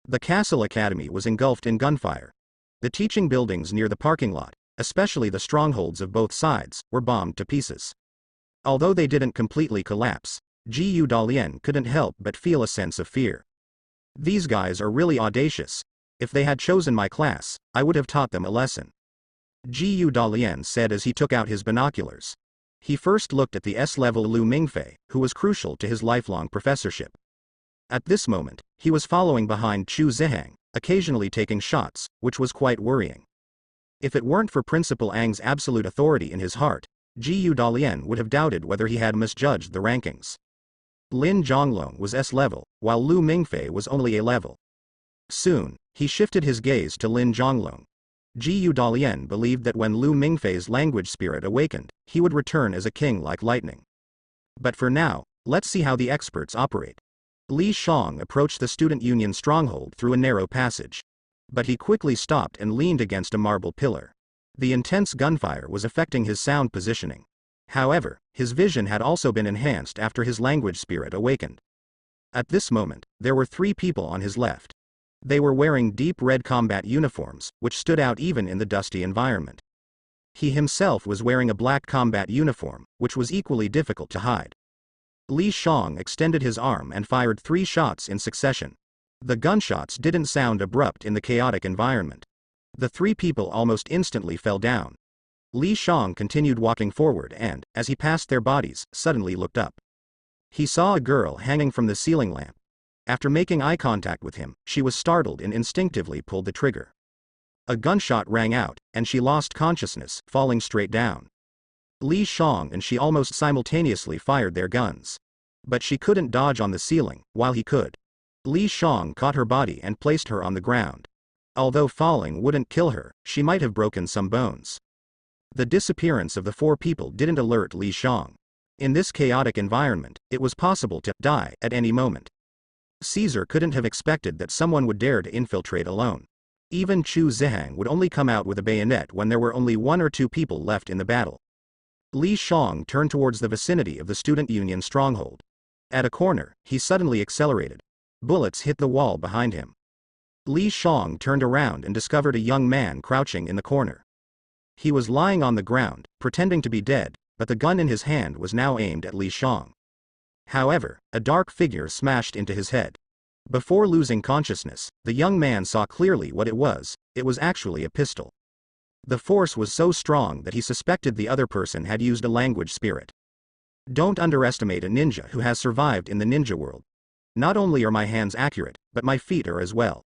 The Castle Academy was engulfed in gunfire. The teaching buildings near the parking lot, especially the strongholds of both sides, were bombed to pieces. Although they didn't completely collapse, Gu Dalian couldn't help but feel a sense of fear. These guys are really audacious. If they had chosen my class, I would have taught them a lesson. Gu Dalian said as he took out his binoculars. He first looked at the S-level Lu Mingfei, who was crucial to his lifelong professorship. At this moment, he was following behind Chu Zihang, occasionally taking shots, which was quite worrying. If it weren't for Principal Ang's absolute authority in his heart, Gu Dalian would have doubted whether he had misjudged the rankings. Lin Zhonglong was S-level, while Lu Mingfei was only A-level. Soon, he shifted his gaze to Lin Zhonglong. Gu Dalian believed that when Lu Mingfei's language spirit awakened, he would return as a king like lightning. But for now, let's see how the experts operate. Li Shang approached the student union stronghold through a narrow passage. But he quickly stopped and leaned against a marble pillar. The intense gunfire was affecting his sound positioning. However, his vision had also been enhanced after his language spirit awakened. At this moment, there were 3 people on his left. They were wearing deep red combat uniforms, which stood out even in the dusty environment. He himself was wearing a black combat uniform, which was equally difficult to hide. Li Shang extended his arm and fired 3 shots in succession. The gunshots didn't sound abrupt in the chaotic environment. The 3 people almost instantly fell down. Li Shang continued walking forward and, as he passed their bodies, suddenly looked up. He saw a girl hanging from the ceiling lamp. After making eye contact with him, she was startled and instinctively pulled the trigger. A gunshot rang out, and she lost consciousness, falling straight down. Li Shang and she almost simultaneously fired their guns. But she couldn't dodge on the ceiling, while he could. Li Shang caught her body and placed her on the ground. Although falling wouldn't kill her, she might have broken some bones. The disappearance of the 4 people didn't alert Li Shang. In this chaotic environment, it was possible to die at any moment. Caesar couldn't have expected that someone would dare to infiltrate alone. Even Chu Zihang would only come out with a bayonet when there were only 1 or 2 people left in the battle. Li Shang turned towards the vicinity of the student union stronghold. At a corner, he suddenly accelerated. Bullets hit the wall behind him. Li Shang turned around and discovered a young man crouching in the corner. He was lying on the ground, pretending to be dead, but the gun in his hand was now aimed at Li Shang. However, a dark figure smashed into his head. Before losing consciousness, the young man saw clearly what it was actually a pistol. The force was so strong that he suspected the other person had used a language spirit. Don't underestimate a ninja who has survived in the ninja world. Not only are my hands accurate, but my feet are as well.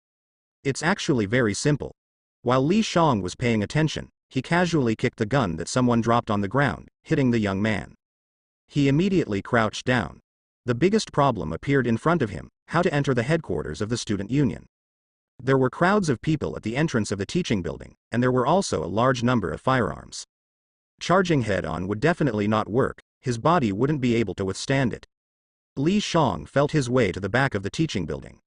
It's actually very simple. While Li Shang was paying attention, he casually kicked the gun that someone dropped on the ground, hitting the young man. He immediately crouched down. The biggest problem appeared in front of him: how to enter the headquarters of the student union. There were crowds of people at the entrance of the teaching building, and there were also a large number of firearms. Charging head-on would definitely not work, his body wouldn't be able to withstand it. Li Shang felt his way to the back of the teaching building.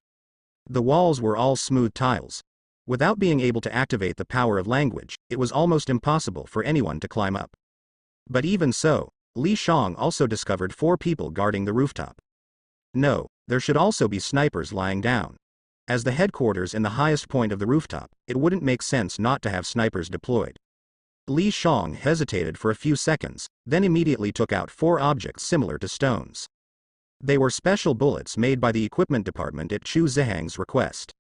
The walls were all smooth tiles. Without being able to activate the power of language, it was almost impossible for anyone to climb up. But even so, Li Shang also discovered 4 people guarding the rooftop. No, there should also be snipers lying down. As the headquarters in the highest point of the rooftop, it wouldn't make sense not to have snipers deployed. Li Shang hesitated for a few seconds, then immediately took out 4 objects similar to stones. They were special bullets made by the equipment department at Chu Zihang's request.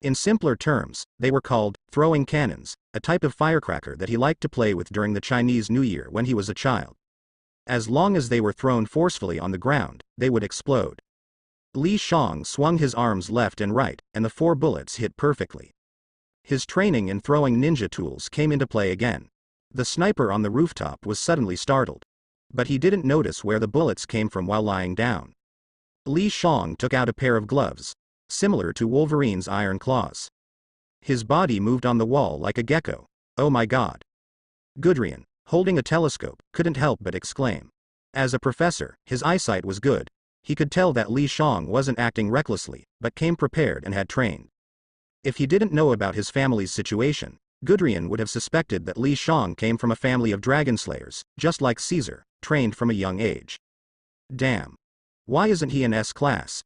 In simpler terms, they were called throwing cannons, a type of firecracker that he liked to play with during the Chinese New Year when he was a child. As long as they were thrown forcefully on the ground, they would explode. Li Shang swung his arms left and right, and the 4 bullets hit perfectly. His training in throwing ninja tools came into play again. The sniper on the rooftop was suddenly startled. But he didn't notice where the bullets came from while lying down. Li Shang took out a pair of gloves, similar to Wolverine's iron claws. His body moved on the wall like a gecko. Oh my god. Gudrian, holding a telescope, couldn't help but exclaim. As a professor, his eyesight was good. He could tell that Li Shang wasn't acting recklessly, but came prepared and had trained. If he didn't know about his family's situation, Gudrian would have suspected that Li Shang came from a family of dragon slayers, just like Caesar, trained from a young age. Damn. Why isn't he in S class?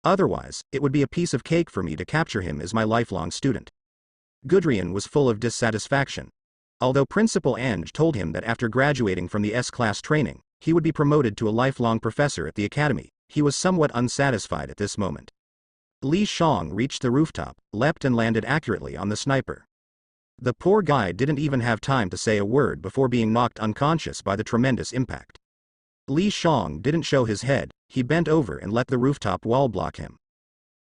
Otherwise, it would be a piece of cake for me to capture him as my lifelong student. Gudrian was full of dissatisfaction. Although Principal Ange told him that after graduating from the S-class training, he would be promoted to a lifelong professor at the academy, he was somewhat unsatisfied at this moment. Li Shang reached the rooftop, leapt and landed accurately on the sniper. The poor guy didn't even have time to say a word before being knocked unconscious by the tremendous impact. Li Shang didn't show his head, he bent over and let the rooftop wall block him.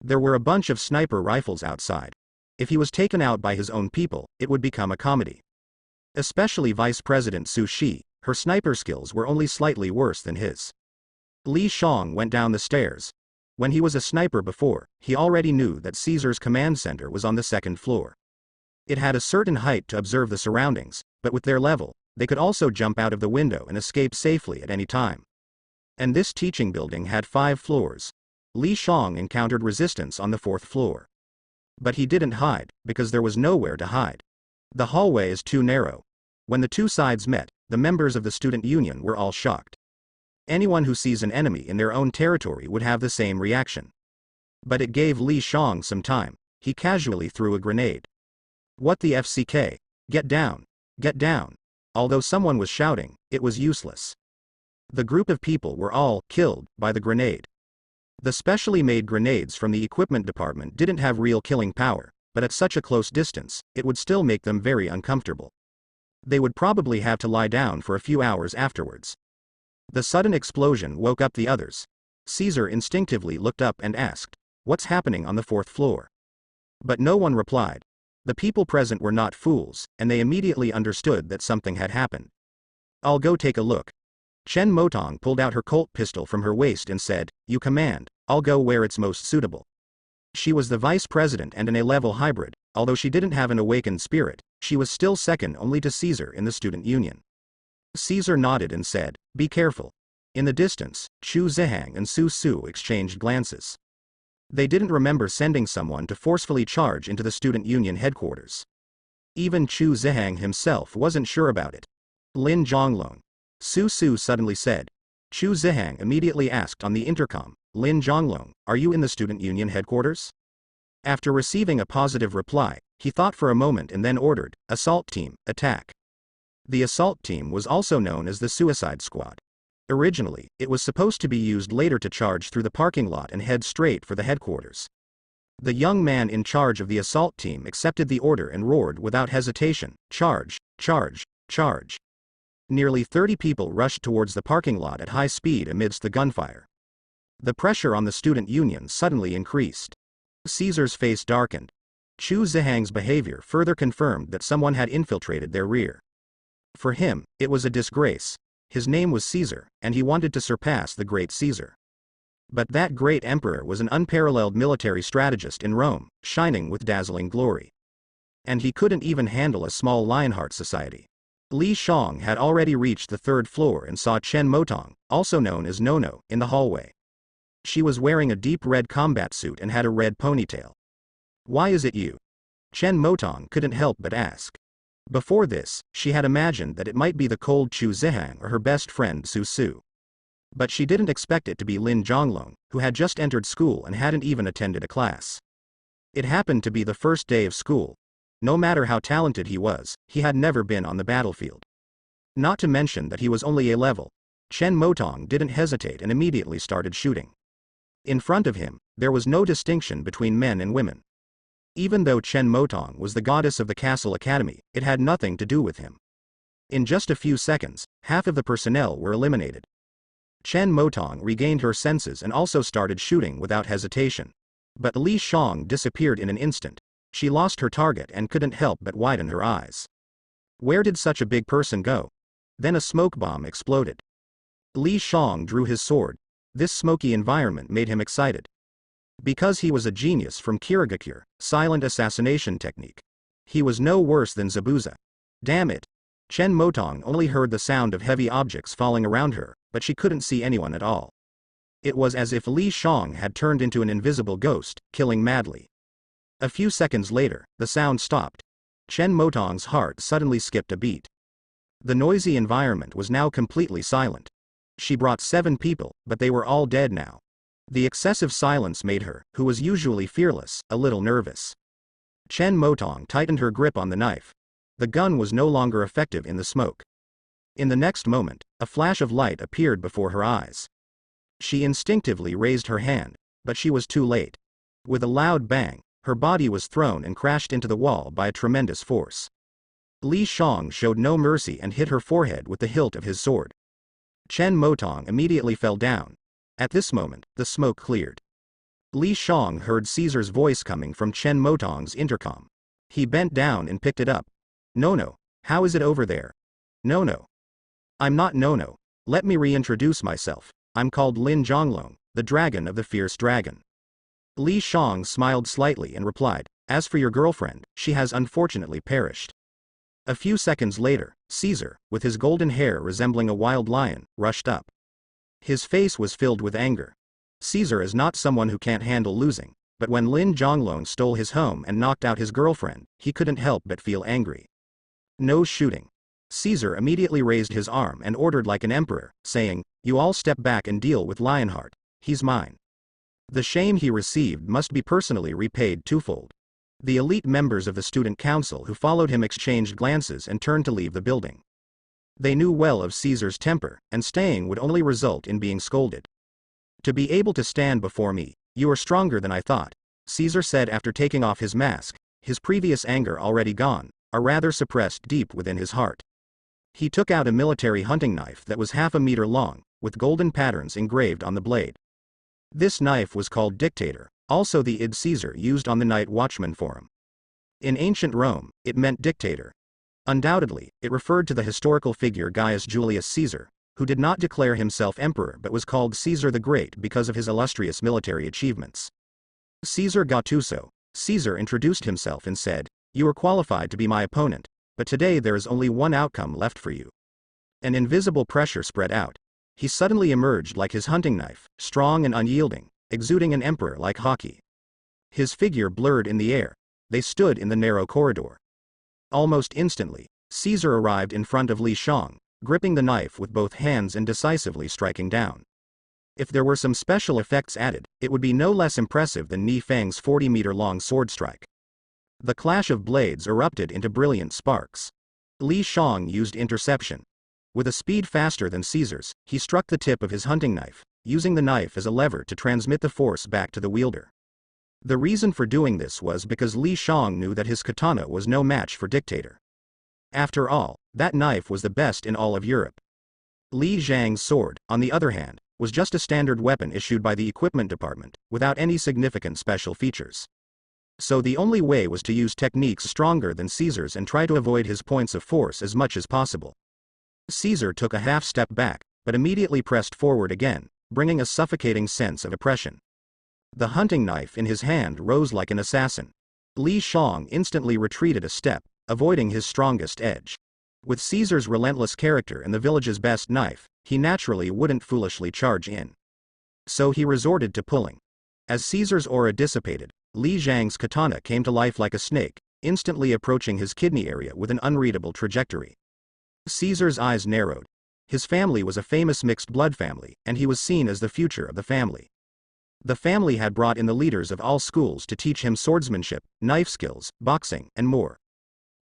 There were a bunch of sniper rifles outside. If he was taken out by his own people, it would become a comedy. Especially Vice President Su Shi, her sniper skills were only slightly worse than his. Li Shang went down the stairs. When he was a sniper before, he already knew that Caesar's command center was on the second floor. It had a certain height to observe the surroundings, but with their level, they could also jump out of the window and escape safely at any time. And this teaching building had 5 floors. Li Shang encountered resistance on the 4th floor. But he didn't hide, because there was nowhere to hide. The hallway is too narrow. When the two sides met, the members of the student union were all shocked. Anyone who sees an enemy in their own territory would have the same reaction. But it gave Li Shang some time. He casually threw a grenade. What the FCK? Get down! Get down! Although someone was shouting, it was useless. The group of people were all killed by the grenade. The specially made grenades from the equipment department didn't have real killing power, but at such a close distance, it would still make them very uncomfortable. They would probably have to lie down for a few hours afterwards. The sudden explosion woke up the others. Caesar instinctively looked up and asked, "What's happening on the 4th floor?" But no one replied. The people present were not fools, and they immediately understood that something had happened. "I'll go take a look." Chen Motong pulled out her Colt pistol from her waist and said, "You command, I'll go where it's most suitable." She was the vice president and an A-level hybrid. Although she didn't have an awakened spirit, she was still second only to Caesar in the student union. Caesar nodded and said, "Be careful." In the distance, Chu Zihang and Su Su exchanged glances. They didn't remember sending someone to forcefully charge into the student union headquarters. Even Chu Zihang himself wasn't sure about it. "Lin Zhonglong," Su Su suddenly said. Chu Zihang immediately asked on the intercom, "Lin Zhonglong, are you in the student union headquarters?" After receiving a positive reply, he thought for a moment and then ordered, "Assault team, attack." The assault team was also known as the Suicide Squad. Originally, it was supposed to be used later to charge through the parking lot and head straight for the headquarters. The young man in charge of the assault team accepted the order and roared without hesitation, "Charge, charge, charge." Nearly 30 people rushed towards the parking lot at high speed amidst the gunfire. The pressure on the student union suddenly increased. Caesar's face darkened. Chu Zihang's behavior further confirmed that someone had infiltrated their rear. For him, it was a disgrace. His name was Caesar, and he wanted to surpass the great Caesar. But that great emperor was an unparalleled military strategist in Rome, shining with dazzling glory. And he couldn't even handle a small Lionheart society. Li Shang had already reached the 3rd floor and saw Chen Motong, also known as Nono, in the hallway. She was wearing a deep red combat suit and had a red ponytail. "Why is it you?" Chen Motong couldn't help but ask. Before this, she had imagined that it might be the cold Chu Zihang or her best friend Su Su. But she didn't expect it to be Lin Zhonglong, who had just entered school and hadn't even attended a class. It happened to be the first day of school. No matter how talented he was, he had never been on the battlefield. Not to mention that he was only A-level. Chen Motong didn't hesitate and immediately started shooting. In front of him, there was no distinction between men and women. Even though Chen Motong was the goddess of the Castle Academy, it had nothing to do with him. In just a few seconds, half of the personnel were eliminated. Chen Motong regained her senses and also started shooting without hesitation. But Li Shang disappeared in an instant. She lost her target and couldn't help but widen her eyes. Where did such a big person go? Then a smoke bomb exploded. Li Shang drew his sword. This smoky environment made him excited. Because he was a genius from Kirigakure, silent assassination technique. He was no worse than Zabuza. Damn it! Chen Motong only heard the sound of heavy objects falling around her, but she couldn't see anyone at all. It was as if Li Shang had turned into an invisible ghost, killing madly. A few seconds later, the sound stopped. Chen Motong's heart suddenly skipped a beat. The noisy environment was now completely silent. She brought 7 people, but they were all dead now. The excessive silence made her, who was usually fearless, a little nervous. Chen Motong tightened her grip on the knife. The gun was no longer effective in the smoke. In the next moment, a flash of light appeared before her eyes. She instinctively raised her hand, but she was too late. With a loud bang, her body was thrown and crashed into the wall by a tremendous force. Li Shang showed no mercy and hit her forehead with the hilt of his sword. Chen Motong immediately fell down. At this moment, the smoke cleared. Li Shang heard Caesar's voice coming from Chen Motong's intercom. He bent down and picked it up. "Nono, how is it over there?" "Nono. I'm not Nono. Let me reintroduce myself. I'm called Lin Zhonglong, the dragon of the fierce dragon." Li Shang smiled slightly and replied, "As for your girlfriend, she has unfortunately perished." A few seconds later, Caesar, with his golden hair resembling a wild lion, rushed up. His face was filled with anger. Caesar is not someone who can't handle losing, but when Lin Zhonglong stole his home and knocked out his girlfriend, he couldn't help but feel angry. "No shooting." Caesar immediately raised his arm and ordered like an emperor, saying, "You all step back and deal with Lionheart. He's mine." The shame he received must be personally repaid twofold. The elite members of the student council who followed him exchanged glances and turned to leave the building. They knew well of Caesar's temper, and staying would only result in being scolded. "To be able to stand before me, you are stronger than I thought," Caesar said after taking off his mask, his previous anger already gone, or rather suppressed deep within his heart. He took out a military hunting knife that was half a meter long, with golden patterns engraved on the blade. This knife was called Dictator, also the id Caesar used on the Night Watchman Forum. In ancient Rome, it meant dictator. Undoubtedly, it referred to the historical figure Gaius Julius Caesar, who did not declare himself emperor but was called Caesar the Great because of his illustrious military achievements. Caesar Gattuso, Caesar introduced himself and said, "You are qualified to be my opponent, but today there is only one outcome left for you." An invisible pressure spread out. He suddenly emerged like his hunting knife, strong and unyielding, exuding an emperor-like haki. His figure blurred in the air. They stood in the narrow corridor. Almost instantly, Caesar arrived in front of Li Shang, gripping the knife with both hands and decisively striking down. If there were some special effects added, it would be no less impressive than Ni Fang's 40-meter-long sword strike. The clash of blades erupted into brilliant sparks. Li Shang used interception. With a speed faster than Caesar's, he struck the tip of his hunting knife, using the knife as a lever to transmit the force back to the wielder. The reason for doing this was because Li Shang knew that his katana was no match for Dictator. After all, that knife was the best in all of Europe. Li Zhang's sword, on the other hand, was just a standard weapon issued by the equipment department, without any significant special features. So the only way was to use techniques stronger than Caesar's and try to avoid his points of force as much as possible. Caesar took a half step back, but immediately pressed forward again, bringing a suffocating sense of oppression. The hunting knife in his hand rose like an assassin. Li Shang instantly retreated a step, avoiding his strongest edge. With Caesar's relentless character and the village's best knife, he naturally wouldn't foolishly charge in. So he resorted to pulling. As Caesar's aura dissipated, Li Zhang's katana came to life like a snake, instantly approaching his kidney area with an unreadable trajectory. Caesar's eyes narrowed. His family was a famous mixed blood family, and he was seen as the future of the family. The family had brought in the leaders of all schools to teach him swordsmanship, knife skills, boxing, and more.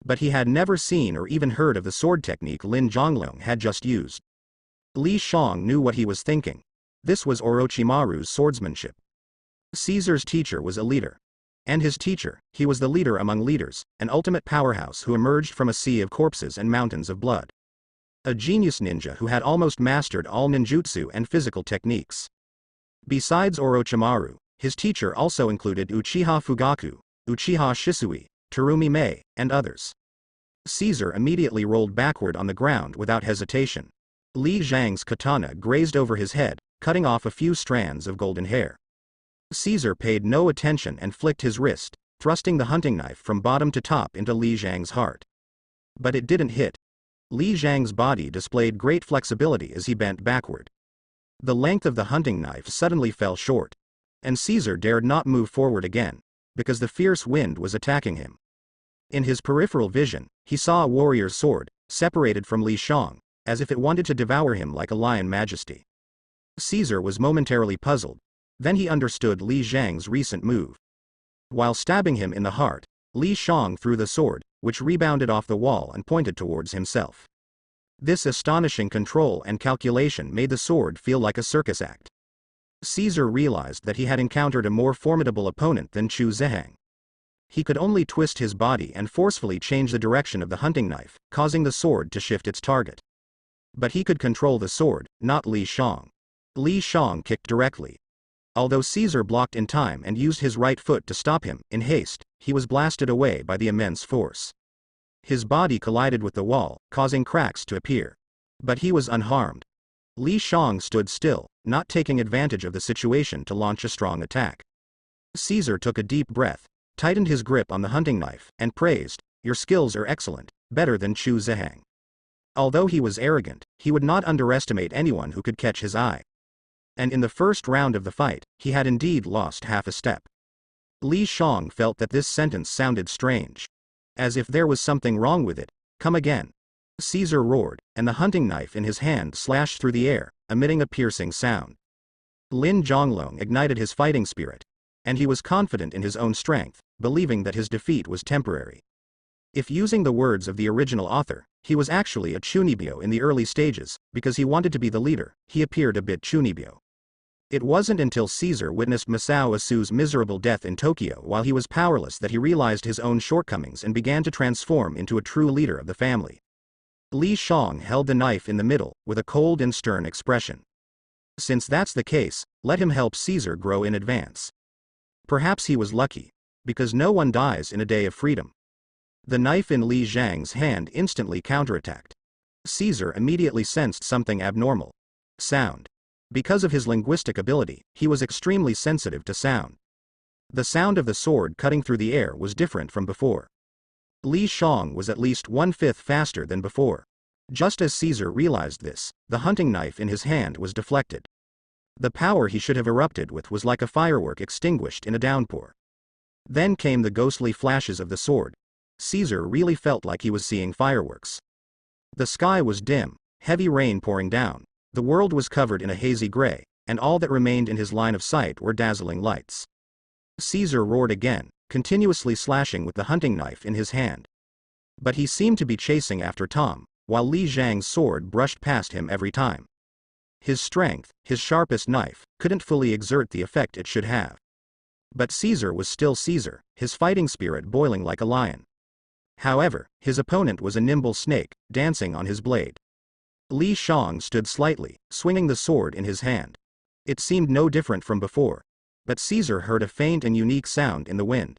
But he had never seen or even heard of the sword technique Lin Zhonglong had just used. Li Shang knew what he was thinking. This was Orochimaru's swordsmanship. Caesar's teacher was a leader. And his teacher, he was the leader among leaders, an ultimate powerhouse who emerged from a sea of corpses and mountains of blood. A genius ninja who had almost mastered all ninjutsu and physical techniques. Besides Orochimaru, his teacher also included Uchiha Fugaku, Uchiha Shisui, Terumi Mei, and others. Caesar immediately rolled backward on the ground without hesitation. Li Zhang's katana grazed over his head, cutting off a few strands of golden hair. Caesar paid no attention and flicked his wrist, thrusting the hunting knife from bottom to top into Li Zhang's heart. But it didn't hit. Li Zhang's body displayed great flexibility as he bent backward. The length of the hunting knife suddenly fell short. And Caesar dared not move forward again, because the fierce wind was attacking him. In his peripheral vision, he saw a warrior's sword, separated from Li Shang, as if it wanted to devour him like a lion majesty. Caesar was momentarily puzzled. Then he understood Li Zhang's recent move. While stabbing him in the heart, Li Shang threw the sword, which rebounded off the wall and pointed towards himself. This astonishing control and calculation made the sword feel like a circus act. Caesar realized that he had encountered a more formidable opponent than Chu Zihang. He could only twist his body and forcefully change the direction of the hunting knife, causing the sword to shift its target. But he could control the sword, not Li Shang. Li Shang kicked directly. Although Caesar blocked in time and used his right foot to stop him, in haste, he was blasted away by the immense force. His body collided with the wall, causing cracks to appear. But he was unharmed. Li Shang stood still, not taking advantage of the situation to launch a strong attack. Caesar took a deep breath, tightened his grip on the hunting knife, and praised, "Your skills are excellent, better than Chu Zihang." Although he was arrogant, he would not underestimate anyone who could catch his eye. And in the first round of the fight, he had indeed lost half a step. Li Shang felt that this sentence sounded strange. As if there was something wrong with it. "Come again." Caesar roared, and the hunting knife in his hand slashed through the air, emitting a piercing sound. Lin Zhonglong ignited his fighting spirit. And he was confident in his own strength, believing that his defeat was temporary. If using the words of the original author, he was actually a chunibyo in the early stages, because he wanted to be the leader, he appeared a bit chunibyo. It wasn't until Caesar witnessed Masao Asu's miserable death in Tokyo while he was powerless that he realized his own shortcomings and began to transform into a true leader of the family. Li Shang held the knife in the middle, with a cold and stern expression. Since that's the case, let him help Caesar grow in advance. Perhaps he was lucky. Because no one dies in a day of freedom. The knife in Li Zhang's hand instantly counterattacked. Caesar immediately sensed something abnormal. Sound. Because of his linguistic ability, he was extremely sensitive to sound. The sound of the sword cutting through the air was different from before. Li Shang was at least 1/5 faster than before. Just as Caesar realized this, the hunting knife in his hand was deflected. The power he should have erupted with was like a firework extinguished in a downpour. Then came the ghostly flashes of the sword. Caesar really felt like he was seeing fireworks. The sky was dim, heavy rain pouring down, the world was covered in a hazy gray, and all that remained in his line of sight were dazzling lights. Caesar roared again, continuously slashing with the hunting knife in his hand. But he seemed to be chasing after Tom, while Li Zhang's sword brushed past him every time. His strength, his sharpest knife, couldn't fully exert the effect it should have. But Caesar was still Caesar, his fighting spirit boiling like a lion. However, his opponent was a nimble snake, dancing on his blade. Li Shang stood slightly, swinging the sword in his hand. It seemed no different from before. But Caesar heard a faint and unique sound in the wind.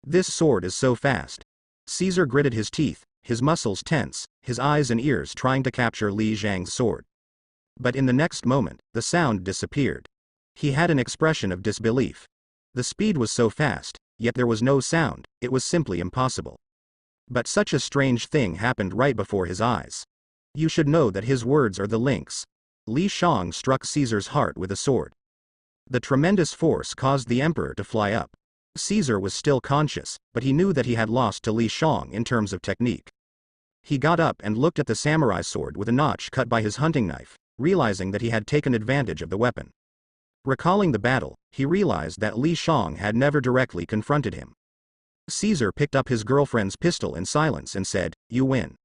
"This sword is so fast." Caesar gritted his teeth, his muscles tense, his eyes and ears trying to capture Li Zhang's sword. But in the next moment, the sound disappeared. He had an expression of disbelief. The speed was so fast, yet there was no sound, it was simply impossible. But such a strange thing happened right before his eyes. You should know that his words are the links. Li Shang struck Caesar's heart with a sword. The tremendous force caused the emperor to fly up. Caesar was still conscious, but he knew that he had lost to Li Shang in terms of technique. He got up and looked at the samurai sword with a notch cut by his hunting knife, realizing that he had taken advantage of the weapon. Recalling the battle, he realized that Li Shang had never directly confronted him. Caesar picked up his girlfriend's pistol in silence and said, "You win."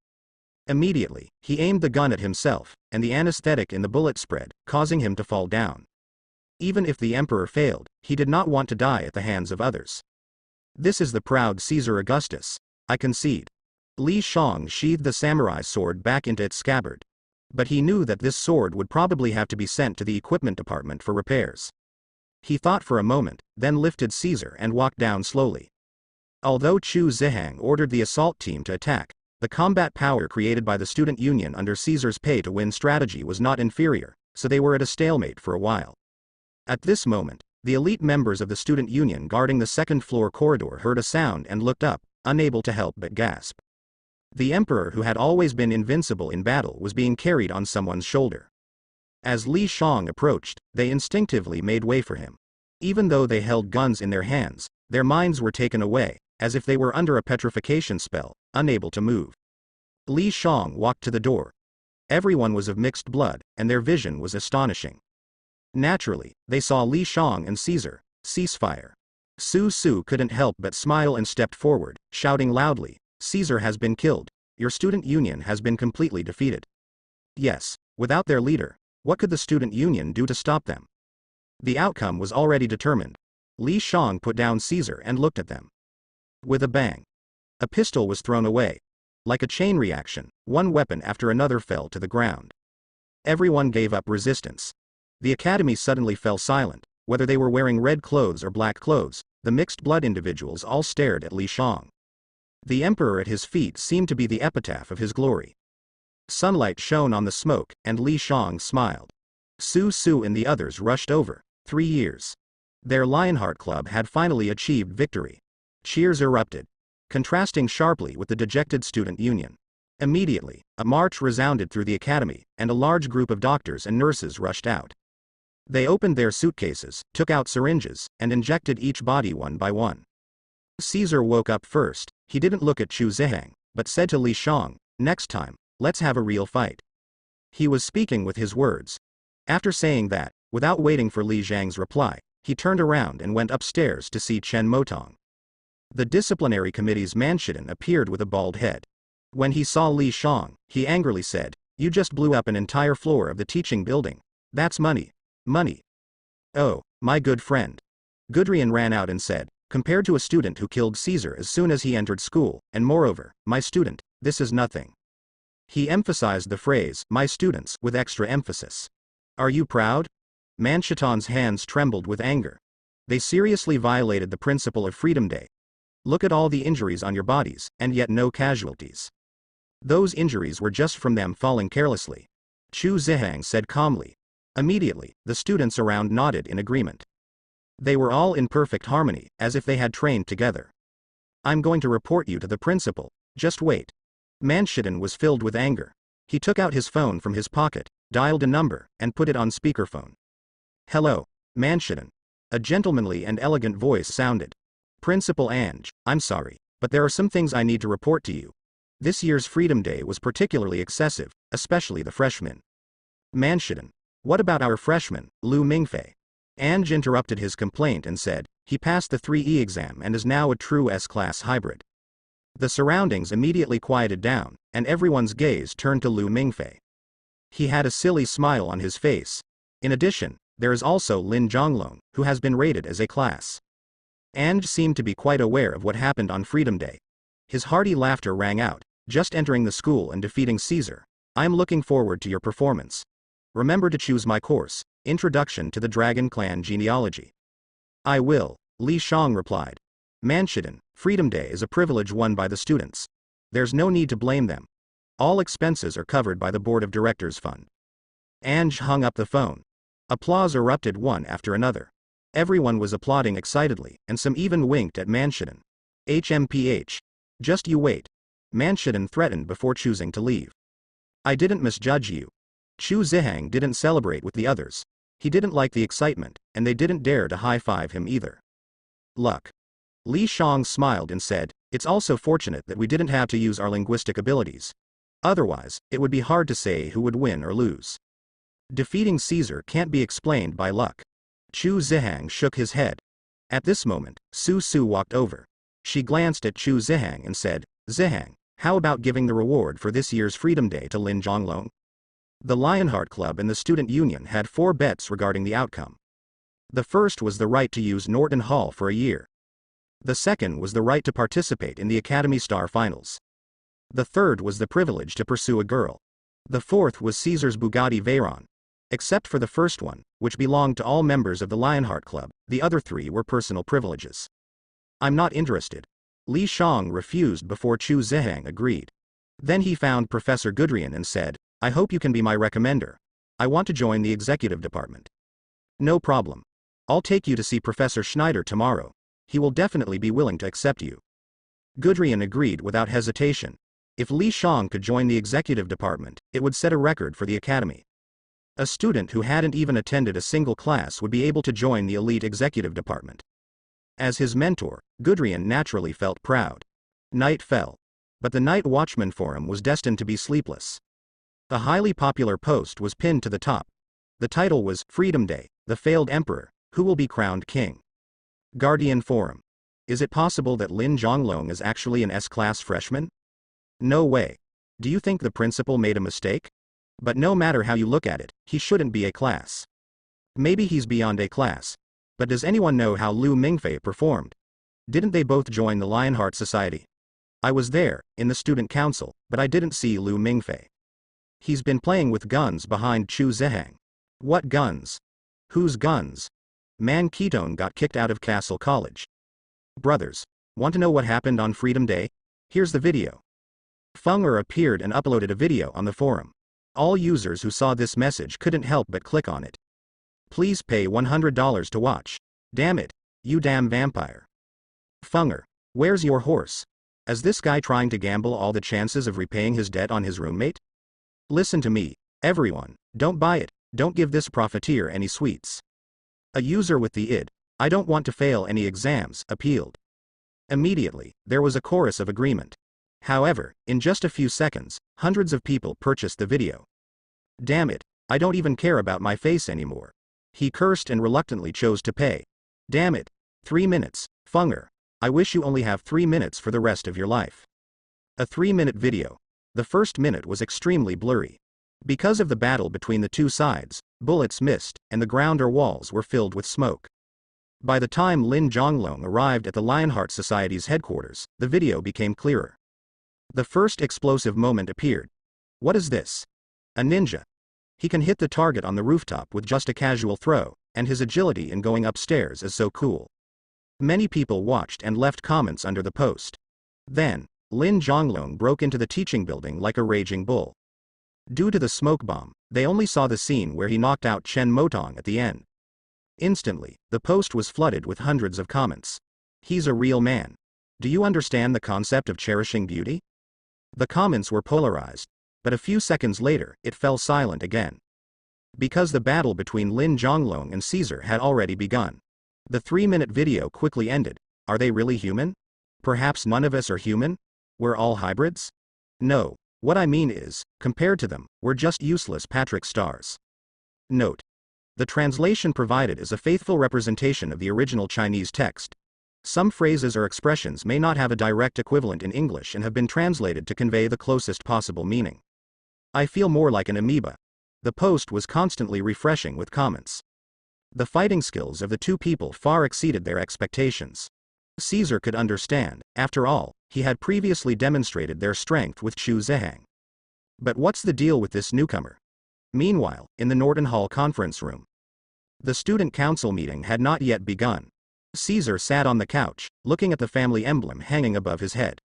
Immediately, he aimed the gun at himself, and the anesthetic in the bullet spread, causing him to fall down. Even if the emperor failed, he did not want to die at the hands of others. "This is the proud Caesar Augustus. I concede." Li Shang sheathed the samurai sword back into its scabbard. But he knew that this sword would probably have to be sent to the equipment department for repairs. He thought for a moment, then lifted Caesar and walked down slowly. Although Chu Zihang ordered the assault team to attack, the combat power created by the student union under Caesar's pay-to-win strategy was not inferior, so they were at a stalemate for a while. At this moment, the elite members of the student union guarding the second-floor corridor heard a sound and looked up, unable to help but gasp. The emperor, who had always been invincible in battle, was being carried on someone's shoulder. As Li Shang approached, they instinctively made way for him. Even though they held guns in their hands, their minds were taken away, as if they were under a petrification spell, unable to move. Li Shang walked to the door. Everyone was of mixed blood, and their vision was astonishing. Naturally, they saw Li Shang and Caesar. Ceasefire. Su Su couldn't help but smile and stepped forward, shouting loudly, Caesar has been killed. Your student union has been completely defeated. Yes, without their leader, what could the student union do to stop them? The outcome was already determined. Li Shang put down Caesar and looked at them. With a bang. A pistol was thrown away. Like a chain reaction, one weapon after another fell to the ground. Everyone gave up resistance. The academy suddenly fell silent. Whether they were wearing red clothes or black clothes, the mixed-blood individuals all stared at Li Shang. The emperor at his feet seemed to be the epitaph of his glory. Sunlight shone on the smoke, and Li Shang smiled. Su Su and the others rushed over. 3 years. Their Lionheart Club had finally achieved victory. Cheers erupted, contrasting sharply with the dejected student union. Immediately, a march resounded through the academy, and a large group of doctors and nurses rushed out. They opened their suitcases, took out syringes, and injected each body one by one. Caesar woke up first. He didn't look at Chu Ziheng, but said to Li Shang, next time, let's have a real fight. He was speaking with his words. After saying that, without waiting for Li Zhang's reply, he turned around and went upstairs to see Chen Motong. The disciplinary committee's Manshiden appeared with a bald head. When he saw Li Shang, he angrily said, you just blew up an entire floor of the teaching building. That's money. Money. Oh, my good friend. Gudrian ran out and said, compared to a student who killed Caesar as soon as he entered school, and moreover, my student, this is nothing. He emphasized the phrase, my students, with extra emphasis. Are you proud? Manshitan's hands trembled with anger. They seriously violated the principle of Freedom Day. Look at all the injuries on your bodies, and yet no casualties. Those injuries were just from them falling carelessly. Chu Ziheng said calmly. Immediately, the students around nodded in agreement. They were all in perfect harmony, as if they had trained together. I'm going to report you to the principal. Just wait. Manshiden was filled with anger. He took out his phone from his pocket, dialed a number, and put it on speakerphone. Hello, Manshiden. A gentlemanly and elegant voice sounded. Principal Ange, I'm sorry, but there are some things I need to report to you. This year's Freedom Day was particularly excessive, especially the freshmen. Manshiden. What about our freshman, Lu Mingfei? Ange interrupted his complaint and said, he passed the 3E exam and is now a true S-class hybrid. The surroundings immediately quieted down, and everyone's gaze turned to Lu Mingfei. He had a silly smile on his face. In addition, there is also Lin Zhonglong, who has been rated as A-class. Ange seemed to be quite aware of what happened on Freedom Day. His hearty laughter rang out, just entering the school and defeating Caesar. I'm looking forward to your performance. Remember to choose my course, Introduction to the Dragon Clan Genealogy. I will, Li Shang replied. Manshiden, Freedom Day is a privilege won by the students. There's no need to blame them. All expenses are covered by the Board of Directors Fund. Ange hung up the phone. Applause erupted one after another. Everyone was applauding excitedly, and some even winked at Manshiden. HMPH. Just you wait. Manshiden threatened before choosing to leave. I didn't misjudge you. Chu Ziheng didn't celebrate with the others. He didn't like the excitement, and they didn't dare to high-five him either. Luck. Li Shang smiled and said, it's also fortunate that we didn't have to use our linguistic abilities. Otherwise, it would be hard to say who would win or lose. Defeating Caesar can't be explained by luck. Chu Ziheng shook his head. At this moment, Su Su walked over. She glanced at Chu Ziheng and said, Ziheng, how about giving the reward for this year's Freedom Day to Lin Zhonglong? The Lionheart Club and the Student Union had 4 bets regarding the outcome. The first was the right to use Norton Hall for a year. The second was the right to participate in the Academy Star Finals. The third was the privilege to pursue a girl. The fourth was Caesar's Bugatti Veyron. Except for the first one, which belonged to all members of the Lionheart Club, the other 3 were personal privileges. I'm not interested. Li Shang refused before Chu Ziheng agreed. Then he found Professor Gudrian and said, I hope you can be my recommender. I want to join the executive department. No problem. I'll take you to see Professor Schneider tomorrow. He will definitely be willing to accept you. Gudrian agreed without hesitation. If Li Shang could join the executive department, it would set a record for the academy. A student who hadn't even attended a single class would be able to join the elite executive department. As his mentor, Gudrian naturally felt proud. Night fell. But the Night Watchman Forum was destined to be sleepless. A highly popular post was pinned to the top. The title was, Freedom Day, The failed emperor, who will be crowned king? Guardian Forum. Is it possible that Lin Zhonglong is actually an S-class freshman? No way. Do you think the principal made a mistake? But no matter how you look at it, he shouldn't be a class. Maybe he's beyond a class. But does anyone know how Lu Mingfei performed? Didn't they both join the Lionheart Society? I was there, in the student council, but I didn't see Lu Mingfei. He's been playing with guns behind Chu Zihang. What guns? Whose guns? Man Ketone got kicked out of Castle College. Brothers, want to know what happened on Freedom Day? Here's the video. Feng Er appeared and uploaded a video on the forum. All users who saw this message couldn't help but click on it. Please pay $100 to watch. Damn it, you damn vampire. Feng Er, where's your horse? Is this guy trying to gamble all the chances of repaying his debt on his roommate? Listen to me, everyone, don't buy it, don't give this profiteer any sweets. A user with the I don't want to fail any exams, appealed. Immediately, there was a chorus of agreement. However, in just a few seconds, hundreds of people purchased the video. Damn it, I don't even care about my face anymore. He cursed and reluctantly chose to pay. Damn it. 3 minutes, Feng Er. I wish you only have 3 minutes for the rest of your life. A 3-minute video. The first minute was extremely blurry. Because of the battle between the two sides, bullets missed, and the ground or walls were filled with smoke. By the time Lin Zhonglong arrived at the Lionheart Society's headquarters, the video became clearer. The first explosive moment appeared. What is this? A ninja. He can hit the target on the rooftop with just a casual throw, and his agility in going upstairs is so cool. Many people watched and left comments under the post. Then, Lin Zhonglong broke into the teaching building like a raging bull. Due to the smoke bomb, they only saw the scene where he knocked out Chen Motong at the end. Instantly, the post was flooded with hundreds of comments. He's a real man. Do you understand the concept of cherishing beauty? The comments were polarized, but a few seconds later, it fell silent again. Because the battle between Lin Zhonglong and Caesar had already begun. The 3-minute video quickly ended. Are they really human? Perhaps none of us are human? We're all hybrids? No, what I mean is, compared to them, we're just useless Patrick stars. Note. The translation provided is a faithful representation of the original Chinese text. Some phrases or expressions may not have a direct equivalent in English and have been translated to convey the closest possible meaning. I feel more like an amoeba. The post was constantly refreshing with comments. The fighting skills of the two people far exceeded their expectations. Caesar could understand, after all, he had previously demonstrated their strength with Chu Zihang. But what's the deal with this newcomer? Meanwhile, in the Norton Hall conference room. The student council meeting had not yet begun. Caesar sat on the couch, looking at the family emblem hanging above his head.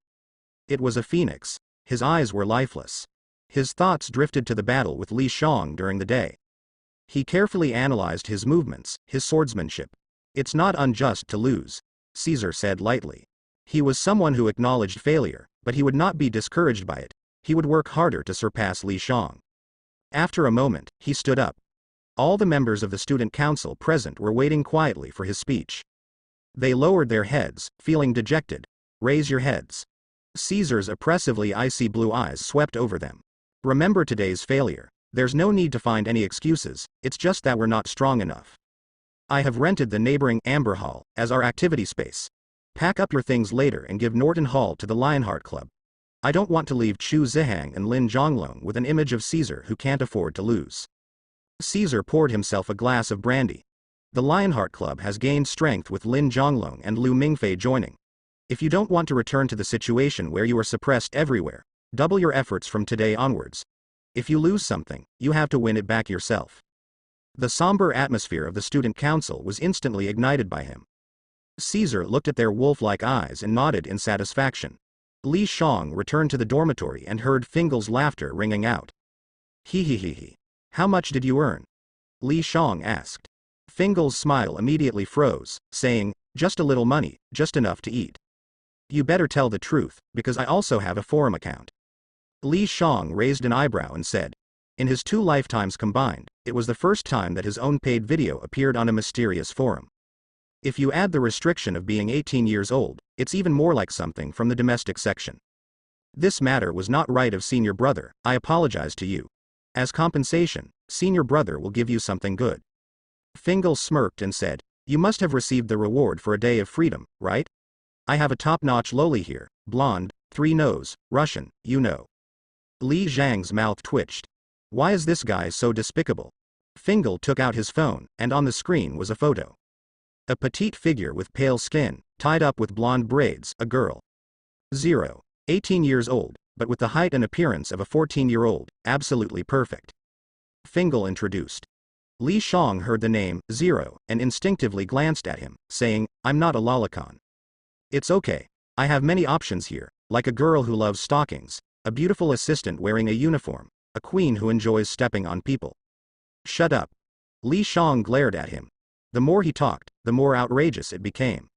It was a phoenix. His eyes were lifeless. His thoughts drifted to the battle with Li Shang during the day. He carefully analyzed his movements, his swordsmanship. It's not unjust to lose, Caesar said lightly. He was someone who acknowledged failure, but he would not be discouraged by it. He would work harder to surpass Li Shang. After a moment, he stood up. All the members of the student council present were waiting quietly for his speech. They lowered their heads, feeling dejected. Raise your heads. Caesar's oppressively icy blue eyes swept over them. Remember today's failure. There's no need to find any excuses, it's just that we're not strong enough. I have rented the neighboring Amber Hall as our activity space. Pack up your things later and give Norton Hall to the Lionheart Club. I don't want to leave Chu Zihang and Lin Zhonglong with an image of Caesar who can't afford to lose. Caesar poured himself a glass of brandy. The Lionheart Club has gained strength with Lin Zhonglong and Lu Mingfei joining. If you don't want to return to the situation where you are suppressed everywhere, double your efforts from today onwards. If you lose something, you have to win it back yourself. The somber atmosphere of the student council was instantly ignited by him. Caesar looked at their wolf-like eyes and nodded in satisfaction. Li Shang returned to the dormitory and heard Fingal's laughter ringing out. He. How much did you earn? Li Shang asked. Fingal's smile immediately froze, saying, just a little money, just enough to eat. You better tell the truth, because I also have a forum account. Li Shang raised an eyebrow and said, in his 2 lifetimes combined, it was the first time that his own paid video appeared on a mysterious forum. If you add the restriction of being 18 years old, it's even more like something from the domestic section. This matter was not right of senior brother, I apologize to you. As compensation, senior brother will give you something good. Fingal smirked and said, "You must have received the reward for a day of freedom, right? I have a top-notch loli here, blonde, 3 nose, Russian, you know." Li Zhang's mouth twitched. Why is this guy so despicable? Fingal took out his phone, and on the screen was a photo. A petite figure with pale skin, tied up with blonde braids, a girl. 18 years old, but with the height and appearance of a 14-year-old, absolutely perfect. Fingal introduced. Li Shang heard the name, 0, and instinctively glanced at him, saying, "I'm not a lolicon." "It's okay. I have many options here, like a girl who loves stockings, a beautiful assistant wearing a uniform, a queen who enjoys stepping on people." "Shut up." Li Shang glared at him. The more he talked, the more outrageous it became.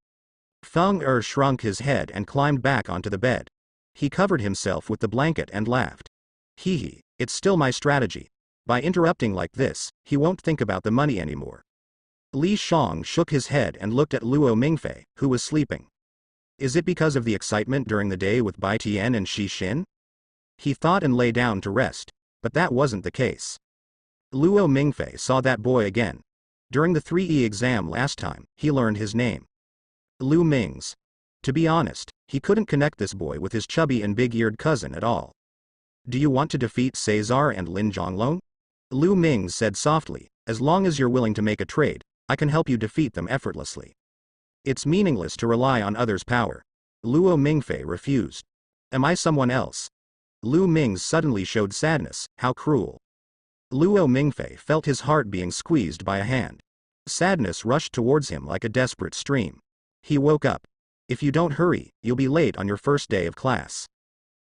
Feng shrunk his head and climbed back onto the bed. He covered himself with the blanket and laughed. Hee hee, it's still my strategy. By interrupting like this, he won't think about the money anymore. Li Shang shook his head and looked at Luo Mingfei, who was sleeping. Is it because of the excitement during the day with Bai Tian and Shi Xin? He thought and lay down to rest, but that wasn't the case. Luo Mingfei saw that boy again. During the 3E exam last time, he learned his name. Lu Ming's. To be honest, he couldn't connect this boy with his chubby and big-eared cousin at all. "Do you want to defeat Caesar and Lin Zhonglong?" Lu Ming's said softly, "As long as you're willing to make a trade, I can help you defeat them effortlessly. It's meaningless to rely on others' power." Luo Mingfei refused. "Am I someone else?" Lu Ming's suddenly showed sadness. How cruel. Luo Mingfei felt his heart being squeezed by a hand. Sadness rushed towards him like a desperate stream. He woke up. "If you don't hurry, you'll be late on your first day of class."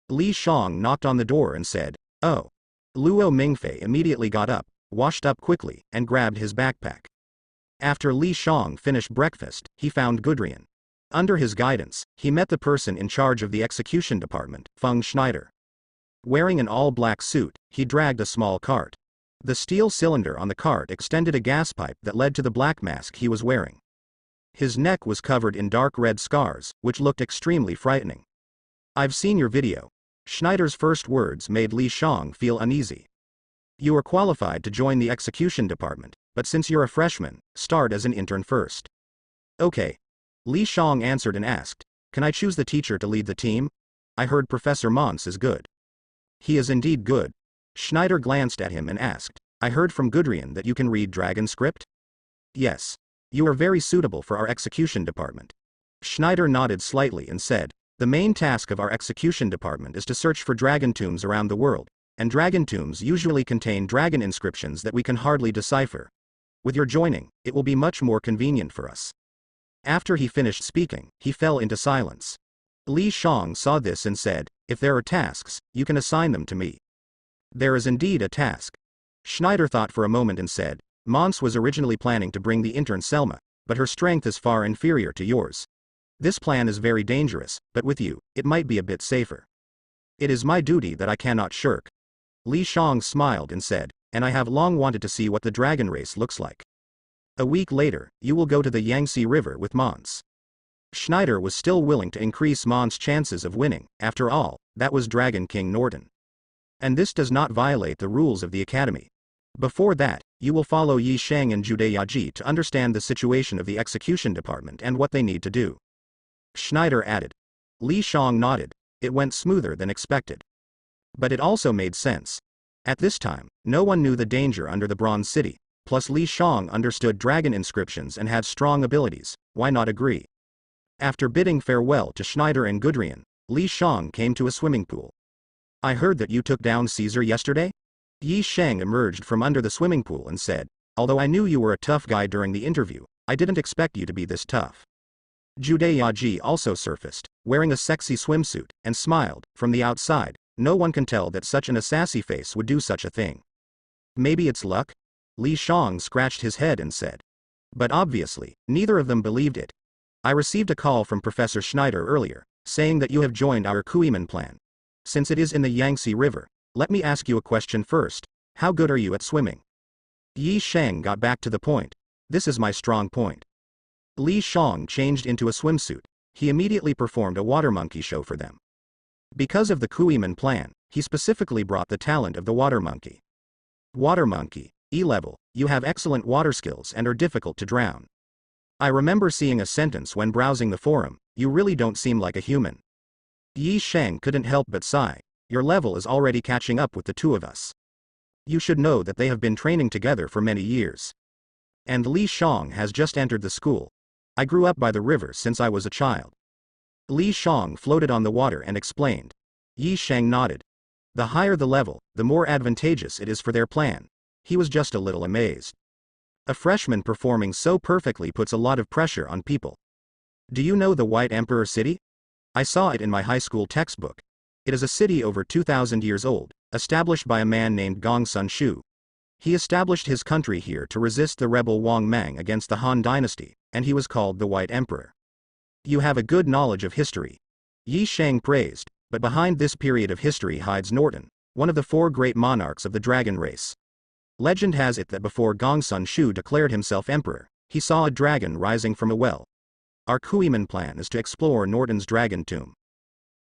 Li Shang knocked on the door and said, "Oh." Luo Mingfei immediately got up, washed up quickly, and grabbed his backpack. After Li Shang finished breakfast, he found Gudrian. Under his guidance, he met the person in charge of the execution department, Feng Schneider. Wearing an all-black suit, he dragged a small cart. The steel cylinder on the cart extended a gas pipe that led to the black mask he was wearing. His neck was covered in dark red scars, which looked extremely frightening. "I've seen your video." Schneider's first words made Li Shang feel uneasy. "You are qualified to join the execution department, but since you're a freshman, start as an intern first." "Okay." Li Shang answered and asked, "Can I choose the teacher to lead the team? I heard Professor Mons is good." "He is indeed good." Schneider glanced at him and asked, "I heard from Gudrian that you can read dragon script?" "Yes. You are very suitable for our execution department." Schneider nodded slightly and said, "The main task of our execution department is to search for dragon tombs around the world, and dragon tombs usually contain dragon inscriptions that we can hardly decipher. With your joining, it will be much more convenient for us." After he finished speaking, he fell into silence. Li Shang saw this and said, "If there are tasks, you can assign them to me." "There is indeed a task." Schneider thought for a moment and said, "Mons was originally planning to bring the intern Selma, but her strength is far inferior to yours. This plan is very dangerous, but with you, it might be a bit safer. It is my duty that I cannot shirk." Li Shang smiled and said, "And I have long wanted to see what the dragon race looks like." A week later, you will go to the Yangtze River with Mons. Schneider was still willing to increase Mons' chances of winning. After all, that was Dragon King Norton. And this does not violate the rules of the academy. Before that, you will follow Yi Sheng and Jude Yaji to understand the situation of the execution department and what they need to do." Schneider added. Li Shang nodded. It went smoother than expected. But it also made sense. At this time, no one knew the danger under the Bronze City, plus Li Shang understood dragon inscriptions and had strong abilities. Why not agree? After bidding farewell to Schneider and Gudrian, Li Shang came to a swimming pool. "I heard that you took down Caesar yesterday?" Yi Sheng emerged from under the swimming pool and said, "Although I knew you were a tough guy during the interview, I didn't expect you to be this tough." Jude Yaji also surfaced, wearing a sexy swimsuit, and smiled. From the outside, no one can tell that such an sassy face would do such a thing. "Maybe it's luck?" Li Shang scratched his head and said. But obviously, neither of them believed it. "I received a call from Professor Schneider earlier, saying that you have joined our Kuiman plan. Since it is in the Yangtze River, let me ask you a question first. How good are you at swimming?" Yi Sheng got back to the point. "This is my strong point." Li Shang changed into a swimsuit. He immediately performed a water monkey show for them. Because of the Kuiman plan, he specifically brought the talent of the water monkey. Water monkey. E level, you have excellent water skills and are difficult to drown. I remember seeing a sentence when browsing the forum, you really don't seem like a human. Yi Shang couldn't help but sigh, your level is already catching up with the two of us. You should know that they have been training together for many years. And Li Shang has just entered the school. I grew up by the river since I was a child. Li Shang floated on the water and explained. Yi Shang nodded. The higher the level, the more advantageous it is for their plan. He was just a little amazed. A freshman performing so perfectly puts a lot of pressure on people. Do you know the White Emperor City? I saw it in my high school textbook. It is a city over 2,000 years old, established by a man named Gong Sun Shu. He established his country here to resist the rebel Wang Mang against the Han dynasty, and he was called the White Emperor. You have a good knowledge of history. Yi Shang praised, but behind this period of history hides Norton, one of the four great monarchs of the dragon race. Legend has it that before Gong Sun Shu declared himself emperor, he saw a dragon rising from a well. Our Kuiman plan is to explore Norton's dragon tomb.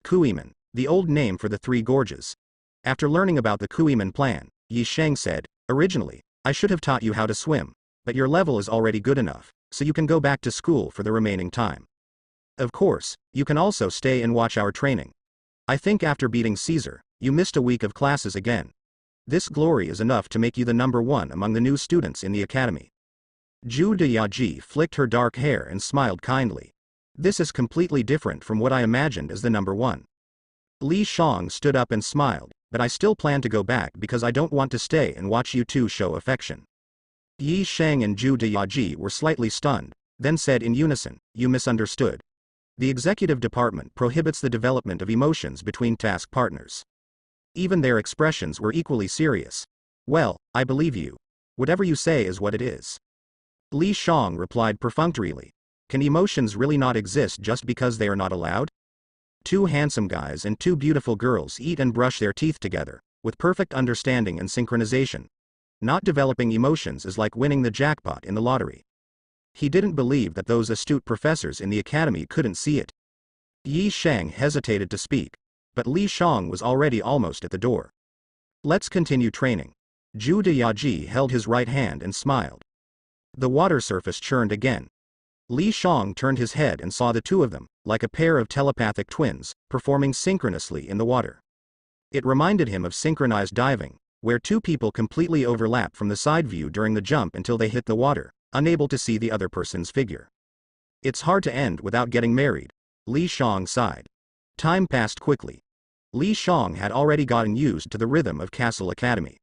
Kuiman, the old name for the Three Gorges. After learning about the Kuiman plan, Yi Shang said, originally, I should have taught you how to swim, but your level is already good enough, so you can go back to school for the remaining time. Of course, you can also stay and watch our training. I think after beating Caesar, you missed a week of classes again. This glory is enough to make you the number one among the new students in the academy. Zhu Deyaji flicked her dark hair and smiled kindly. This is completely different from what I imagined as the number one. Li Shang stood up and smiled, but I still plan to go back because I don't want to stay and watch you two show affection. Yi Shang and Zhu Deyaji were slightly stunned, then said in unison, you misunderstood. The executive department prohibits the development of emotions between task partners. Even their expressions were equally serious. Well, I believe you. Whatever you say is what it is. Li Shang replied perfunctorily. Can emotions really not exist just because they are not allowed? Two handsome guys and two beautiful girls eat and brush their teeth together, with perfect understanding and synchronization. Not developing emotions is like winning the jackpot in the lottery. He didn't believe that those astute professors in the academy couldn't see it. Yi Shang hesitated to speak, but Li Shang was already almost at the door. Let's continue training. Zhu Deyaji held his right hand and smiled. The water surface churned again. Li Shang turned his head and saw the two of them, like a pair of telepathic twins, performing synchronously in the water. It reminded him of synchronized diving, where two people completely overlap from the side view during the jump until they hit the water, unable to see the other person's figure. It's hard to end without getting married. Li Shang sighed. Time passed quickly. Li Shang had already gotten used to the rhythm of Castle Academy.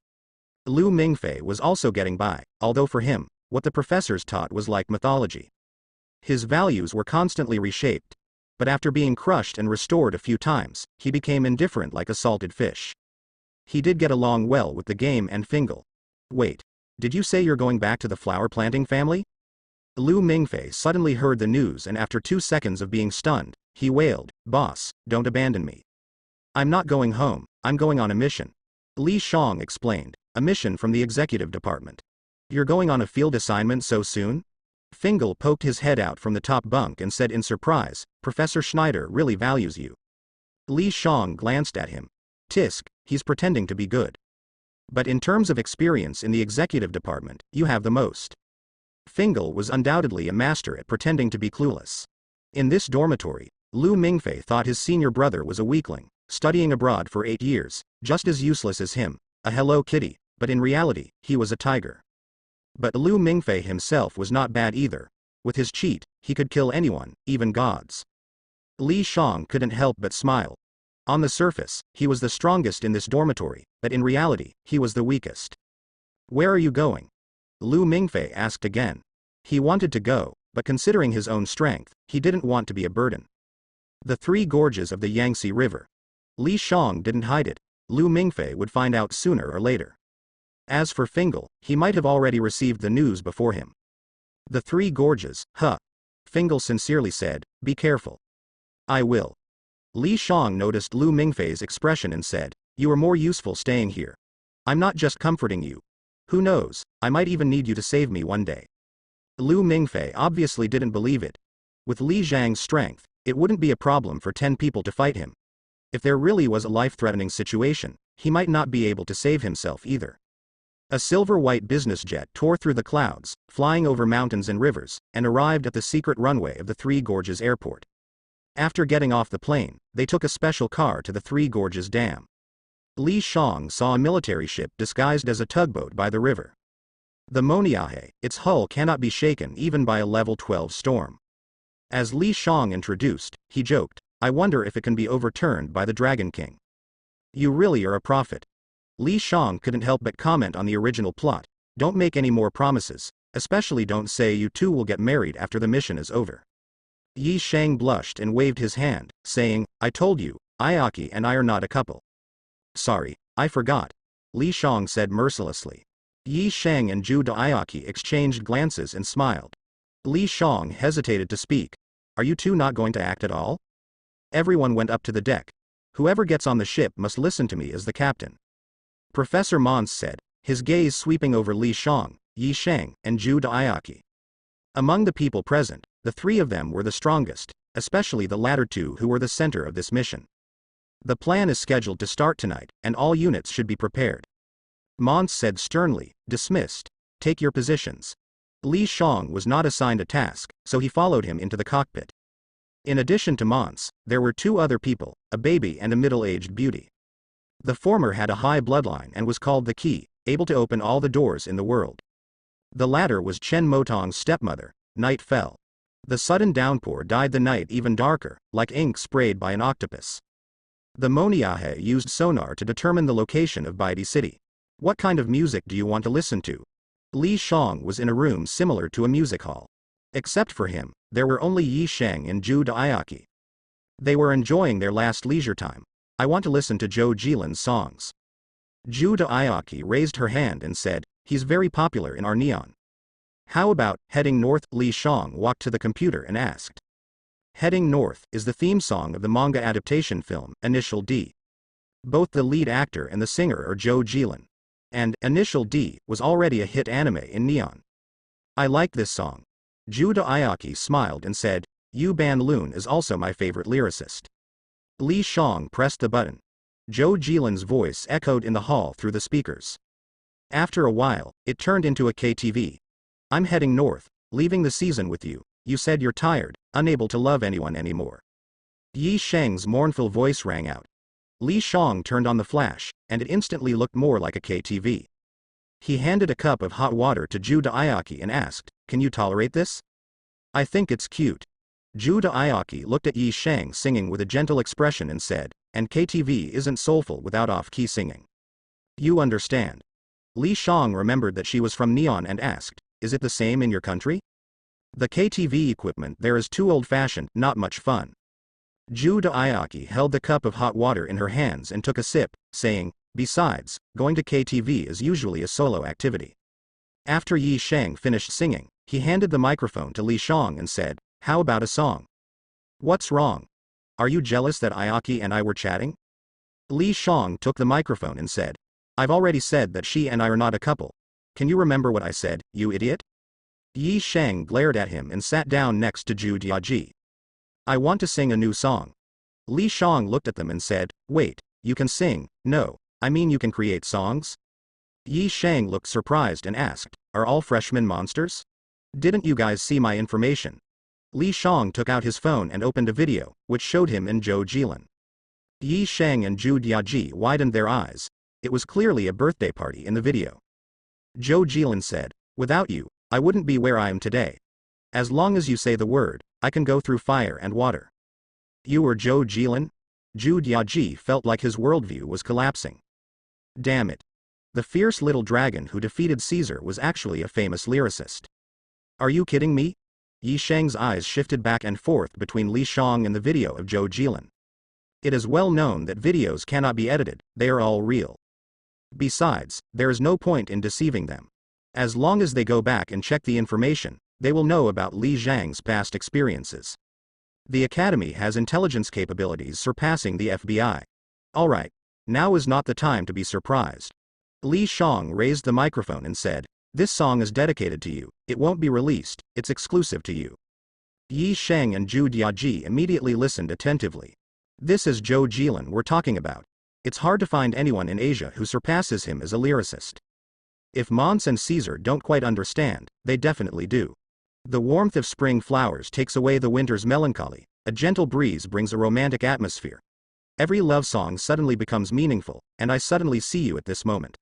Lu Mingfei was also getting by, although for him, what the professors taught was like mythology. His values were constantly reshaped, but after being crushed and restored a few times, he became indifferent like a salted fish. He did get along well with the game and Fingal. Wait, did you say you're going back to the flower planting family? Lu Mingfei suddenly heard the news and after 2 seconds of being stunned, he wailed, Boss, don't abandon me. I'm not going home, I'm going on a mission. Li Shang explained, a mission from the executive department. You're going on a field assignment so soon? Fingal poked his head out from the top bunk and said in surprise, Professor Schneider really values you. Li Shang glanced at him. Tisk, he's pretending to be good. But in terms of experience in the executive department, you have the most. Fingal was undoubtedly a master at pretending to be clueless. In this dormitory, Lu Mingfei thought his senior brother was a weakling, studying abroad for 8 years, just as useless as him, a Hello Kitty, but in reality, he was a tiger. But Lu Mingfei himself was not bad either. With his cheat, he could kill anyone, even gods. Li Shang couldn't help but smile. On the surface, he was the strongest in this dormitory, but in reality, he was the weakest. Where are you going? Lu Mingfei asked again. He wanted to go, but considering his own strength, he didn't want to be a burden. The Three Gorges of the Yangtze River. Li Shang didn't hide it. Lu Mingfei would find out sooner or later. As for Fingal, he might have already received the news before him. The Three Gorges, huh? Fingal sincerely said, be careful. I will. Li Shang noticed Lu Mingfei's expression and said, you are more useful staying here. I'm not just comforting you. Who knows, I might even need you to save me one day. Lu Mingfei obviously didn't believe it. With Li Zhang's strength, it wouldn't be a problem for 10 people to fight him. If there really was a life-threatening situation, he might not be able to save himself either. A silver-white business jet tore through the clouds, flying over mountains and rivers, and arrived at the secret runway of the Three Gorges Airport. After getting off the plane, they took a special car to the Three Gorges Dam. Li Shang saw a military ship disguised as a tugboat by the river. The Moniahe, its hull cannot be shaken even by a level 12 storm. As Li Shang introduced, he joked, "I wonder if it can be overturned by the Dragon King." "You really are a prophet." Li Shang couldn't help but comment on the original plot. "Don't make any more promises, especially don't say you two will get married after the mission is over." Yi Shang blushed and waved his hand, saying, "I told you, Ayaki and I are not a couple." "Sorry, I forgot," Li Shang said mercilessly. Yi Shang and Ju Ayaki exchanged glances and smiled. Li Shang hesitated to speak. "Are you two not going to act at all?" Everyone went up to the deck. "Whoever gets on the ship must listen to me as the captain," Professor Mons said, his gaze sweeping over Li Shang, Yi Shang, and Ju Ayaki. Among the people present, the three of them were the strongest, especially the latter two who were the center of this mission. "The plan is scheduled to start tonight, and all units should be prepared," Mons said sternly. "Dismissed. Take your positions." Li Shang was not assigned a task, so he followed him into the cockpit. In addition to Mons, there were two other people, a baby and a middle-aged beauty. The former had a high bloodline and was called the Key, able to open all the doors in the world. The latter was Chen Motong's stepmother. Night fell. The sudden downpour dyed the night even darker, like ink sprayed by an octopus. The Moniahe used sonar to determine the location of Baidi City. "What kind of music do you want to listen to?" Li Shang was in a room similar to a music hall. Except for him, there were only Yi Shang and Ju Ayaki. They were enjoying their last leisure time. "I want to listen to Zhou Jilin's songs." Ju Ayaki raised her hand and said, "He's very popular in our neon." "How about Heading North?" Li Shang walked to the computer and asked. Heading North is the theme song of the manga adaptation film, Initial D. Both the lead actor and the singer are Zhou Jilin. And Initial D was already a hit anime in neon. "I like this song." Ju Ayaki smiled and said, "Yu Ban Lun is also my favorite lyricist." Li Shang pressed the button. Zhou Jilin's voice echoed in the hall through the speakers. After a while, it turned into a KTV. "I'm heading north, leaving the season with you. You said you're tired, unable to love anyone anymore." Yi Shang's mournful voice rang out. Li Shang turned on the flash, and it instantly looked more like a KTV. He handed a cup of hot water to Ju Ayaki and asked, "Can you tolerate this?" "I think it's cute." Ju Ayaki looked at Yi Shang singing with a gentle expression and said, "And KTV isn't soulful without off-key singing. You understand." Li Shang remembered that she was from Neon and asked, "Is it the same in your country?" "The KTV equipment there is too old-fashioned, not much fun." Ju Ayaki held the cup of hot water in her hands and took a sip, saying, "Besides, going to KTV is usually a solo activity." After Yi Shang finished singing, he handed the microphone to Li Shang and said, "How about a song?" "What's wrong? Are you jealous that Ayaki and I were chatting?" Li Shang took the microphone and said, "I've already said that she and I are not a couple. Can you remember what I said, you idiot?" Yi Shang glared at him and sat down next to Ju Diaji. "I want to sing a new song." Li Shang looked at them and said, "Wait, you can sing? No, I mean you can create songs?" Yi Shang looked surprised and asked, "Are all freshmen monsters? Didn't you guys see my information?" Li Shang took out his phone and opened a video, which showed him and Zhou Jilin. Yi Shang and Ju Diaji widened their eyes. It was clearly a birthday party in the video. Zhou Jilin said, "Without you, I wouldn't be where I am today. As long as you say the word, I can go through fire and water." "You were Zhou Jilin?" Ju Diaji felt like his worldview was collapsing. Damn it. The fierce little dragon who defeated Caesar was actually a famous lyricist. "Are you kidding me?" Yi Shang's eyes shifted back and forth between Li Shang and the video of Zhou Jilin. It is well known that videos cannot be edited, they are all real. Besides, there is no point in deceiving them. As long as they go back and check the information, they will know about Li Zhang's past experiences. The Academy has intelligence capabilities surpassing the FBI. Alright, now is not the time to be surprised. Li Shang raised the microphone and said, "This song is dedicated to you, it won't be released, it's exclusive to you." Yi Shang and Ju Diaji immediately listened attentively. This is Zhou Jilin we're talking about. It's hard to find anyone in Asia who surpasses him as a lyricist. If Mons and Caesar don't quite understand, they definitely do. The warmth of spring flowers takes away the winter's melancholy, a gentle breeze brings a romantic atmosphere. Every love song suddenly becomes meaningful, and I suddenly see you at this moment.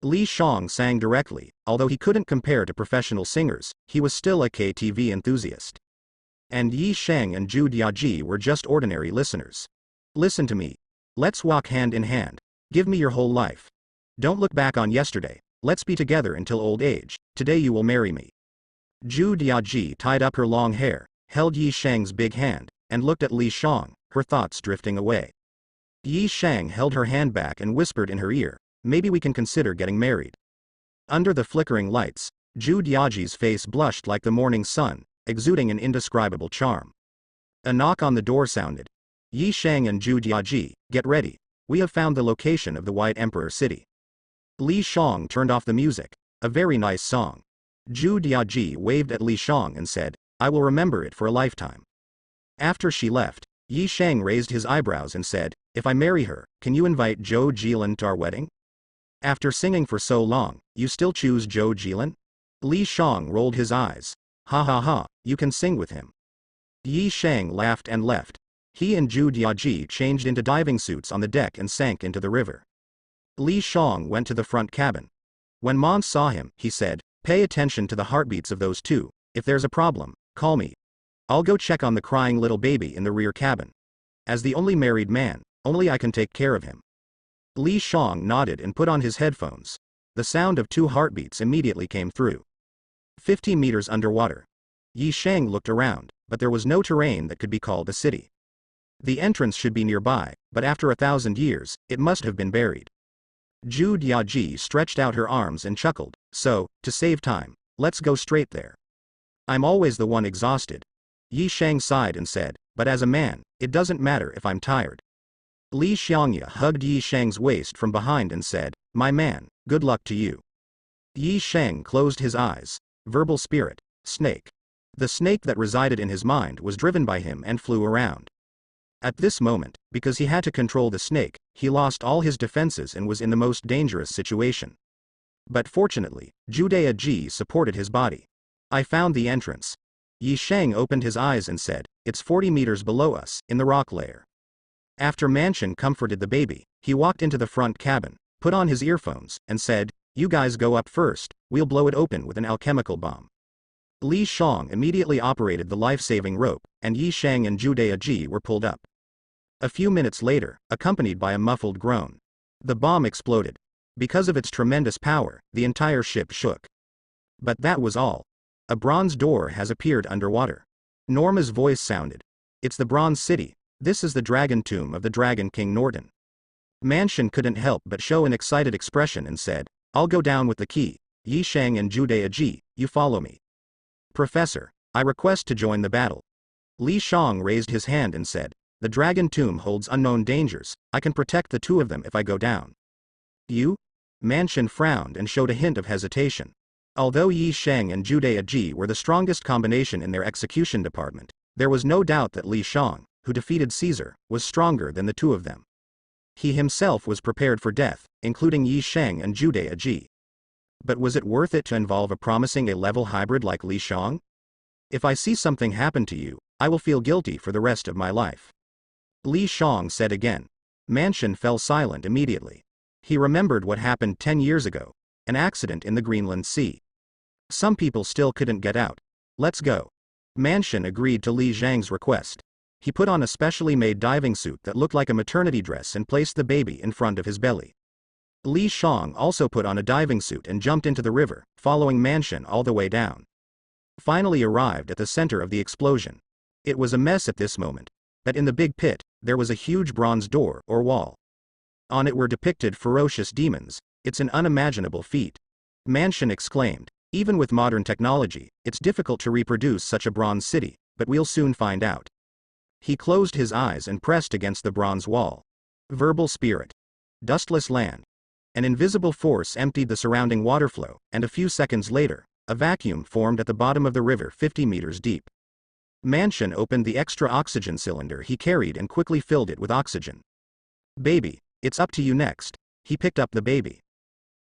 Li Shang sang directly, although he couldn't compare to professional singers, he was still a KTV enthusiast. And Yi Shang and Zhu Diaji were just ordinary listeners. Listen to me. Let's walk hand in hand. Give me your whole life. Don't look back on yesterday, let's be together until old age, today you will marry me. Zhu Diaji tied up her long hair, held Yi Shang's big hand, and looked at Li Shang, her thoughts drifting away. Yi Shang held her hand back and whispered in her ear, maybe we can consider getting married. Under the flickering lights, Zhu Diaji's face blushed like the morning sun, exuding an indescribable charm. A knock on the door sounded. Yi Shang and Zhu Diaji, get ready. We have found the location of the White Emperor City. Li Shang turned off the music. A very nice song. Zhu Diaji waved at Li Shang and said, I will remember it for a lifetime. After she left, Yi Shang raised his eyebrows and said, if I marry her, can you invite Zhou Jilin to our wedding? After singing for so long, you still choose Zhou Jilin? Li Shang rolled his eyes. Ha ha ha, you can sing with him. Yi Shang laughed and left. He and Zhu Diaji changed into diving suits on the deck and sank into the river. Li Shang went to the front cabin. When Mons saw him, he said, pay attention to the heartbeats of those two, if there's a problem, call me. I'll go check on the crying little baby in the rear cabin. As the only married man, only I can take care of him. Li Shang nodded and put on his headphones. The sound of 2 heartbeats immediately came through. 50 meters underwater. Yi Shang looked around, but there was no terrain that could be called a city. The entrance should be nearby, but after 1,000 years, it must have been buried. Zhu Diaji stretched out her arms and chuckled, so, to save time, let's go straight there. I'm always the one exhausted. Yi Shang sighed and said, but as a man, it doesn't matter if I'm tired. Li Xiangya hugged Yi Shang's waist from behind and said, my man, good luck to you. Yi Shang closed his eyes. Verbal spirit, snake. The snake that resided in his mind was driven by him and flew around. At this moment, because he had to control the snake, he lost all his defenses and was in the most dangerous situation. But fortunately, Zhu Diaji supported his body. I found the entrance. Yi Shang opened his eyes and said, it's 40 meters below us, in the rock layer. After Mansion comforted the baby, he walked into the front cabin, put on his earphones, and said, you guys go up first, we'll blow it open with an alchemical bomb. Li Shang immediately operated the life-saving rope, and Yi Shang and Zhu Diaji were pulled up. A few minutes later, accompanied by a muffled groan, the bomb exploded. Because of its tremendous power, the entire ship shook. But that was all. A bronze door has appeared underwater. Norma's voice sounded. It's the Bronze City. This is the Dragon Tomb of the Dragon King Norton. Mansion couldn't help but show an excited expression and said, I'll go down with the key. Yi Shang and Zhu Diaji, you follow me. Professor, I request to join the battle. Li Shang raised his hand and said, the Dragon Tomb holds unknown dangers, I can protect the 2 of them if I go down. You? Mansion frowned and showed a hint of hesitation. Although Yi Shang and Zhu Diaji were the strongest combination in their execution department, there was no doubt that Li Shang, who defeated Caesar, was stronger than the 2 of them. He himself was prepared for death, including Yi Shang and Zhu Diaji. But was it worth it to involve a promising A-level hybrid like Li Shang? If I see something happen to you, I will feel guilty for the rest of my life. Li Shang said again. Mansion fell silent immediately. He remembered what happened 10 years ago, an accident in the Greenland Sea. Some people still couldn't get out. Let's go. Mansion agreed to Li Zhang's request. He put on a specially made diving suit that looked like a maternity dress and placed the baby in front of his belly. Li Shang also put on a diving suit and jumped into the river, following Mansion all the way down. Finally arrived at the center of the explosion. It was a mess at this moment, but in the big pit, there was a huge bronze door or wall. On it were depicted ferocious demons. It's an unimaginable feat. Mansion exclaimed, even with modern technology, it's difficult to reproduce such a bronze city, but we'll soon find out. He closed his eyes and pressed against the bronze wall. Verbal spirit. Dustless land. An invisible force emptied the surrounding water flow, and a few seconds later, a vacuum formed at the bottom of the river 50 meters deep. Mansion opened the extra oxygen cylinder he carried and quickly filled it with oxygen. Baby, it's up to you next. He picked up the baby.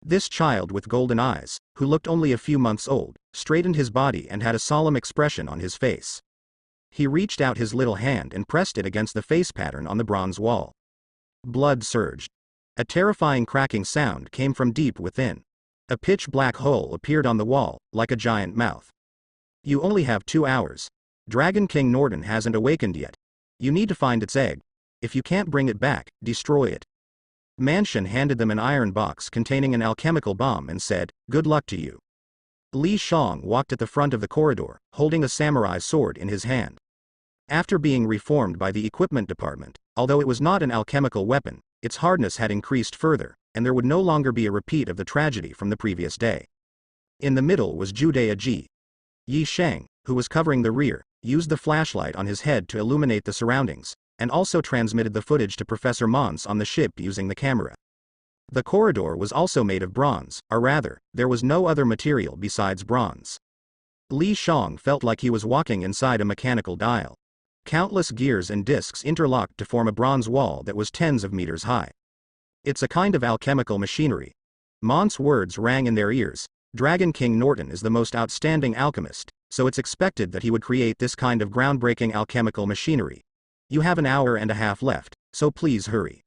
This child with golden eyes, who looked only a few months old, straightened his body and had a solemn expression on his face. He reached out his little hand and pressed it against the face pattern on the bronze wall. Blood surged. A terrifying cracking sound came from deep within. A pitch-black hole appeared on the wall, like a giant mouth. You only have 2 hours. Dragon King Norton hasn't awakened yet. You need to find its egg. If you can't bring it back, destroy it. Mansion handed them an iron box containing an alchemical bomb and said, "Good luck to you." Li Shang walked at the front of the corridor, holding a samurai sword in his hand. After being reformed by the equipment department, although it was not an alchemical weapon, its hardness had increased further, and there would no longer be a repeat of the tragedy from the previous day. In the middle was Judaiji. Yi Sheng, who was covering the rear, used the flashlight on his head to illuminate the surroundings, and also transmitted the footage to Professor Mons on the ship using the camera. The corridor was also made of bronze, or rather, there was no other material besides bronze. Li Shang felt like he was walking inside a mechanical dial. Countless gears and discs interlocked to form a bronze wall that was tens of meters high. It's a kind of alchemical machinery. Mons' words rang in their ears. Dragon King Norton is the most outstanding alchemist, so it's expected that he would create this kind of groundbreaking alchemical machinery. You have an hour and a half left, so please hurry.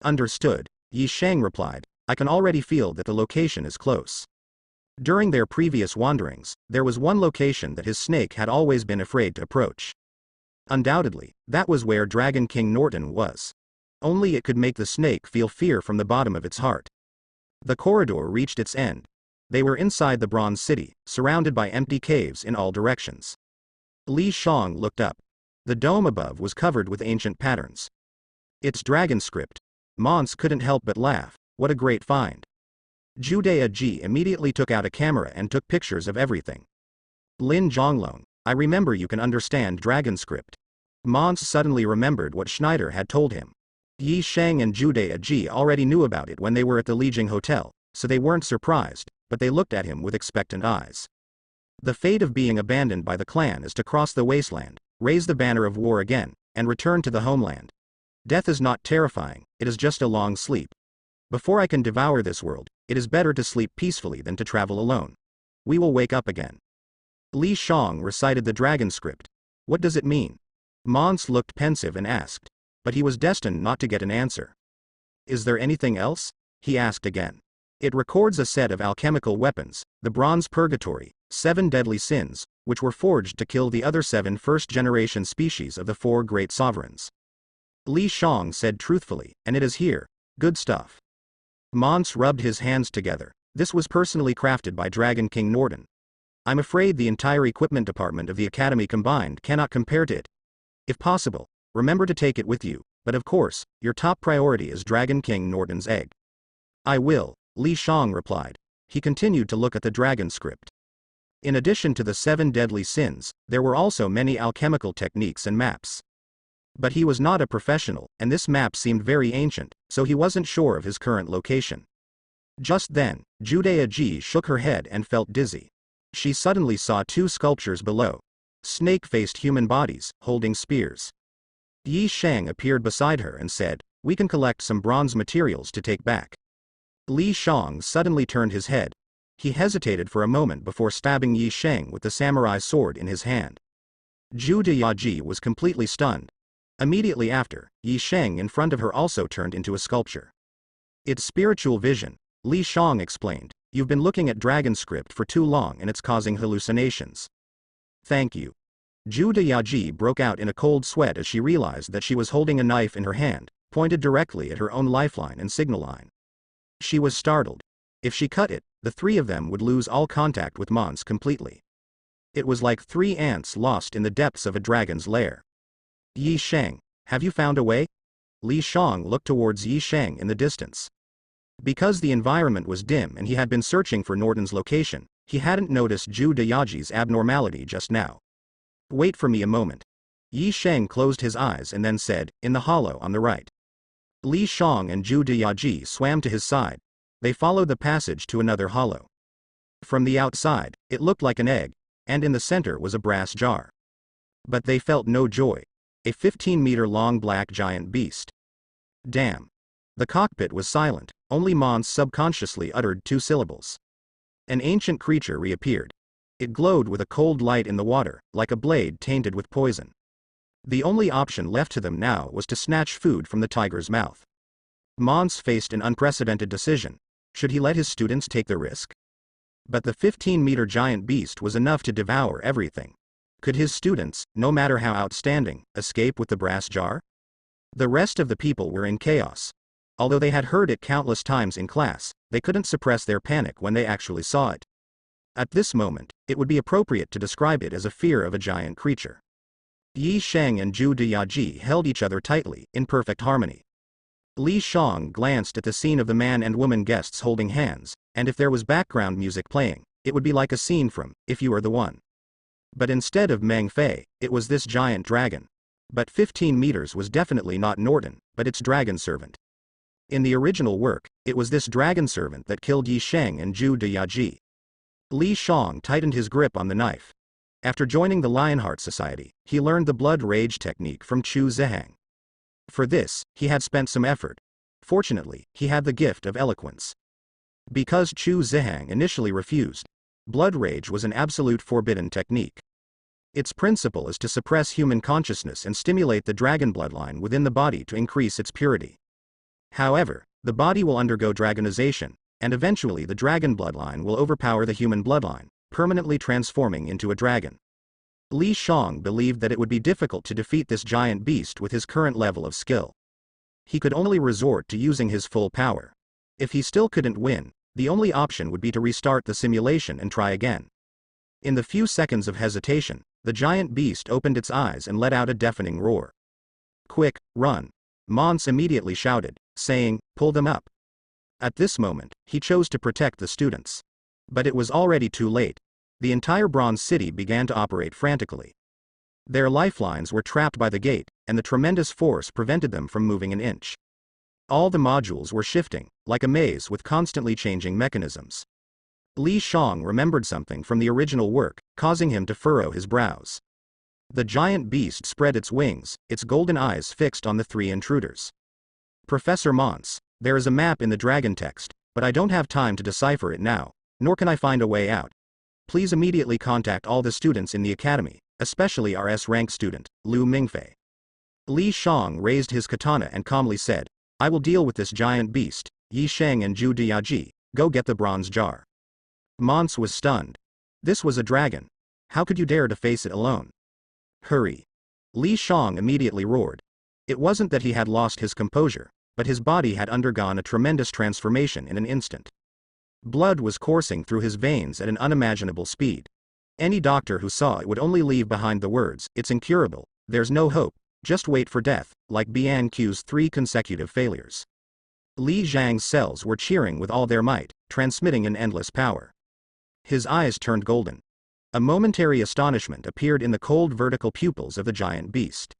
Understood, Yi Sheng replied. I can already feel that the location is close. During their previous wanderings, there was one location that his snake had always been afraid to approach. Undoubtedly, that was where Dragon King Norton was. Only it could make the snake feel fear from the bottom of its heart. The corridor reached its end. They were inside the Bronze City, surrounded by empty caves in all directions. Li Shang looked up. The dome above was covered with ancient patterns. It's dragon script. Mons couldn't help but laugh. What a great find. Judaiji immediately took out a camera and took pictures of everything. Lin Zhonglong, I remember you can understand dragon script. Mons suddenly remembered what Schneider had told him. Yi Sheng and Judaiji already knew about it when they were at the Lijiang Hotel, so they weren't surprised, but they looked at him with expectant eyes. The fate of being abandoned by the clan is to cross the wasteland, raise the banner of war again, and return to the homeland. Death is not terrifying, it is just a long sleep. Before I can devour this world, it is better to sleep peacefully than to travel alone. We will wake up again. Li Shang recited the dragon script. What does it mean? Mons looked pensive and asked. But he was destined not to get an answer. Is there anything else? He asked again. It records a set of alchemical weapons, the Bronze Purgatory, 7 deadly sins, which were forged to kill the other 7 first-generation species of the 4 great sovereigns. Li Shang said truthfully, and it is here. Good stuff. Mons rubbed his hands together. This was personally crafted by Dragon King Norton. I'm afraid the entire equipment department of the Academy combined cannot compare to it. If possible, remember to take it with you, but of course, your top priority is Dragon King Norton's egg. I will, Li Shang replied. He continued to look at the dragon script. In addition to the 7 deadly sins, there were also many alchemical techniques and maps. But he was not a professional, and this map seemed very ancient, so he wasn't sure of his current location. Just then, Judaiji shook her head and felt dizzy. She suddenly saw 2 sculptures below. Snake-faced human bodies, holding spears. Yi Sheng appeared beside her and said, we can collect some bronze materials to take back. Li Shang suddenly turned his head. He hesitated for a moment before stabbing Yi Sheng with the samurai sword in his hand. Judaiji was completely stunned. Immediately after, Yi Sheng in front of her also turned into a sculpture. It's spiritual vision, Li Shang explained. You've been looking at dragon script for too long and it's causing hallucinations. Thank you. Judaiji broke out in a cold sweat as she realized that she was holding a knife in her hand, pointed directly at her own lifeline and signal line. She was startled. If she cut it, the 3 of them would lose all contact with Mons completely. It was like 3 ants lost in the depths of a dragon's lair. Yi Sheng, have you found a way? Li Shang looked towards Yi Sheng in the distance. Because the environment was dim and he had been searching for Norton's location, he hadn't noticed Judayiji's abnormality just now. Wait for me a moment. Yi Sheng closed his eyes and then said, in the hollow on the right. Li Shang and Judaiji swam to his side. They followed the passage to another hollow. From the outside, it looked like an egg, and in the center was a brass jar. But they felt no joy. A 15-meter-long black giant beast. Damn. The cockpit was silent, only Mons subconsciously uttered 2 syllables. An ancient creature reappeared. It glowed with a cold light in the water, like a blade tainted with poison. The only option left to them now was to snatch food from the tiger's mouth. Mons faced an unprecedented decision. Should he let his students take the risk? But the 15-meter giant beast was enough to devour everything. Could his students, no matter how outstanding, escape with the brass jar? The rest of the people were in chaos. Although they had heard it countless times in class, they couldn't suppress their panic when they actually saw it. At this moment, it would be appropriate to describe it as a fear of a giant creature. Yi Sheng and Zhu Diyaji held each other tightly, in perfect harmony. Li Shang glanced at the scene of the man and woman guests holding hands, and if there was background music playing, it would be like a scene from If You Are the One. But instead of Meng Fei, it was this giant dragon. But 15 meters was definitely not Norton, but its dragon servant. In the original work, it was this dragon servant that killed Yi Sheng and Zhu Diyaji. Li Shang tightened his grip on the knife. After joining the Lionheart Society, he learned the blood rage technique from Chu Zihang. For this, he had spent some effort. Fortunately, he had the gift of eloquence. Because Chu Zihang initially refused, blood rage was an absolute forbidden technique. Its principle is to suppress human consciousness and stimulate the dragon bloodline within the body to increase its purity. However, the body will undergo dragonization, and eventually the dragon bloodline will overpower the human bloodline, permanently transforming into a dragon. Li Shang believed that it would be difficult to defeat this giant beast with his current level of skill. He could only resort to using his full power. If he still couldn't win, the only option would be to restart the simulation and try again. In the few seconds of hesitation, the giant beast opened its eyes and let out a deafening roar. "Quick, run!" Mons immediately shouted, saying, "Pull them up." At this moment, he chose to protect the students. But it was already too late. The entire Bronze City began to operate frantically. Their lifelines were trapped by the gate, and the tremendous force prevented them from moving an inch. All the modules were shifting, like a maze with constantly changing mechanisms. Li Shang remembered something from the original work, causing him to furrow his brows. The giant beast spread its wings, its golden eyes fixed on the 3 intruders. "Professor Mons, there is a map in the dragon text, but I don't have time to decipher it now, nor can I find a way out. Please immediately contact all the students in the academy, especially our S-rank student, Lu Mingfei." Li Shang raised his katana and calmly said, "I will deal with this giant beast. Yi Sheng and Zhu Diyaji, go get the bronze jar." Mons was stunned. This was a dragon. How could you dare to face it alone? "Hurry!" Li Shang immediately roared. It wasn't that he had lost his composure, but his body had undergone a tremendous transformation in an instant. Blood was coursing through his veins at an unimaginable speed. Any doctor who saw it would only leave behind the words, "It's incurable, there's no hope, just wait for death," like Bian Q's 3 consecutive failures. Li Zhang's cells were cheering with all their might, transmitting an endless power. His eyes turned golden. A momentary astonishment appeared in the cold vertical pupils of the giant beast.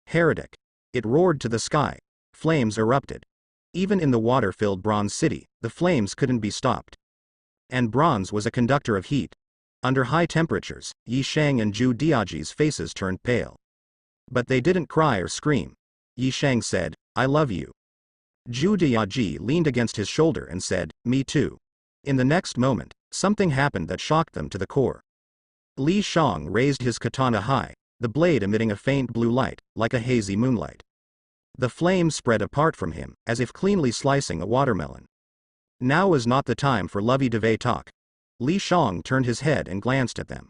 "Heretic!" It roared to the sky. Flames erupted. Even in the water-filled Bronze City, the flames couldn't be stopped. And bronze was a conductor of heat. Under high temperatures, Yi Sheng and Zhu Diyaji's faces turned pale. But they didn't cry or scream. Yi Sheng said, "I love you." Zhu Diyaji leaned against his shoulder and said, "Me too." In the next moment, something happened that shocked them to the core. Li Shang raised his katana high, the blade emitting a faint blue light, like a hazy moonlight. The flames spread apart from him, as if cleanly slicing a watermelon. Now was not the time for lovey-dovey talk. Li Shang turned his head and glanced at them.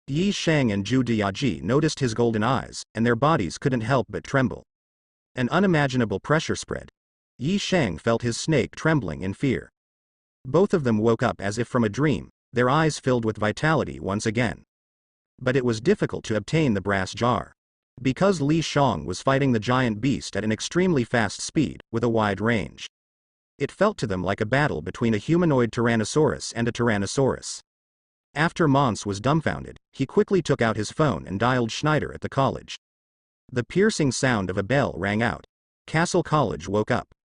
Yi Sheng and Zhu Diyaji noticed his golden eyes, and their bodies couldn't help but tremble. An unimaginable pressure spread. Yi Sheng felt his snake trembling in fear. Both of them woke up as if from a dream, their eyes filled with vitality once again. But it was difficult to obtain the brass jar. Because Li Shang was fighting the giant beast at an extremely fast speed, with a wide range. It felt to them like a battle between a humanoid Tyrannosaurus and a Tyrannosaurus. After Mons was dumbfounded, he quickly took out his phone and dialed Schneider at the college. The piercing sound of a bell rang out. Castle College woke up.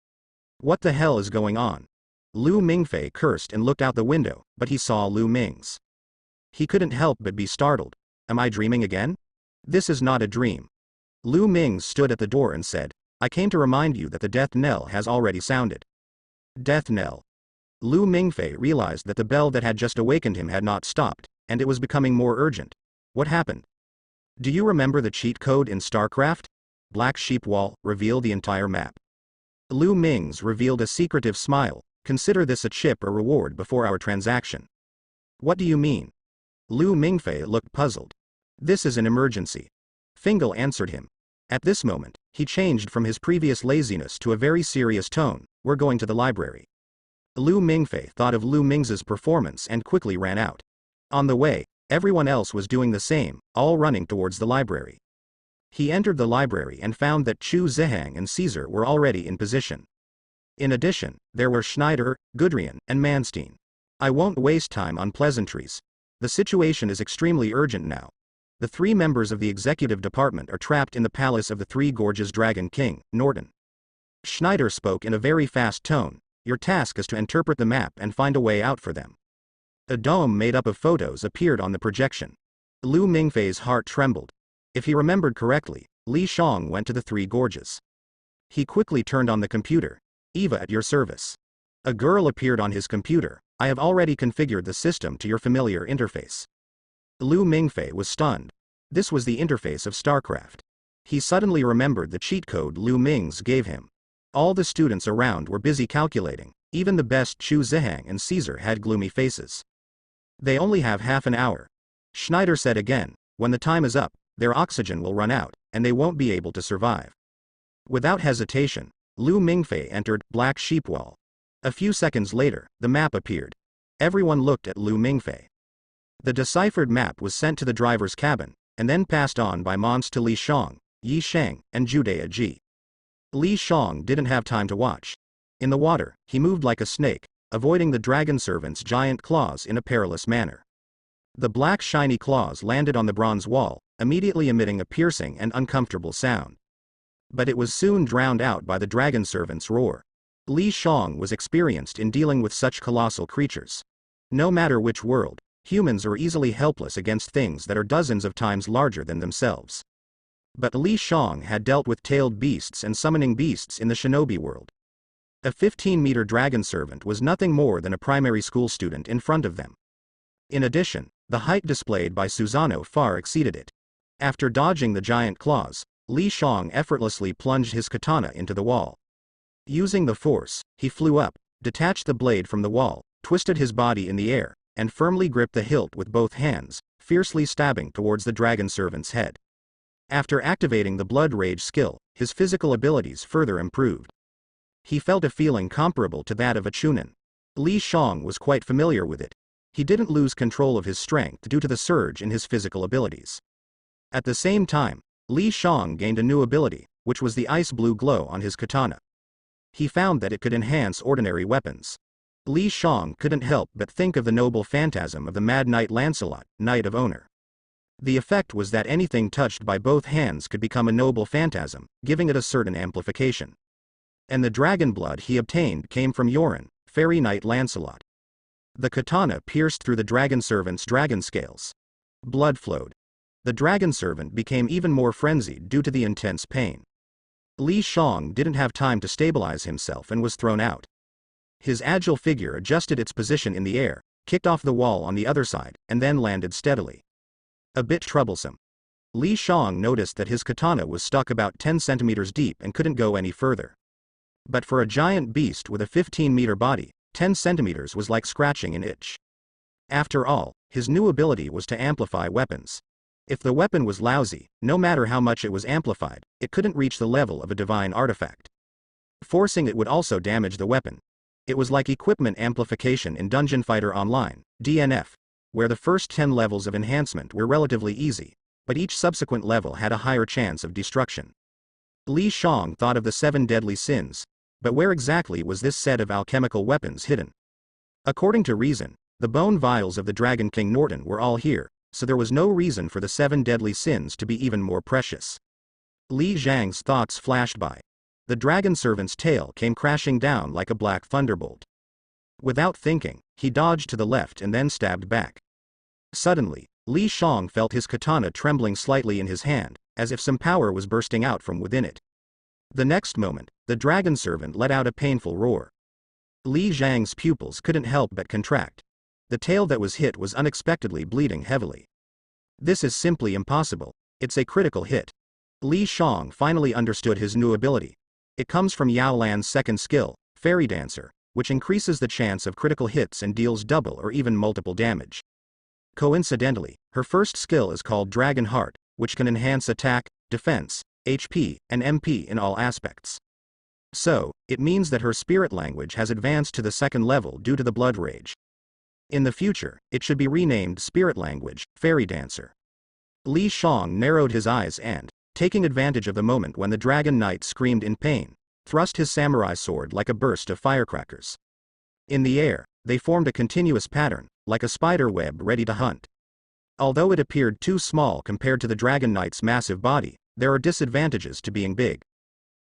"What the hell is going on?" Lu Mingfei cursed and looked out the window, but he saw Lu Ming's. He couldn't help but be startled. "Am I dreaming again? This is not a dream." Lu Ming stood at the door and said, I came to remind you that the death knell has already sounded. Death knell. Lu Mingfei realized that the bell that had just awakened him had not stopped, and it was becoming more urgent. What happened? Do you remember the cheat code in StarCraft? Black Sheep Wall, reveal the entire map. Lu Ming's revealed a secretive smile. Consider this a chip or reward before our transaction. What do you mean? Lu Mingfei looked puzzled. This is an emergency. Fingal answered him. At this moment, he changed from his previous laziness to a very serious tone. We're going to the library. Lu Mingfei thought of Lu Ming's performance and quickly ran out. On the way, everyone else was doing the same, all running towards the library. He entered the library and found that Chu Zihang and Caesar were already in position. In addition, there were Schneider, Gudrian, and Manstein. I won't waste time on pleasantries. The situation is extremely urgent now. The 3 members of the executive department are trapped in the palace of the Three Gorges Dragon King, Norton. Schneider spoke in a very fast tone. Your task is to interpret the map and find a way out for them. A dome made up of photos appeared on the projection. Lu Mingfei's heart trembled. If he remembered correctly, Li Shang went to the Three Gorges. He quickly turned on the computer. Eva at your service. A girl appeared on his computer. I have already configured the system to your familiar interface. Lu Mingfei was stunned. This was the interface of StarCraft. He suddenly remembered the cheat code Lu Ming's gave him. All the students around were busy calculating. Even the best Chu Zihang and Caesar had gloomy faces. They only have half an hour. Schneider said again, when the time is up, their oxygen will run out, and they won't be able to survive. Without hesitation, Lu Mingfei entered Black Sheep Wall. A few seconds later, the map appeared. Everyone looked at Lu Mingfei. The deciphered map was sent to the driver's cabin, and then passed on by Mons to Li Shang, Yi Shang, and Judea Ji. Li Shang didn't have time to watch. In the water, he moved like a snake, avoiding the dragon servant's giant claws in a perilous manner. The black shiny claws landed on the bronze wall, immediately emitting a piercing and uncomfortable sound. But it was soon drowned out by the dragon servant's roar. Li Shang was experienced in dealing with such colossal creatures. No matter which world, humans are easily helpless against things that are dozens of times larger than themselves. But Li Shang had dealt with tailed beasts and summoning beasts in the shinobi world. A 15-meter dragon servant was nothing more than a primary school student in front of them. In addition, the height displayed by Susano far exceeded it. After dodging the giant claws, Li Shang effortlessly plunged his katana into the wall. Using the force, he flew up, detached the blade from the wall, twisted his body in the air, and firmly gripped the hilt with both hands, fiercely stabbing towards the dragon servant's head. After activating the blood rage skill, his physical abilities further improved. He felt a feeling comparable to that of a Chunin. Li Shang was quite familiar with it. He didn't lose control of his strength due to the surge in his physical abilities. At the same time, Li Shang gained a new ability, which was the ice blue glow on his katana. He found that it could enhance ordinary weapons. Li Shang couldn't help but think of the noble phantasm of the Mad Knight Lancelot, Knight of Honor. The effect was that anything touched by both hands could become a noble phantasm, giving it a certain amplification. And the dragon blood he obtained came from Yorin, Fairy Knight Lancelot. The katana pierced through the dragon servant's dragon scales. Blood flowed. The dragon servant became even more frenzied due to the intense pain. Li Shang didn't have time to stabilize himself and was thrown out. His agile figure adjusted its position in the air, kicked off the wall on the other side, and then landed steadily. A bit troublesome. Li Shang noticed that his katana was stuck about 10 centimeters deep and couldn't go any further. But for a giant beast with a 15-meter body, 10 centimeters was like scratching an itch. After all, his new ability was to amplify weapons. If the weapon was lousy, no matter how much it was amplified, it couldn't reach the level of a divine artifact. Forcing it would also damage the weapon. It was like equipment amplification in Dungeon Fighter Online, DNF, where the first 10 levels of enhancement were relatively easy, but each subsequent level had a higher chance of destruction. Li Shang thought of the 7 deadly sins, but where exactly was this set of alchemical weapons hidden? According to reason, the bone vials of the Dragon King Norton were all here, so there was no reason for the 7 deadly sins to be even more precious. Li Zhang's thoughts flashed by. The dragon servant's tail came crashing down like a black thunderbolt. Without thinking, he dodged to the left and then stabbed back. Suddenly, Li Shang felt his katana trembling slightly in his hand, as if some power was bursting out from within it. The next moment, the dragon servant let out a painful roar. Li Zhang's pupils couldn't help but contract. The tail that was hit was unexpectedly bleeding heavily. This is simply impossible. It's a critical hit. Li Shang finally understood his new ability. It comes from Yao Lan's second skill, Fairy Dancer, which increases the chance of critical hits and deals double or even multiple damage. Coincidentally, her first skill is called Dragon Heart, which can enhance attack, defense, HP, and MP in all aspects. So, it means that her spirit language has advanced to the second level due to the blood rage. In the future, it should be renamed Spirit Language, Fairy Dancer. Li Shang narrowed his eyes and, taking advantage of the moment when the Dragon Knight screamed in pain, thrust his samurai sword like a burst of firecrackers. In the air, they formed a continuous pattern, like a spider web ready to hunt. Although it appeared too small compared to the Dragon Knight's massive body, there are disadvantages to being big.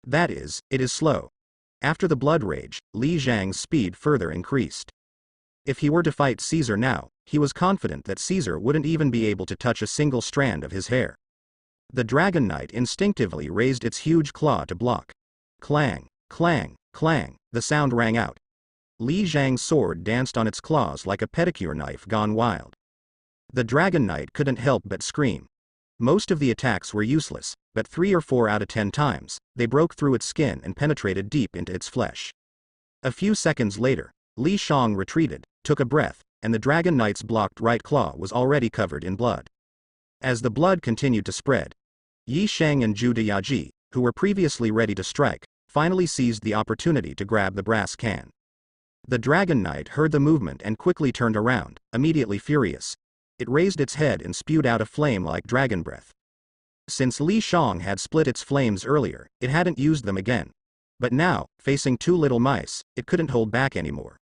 That is, it is slow. After the blood rage, Li Zhang's speed further increased. If he were to fight Caesar now, he was confident that Caesar wouldn't even be able to touch a single strand of his hair. The Dragon Knight instinctively raised its huge claw to block. Clang, clang, clang, the sound rang out. Li Zhang's sword danced on its claws like a pedicure knife gone wild. The Dragon Knight couldn't help but scream. Most of the attacks were useless, but 3 or 4 out of 10 times, they broke through its skin and penetrated deep into its flesh. A few seconds later, Li Shang retreated, took a breath, and the Dragon Knight's blocked right claw was already covered in blood. As the blood continued to spread, Yi Sheng and Zhu Deyaji, who were previously ready to strike, finally seized the opportunity to grab the brass can. The Dragon Knight heard the movement and quickly turned around, immediately furious. It raised its head and spewed out a flame like dragon breath. Since Li Shang had split its flames earlier, it hadn't used them again. But now, facing 2 little mice, it couldn't hold back anymore.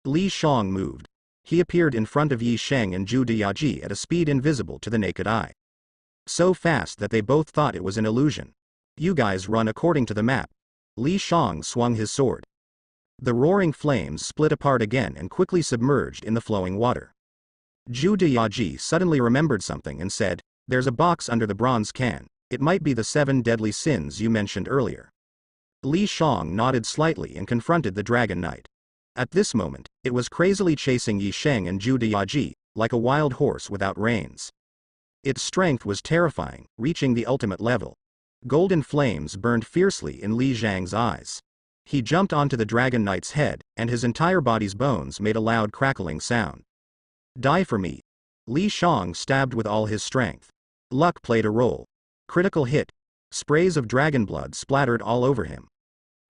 Li Shang moved. He appeared in front of Yi Sheng and Zhu Deyaji at a speed invisible to the naked eye. So fast that they both thought it was an illusion. You guys run according to the map. Li Shang swung his sword. The roaring flames split apart again and quickly submerged in the flowing water. Zhu Deyaji suddenly remembered something and said, "There's a box under the bronze can. It might be the 7 deadly sins you mentioned earlier." Li Shang nodded slightly and confronted the Dragon Knight. At this moment, it was crazily chasing Yi Sheng and Zhu Deyaji, like a wild horse without reins. Its strength was terrifying, reaching the ultimate level. Golden flames burned fiercely in Li Zhang's eyes. He jumped onto the Dragon Knight's head, and his entire body's bones made a loud crackling sound. Die for me. Li Shang stabbed with all his strength. Luck played a role. Critical hit. Sprays of dragon blood splattered all over him.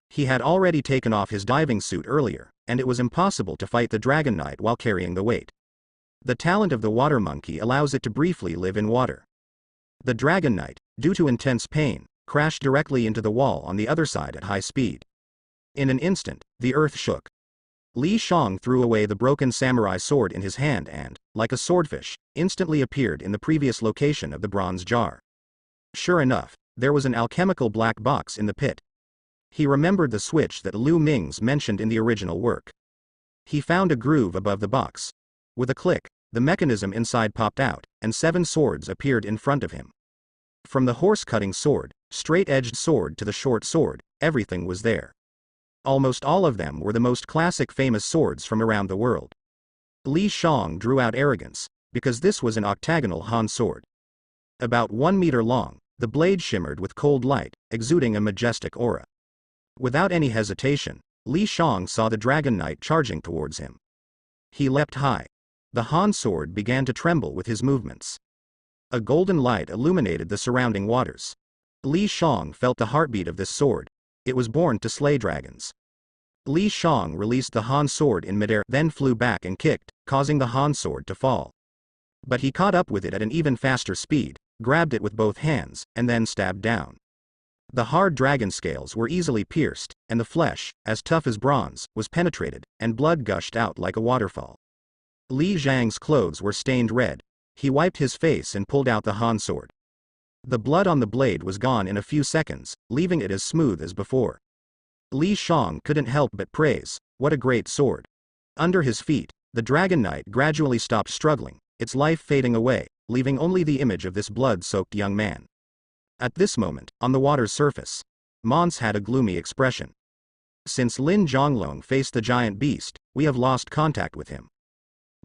He had already taken off his diving suit earlier, and it was impossible to fight the Dragon Knight while carrying the weight. The talent of the water monkey allows it to briefly live in water. The Dragon Knight, due to intense pain, crashed directly into the wall on the other side at high speed. In an instant, the earth shook. Li Shang threw away the broken samurai sword in his hand and, like a swordfish, instantly appeared in the previous location of the bronze jar. Sure enough, there was an alchemical black box in the pit. He remembered the switch that Lu Ming's mentioned in the original work. He found a groove above the box. With a click, the mechanism inside popped out, and 7 swords appeared in front of him. From the horse-cutting sword, straight-edged sword to the short sword, everything was there. Almost all of them were the most classic famous swords from around the world. Li Shang drew out arrogance, because this was an octagonal Han sword. About 1 meter long, the blade shimmered with cold light, exuding a majestic aura. Without any hesitation, Li Shang saw the Dragon Knight charging towards him. He leapt high. The Han sword began to tremble with his movements. A golden light illuminated the surrounding waters. Li Shang felt the heartbeat of this sword. It was born to slay dragons. Li Shang released the Han sword in midair, then flew back and kicked, causing the Han sword to fall. But he caught up with it at an even faster speed, grabbed it with both hands, and then stabbed down. The hard dragon scales were easily pierced, and the flesh, as tough as bronze, was penetrated, and blood gushed out like a waterfall. Li Zhang's clothes were stained red. He wiped his face and pulled out the Han sword. The blood on the blade was gone in a few seconds, leaving it as smooth as before. Li Shang couldn't help but praise, "What a great sword." Under his feet, the Dragon Knight gradually stopped struggling, its life fading away, leaving only the image of this blood-soaked young man. At this moment, on the water's surface, Mons had a gloomy expression. Since Lin Zhonglong faced the giant beast, we have lost contact with him.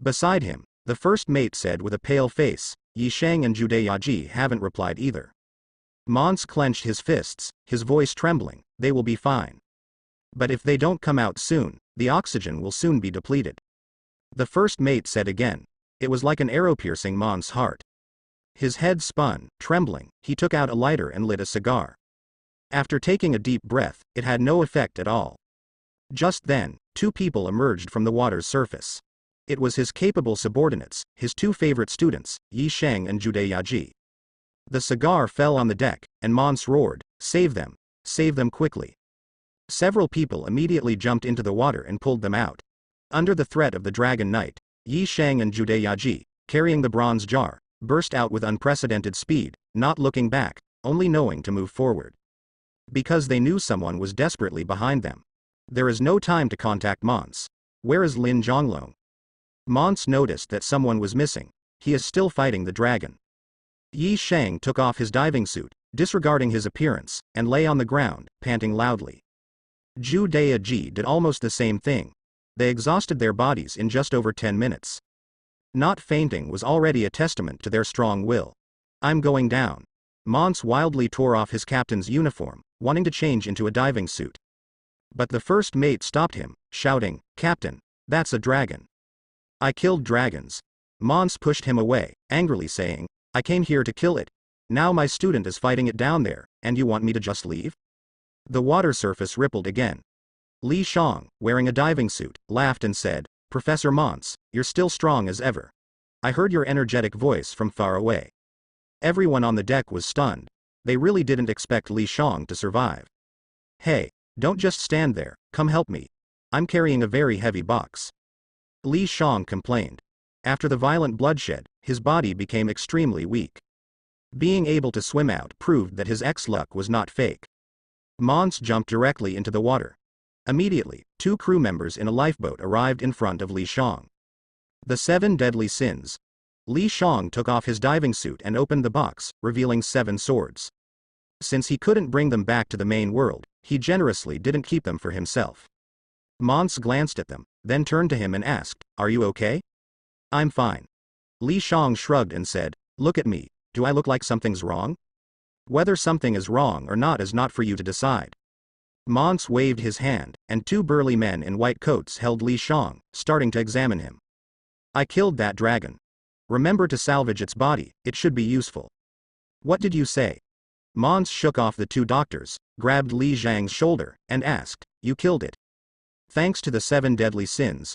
Beside him, the first mate said with a pale face, Yi Shang and Jude Yaji haven't replied either. Mons clenched his fists, his voice trembling, they will be fine. But if they don't come out soon, the oxygen will soon be depleted. The first mate said again. It was like an arrow piercing Mons' heart. His head spun, trembling, he took out a lighter and lit a cigar. After taking a deep breath, it had no effect at all. Just then, two people emerged from the water's surface. It was his capable subordinates, his two favorite students, Yi Shang and Jude Yaji. The cigar fell on the deck, and Mons roared, save them quickly. Several people immediately jumped into the water and pulled them out. Under the threat of the Dragon Knight, Yi Shang and Jude Yaji, carrying the bronze jar, burst out with unprecedented speed, not looking back, only knowing to move forward. Because they knew someone was desperately behind them. There is no time to contact Mons. Where is Lin Zhonglong? Mons noticed that someone was missing. He is still fighting the dragon. Yi Shang took off his diving suit, disregarding his appearance, and lay on the ground, panting loudly. Ju Daeji did almost the same thing. They exhausted their bodies in just over 10 minutes. Not fainting was already a testament to their strong will. I'm going down. Mons wildly tore off his captain's uniform, wanting to change into a diving suit. But the first mate stopped him, shouting, Captain, that's a dragon. I killed dragons. Mons pushed him away, angrily saying, I came here to kill it. Now my student is fighting it down there, and you want me to just leave? The water surface rippled again. Li Shang, wearing a diving suit, laughed and said, Professor Mons, you're still strong as ever. I heard your energetic voice from far away. Everyone on the deck was stunned. They really didn't expect Li Shang to survive. Hey, don't just stand there, come help me. I'm carrying a very heavy box. Li Shang complained. After the violent bloodshed, his body became extremely weak. Being able to swim out proved that his ex-luck was not fake. Mons jumped directly into the water. Immediately, two crew members in a lifeboat arrived in front of Li Shang. The 7 deadly sins. Li Shang took off his diving suit and opened the box, revealing 7 swords. Since he couldn't bring them back to the main world, he generously didn't keep them for himself. Mons glanced at them, then turned to him and asked, Are you okay? I'm fine. Li Shang shrugged and said, Look at me, do I look like something's wrong? Whether something is wrong or not is not for you to decide. Mons waved his hand, and 2 burly men in white coats held Li Shang, starting to examine him. I killed that dragon. Remember to salvage its body, it should be useful. What did you say? Mons shook off the 2 doctors, grabbed Li Zhang's shoulder, and asked, You killed it? Thanks to the 7 deadly sins.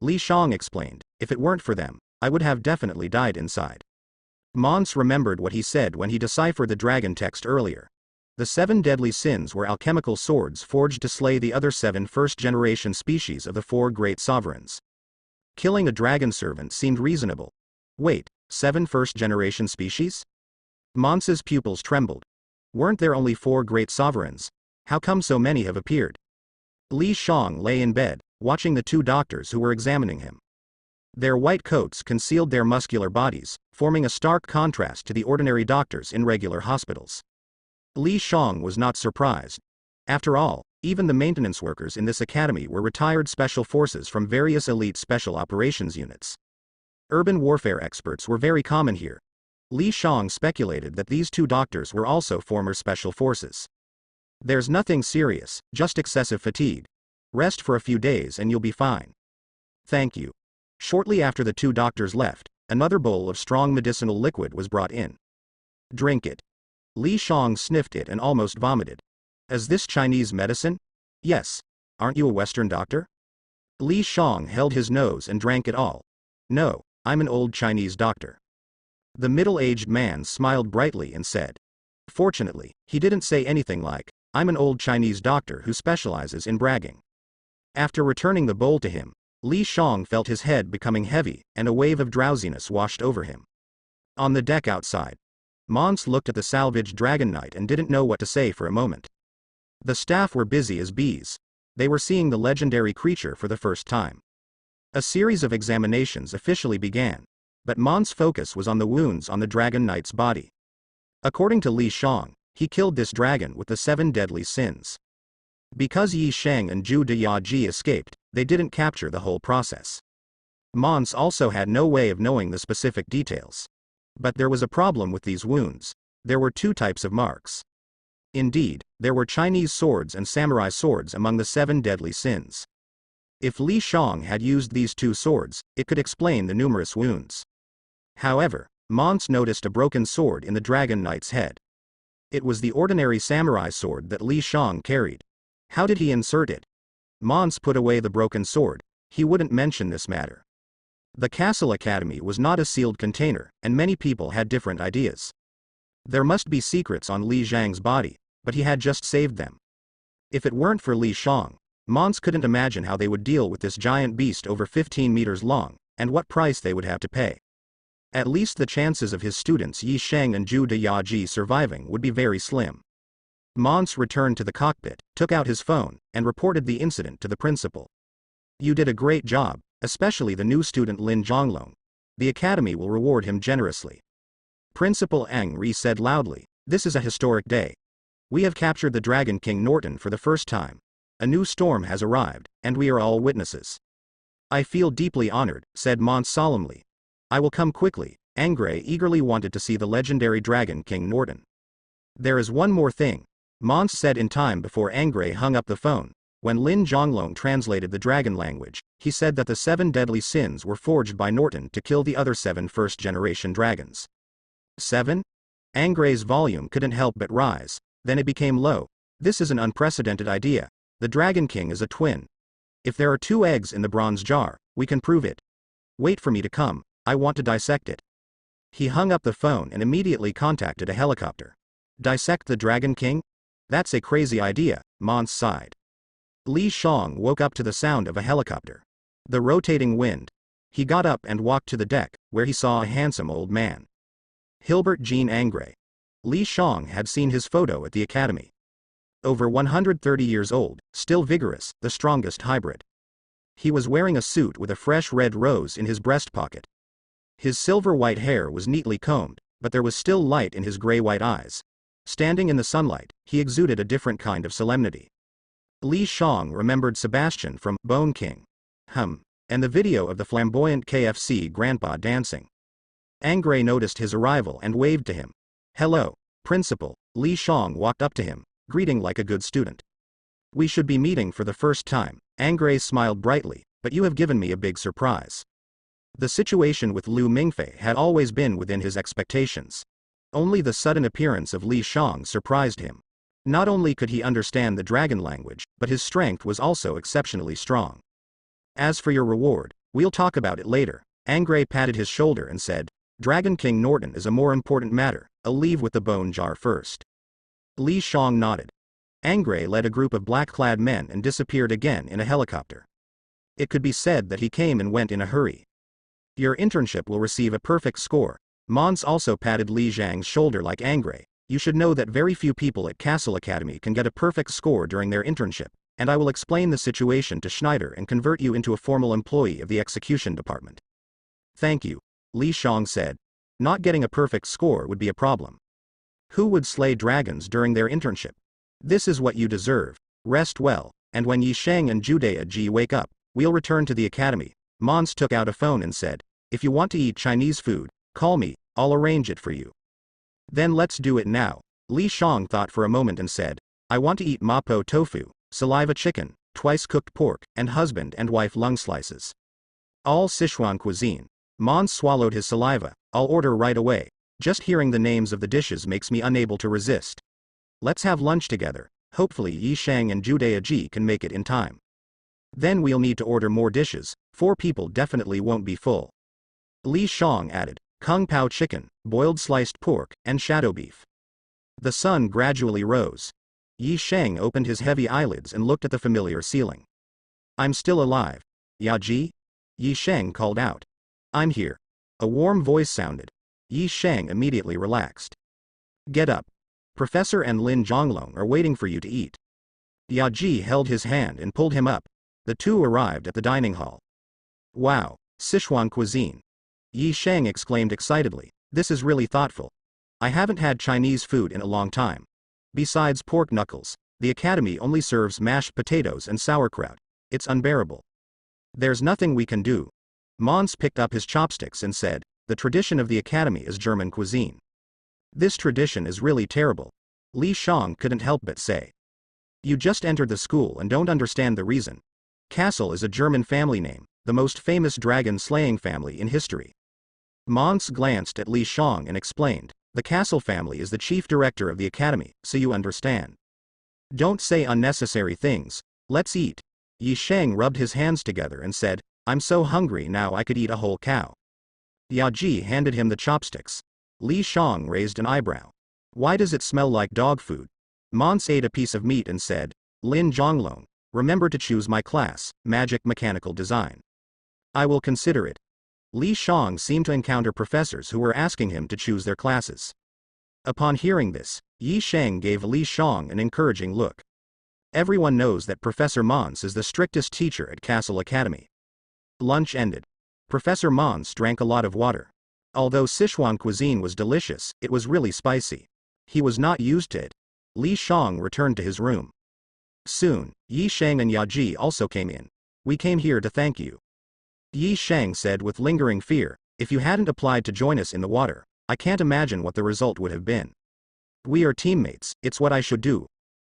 Li Shang explained, if it weren't for them, I would have definitely died inside. Mons remembered what he said when he deciphered the dragon text earlier. The 7 deadly sins were alchemical swords forged to slay the other 7 first-generation species of the 4 great sovereigns. Killing a dragon servant seemed reasonable. Wait, 7 first-generation species? Mons's pupils trembled. Weren't there only 4 great sovereigns? How come so many have appeared? Li Shang lay in bed, watching the 2 doctors who were examining him. Their white coats concealed their muscular bodies, forming a stark contrast to the ordinary doctors in regular hospitals. Li Shang was not surprised. After all, even the maintenance workers in this academy were retired special forces from various elite special operations units. Urban warfare experts were very common here. Li Shang speculated that these 2 doctors were also former special forces. There's nothing serious, just excessive fatigue. Rest for a few days and you'll be fine. Thank you. Shortly after the 2 doctors left, another bowl of strong medicinal liquid was brought in. Drink it. Li Shang sniffed it and almost vomited. Is this Chinese medicine? Yes. Aren't you a Western doctor? Li Shang held his nose and drank it all. No, I'm an old Chinese doctor. The middle-aged man smiled brightly and said. Fortunately, he didn't say anything like, I'm an old Chinese doctor who specializes in bragging. After returning the bowl to him, Li Shang felt his head becoming heavy, and a wave of drowsiness washed over him. On the deck outside, Mons looked at the salvaged Dragon Knight and didn't know what to say for a moment. The staff were busy as bees. They were seeing the legendary creature for the first time. A series of examinations officially began, but Mons' focus was on the wounds on the Dragon Knight's body. According to Li Shang, He killed this dragon with the 7 deadly sins. Because Yi Shang and Zhu Deyaji escaped, they didn't capture the whole process. Mons also had no way of knowing the specific details. But there was a problem with these wounds. There were 2 types of marks. Indeed, there were Chinese swords and samurai swords among the 7 deadly sins. If Li Shang had used these 2 swords, it could explain the numerous wounds. However, Mons noticed a broken sword in the Dragon Knight's head. It was the ordinary samurai sword that Li Shang carried. How did he insert it? Mons put away the broken sword. He wouldn't mention this matter. The Castle Academy was not a sealed container, and many people had different ideas. There must be secrets on Li Zhang's body, but he had just saved them. If it weren't for Li Shang, Mons couldn't imagine how they would deal with this giant beast over 15 meters long, and what price they would have to pay. At least the chances of his students Yi Shang and Zhu Deyaji surviving would be very slim. Mons returned to the cockpit, took out his phone, and reported the incident to the principal. "You did a great job, especially the new student Lin Zhonglong. The academy will reward him generously." Principal Ang Ri said loudly, "This is a historic day. We have captured the Dragon King Norton for the first time. A new storm has arrived, and we are all witnesses." "I feel deeply honored," said Mons solemnly. "I will come quickly." Angray eagerly wanted to see the legendary Dragon King Norton. "There is one more thing," Mons said in time before Angray hung up the phone. When Lin Zhonglong translated the dragon language, he said that the 7 deadly sins were forged by Norton to kill the other 7 first-generation dragons. 7? Angray's volume couldn't help but rise. Then it became low. "This is an unprecedented idea. The Dragon King is a twin. If there are 2 eggs in the bronze jar, we can prove it. Wait for me to come, I want to dissect it." He hung up the phone and immediately contacted a helicopter. "Dissect the Dragon King? That's a crazy idea," Mons sighed. Li Shang woke up to the sound of a helicopter. The rotating wind. He got up and walked to the deck, where he saw a handsome old man. Hilbert Jean Angray. Li Shang had seen his photo at the academy. Over 130 years old, still vigorous, the strongest hybrid. He was wearing a suit with a fresh red rose in his breast pocket. His silver-white hair was neatly combed, but there was still light in his gray-white eyes. Standing in the sunlight, he exuded a different kind of solemnity. Li Shang remembered Sebastian from Bone King. And the video of the flamboyant KFC grandpa dancing. Angray noticed his arrival and waved to him. "Hello, Principal." Li Shang walked up to him, greeting like a good student. "We should be meeting for the first time." Angray smiled brightly, "But you have given me a big surprise." The situation with Lu Mingfei had always been within his expectations. Only the sudden appearance of Li Shang surprised him. Not only could he understand the dragon language, but his strength was also exceptionally strong. "As for your reward, we'll talk about it later." Angray patted his shoulder and said, "Dragon King Norton is a more important matter. I'll leave with the bone jar first." Li Shang nodded. Angray led a group of black-clad men and disappeared again in a helicopter. It could be said that he came and went in a hurry. "Your internship will receive a perfect score." Mons also patted Li Zhang's shoulder like Angray. "You should know that very few people at Castle Academy can get a perfect score during their internship, and I will explain the situation to Schneider and convert you into a formal employee of the execution department." "Thank you," Li Shang said. "Not getting a perfect score would be a problem. Who would slay dragons during their internship? This is what you deserve. Rest well, and when Yi Shang and Judea Ji wake up, we'll return to the academy." Mons took out a phone and said, "If you want to eat Chinese food, call me, I'll arrange it for you." "Then let's do it now." Li Shang thought for a moment and said, "I want to eat mapo tofu, saliva chicken, twice-cooked pork, and husband and wife lung slices. All Sichuan cuisine." Mons swallowed his saliva. "I'll order right away. Just hearing the names of the dishes makes me unable to resist. Let's have lunch together. Hopefully Yi Shang and Judea Ji can make it in time. Then we'll need to order more dishes. 4 people definitely won't be full." Li Shang added, "Kung Pao chicken, boiled sliced pork, and shadow beef." The sun gradually rose. Yi Shang opened his heavy eyelids and looked at the familiar ceiling. "I'm still alive. Ya Ji?" Yi Shang called out. "I'm here." A warm voice sounded. Yi Shang immediately relaxed. "Get up. Professor and Lin Zhonglong are waiting for you to eat." Ya Ji held his hand and pulled him up. The 2 arrived at the dining hall. "Wow, Sichuan cuisine." Yi Shang exclaimed excitedly, "This is really thoughtful. I haven't had Chinese food in a long time." Besides pork knuckles, the academy only serves mashed potatoes and sauerkraut. It's unbearable. There's nothing we can do. Mons picked up his chopsticks and said, the tradition of the academy is German cuisine. This tradition is really terrible. Li Shang couldn't help but say. You just entered the school and don't understand the reason. Castle is a German family name, the most famous dragon-slaying family in history. Mons glanced at Li Shang and explained, the Castle family is the chief director of the academy, so you understand. Don't say unnecessary things, let's eat. Yi Shang rubbed his hands together and said, I'm so hungry now I could eat a whole cow. Yaji handed him the chopsticks. Li Shang raised an eyebrow. Why does it smell like dog food? Mons ate a piece of meat and said, Lin Zhonglong, remember to choose my class, Magic Mechanical Design. I will consider it. Li Shang seemed to encounter professors who were asking him to choose their classes. Upon hearing this, Yi Shang gave Li Shang an encouraging look. Everyone knows that Professor Mons is the strictest teacher at Castle Academy. Lunch ended. Professor Mons drank a lot of water. Although Sichuan cuisine was delicious, it was really spicy. He was not used to it. Li Shang returned to his room. Soon, Yi Shang and Yaji also came in. We came here to thank you. Yi Shang said with lingering fear, if you hadn't applied to join us in the water, I can't imagine what the result would have been. We are teammates, it's what I should do.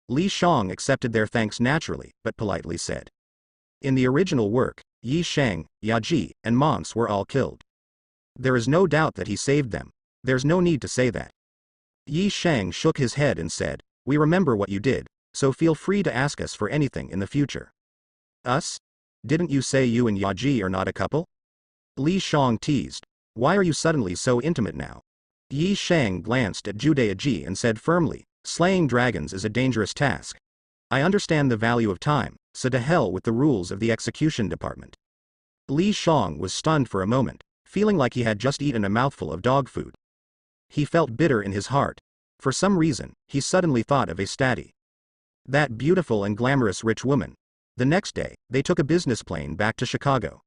Li Shang accepted their thanks naturally, but politely said. In the original work, Yi Shang, Yaji, and Mons were all killed. There is no doubt that he saved them. There's no need to say that. Yi Shang shook his head and said, we remember what you did, so feel free to ask us for anything in the future. Us? Didn't you say you and Yaji are not a couple? Li Shang teased. Why are you suddenly so intimate now? Yi Shang glanced at Judaiji and said firmly, slaying dragons is a dangerous task. I understand the value of time, so to hell with the rules of the execution department. Li Shang was stunned for a moment, feeling like he had just eaten a mouthful of dog food. He felt bitter in his heart. For some reason, he suddenly thought of Estati. That beautiful and glamorous rich woman. The next day, they took a business plane back to Chicago.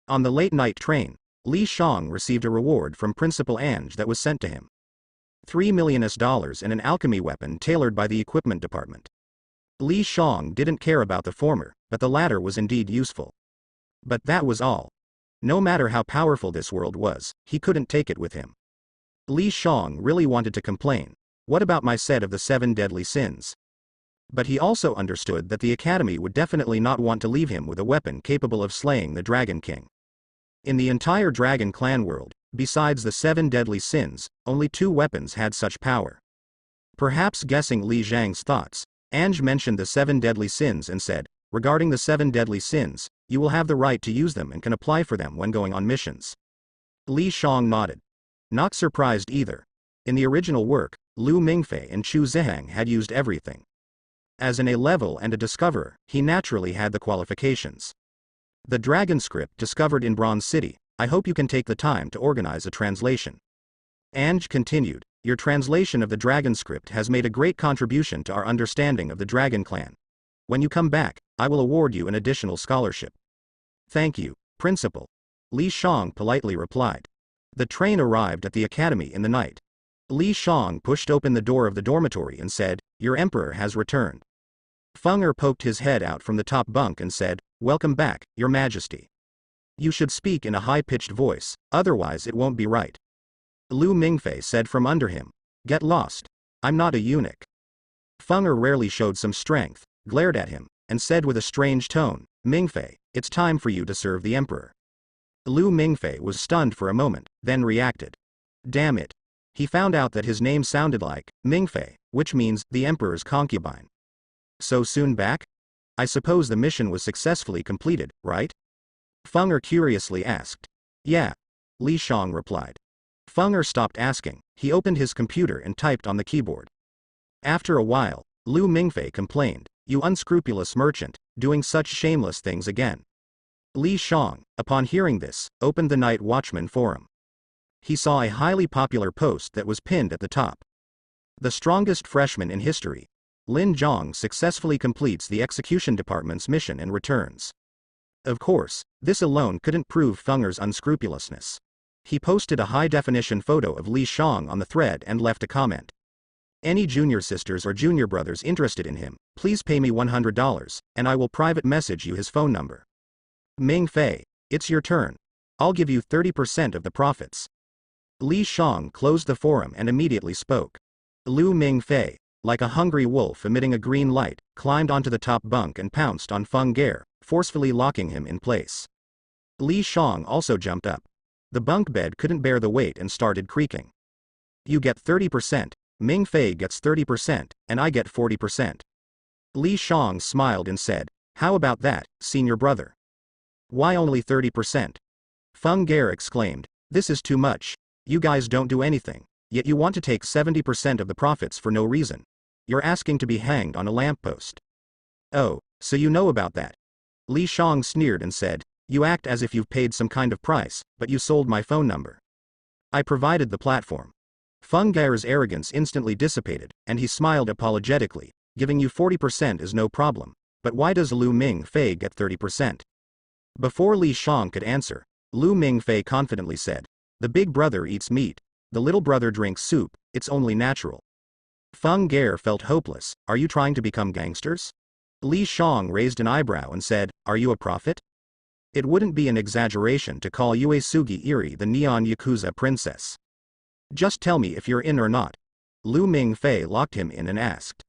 On the late-night train, Li Shang received a reward from Principal Ange that was sent to him. $3 million and an alchemy weapon tailored by the equipment department. Li Shang didn't care about the former, but the latter was indeed useful. But that was all. No matter how powerful this world was, he couldn't take it with him. Li Shang really wanted to complain. What about my set of the 7 deadly sins? But he also understood that the academy would definitely not want to leave him with a weapon capable of slaying the Dragon King. In the entire Dragon Clan world, besides the 7 deadly sins, only 2 weapons had such power. Perhaps guessing Li Zhang's thoughts, Ange mentioned the 7 deadly sins and said, regarding the 7 deadly sins, you will have the right to use them and can apply for them when going on missions. Li Shang nodded. Not surprised either. In the original work, Lu Mingfei and Chu Zihang had used everything. As an A-level and a discoverer, he naturally had the qualifications. The dragon script discovered in Bronze City, I hope you can take the time to organize a translation. Ange continued, your translation of the dragon script has made a great contribution to our understanding of the Dragon Clan. When you come back, I will award you an additional scholarship. Thank you, Principal. Li Shang politely replied. The train arrived at the academy in the night. Li Shang pushed open the door of the dormitory and said, your emperor has returned. Feng Er poked his head out from the top bunk and said, welcome back, your majesty. You should speak in a high-pitched voice, otherwise it won't be right. Lu Mingfei said from under him, get lost. I'm not a eunuch. Feng Er rarely showed some strength, glared at him, and said with a strange tone, Mingfei, it's time for you to serve the emperor. Lu Mingfei was stunned for a moment, then reacted. Damn it. He found out that his name sounded like Mingfei, which means the emperor's concubine. So soon back? I suppose the mission was successfully completed, right? Feng Er curiously asked. Yeah. Li Shang replied. Feng Er stopped asking, he opened his computer and typed on the keyboard. After a while, Lu Mingfei complained, you unscrupulous merchant, doing such shameless things again. Li Shang, upon hearing this, opened the Night Watchman forum. He saw a highly popular post that was pinned at the top. The strongest freshman in history, Lin Zhang successfully completes the execution department's mission and returns. Of course, this alone couldn't prove Feng Er's unscrupulousness. He posted a high-definition photo of Li Shang on the thread and left a comment. Any junior sisters or junior brothers interested in him, please pay me $100, and I will private message you his phone number. Ming Fei, it's your turn. I'll give you 30% of the profits. Li Shang closed the forum and immediately spoke. Lu Ming Fei, like a hungry wolf emitting a green light, climbed onto the top bunk and pounced on Feng Ge, forcefully locking him in place. Li Shang also jumped up. The bunk bed couldn't bear the weight and started creaking. You get 30%, Ming Fei gets 30%, and I get 40%. Li Shang smiled and said, how about that, senior brother? Why only 30%? Feng Ge exclaimed, this is too much. You guys don't do anything, yet you want to take 70% of the profits for no reason. You're asking to be hanged on a lamppost. Oh, so you know about that. Li Shang sneered and said, you act as if you've paid some kind of price, but you sold my phone number. I provided the platform. Feng Ge's arrogance instantly dissipated, and he smiled apologetically, giving you 40% is no problem, but why does Lu Ming Fei get 30%? Before Li Shang could answer, Lu Ming Fei confidently said, the big brother eats meat, the little brother drinks soup, it's only natural. Feng Ge felt hopeless, are you trying to become gangsters? Li Shang raised an eyebrow and said, are you a prophet? It wouldn't be an exaggeration to call Uesugi Iri the neon Yakuza princess. Just tell me if you're in or not. Lu Ming Fei locked him in and asked.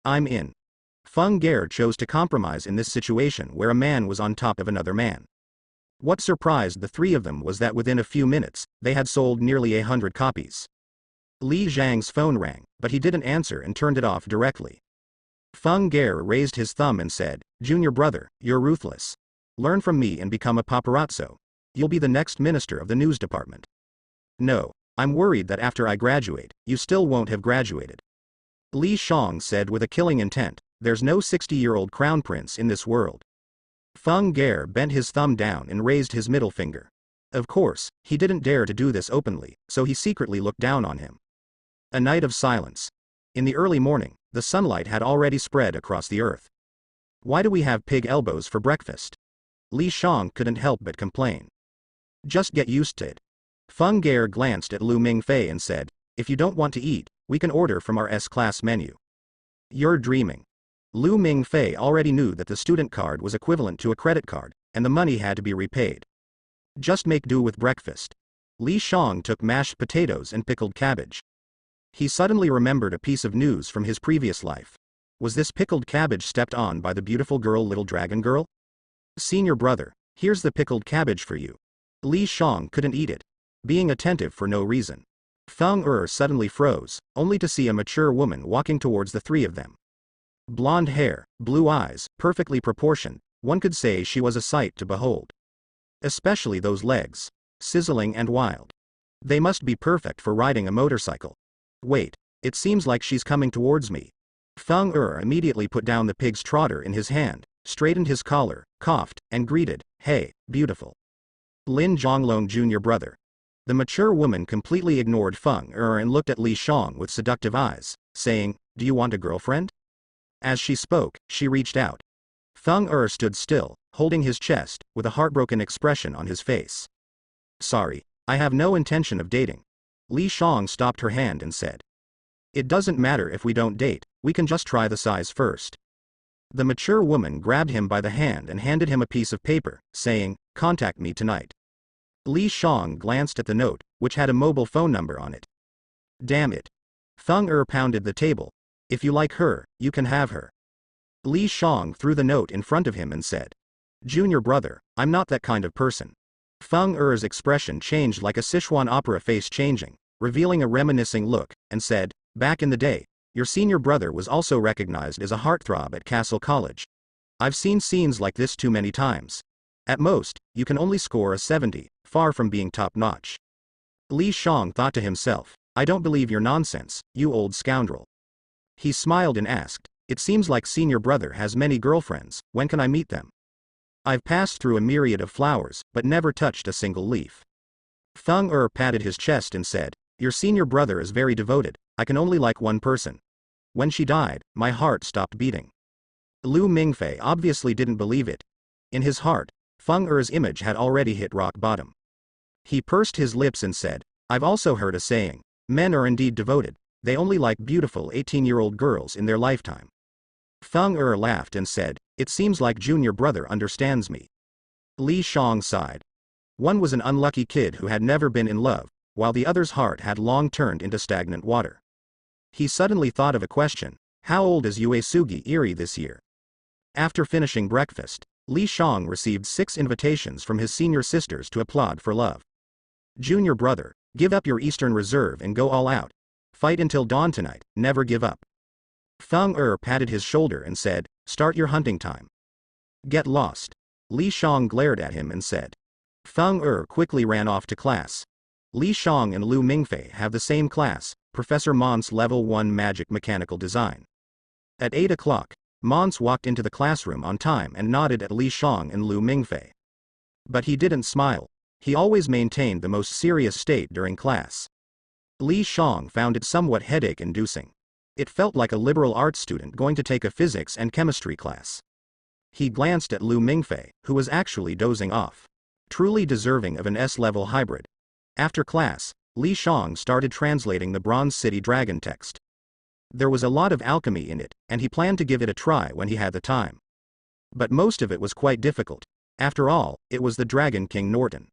I'm in. Feng Ge chose to compromise in this situation where a man was on top of another man. What surprised the three of them was that within a few minutes, they had sold nearly 100 copies. Li Zhang's phone rang, but he didn't answer and turned it off directly. Feng Ge raised his thumb and said, junior brother, you're ruthless. Learn from me and become a paparazzo. You'll be the next minister of the news department. No, I'm worried that after I graduate, you still won't have graduated. Li Shang said with a killing intent, there's no 60-year-old crown prince in this world. Feng Ge bent his thumb down and raised his middle finger. Of course, he didn't dare to do this openly, so he secretly looked down on him. A night of silence. In the early morning, the sunlight had already spread across the earth. Why do we have pig elbows for breakfast? Li Shang couldn't help but complain. Just get used to it. Feng Ge glanced at Lu Ming Fei and said, if you don't want to eat, we can order from our S-class menu. You're dreaming. Lu Ming Fei already knew that the student card was equivalent to a credit card, and the money had to be repaid. Just make do with breakfast. Li Shang took mashed potatoes and pickled cabbage. He suddenly remembered a piece of news from his previous life. Was this pickled cabbage stepped on by the beautiful girl Little Dragon Girl? Senior brother, here's the pickled cabbage for you. Li Shang couldn't eat it, being attentive for no reason. Feng Ge suddenly froze, only to see a mature woman walking towards the three of them. Blonde hair, blue eyes, perfectly proportioned, one could say she was a sight to behold. Especially those legs, sizzling and wild. They must be perfect for riding a motorcycle. Wait, it seems like she's coming towards me. Feng Ge immediately put down the pig's trotter in his hand, straightened his collar, coughed, and greeted, hey, beautiful. Lin Zhonglong junior brother. The mature woman completely ignored Feng Ge and looked at Li Shang with seductive eyes, saying, do you want a girlfriend? As she spoke, she reached out. Feng Ge stood still, holding his chest, with a heartbroken expression on his face. Sorry, I have no intention of dating. Li Shang stopped her hand and said. It doesn't matter if we don't date, we can just try the size first. The mature woman grabbed him by the hand and handed him a piece of paper, saying, contact me tonight. Li Shang glanced at the note, which had a mobile phone number on it. Damn it. Feng Ge pounded the table. If you like her, you can have her. Li Shang threw the note in front of him and said. Junior brother, I'm not that kind of person. Feng Ge's expression changed like a Sichuan opera face changing, revealing a reminiscing look, and said, back in the day, your senior brother was also recognized as a heartthrob at Castle College. I've seen scenes like this too many times. At most, you can only score a 70, far from being top-notch. Li Shang thought to himself, I don't believe your nonsense, you old scoundrel. He smiled and asked, it seems like senior brother has many girlfriends, when can I meet them? I've passed through a myriad of flowers, but never touched a single leaf. Feng Ge patted his chest and said, your senior brother is very devoted, I can only like one person. When she died, my heart stopped beating. Lu Ming Fei obviously didn't believe it. In his heart, Feng Ge's image had already hit rock bottom. He pursed his lips and said, I've also heard a saying, men are indeed devoted, they only like beautiful 18-year-old girls in their lifetime. Feng laughed and said, "It seems like junior brother understands me." Li Shang sighed. One was an unlucky kid who had never been in love, while the other's heart had long turned into stagnant water. He suddenly thought of a question: how old is Uesugi Iri this year? After finishing breakfast, Li Shang received 6 invitations from his senior sisters to applaud for love. "Junior brother, give up your Eastern Reserve and go all out. Fight until dawn tonight, never give up." Feng patted his shoulder and said, "Start your hunting time." "Get lost." Li Shang glared at him and said. Feng quickly ran off to class. Li Shang and Lu Mingfei have the same class, Professor Mons Level 1 Magic Mechanical Design. At 8 o'clock, Mons walked into the classroom on time and nodded at Li Shang and Lu Mingfei. But he didn't smile. He always maintained the most serious state during class. Li Shang found it somewhat headache-inducing. It felt like a liberal arts student going to take a physics and chemistry class. He glanced at Lu Mingfei, who was actually dozing off. Truly deserving of an S-level hybrid. After class, Li Shang started translating the Bronze City Dragon text. There was a lot of alchemy in it, and he planned to give it a try when he had the time. But most of it was quite difficult. After all, it was the Dragon King Norton.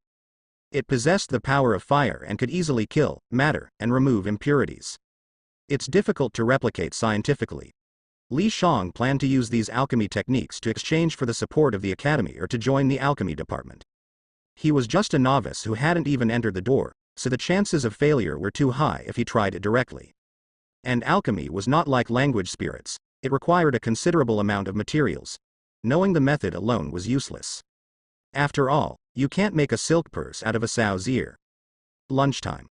It possessed the power of fire and could easily kill matter and remove impurities. It's difficult to replicate scientifically. Li Shang planned to use these alchemy techniques to exchange for the support of the academy or to join the alchemy department. He was just a novice who hadn't even entered the door, so the chances of failure were too high if he tried it directly. And alchemy was not like language spirits, it required a considerable amount of materials. Knowing the method alone was useless. After all, you can't make a silk purse out of a sow's ear. Lunchtime.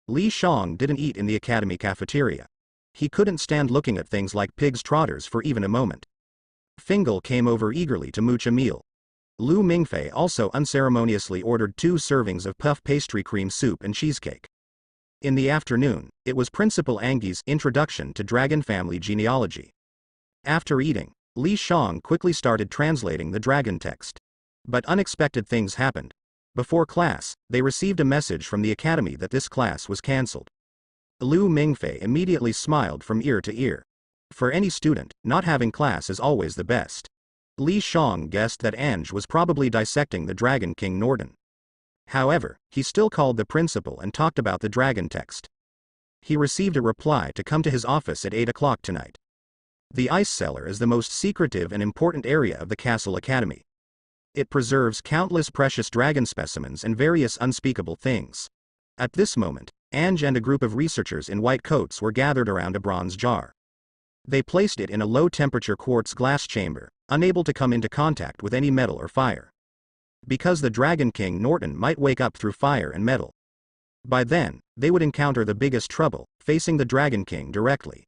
Li Shang didn't eat in the academy cafeteria. He couldn't stand looking at things like pig's trotters for even a moment. Fingal came over eagerly to mooch a meal. Lu Mingfei also unceremoniously ordered 2 servings of puff pastry cream soup and cheesecake. In the afternoon, it was Principal Angi's introduction to Dragon Family genealogy. After eating, Li Shang quickly started translating the dragon text. But unexpected things happened. Before class, they received a message from the academy that this class was cancelled. Lu Mingfei immediately smiled from ear to ear. For any student, not having class is always the best. Li Shang guessed that Ange was probably dissecting the Dragon King Norton. However, he still called the principal and talked about the dragon text. He received a reply to come to his office at 8 o'clock tonight. The ice cellar is the most secretive and important area of the Castle Academy. It preserves countless precious dragon specimens and various unspeakable things. At this moment, Ange and a group of researchers in white coats were gathered around a bronze jar. They placed it in a low-temperature quartz glass chamber, unable to come into contact with any metal or fire. Because the Dragon King Norton might wake up through fire and metal. By then, they would encounter the biggest trouble, facing the Dragon King directly.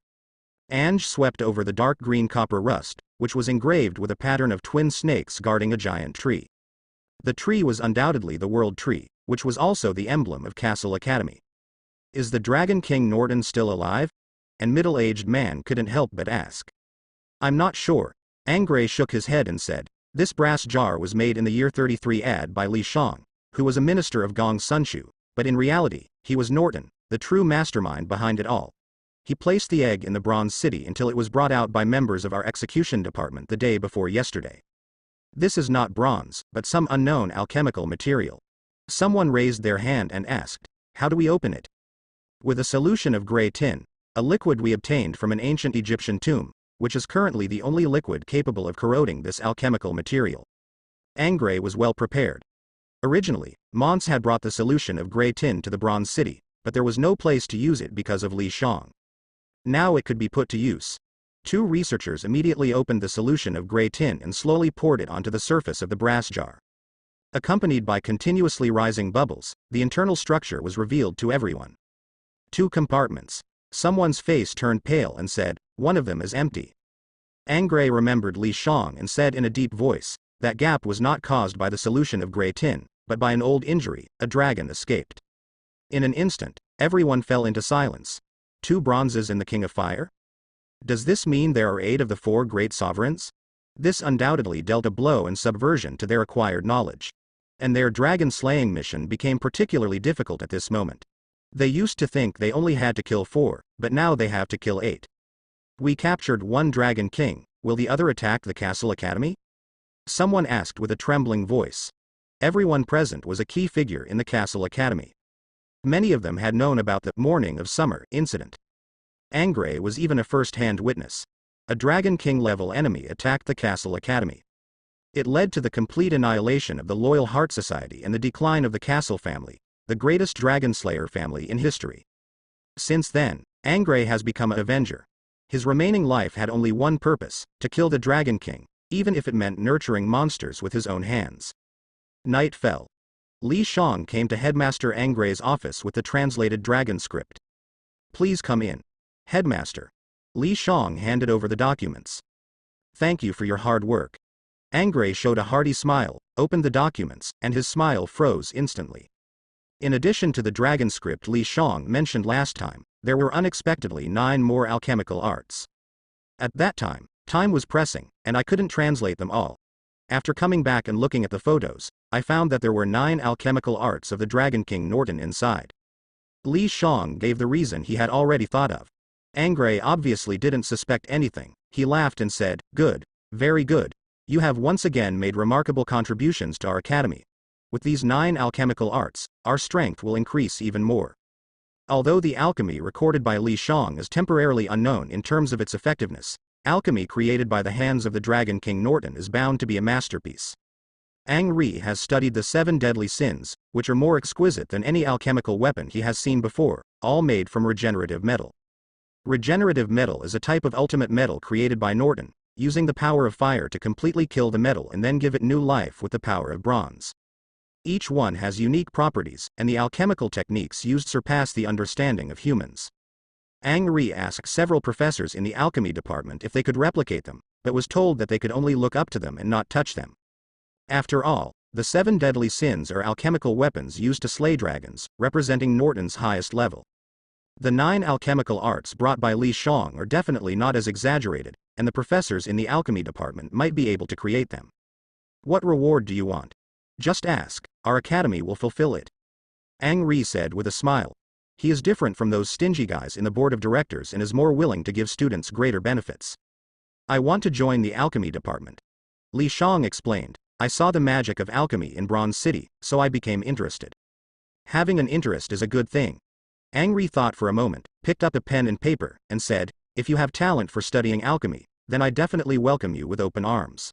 Ange swept over the dark green copper rust, which was engraved with a pattern of twin snakes guarding a giant tree. The tree was undoubtedly the World Tree, which was also the emblem of Castle Academy. Is the Dragon King Norton still alive? An middle-aged man couldn't help but ask. I'm not sure. Angray shook his head and said, this brass jar was made in the year 33 AD by Li Shang, who was a minister of Gong Sunshu, but in reality, he was Norton, the true mastermind behind it all. He placed the egg in the Bronze City until it was brought out by members of our execution department the day before yesterday. This is not bronze, but some unknown alchemical material. Someone raised their hand and asked, how do we open it? With a solution of gray tin, a liquid we obtained from an ancient Egyptian tomb, which is currently the only liquid capable of corroding this alchemical material. Angray was well prepared. Originally, Mons had brought the solution of gray tin to the Bronze City, but there was no place to use it because of Li Shang. Now it could be put to use. 2 researchers immediately opened the solution of gray tin and slowly poured it onto the surface of the brass jar. Accompanied by continuously rising bubbles, the internal structure was revealed to everyone. 2 compartments. Someone's face turned pale and said, one of them is empty. Angray remembered Li Shang and said in a deep voice, that gap was not caused by the solution of gray tin, but by an old injury, a dragon escaped. In an instant, everyone fell into silence. 2 bronzes in the King of Fire? Does this mean there are 8 of the 4 great sovereigns? This undoubtedly dealt a blow and subversion to their acquired knowledge. And their dragon-slaying mission became particularly difficult at this moment. They used to think they only had to kill 4, but now they have to kill 8. We captured 1 Dragon King, will the other attack the Castle Academy? Someone asked with a trembling voice. Everyone present was a key figure in the Castle Academy. Many of them had known about the Morning of Summer incident. Angray was even a first-hand witness. A Dragon King level enemy attacked the Castle Academy. It led to the complete annihilation of the Loyal Heart Society and the decline of the Castle family, the greatest Dragon Slayer family in history. Since then, Angray has become an Avenger. His remaining life had only one purpose, to kill the Dragon King, even if it meant nurturing monsters with his own hands. Night fell. Li Shang came to Headmaster Angray's office with the translated dragon script. Please come in. Headmaster. Li Shang handed over the documents. Thank you for your hard work. Angray showed a hearty smile, opened the documents, and his smile froze instantly. In addition to the dragon script Li Shang mentioned last time, there were unexpectedly 9 more alchemical arts. At that time, time was pressing, and I couldn't translate them all. After coming back and looking at the photos, I found that there were 9 alchemical arts of the Dragon King Norton inside. Li Shang gave the reason he had already thought of. Angray obviously didn't suspect anything. He laughed and said, "Good, very good. You have once again made remarkable contributions to our academy. With these 9 alchemical arts, our strength will increase even more." Although the alchemy recorded by Li Shang is temporarily unknown in terms of its effectiveness, alchemy created by the hands of the Dragon King Norton is bound to be a masterpiece. Ang Ri has studied the 7 deadly sins, which are more exquisite than any alchemical weapon he has seen before, all made from regenerative metal. Regenerative metal is a type of ultimate metal created by Norton, using the power of fire to completely kill the metal and then give it new life with the power of bronze. Each one has unique properties, and the alchemical techniques used surpass the understanding of humans. Ang Ri asked several professors in the alchemy department if they could replicate them, but was told that they could only look up to them and not touch them. After all, the 7 deadly sins are alchemical weapons used to slay dragons, representing Norton's highest level. The 9 alchemical arts brought by Li Shang are definitely not as exaggerated, and the professors in the alchemy department might be able to create them. What reward do you want? Just ask, our academy will fulfill it. Ang Ri said with a smile. He is different from those stingy guys in the board of directors and is more willing to give students greater benefits. I want to join the alchemy department. Li Shang explained. I saw the magic of alchemy in Bronze City, so I became interested. Having an interest is a good thing. Ang Ri thought for a moment, picked up a pen and paper, and said, if you have talent for studying alchemy, then I definitely welcome you with open arms.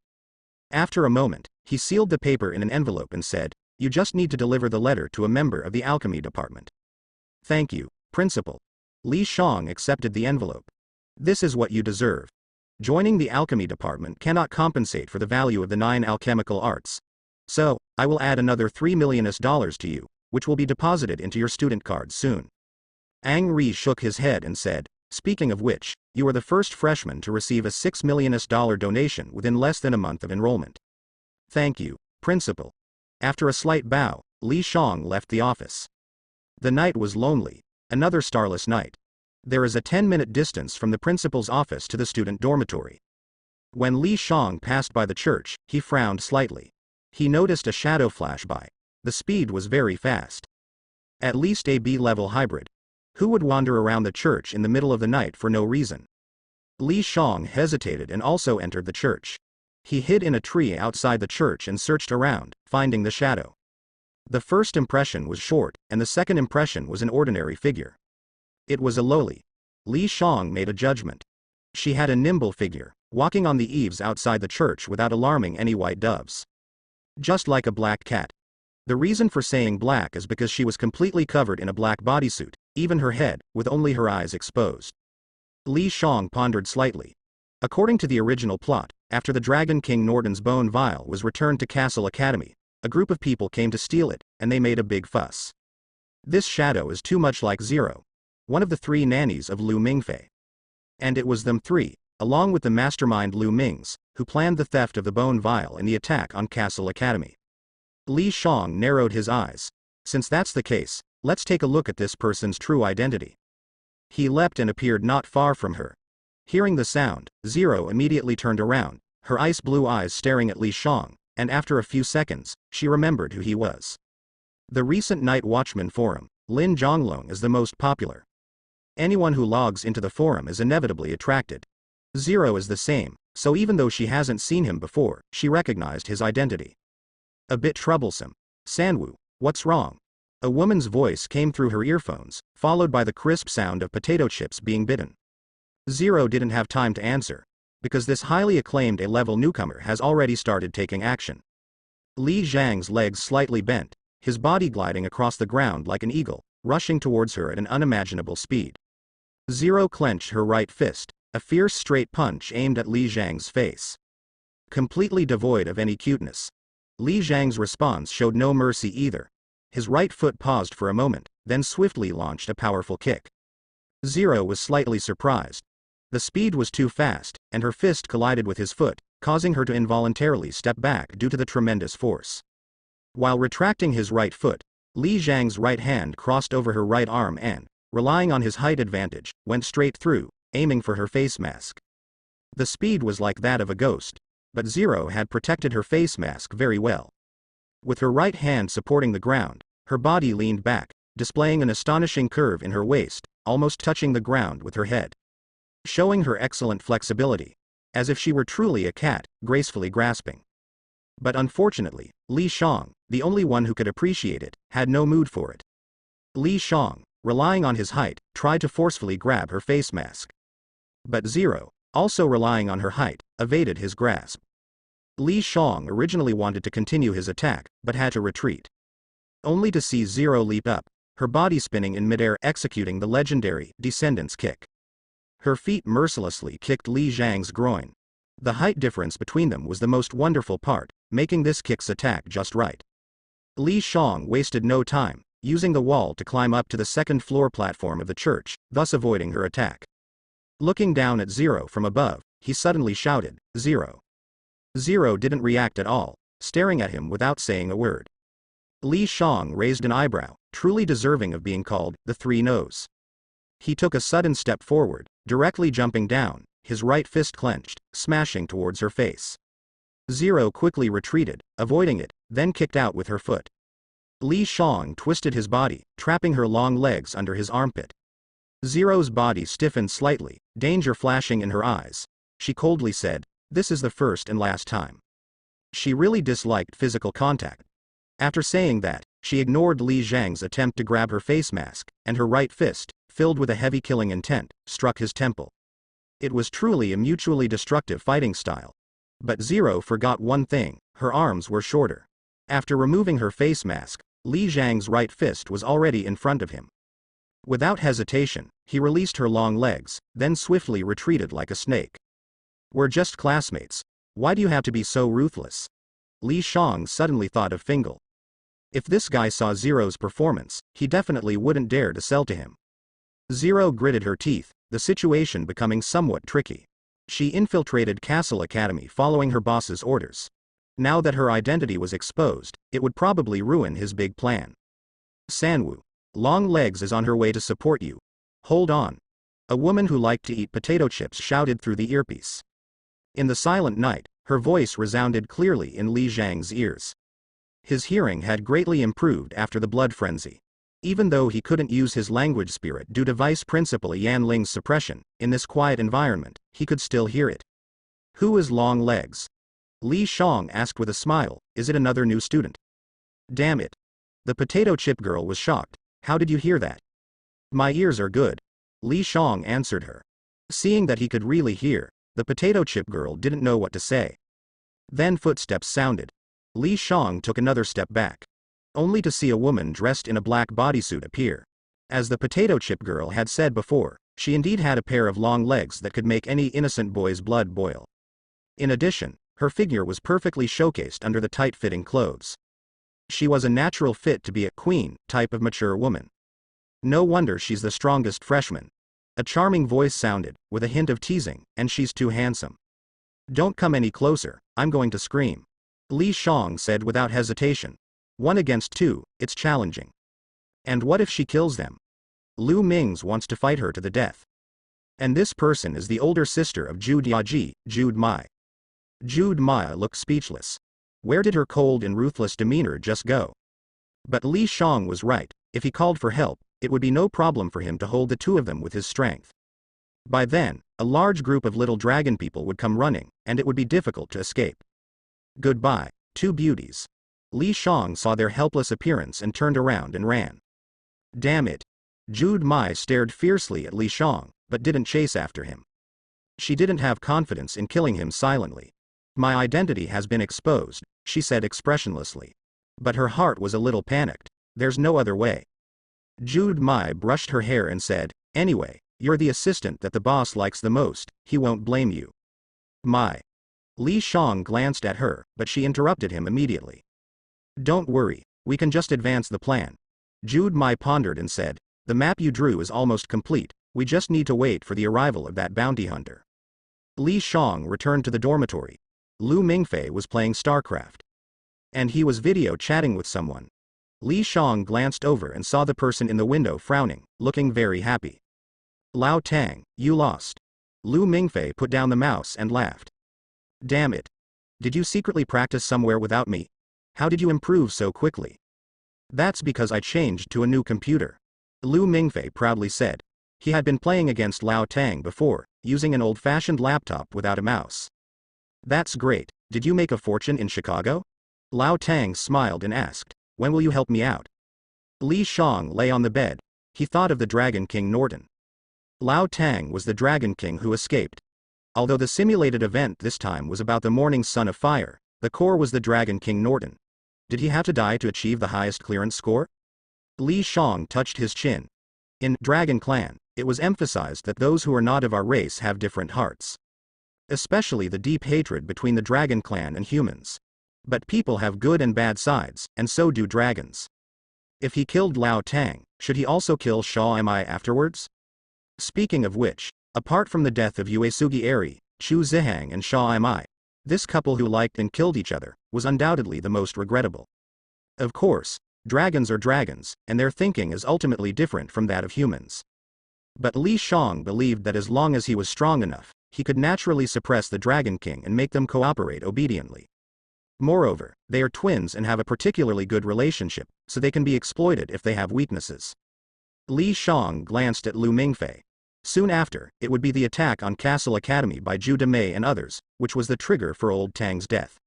After a moment, he sealed the paper in an envelope and said, you just need to deliver the letter to a member of the alchemy department. Thank you, Principal. Li Shang accepted the envelope. This is what you deserve. Joining the alchemy department cannot compensate for the value of the 9 alchemical arts. So, I will add another $3 million to you, which will be deposited into your student card soon. Ang Ri shook his head and said, speaking of which, you are the first freshman to receive a $6 million donation within less than a month of enrollment. Thank you, Principal. After a slight bow, Li Shang left the office. The night was lonely, another starless night. There is a 10-minute distance from the principal's office to the student dormitory. When Li Shang passed by the church, he frowned slightly. He noticed a shadow flash by. The speed was very fast. At least a B-level hybrid. Who would wander around the church in the middle of the night for no reason? Li Shang hesitated and also entered the church. He hid in a tree outside the church and searched around, finding the shadow. The first impression was short, and the second impression was an ordinary figure. It was a lowly. Li Shang made a judgment. She had a nimble figure, walking on the eaves outside the church without alarming any white doves. Just like a black cat. The reason for saying black is because she was completely covered in a black bodysuit, even her head, with only her eyes exposed. Li Shang pondered slightly. According to the original plot, after the Dragon King Norton's bone vial was returned to Castle Academy, a group of people came to steal it, and they made a big fuss. This shadow is too much like Zero, one of the 3 nannies of Lu Mingfei. And it was them 3, along with the mastermind Lu Ming's, who planned the theft of the bone vial and the attack on Castle Academy. Li Shang narrowed his eyes. Since that's the case, let's take a look at this person's true identity. He leapt and appeared not far from her. Hearing the sound, Zero immediately turned around, her ice blue eyes staring at Li Shang, and after a few seconds, she remembered who he was. The recent Night Watchman Forum. Lin Zhonglong is the most popular. Anyone who logs into the forum is inevitably attracted. Zero is the same, so even though she hasn't seen him before, she recognized his identity. A bit troublesome. Sanwoo, what's wrong? A woman's voice came through her earphones, followed by the crisp sound of potato chips being bitten. Zero didn't have time to answer, because this highly acclaimed A-level newcomer has already started taking action. Li Zhang's legs slightly bent, his body gliding across the ground like an eagle, rushing towards her at an unimaginable speed. Zero clenched her right fist, a fierce straight punch aimed at Li Zhang's face. Completely devoid of any cuteness. Li Zhang's response showed no mercy either. His right foot paused for a moment, then swiftly launched a powerful kick. Zero was slightly surprised. The speed was too fast, and her fist collided with his foot, causing her to involuntarily step back due to the tremendous force. While retracting his right foot, Li Zhang's right hand crossed over her right arm and, relying on his height advantage, went straight through, aiming for her face mask. The speed was like that of a ghost, but Zero had protected her face mask very well. With her right hand supporting the ground, her body leaned back, displaying an astonishing curve in her waist, almost touching the ground with her head. Showing her excellent flexibility, as if she were truly a cat, gracefully grasping. But unfortunately, Li Shang, the only one who could appreciate it, had no mood for it. Li Shang, relying on his height, tried to forcefully grab her face mask. But Zero, also relying on her height, evaded his grasp. Li Shang originally wanted to continue his attack, but had to retreat. Only to see Zero leap up, her body spinning in midair, executing the legendary Descendants kick. Her feet mercilessly kicked Li Zhang's groin. The height difference between them was the most wonderful part, making this kick's attack just right. Li Shang wasted no time, using the wall to climb up to the second floor platform of the church, thus avoiding her attack. Looking down at Zero from above, he suddenly shouted, "Zero!" Zero didn't react at all, staring at him without saying a word. Li Shang raised an eyebrow, truly deserving of being called the Three Nose. He took a sudden step forward, directly jumping down, his right fist clenched, smashing towards her face. Zero quickly retreated, avoiding it, then kicked out with her foot. Li Shang twisted his body, trapping her long legs under his armpit. Zero's body stiffened slightly, danger flashing in her eyes. She coldly said, "This is the first and last time." She really disliked physical contact. After saying that, she ignored Li Zhang's attempt to grab her face mask, and her right fist, filled with a heavy killing intent, struck his temple. It was truly a mutually destructive fighting style. But Zero forgot one thing, her arms were shorter. After removing her face mask, Li Zhang's right fist was already in front of him. Without hesitation, he released her long legs, then swiftly retreated like a snake. "We're just classmates. Why do you have to be so ruthless?" Li Shang suddenly thought of Fingal. If this guy saw Zero's performance, he definitely wouldn't dare to sell to him. Zero gritted her teeth, the situation becoming somewhat tricky. She infiltrated Castle Academy following her boss's orders. Now that her identity was exposed, it would probably ruin his big plan. "Sanwoo, Long Legs is on her way to support you. Hold on." A woman who liked to eat potato chips shouted through the earpiece. In the silent night, her voice resounded clearly in Li Zhang's ears. His hearing had greatly improved after the blood frenzy. Even though he couldn't use his language spirit due to Vice Principal Yan Ling's suppression, in this quiet environment, he could still hear it. "Who is Long Legs?" Li Shang asked with a smile, "Is it another new student?" "Damn it." The potato chip girl was shocked. "How did you hear that?" "My ears are good." Li Shang answered her. Seeing that he could really hear, the potato chip girl didn't know what to say. Then footsteps sounded. Li Shang took another step back, only to see a woman dressed in a black bodysuit appear. As the potato chip girl had said before, she indeed had a pair of long legs that could make any innocent boy's blood boil. In addition, her figure was perfectly showcased under the tight-fitting clothes. She was a natural fit to be a queen type of mature woman. No wonder she's the strongest freshman. A charming voice sounded, with a hint of teasing, "And she's too handsome. Don't come any closer, I'm going to scream." Li Shang said without hesitation. 1 against 2, it's challenging. And what if she kills them? Lu Mings wants to fight her to the death. And this person is the older sister of Jude Yaji, Jude Mai. Jude Mai looked speechless. Where did her cold and ruthless demeanor just go? But Li Shang was right, if he called for help, it would be no problem for him to hold the two of them with his strength. By then, a large group of little dragon people would come running, and it would be difficult to escape. Goodbye, two beauties. Li Shang saw their helpless appearance and turned around and ran. Damn it. Jude Mai stared fiercely at Li Shang, but didn't chase after him. She didn't have confidence in killing him silently. My identity has been exposed, she said expressionlessly. But her heart was a little panicked. There's no other way. Jude Mai brushed her hair and said, anyway, you're the assistant that the boss likes the most, he won't blame you. Mai. Li Shang glanced at her, but she interrupted him immediately. Don't worry, we can just advance the plan. Jude Mai pondered and said, the map you drew is almost complete, we just need to wait for the arrival of that bounty hunter. Li Shang returned to the dormitory. Lu Mingfei was playing StarCraft. And he was video chatting with someone. Li Shang glanced over and saw the person in the window frowning, looking very happy. Lao Tang, you lost. Lu Mingfei put down the mouse and laughed. Damn it. Did you secretly practice somewhere without me? How did you improve so quickly? That's because I changed to a new computer. Lu Mingfei proudly said. He had been playing against Lao Tang before, using an old-fashioned laptop without a mouse. That's great. Did you make a fortune in Chicago? Lao Tang smiled and asked, when will you help me out? Li Shang lay on the bed. He thought of the Dragon King Norton. Lao Tang was the Dragon King who escaped. Although the simulated event this time was about the morning son of fire, the core was the Dragon King Norton. Did he have to die to achieve the highest clearance score? Li Shang touched his chin. In Dragon Clan, it was emphasized that those who are not of our race have different hearts. Especially the deep hatred between the Dragon Clan and humans. But people have good and bad sides, and so do dragons. If he killed Lao Tang, should he also kill Sha Mi afterwards? Speaking of which, apart from the death of Uesugi Eri, Chu Zihang and Sha Mi, this couple who liked and killed each other, was undoubtedly the most regrettable. Of course, dragons are dragons, and their thinking is ultimately different from that of humans. But Li Shang believed that as long as he was strong enough, he could naturally suppress the Dragon King and make them cooperate obediently. Moreover, they are twins and have a particularly good relationship, so they can be exploited if they have weaknesses. Li Shang glanced at Lu Mingfei. Soon after, it would be the attack on Castle Academy by Zhu Demei and others, which was the trigger for Old Tang's death.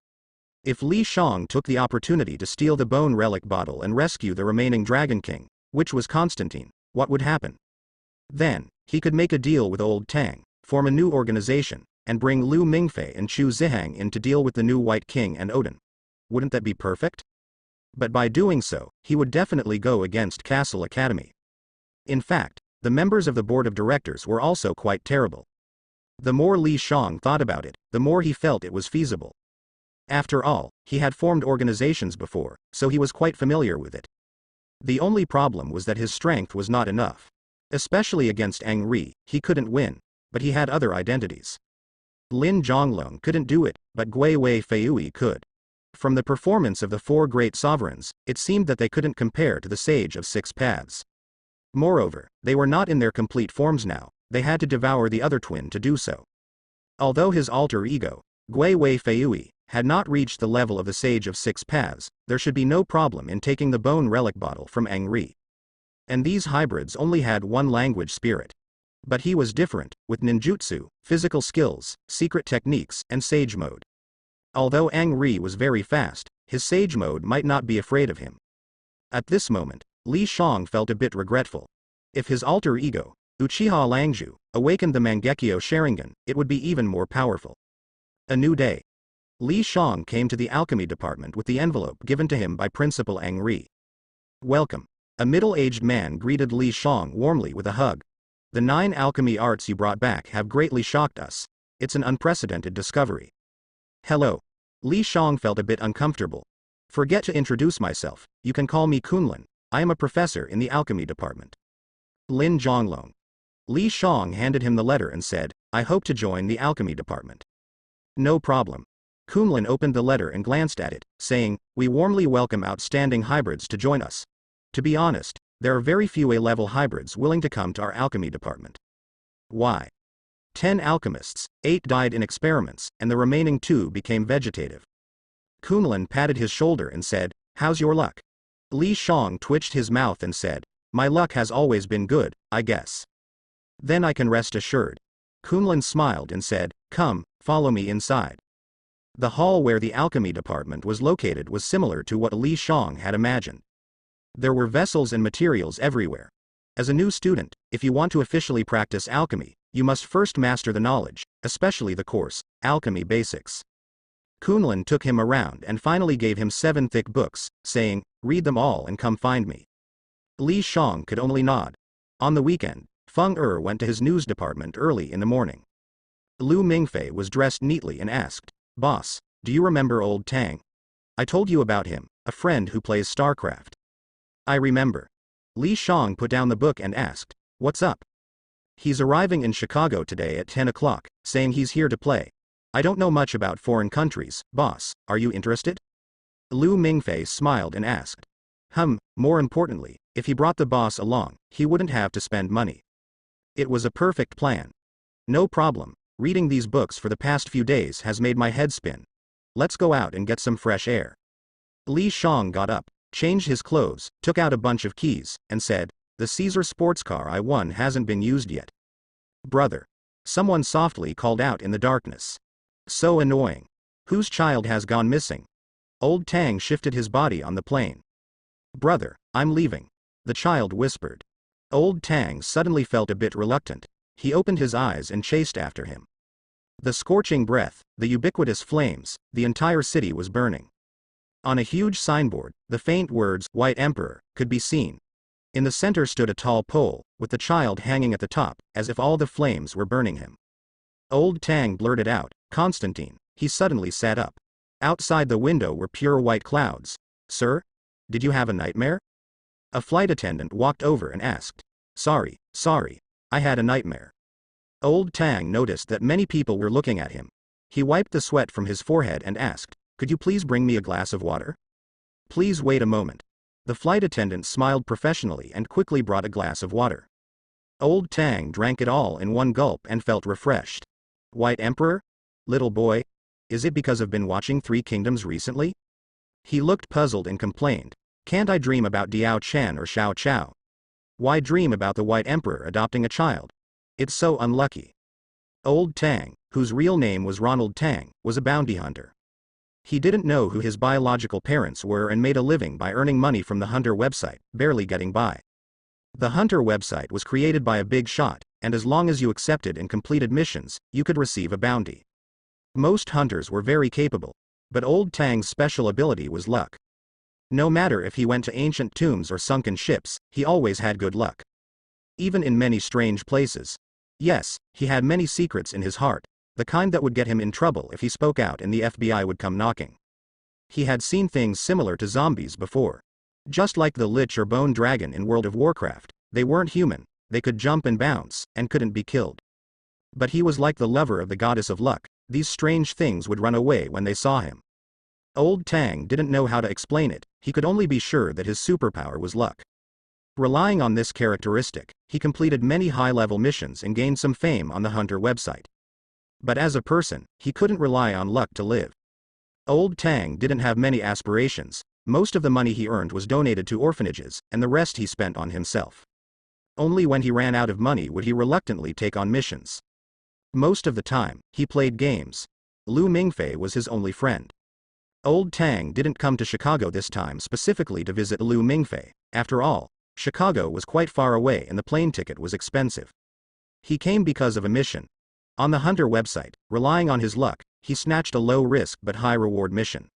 If Li Shang took the opportunity to steal the bone relic bottle and rescue the remaining Dragon King, which was Constantine, what would happen? Then, he could make a deal with Old Tang, form a new organization, and bring Lu Mingfei and Chu Zihang in to deal with the new White King and Odin. Wouldn't that be perfect? But by doing so, he would definitely go against Castle Academy. In fact, the members of the board of directors were also quite terrible. The more Li Shang thought about it, the more he felt it was feasible. After all, he had formed organizations before, so he was quite familiar with it. The only problem was that his strength was not enough. Especially against Ang Ri, he couldn't win, but he had other identities. Lin Zhonglong couldn't do it, but Gui Wei Feiyue could. From the performance of the four great sovereigns, it seemed that they couldn't compare to the Sage of Six Paths. Moreover, they were not in their complete forms now, they had to devour the other twin to do so. Although his alter ego, Gui Wei Feiyue, had not reached the level of the Sage of Six Paths, there should be no problem in taking the bone relic bottle from Ang Ri. And these hybrids only had one language spirit. But he was different, with ninjutsu, physical skills, secret techniques, and sage mode. Although Ang Ri was very fast, his sage mode might not be afraid of him. At this moment, Li Shang felt a bit regretful. If his alter ego, Uchiha Langju, awakened the Mangekyo Sharingan, it would be even more powerful. A new day. Li Shang came to the alchemy department with the envelope given to him by Principal Ang Ri. Welcome. A middle-aged man greeted Li Shang warmly with a hug. The 9 alchemy arts you brought back have greatly shocked us. It's an unprecedented discovery. Hello. Li Shang felt a bit uncomfortable. Forget to introduce myself, you can call me Kunlun. I am a professor in the alchemy department. Lin Zhonglong. Li Shang handed him the letter and said, I hope to join the alchemy department. No problem. Kunlun opened the letter and glanced at it, saying, we warmly welcome outstanding hybrids to join us. To be honest, there are very few A-level hybrids willing to come to our alchemy department. Why? 10 alchemists, 8 died in experiments, and the remaining 2 became vegetative. Kunlun patted his shoulder and said, how's your luck? Li Shang twitched his mouth and said, "My luck has always been good, I guess." "Then I can rest assured." Kunlun smiled and said, "Come, follow me inside." The hall where the alchemy department was located was similar to what Li Shang had imagined. There were vessels and materials everywhere. As a new student, if you want to officially practice alchemy, you must first master the knowledge, especially the course, Alchemy Basics. Kunlun took him around and finally gave him 7 thick books, saying, "Read them all and come find me." Li Shang could only nod. On the weekend, Feng went to his news department early in the morning. Lu Mingfei was dressed neatly and asked, "Boss, do you remember old Tang? I told you about him, a friend who plays StarCraft." "I remember." Li Shang put down the book and asked, "What's up?" "He's arriving in Chicago today at 10 o'clock, saying he's here to play. I don't know much about foreign countries, boss, are you interested?" Lu Mingfei smiled and asked. More importantly, if he brought the boss along, he wouldn't have to spend money. It was a perfect plan. "No problem, reading these books for the past few days has made my head spin. Let's go out and get some fresh air." Li Shang got up, changed his clothes, took out a bunch of keys, and said, "The Caesar sports car I won hasn't been used yet." "Brother." Someone softly called out in the darkness. "So annoying. Whose child has gone missing?" Old Tang shifted his body on the plane. "Brother, I'm leaving," the child whispered. Old Tang suddenly felt a bit reluctant. He opened his eyes and chased after him. The scorching breath, the ubiquitous flames, the entire city was burning. On a huge signboard, the faint words, "White Emperor," could be seen. In the center stood a tall pole, with the child hanging at the top, as if all the flames were burning him. Old Tang blurted out, "Constantine." He suddenly sat up. Outside the window were pure white clouds. "Sir? Did you have a nightmare?" A flight attendant walked over and asked. Sorry, I had a nightmare." Old Tang noticed that many people were looking at him. He wiped the sweat from his forehead and asked, "Could you please bring me a glass of water?" "Please wait a moment." The flight attendant smiled professionally and quickly brought a glass of water. Old Tang drank it all in one gulp and felt refreshed. "White Emperor? Little boy? Is it because I've been watching Three Kingdoms recently?" He looked puzzled and complained, "Can't I dream about Diao Chan or Xiao Chao? Why dream about the White Emperor adopting a child? It's so unlucky." Old Tang, whose real name was Ronald Tang, was a bounty hunter. He didn't know who his biological parents were and made a living by earning money from the Hunter website, barely getting by. The Hunter website was created by a big shot, and as long as you accepted and completed missions, you could receive a bounty. Most hunters were very capable, but Old Tang's special ability was luck. No matter if he went to ancient tombs or sunken ships, he always had good luck. Even in many strange places. Yes, he had many secrets in his heart, the kind that would get him in trouble if he spoke out and the FBI would come knocking. He had seen things similar to zombies before. Just like the Lich or Bone Dragon in World of Warcraft, they weren't human, they could jump and bounce, and couldn't be killed. But he was like the lover of the goddess of luck, these strange things would run away when they saw him. Old Tang didn't know how to explain it, he could only be sure that his superpower was luck. Relying on this characteristic, he completed many high-level missions and gained some fame on the Hunter website. But as a person, he couldn't rely on luck to live. Old Tang didn't have many aspirations, most of the money he earned was donated to orphanages, and the rest he spent on himself. Only when he ran out of money would he reluctantly take on missions. Most of the time, he played games. Lu Mingfei was his only friend. Old Tang didn't come to Chicago this time specifically to visit Lu Mingfei. After all, Chicago was quite far away and the plane ticket was expensive. He came because of a mission. On the Hunter website, relying on his luck, he snatched a low-risk but high-reward mission.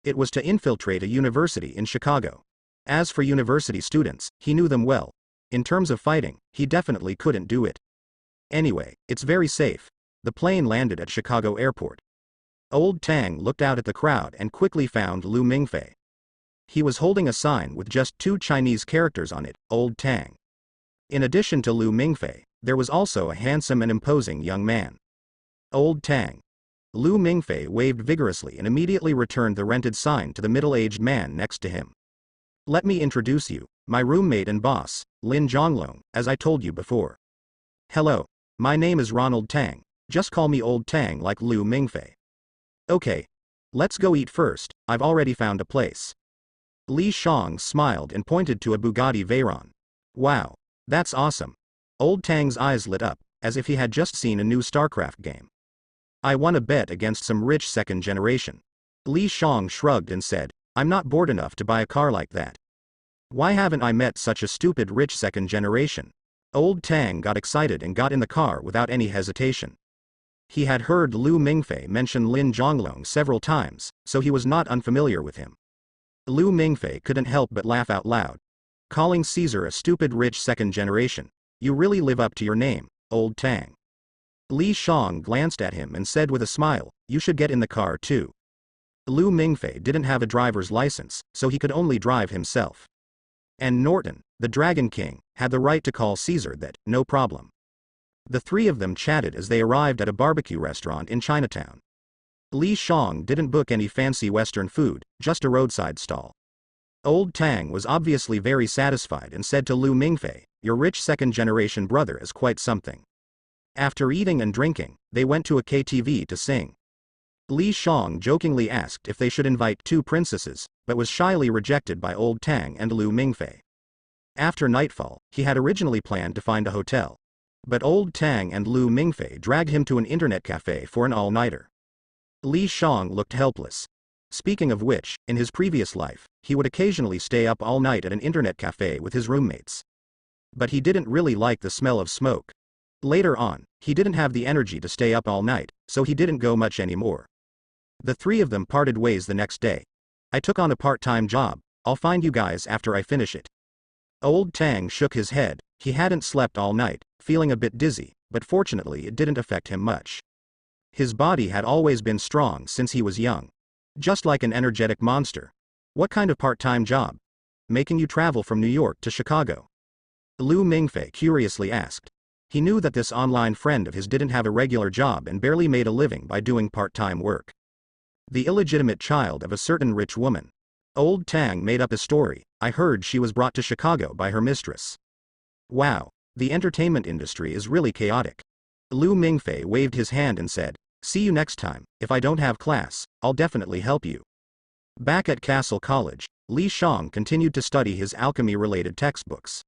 It was to infiltrate a university in Chicago. As for university students, he knew them well. In terms of fighting, he definitely couldn't do it. Anyway, it's very safe. The plane landed at Chicago Airport. Old Tang looked out at the crowd and quickly found Lu Mingfei. He was holding a sign with just 2 Chinese characters on it, Old Tang. In addition to Lu Mingfei, there was also a handsome and imposing young man. Old Tang. Lu Mingfei waved vigorously and immediately returned the rented sign to the middle-aged man next to him. "Let me introduce you, my roommate and boss, Lin Zhonglong, as I told you before." "Hello, my name is Ronald Tang, just call me Old Tang like Lu Mingfei." "Okay. Let's go eat first, I've already found a place." Li Shang smiled and pointed to a Bugatti Veyron. Wow. That's awesome. Old Tang's eyes lit up, as if he had just seen a new StarCraft game. I won a bet against some rich second generation. Li Shang shrugged and said, I'm not bored enough to buy a car like that. Why haven't I met such a stupid rich second generation? Old Tang got excited and got in the car without any hesitation. He had heard Lu Mingfei mention Lin Zhonglong several times, so he was not unfamiliar with him. Lu Mingfei couldn't help but laugh out loud. Calling Caesar a stupid rich second generation. You really live up to your name, Old Tang. Li Shang glanced at him and said with a smile, you should get in the car too. Lu Mingfei didn't have a driver's license, so he could only drive himself. And Norton, the Dragon King, had the right to call Caesar that, no problem. The three of them chatted as they arrived at a barbecue restaurant in Chinatown. Li Shang didn't book any fancy Western food, just a roadside stall. Old Tang was obviously very satisfied and said to Lu Mingfei, your rich second-generation brother is quite something. After eating and drinking, they went to a KTV to sing. Li Shang jokingly asked if they should invite two princesses, but was shyly rejected by Old Tang and Lu Mingfei. After nightfall, he had originally planned to find a hotel. But Old Tang and Lu Mingfei dragged him to an internet cafe for an all-nighter. Li Shang looked helpless. Speaking of which, in his previous life, he would occasionally stay up all night at an internet cafe with his roommates. But he didn't really like the smell of smoke. Later on, he didn't have the energy to stay up all night, so he didn't go much anymore. The three of them parted ways the next day. I took on a part-time job, I'll find you guys after I finish it. Old Tang shook his head. He hadn't slept all night, feeling a bit dizzy, but fortunately it didn't affect him much. His body had always been strong since he was young. Just like an energetic monster. What kind of part-time job? Making you travel from New York to Chicago? Lu Mingfei curiously asked. He knew that this online friend of his didn't have a regular job and barely made a living by doing part-time work. The illegitimate child of a certain rich woman. Old Tang made up a story. I heard she was brought to Chicago by her mistress. Wow, the entertainment industry is really chaotic. Lu Mingfei waved his hand and said, see you next time. If I don't have class, I'll definitely help you. Back at Castle College, Li Shang continued to study his alchemy-related textbooks.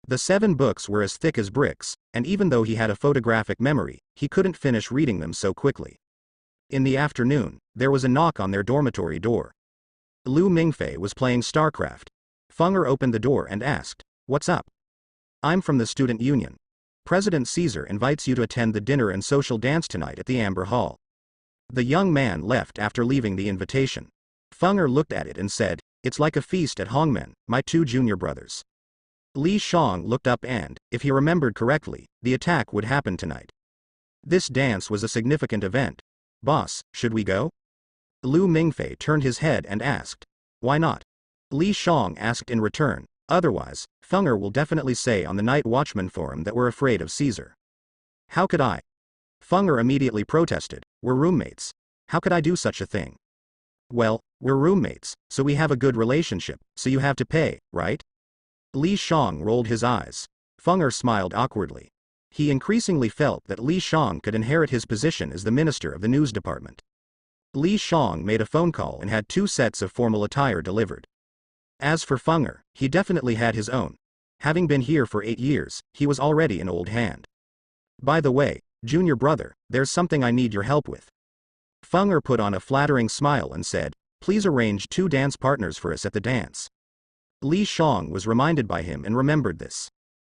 The 7 books were as thick as bricks, and even though he had a photographic memory, he couldn't finish reading them so quickly. In the afternoon, there was a knock on their dormitory door. Lu Mingfei was playing StarCraft. Fenger opened the door and asked, what's up? I'm from the student union. President Caesar invites you to attend the dinner and social dance tonight at the Amber Hall. The young man left after leaving the invitation. Fenger looked at it and said, it's like a feast at Hongmen, my 2 junior brothers. Li Shang looked up and, if he remembered correctly, the attack would happen tonight. This dance was a significant event. Boss, should we go? Lu Mingfei turned his head and asked. Why not? Li Shang asked in return. Otherwise, Fenger will definitely say on the Night Watchman forum that we're afraid of Caesar. How could I? Fenger immediately protested. We're roommates. How could I do such a thing? Well, we're roommates, so we have a good relationship, so you have to pay, right? Li Shang rolled his eyes. Fenger smiled awkwardly. He increasingly felt that Li Shang could inherit his position as the minister of the news department. Li Shang made a phone call and had 2 sets of formal attire delivered. As for Fenger, he definitely had his own. Having been here for 8 years, he was already an old hand. By the way, junior brother, there's something I need your help with. Fenger put on a flattering smile and said, please arrange 2 dance partners for us at the dance. Li Shang was reminded by him and remembered this.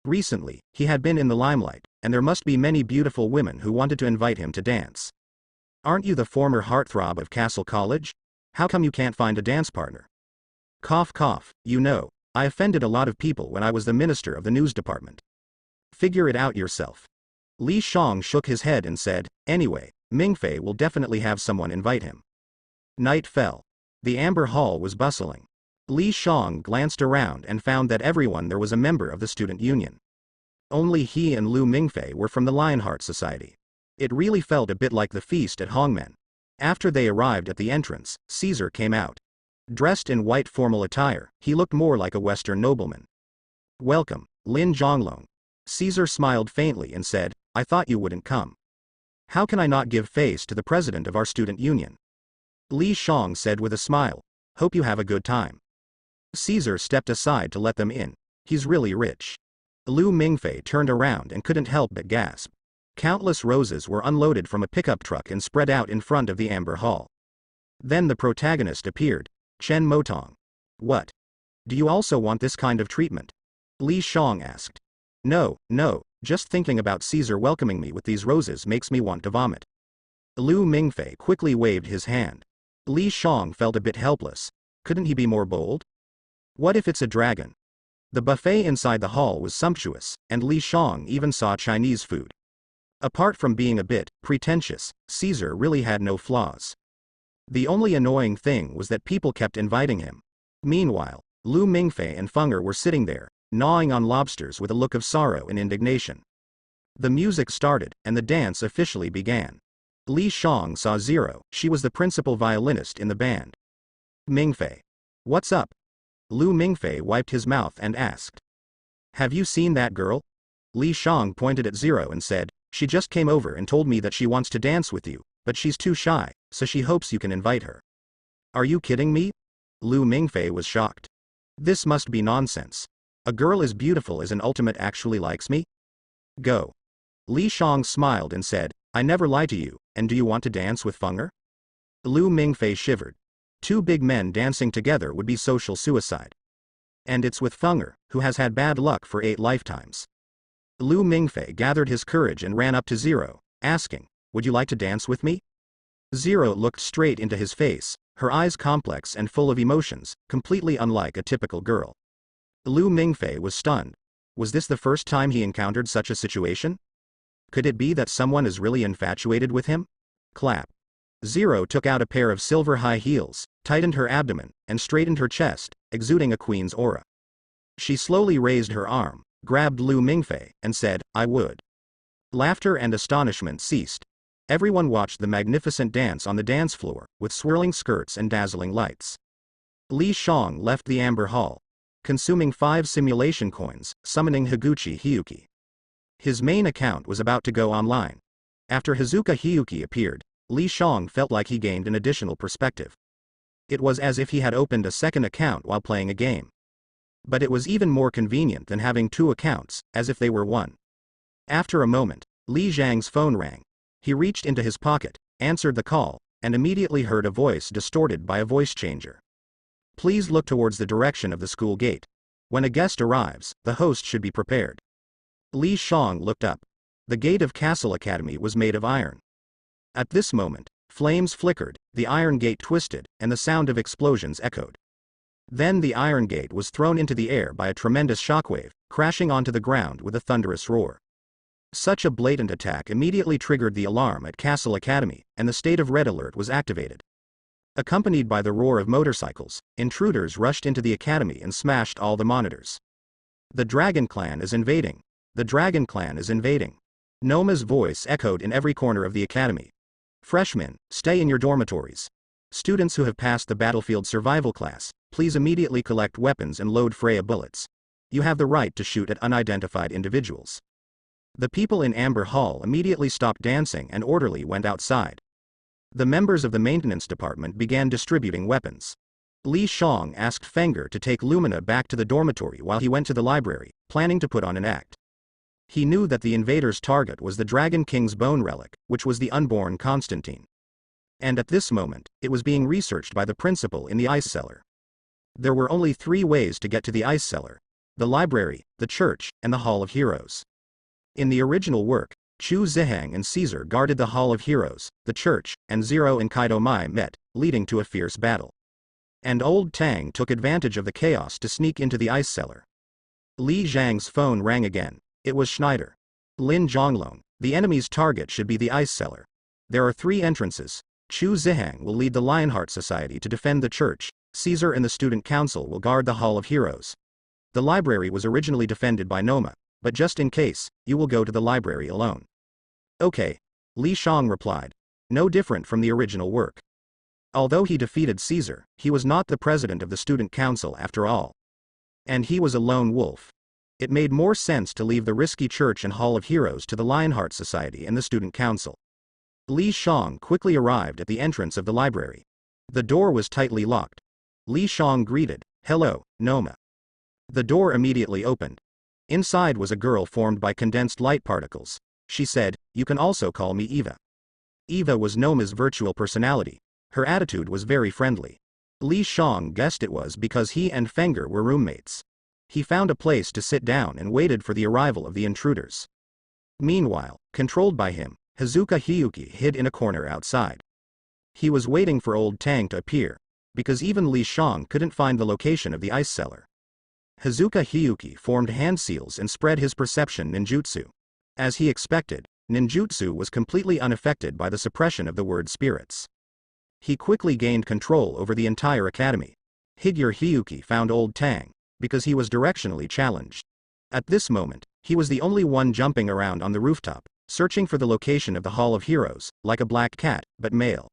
Recently, he had been in the limelight, and there must be many beautiful women who wanted to invite him to dance. Aren't you the former heartthrob of Castle College? How come you can't find a dance partner? Cough cough, you know, I offended a lot of people when I was the minister of the news department. Figure it out yourself. Li Shang shook his head and said, anyway, Mingfei will definitely have someone invite him. Night fell. The Amber Hall was bustling. Li Shang glanced around and found that everyone there was a member of the student union. Only he and Lu Mingfei were from the Lionheart Society. It really felt a bit like the feast at Hongmen. After they arrived at the entrance, Caesar came out. Dressed in white formal attire, he looked more like a Western nobleman. Welcome, Lin Zhonglong. Caesar smiled faintly and said, I thought you wouldn't come. How can I not give face to the president of our student union? Li Shang said with a smile, hope you have a good time. Caesar stepped aside to let them in. He's really rich. Lu Mingfei turned around and couldn't help but gasp. Countless roses were unloaded from a pickup truck and spread out in front of the amber hall. Then the protagonist appeared, Chen Motong. What? Do you also want this kind of treatment? Li Shang asked. No, just thinking about Caesar welcoming me with these roses makes me want to vomit. Lu Mingfei quickly waved his hand. Li Shang felt a bit helpless. Couldn't he be more bold? What if it's a dragon? The buffet inside the hall was sumptuous, and Li Shang even saw Chinese food. Apart from being a bit pretentious, Caesar really had no flaws. The only annoying thing was that people kept inviting him. Meanwhile, Lu Mingfei and Fenger were sitting there, gnawing on lobsters with a look of sorrow and indignation. The music started, and the dance officially began. Li Shang saw Zero. She was the principal violinist in the band. Mingfei. What's up? Lu Mingfei wiped his mouth and asked. Have you seen that girl? Li Shang pointed at Zero and said, she just came over and told me that she wants to dance with you, but she's too shy, so she hopes you can invite her. Are you kidding me? Lu Mingfei was shocked. This must be nonsense. A girl as beautiful as an ultimate actually likes me? Go. Li Shang smiled and said, I never lie to you, and do you want to dance with Fenger? Lu Mingfei shivered. Two big men dancing together would be social suicide. And it's with Fenger, who has had bad luck for 8 lifetimes. Lu Mingfei gathered his courage and ran up to Zero, asking, would you like to dance with me? Zero looked straight into his face, her eyes complex and full of emotions, completely unlike a typical girl. Lu Mingfei was stunned. Was this the first time he encountered such a situation? Could it be that someone is really infatuated with him? Clap. Zero took out a pair of silver high heels, tightened her abdomen, and straightened her chest, exuding a queen's aura. She slowly raised her arm, grabbed Lu Mingfei, and said, I would. Laughter and astonishment ceased. Everyone watched the magnificent dance on the dance floor, with swirling skirts and dazzling lights. Li Shang left the amber hall, consuming 5 simulation coins, summoning Higuchi Hyuki. His main account was about to go online. After Hazuka Hyuki appeared, Li Shang felt like he gained an additional perspective. It was as if he had opened a second account while playing a game. But it was even more convenient than having 2 accounts, as if they were one. After a moment, Li Zhang's phone rang. He reached into his pocket, answered the call, and immediately heard a voice distorted by a voice changer. Please look towards the direction of the school gate. When a guest arrives, the host should be prepared. Li Shang looked up. The gate of Castle Academy was made of iron. At this moment, flames flickered, the iron gate twisted, and the sound of explosions echoed. Then the iron gate was thrown into the air by a tremendous shockwave, crashing onto the ground with a thunderous roar. Such a blatant attack immediately triggered the alarm at Castle Academy, and the state of red alert was activated. Accompanied by the roar of motorcycles, intruders rushed into the academy and smashed all the monitors. The Dragon Clan is invading. The Dragon Clan is invading. Noma's voice echoed in every corner of the academy. Freshmen, stay in your dormitories. Students who have passed the battlefield survival class, please immediately collect weapons and load Freya bullets. You have the right to shoot at unidentified individuals. The people in Amber Hall immediately stopped dancing and orderly went outside. The members of the maintenance department began distributing weapons. Li Shang asked Fenger to take Lumina back to the dormitory while he went to the library, planning to put on an act. He knew that the invaders' target was the Dragon King's bone relic, which was the unborn Constantine. And at this moment, it was being researched by the principal in the ice cellar. There were only 3 ways to get to the ice cellar: the library, the church, and the Hall of Heroes. In the original work, Chu Zihang and Caesar guarded the Hall of Heroes, the church, and Zero and Kaido Mai met, leading to a fierce battle. And Old Tang took advantage of the chaos to sneak into the ice cellar. Li Zhang's phone rang again. It was Schneider. Lin Zhonglong, the enemy's target should be the ice cellar. There are 3 entrances. Chu Zihang will lead the Lionheart Society to defend the church. Caesar and the Student Council will guard the Hall of Heroes. The library was originally defended by Noma, but just in case, you will go to the library alone. Okay. Li Shang replied. No different from the original work. Although he defeated Caesar, he was not the president of the Student Council after all. And he was a lone wolf. It made more sense to leave the risky church and Hall of Heroes to the Lionheart Society and the Student Council. Li Shang quickly arrived at the entrance of the library. The door was tightly locked. Li Shang greeted, Hello, Noma. The door immediately opened. Inside was a girl formed by condensed light particles. She said, "You can also call me Eva." Eva was Noma's virtual personality. Her attitude was very friendly. Li Shang guessed it was because he and Fenger were roommates. He found a place to sit down and waited for the arrival of the intruders. Meanwhile, controlled by him, Hazuka Hiyuki hid in a corner outside. He was waiting for old Tang to appear, because even Li Shang couldn't find the location of the ice cellar. Hazuka Hiyuki formed hand seals and spread his perception ninjutsu. As he expected, ninjutsu was completely unaffected by the suppression of the word spirits. He quickly gained control over the entire academy. Higure Hiyuki found old Tang, because he was directionally challenged. At this moment, he was the only one jumping around on the rooftop, searching for the location of the Hall of Heroes, like a black cat, but male.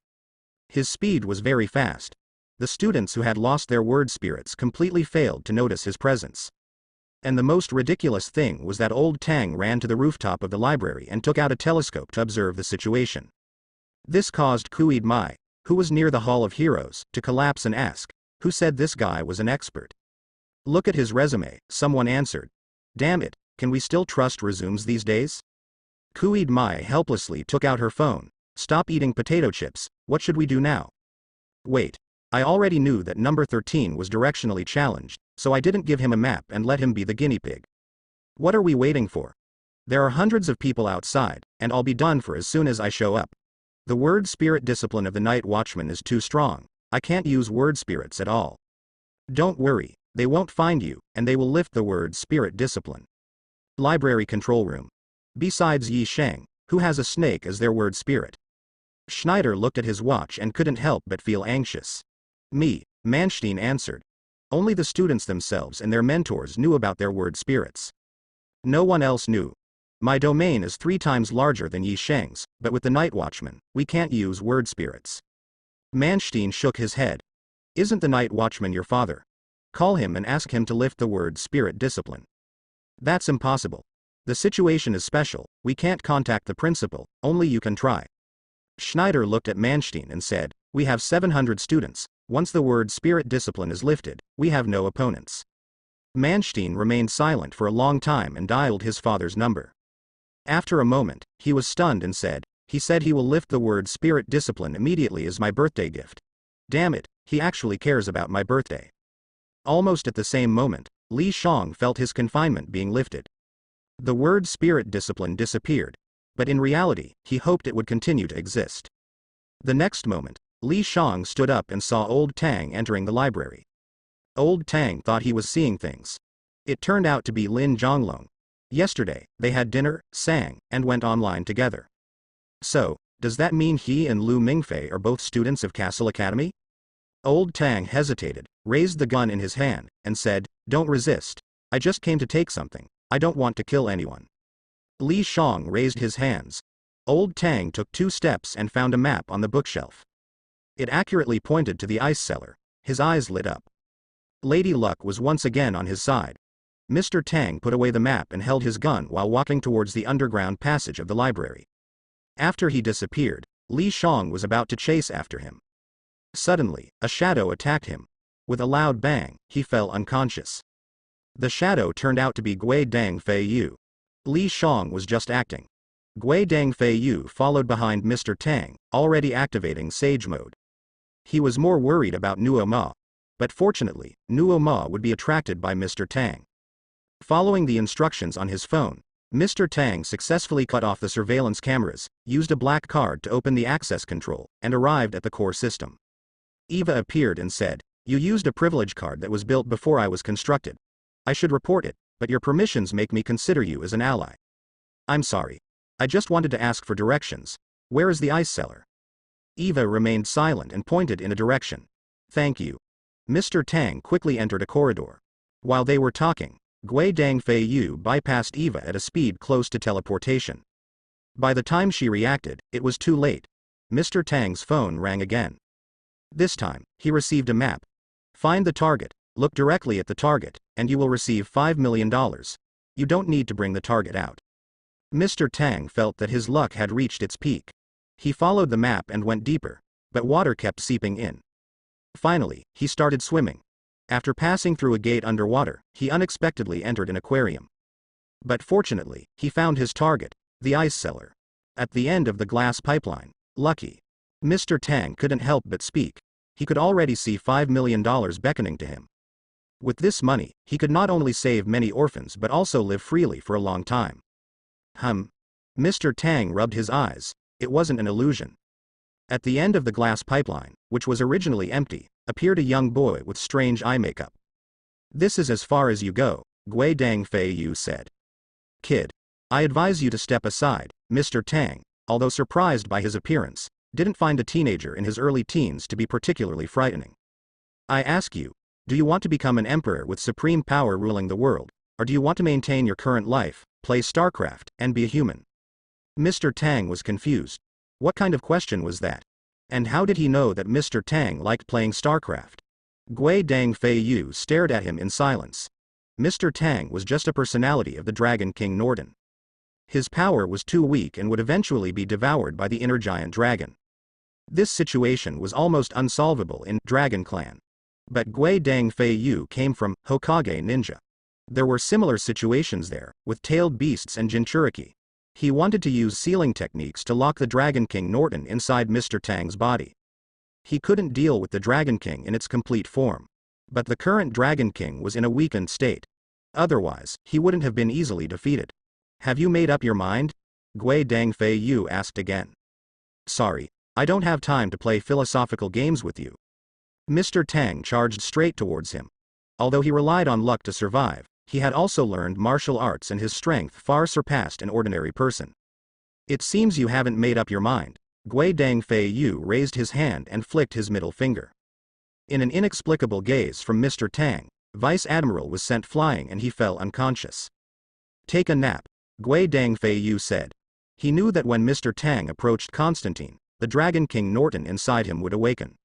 His speed was very fast. The students who had lost their word spirits completely failed to notice his presence. And the most ridiculous thing was that old Tang ran to the rooftop of the library and took out a telescope to observe the situation. This caused Kuid Mai, who was near the Hall of Heroes, to collapse and ask, "Who said this guy was an expert?" "Look at his resume," someone answered. "Damn it, can we still trust resumes these days?" Kuid Mai helplessly took out her phone. "Stop eating potato chips, what should we do now?" "Wait. I already knew that number 13 was directionally challenged, so I didn't give him a map and let him be the guinea pig. What are we waiting for? There are hundreds of people outside, and I'll be done for as soon as I show up. The word spirit discipline of the night watchman is too strong. I can't use word spirits at all." "Don't worry, they won't find you, and they will lift the word spirit discipline." Library control room. Besides Yi Sheng, who has a snake as their word spirit? Schneider looked at his watch and couldn't help but feel anxious. "Me," Manstein answered. Only the students themselves and their mentors knew about their word spirits. No one else knew. "My domain is 3 times larger than Yi Sheng's, but with the night watchman, we can't use word spirits." Manstein shook his head. "Isn't the night watchman your father? Call him and ask him to lift the word spirit discipline." "That's impossible. The situation is special, we can't contact the principal, only you can try." Schneider looked at Manstein and said, "We have 700 students, once the word spirit discipline is lifted, we have no opponents." Manstein remained silent for a long time and dialed his father's number. After a moment, he was stunned and said, "He said he will lift the word spirit discipline immediately as my birthday gift. Damn it, he actually cares about my birthday." Almost at the same moment, Li Shang felt his confinement being lifted. The word spirit discipline disappeared, but in reality, he hoped it would continue to exist. The next moment, Li Shang stood up and saw old Tang entering the library. Old Tang thought he was seeing things. It turned out to be Lin Zhonglong. Yesterday, they had dinner, sang, and went online together. So, does that mean he and Lu Mingfei are both students of Castle Academy? Old Tang hesitated, raised the gun in his hand, and said, "Don't resist. I just came to take something. I don't want to kill anyone." Li Shang raised his hands. Old Tang took 2 steps and found a map on the bookshelf. It accurately pointed to the ice cellar. His eyes lit up. Lady Luck was once again on his side. Mr. Tang put away the map and held his gun while walking towards the underground passage of the library. After he disappeared, Li Shang was about to chase after him. Suddenly, a shadow attacked him. With a loud bang, he fell unconscious. The shadow turned out to be Gui Dang Fei Yu. Li Shang was just acting. Gui Dang Fei Yu followed behind Mr. Tang, already activating Sage Mode. He was more worried about Nuo Ma. But fortunately, Nuo Ma would be attracted by Mr. Tang. Following the instructions on his phone, Mr. Tang successfully cut off the surveillance cameras, used a black card to open the access control, and arrived at the core system. Eva appeared and said, "You used a privilege card that was built before I was constructed. I should report it, but your permissions make me consider you as an ally." "I'm sorry. I just wanted to ask for directions. Where is the ice cellar?" Eva remained silent and pointed in a direction. "Thank you." Mr. Tang quickly entered a corridor. While they were talking, Gui Dang Fei Yu bypassed Eva at a speed close to teleportation. By the time she reacted, it was too late. Mr. Tang's phone rang again. This time, he received a map. "Find the target, look directly at the target, and you will receive $5 million. You don't need to bring the target out." Mr. Tang felt that his luck had reached its peak. He followed the map and went deeper, but water kept seeping in. Finally, he started swimming. After passing through a gate underwater, he unexpectedly entered an aquarium. But fortunately, he found his target, the ice cellar. At the end of the glass pipeline. Lucky. Mr. Tang couldn't help but speak. He could already see $5 million beckoning to him. With this money, he could not only save many orphans but also live freely for a long time. Mr. Tang rubbed his eyes. It wasn't an illusion. At the end of the glass pipeline, which was originally empty, appeared a young boy with strange eye makeup. "This is as far as you go," Gui Dang Fei Yu said. "Kid, I advise you to step aside." Mr. Tang, although surprised by his appearance, didn't find a teenager in his early teens to be particularly frightening. "I ask you, do you want to become an emperor with supreme power ruling the world, or do you want to maintain your current life, play StarCraft, and be a human?" Mr. Tang was confused. What kind of question was that? And how did he know that Mr. Tang liked playing StarCraft? Gui Dang Fei Yu stared at him in silence. Mr. Tang was just a personality of the Dragon King Norden. His power was too weak and would eventually be devoured by the inner giant dragon. This situation was almost unsolvable in Dragon Clan. But Gui Dang Fei Yu came from Hokage Ninja. There were similar situations there, with tailed beasts and Jinchuriki. He wanted to use sealing techniques to lock the Dragon King Norton inside Mr. Tang's body. He couldn't deal with the Dragon King in its complete form. But the current Dragon King was in a weakened state. Otherwise, he wouldn't have been easily defeated. "Have you made up your mind?" Gui Dang Fei Yu asked again. "Sorry, I don't have time to play philosophical games with you." Mr. Tang charged straight towards him. Although he relied on luck to survive, he had also learned martial arts and his strength far surpassed an ordinary person. "It seems you haven't made up your mind." Gui Dang Fei Yu raised his hand and flicked his middle finger. In an inexplicable gaze from Mr. Tang, Vice Admiral was sent flying and he fell unconscious. "Take a nap," Gui Dang Fei Yu said. He knew that when Mr. Tang approached Constantine, the Dragon King Norton inside him would awaken.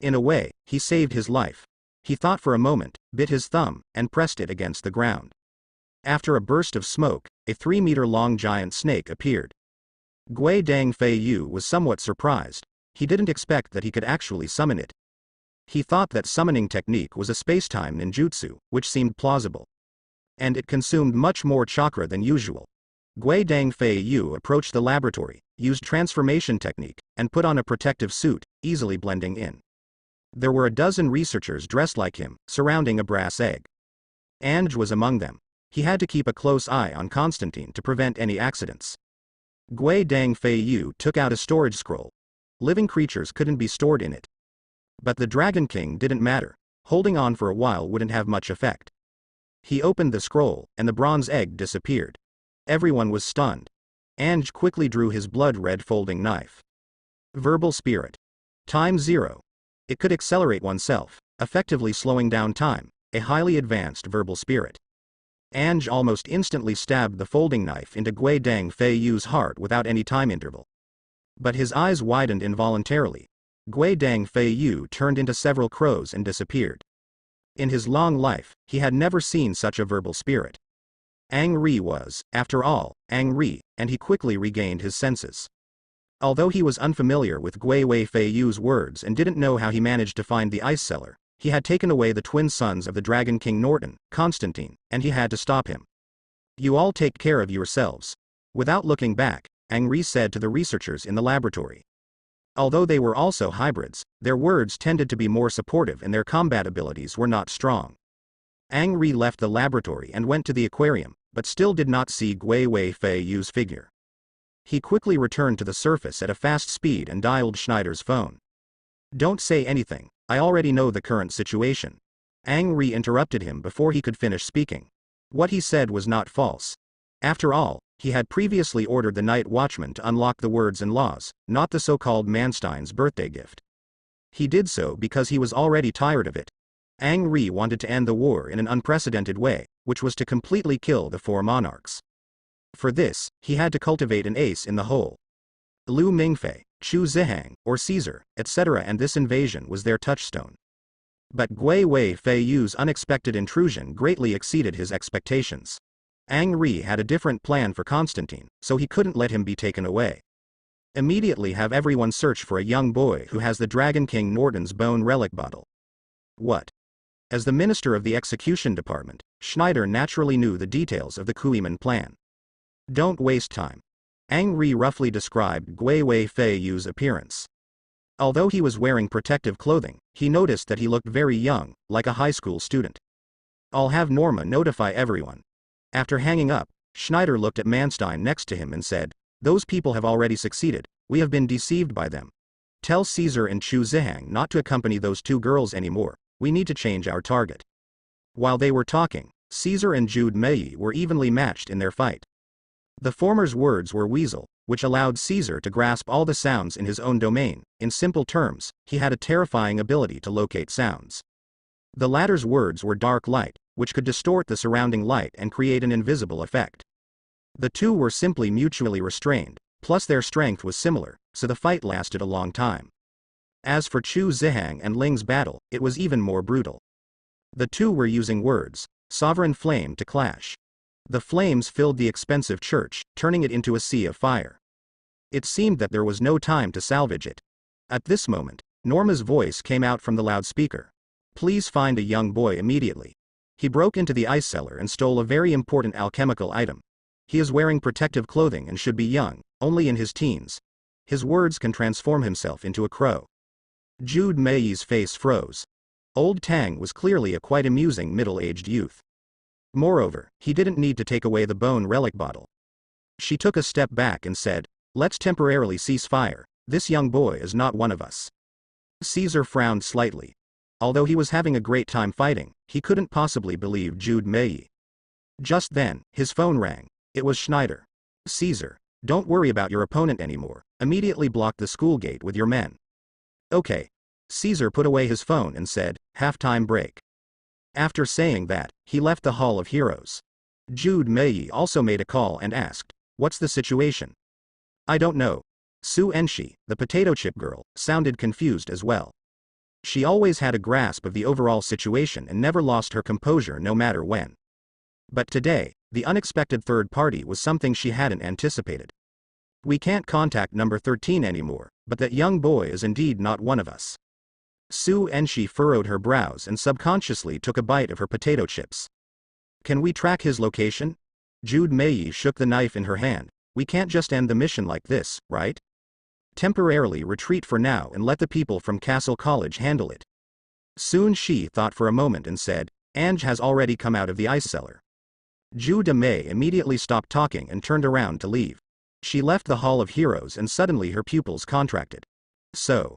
In a way, he saved his life. He thought for a moment, bit his thumb, and pressed it against the ground. After a burst of smoke, a 3-meter-long giant snake appeared. Gui Dang Fei Yu was somewhat surprised. He didn't expect that he could actually summon it. He thought that summoning technique was a space-time ninjutsu, which seemed plausible. And it consumed much more chakra than usual. Gui Dang Fei Yu approached the laboratory, used transformation technique, and put on a protective suit, easily blending in. There were a dozen researchers dressed like him, surrounding a brass egg. Ange was among them. He had to keep a close eye on Constantine to prevent any accidents. Gui Dang Fei Yu took out a storage scroll. Living creatures couldn't be stored in it. But the Dragon King didn't matter. Holding on for a while wouldn't have much effect. He opened the scroll, and the bronze egg disappeared. Everyone was stunned. Ange quickly drew his blood-red folding knife. Verbal Spirit. Time 0. It could accelerate oneself, effectively slowing down time, a highly advanced verbal spirit. Ange almost instantly stabbed the folding knife into Gui Dang Fei Yu's heart without any time interval. But his eyes widened involuntarily. Gui Dang Fei Yu turned into several crows and disappeared. In his long life, he had never seen such a verbal spirit. Angry was, after all, angry, and he quickly regained his senses. Although he was unfamiliar with Gui Fei Yu's words and didn't know how he managed to find the ice cellar, he had taken away the twin sons of the Dragon King Norton, Constantine, and he had to stop him. "You all take care of yourselves." Without looking back, Angry said to the researchers in the laboratory. Although they were also hybrids, their words tended to be more supportive and their combat abilities were not strong. Angry left the laboratory and went to the aquarium, but still did not see Gui Fei Yu's figure. He quickly returned to the surface at a fast speed and dialed Schneider's phone. "Don't say anything, I already know the current situation." Angry interrupted him before he could finish speaking. What he said was not false. After all, he had previously ordered the night watchman to unlock the words and laws, not the so-called Manstein's birthday gift. He did so because he was already tired of it. Angry wanted to end the war in an unprecedented way, which was to completely kill the 4 monarchs. For this, he had to cultivate an ace in the hole. Liu Mingfei, Chu Zihang, or Caesar, etc., and this invasion was their touchstone. But Gui Fei Yu's unexpected intrusion greatly exceeded his expectations. Angry had a different plan for Constantine, so he couldn't let him be taken away. Immediately have everyone search for a young boy who has the Dragon King Norton's bone relic bottle. What? As the minister of the execution department, Schneider naturally knew the details of the Kuiman plan. Don't waste time. Ang Ri roughly described Gui Wei Fei Yu's appearance. Although he was wearing protective clothing, he noticed that he looked very young, like a high school student. I'll have Norma notify everyone. After hanging up, Schneider looked at Manstein next to him and said, those people have already succeeded, we have been deceived by them. Tell Caesar and Chu Zihang not to accompany those two girls anymore, we need to change our target. While they were talking, Caesar and Jude Mei were evenly matched in their fight. The former's words were weasel, which allowed Caesar to grasp all the sounds in his own domain. In simple terms, he had a terrifying ability to locate sounds. The latter's words were dark light, which could distort the surrounding light and create an invisible effect. The two were simply mutually restrained, plus their strength was similar, so the fight lasted a long time. As for Chu Zihang and Ling's battle, it was even more brutal. The two were using words, sovereign flame, to clash. The flames filled the expensive church, turning it into a sea of fire. It seemed that there was no time to salvage it. At this moment, Norma's voice came out from the loudspeaker. Please find a young boy immediately. He broke into the ice cellar and stole a very important alchemical item. He is wearing protective clothing and should be young, only in his teens. His words can transform himself into a crow. Jude Mei's face froze. Old Tang was clearly a quite amusing middle-aged youth. Moreover, he didn't need to take away the bone relic bottle. She took a step back and said, let's temporarily cease fire, this young boy is not one of us. Caesar frowned slightly. Although he was having a great time fighting, he couldn't possibly believe Jude Mei. Just then, his phone rang. It was Schneider. Caesar, don't worry about your opponent anymore, immediately block the school gate with your men. Okay. Caesar put away his phone and said, half-time break. After saying that, he left the Hall of Heroes. Jude Mei also made a call and asked, what's the situation? I don't know. Su Enshi, the potato chip girl, sounded confused as well. She always had a grasp of the overall situation and never lost her composure no matter when. But today, the unexpected third party was something she hadn't anticipated. We can't contact number 13 anymore, but that young boy is indeed not one of us. Su Enshi furrowed her brows and subconsciously took a bite of her potato chips. Can we track his location? Jude Mei shook the knife in her hand. We can't just end the mission like this, right? Temporarily retreat for now and let the people from Castle College handle it. Sun Shi thought for a moment and said, Ange has already come out of the ice cellar. Jude Mei immediately stopped talking and turned around to leave. She left the Hall of Heroes and suddenly her pupils contracted. So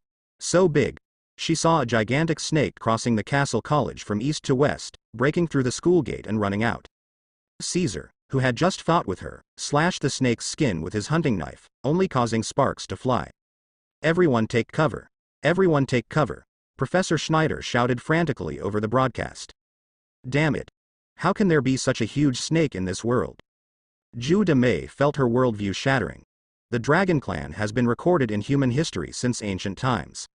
big. She saw a gigantic snake crossing the Castle College from east to west, breaking through the school gate and running out. Caesar, who had just fought with her, slashed the snake's skin with his hunting knife, only causing sparks to fly. Everyone take cover. Everyone take cover. Professor Schneider shouted frantically over the broadcast. Damn it. How can there be such a huge snake in this world? Jude Mei felt her worldview shattering. The Dragon Clan has been recorded in human history since ancient times.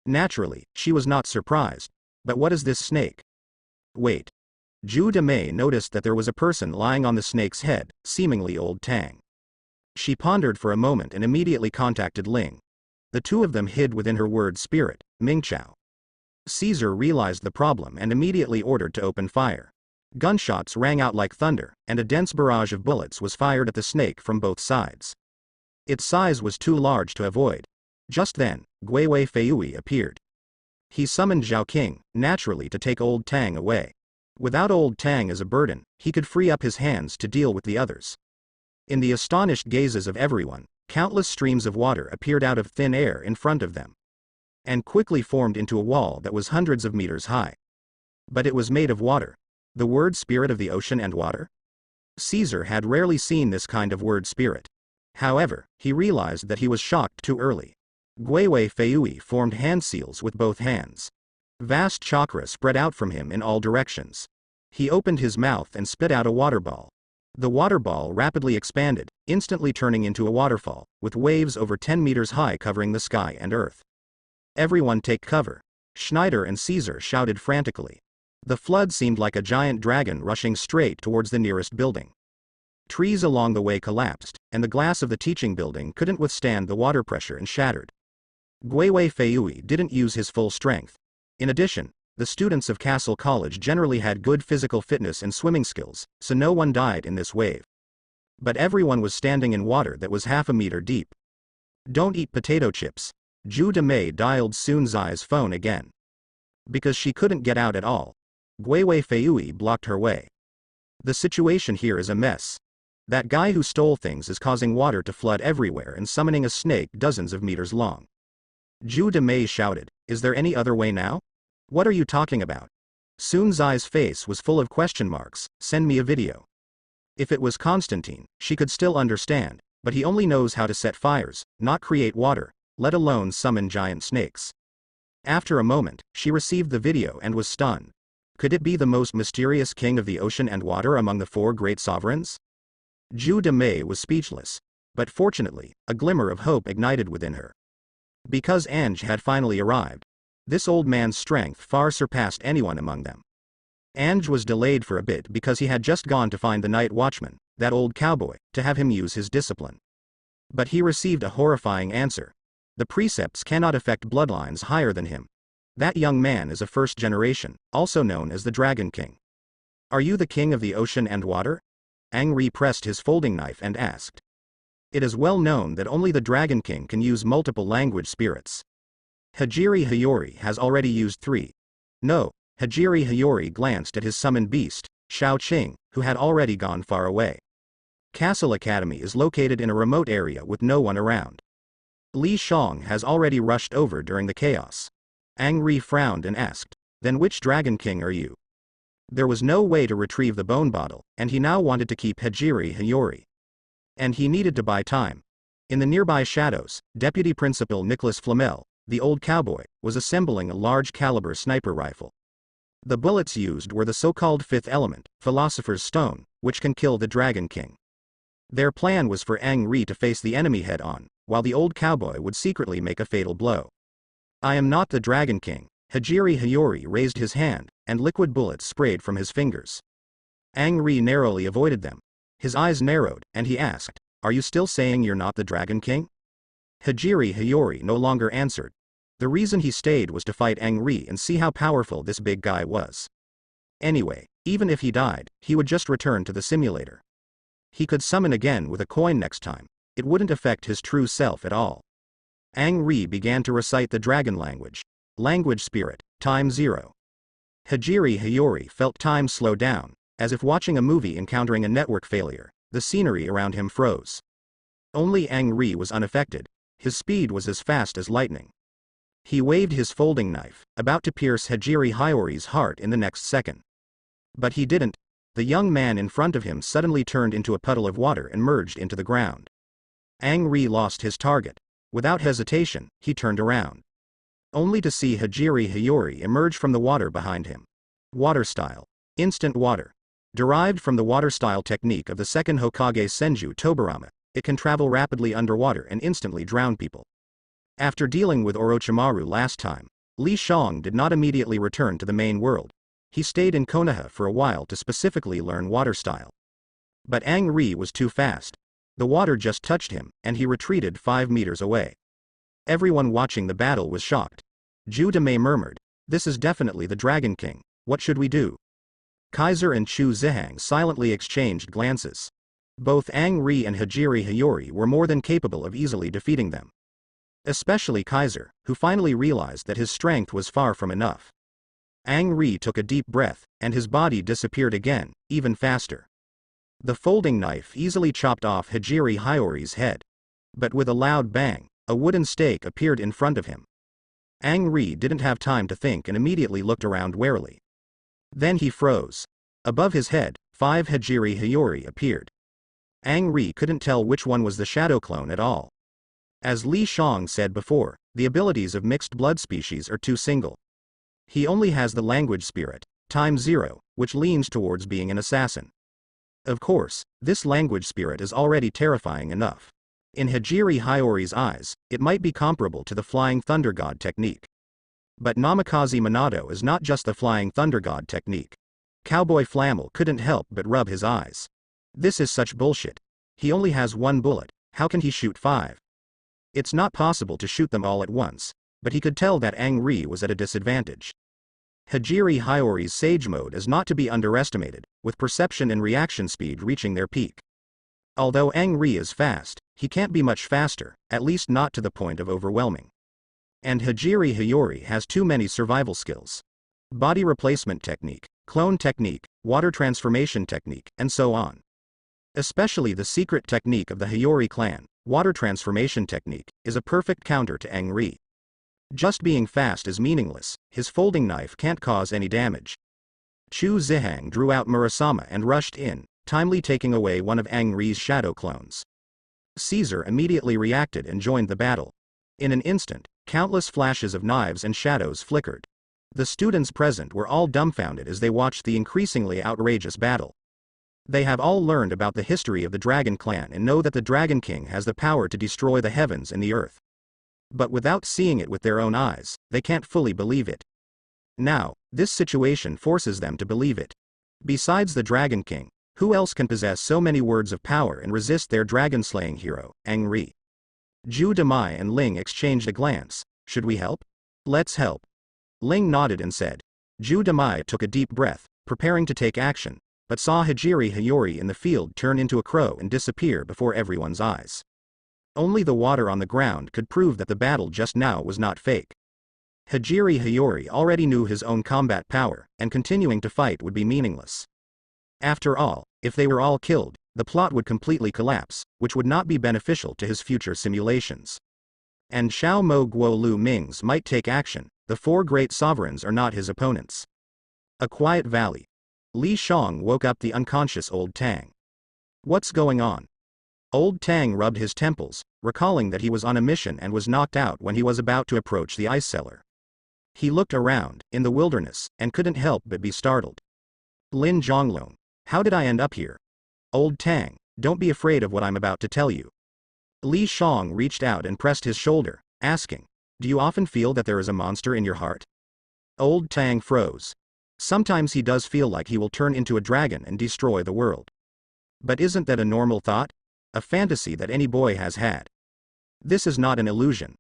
Naturally, she was not surprised. But what is this snake? Wait. Jude Mei noticed that there was a person lying on the snake's head, seemingly Old Tang. She pondered for a moment and immediately contacted Ling. The two of them hid within her word spirit, Mingqiao. Caesar realized the problem and immediately ordered to open fire. Gunshots rang out like thunder, and a dense barrage of bullets was fired at the snake from both sides. Its size was too large to avoid. Just then, Gui Wei Fei appeared. He summoned Zhao King, naturally to take Old Tang away. Without Old Tang as a burden, he could free up his hands to deal with the others. In the astonished gazes of everyone, countless streams of water appeared out of thin air in front of them, and quickly formed into a wall that was hundreds of meters high. But it was made of water. The word spirit of the ocean and water? Caesar had rarely seen this kind of word spirit. However, he realized that he was shocked too early. Gui Wei Fei formed hand seals with both hands. Vast chakra spread out from him in all directions. He opened his mouth and spit out a water ball. The water ball rapidly expanded, instantly turning into a waterfall, with waves over 10 meters high covering the sky and earth. Everyone take cover. Schneider and Caesar shouted frantically. The flood seemed like a giant dragon rushing straight towards the nearest building. Trees along the way collapsed, and the glass of the teaching building couldn't withstand the water pressure and shattered. Gui Wei Fei didn't use his full strength. In addition, The students of Castle College generally had good physical fitness and swimming skills, so no one died in this wave. But everyone was standing in water that was half a meter deep. Don't eat potato chips. Zhu Demei dialed Sun Zai's phone again. Because she couldn't get out at all. Guiwei Feiyue blocked her way. The situation here is a mess. That guy who stole things is causing water to flood everywhere and summoning a snake dozens of meters long. Zhu Demei shouted, "Is there any other way now? What are you talking about?" Sun Zai's face was full of question marks. "Send me a video." If it was Constantine, she could still understand, but he only knows how to set fires, not create water, let alone summon giant snakes. After a moment, she received the video and was stunned. Could it be the most mysterious king of the ocean and water among the four great sovereigns? Zhu Demei was speechless, but fortunately, a glimmer of hope ignited within her. Because Ange had finally arrived. This old man's strength far surpassed anyone among them. Ange was delayed for a bit because he had just gone to find the night watchman, that old cowboy, to have him use his discipline. But he received a horrifying answer. The precepts cannot affect bloodlines higher than him. That young man is a first generation, also known as the Dragon King. Are you the king of the ocean and water? Ang Ri pressed his folding knife and asked. It is well known that only the Dragon King can use multiple language spirits. Hajiri Hiyori has already used 3. No, Hajiri Hiyori glanced at his summoned beast, Shao Qing, who had already gone far away. Castle Academy is located in a remote area with no one around. Li Shang has already rushed over during the chaos. Ang Ri frowned and asked, "Then which Dragon King are you?" There was no way to retrieve the bone bottle, and he now wanted to keep Hajiri Hiyori. And he needed to buy time. In the nearby shadows, Deputy Principal Nicholas Flamel, the old cowboy, was assembling a large-caliber sniper rifle. The bullets used were the so-called fifth element, Philosopher's Stone, which can kill the Dragon King. Their plan was for Ang Ri to face the enemy head-on, while the old cowboy would secretly make a fatal blow. "I am not the Dragon King." Hajiri Hiyori raised his hand, and liquid bullets sprayed from his fingers. Ang Ri narrowly avoided them. His eyes narrowed, and he asked, "Are you still saying you're not the Dragon King?" Hajiri Hiyori no longer answered. The reason he stayed was to fight Ang Ri and see how powerful this big guy was. Anyway, even if he died, he would just return to the simulator. He could summon again with a coin next time. It wouldn't affect his true self at all. Ang Ri began to recite the dragon language. Language spirit, time 0. Hajiri Hiyori felt time slow down, as if watching a movie encountering a network failure. The scenery around him froze. Only Ang Ri was unaffected. His speed was as fast as lightning. He waved his folding knife, about to pierce Hajiri Hiyori's heart in the next second. But he didn't. The young man in front of him suddenly turned into a puddle of water and merged into the ground. Ang Ri lost his target. Without hesitation, he turned around. Only to see Hajiri Hiyori emerge from the water behind him. Water style. Instant water. Derived from the water style technique of the second Hokage Senju Tobirama, it can travel rapidly underwater and instantly drown people. After dealing with Orochimaru last time, Li Shang did not immediately return to the main world. He stayed in Konoha for a while to specifically learn water style. But Ang Ri was too fast. The water just touched him, and he retreated 5 meters away. Everyone watching the battle was shocked. Zhu Demei murmured, "This is definitely the Dragon King. What should we do?" Kaiser and Chu Zihang silently exchanged glances. Both Ang Ri and Hajiri Hiyori were more than capable of easily defeating them. Especially Kaiser, who finally realized that his strength was far from enough. Ang Ri took a deep breath, and his body disappeared again, even faster. The folding knife easily chopped off Hajiri Hiyori's head. But with a loud bang, a wooden stake appeared in front of him. Ang Ri didn't have time to think and immediately looked around warily. Then he froze. Above his head, 5 Hajiri Hiyori appeared. Ang Ri couldn't tell which one was the shadow clone at all. As Li Shang said before, the abilities of mixed blood species are too single. He only has the language spirit, time 0, which leans towards being an assassin. Of course, this language spirit is already terrifying enough. In Hajiri Hiyori's eyes, it might be comparable to the Flying Thunder God technique. But Namikaze Minato is not just the Flying Thunder God technique. Cowboy Flammel couldn't help but rub his eyes. This is such bullshit. He only has 1 bullet, how can he shoot 5? It's not possible to shoot them all at once, but he could tell that Ang Ri was at a disadvantage. Hajiri Hiyori's Sage Mode is not to be underestimated, with perception and reaction speed reaching their peak. Although Aang Ri is fast, he can't be much faster, at least not to the point of overwhelming. And Hajiri Hiyori has too many survival skills. Body replacement technique, clone technique, water transformation technique, and so on. Especially the secret technique of the Hiyori clan, water transformation technique, is a perfect counter to Aang Ri. Just being fast is meaningless, his folding knife can't cause any damage. Chu Zihang drew out Murasama and rushed in, timely taking away one of Aang Ri's shadow clones. Caesar immediately reacted and joined the battle. In an instant, countless flashes of knives and shadows flickered. The students present were all dumbfounded as they watched the increasingly outrageous battle. They have all learned about the history of the Dragon Clan and know that the Dragon King has the power to destroy the heavens and the earth. But without seeing it with their own eyes, they can't fully believe it. Now, this situation forces them to believe it. Besides the Dragon King, who else can possess so many words of power and resist their dragon-slaying hero, Aang Ri? Zhu Demai and Ling exchanged a glance. Should we help? Let's help. Ling nodded and said. Zhu Demai took a deep breath, preparing to take action, but saw Hajiri Hiyori in the field turn into a crow and disappear before everyone's eyes. Only the water on the ground could prove that the battle just now was not fake. Hajiri Hiyori already knew his own combat power, and continuing to fight would be meaningless. After all, if they were all killed, the plot would completely collapse, which would not be beneficial to his future simulations. And Xiao Mo Guo Lu Ming's might take action. The four great sovereigns are not his opponents. A quiet valley. Li Shang woke up the unconscious Old Tang. What's going on? Old Tang rubbed his temples, recalling that he was on a mission and was knocked out when he was about to approach the ice cellar. He looked around, in the wilderness, and couldn't help but be startled. Lin Zhonglong, how did I end up here? Old Tang, don't be afraid of what I'm about to tell you. Li Shang reached out and pressed his shoulder, asking, do you often feel that there is a monster in your heart? Old Tang froze. Sometimes he does feel like he will turn into a dragon and destroy the world. But isn't that a normal thought? A fantasy that any boy has had. This is not an illusion.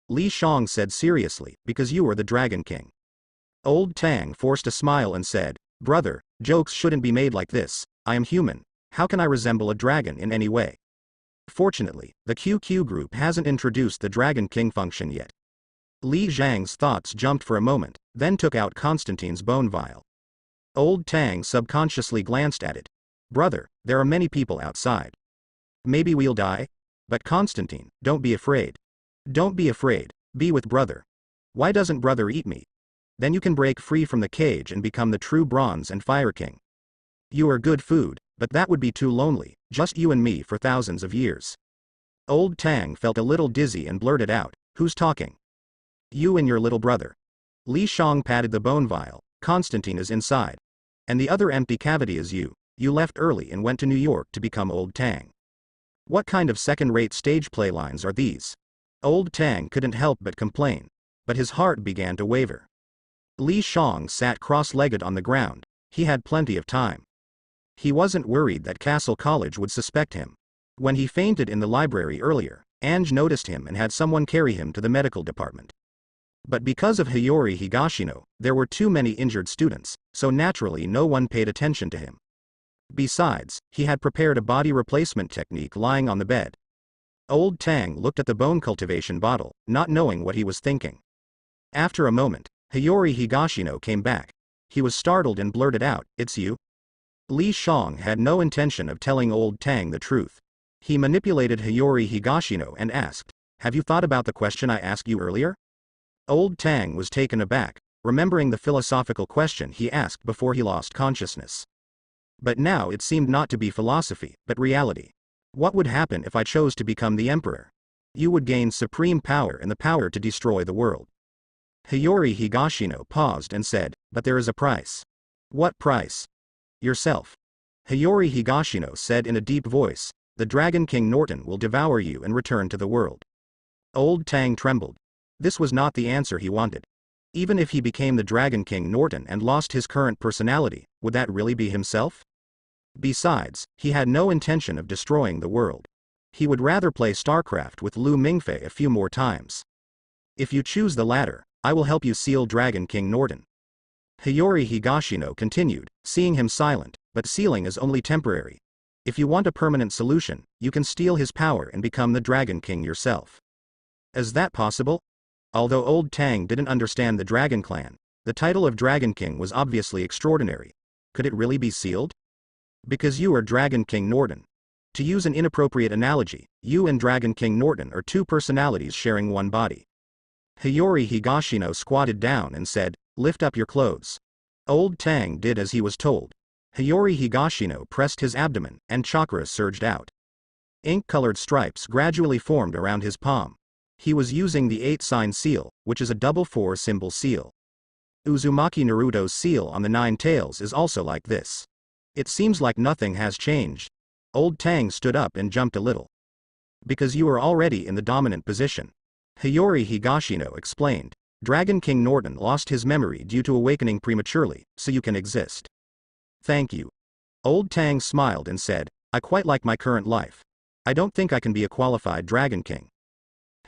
Li Shang said seriously, because you are the Dragon King. Old Tang forced a smile and said, brother, jokes shouldn't be made like this. I am human. How can I resemble a dragon in any way? Fortunately, the QQ group hasn't introduced the Dragon King function yet. Li Zhang's thoughts jumped for a moment, then took out Constantine's bone vial. Old Tang subconsciously glanced at it. Brother, there are many people outside. Maybe we'll die? But Constantine, don't be afraid. Don't be afraid, be with brother. Why doesn't brother eat me? Then you can break free from the cage and become the true Bronze and Fire King. You are good food, but that would be too lonely, just you and me for thousands of years. Old Tang felt a little dizzy and blurted out, who's talking? You and your little brother. Li Shang patted the bone vial. Constantine is inside. And the other empty cavity is you. You left early and went to New York to become Old Tang. What kind of second-rate stage play lines are these? Old Tang couldn't help but complain. But his heart began to waver. Li Shang sat cross-legged on the ground. He had plenty of time. He wasn't worried that Castle College would suspect him. When he fainted in the library earlier, Ange noticed him and had someone carry him to the medical department. But because of Hiyori Higashino, there were too many injured students, so naturally no one paid attention to him. Besides, he had prepared a body replacement technique lying on the bed. Old Tang looked at the bone cultivation bottle, not knowing what he was thinking. After a moment, Hiyori Higashino came back. He was startled and blurted out, it's you? Li Shang had no intention of telling Old Tang the truth. He manipulated Hiyori Higashino and asked, have you thought about the question I asked you earlier? Old Tang was taken aback, remembering the philosophical question he asked before he lost consciousness. But now it seemed not to be philosophy, but reality. What would happen if I chose to become the emperor? You would gain supreme power and the power to destroy the world. Hiyori Higashino paused and said, but there is a price. What price? Yourself. Hiyori Higashino said in a deep voice, the Dragon King Norton will devour you and return to the world. Old Tang trembled. This was not the answer he wanted. Even if he became the Dragon King Norton and lost his current personality, would that really be himself? Besides, he had no intention of destroying the world. He would rather play StarCraft with Lu Mingfei a few more times. If you choose the latter, I will help you seal Dragon King Norton. Hiyori Higashino continued, seeing him silent, but sealing is only temporary. If you want a permanent solution, you can steal his power and become the Dragon King yourself. Is that possible? Although Old Tang didn't understand the Dragon Clan, the title of Dragon King was obviously extraordinary. Could it really be sealed? Because you are Dragon King Norton. To use an inappropriate analogy, you and Dragon King Norton are two personalities sharing one body. Hiyori Higashino squatted down and said, "Lift up your clothes." Old Tang did as he was told. Hiyori Higashino pressed his abdomen, and chakras surged out. Ink-colored stripes gradually formed around his palm. He was using the 8-sign seal, which is a double 4-symbol seal. Uzumaki Naruto's seal on the 9 tails is also like this. It seems like nothing has changed. Old Tang stood up and jumped a little. Because you are already in the dominant position. Hiyori Higashino explained. Dragon King Norton lost his memory due to awakening prematurely, so you can exist. Thank you. Old Tang smiled and said, I quite like my current life. I don't think I can be a qualified Dragon King.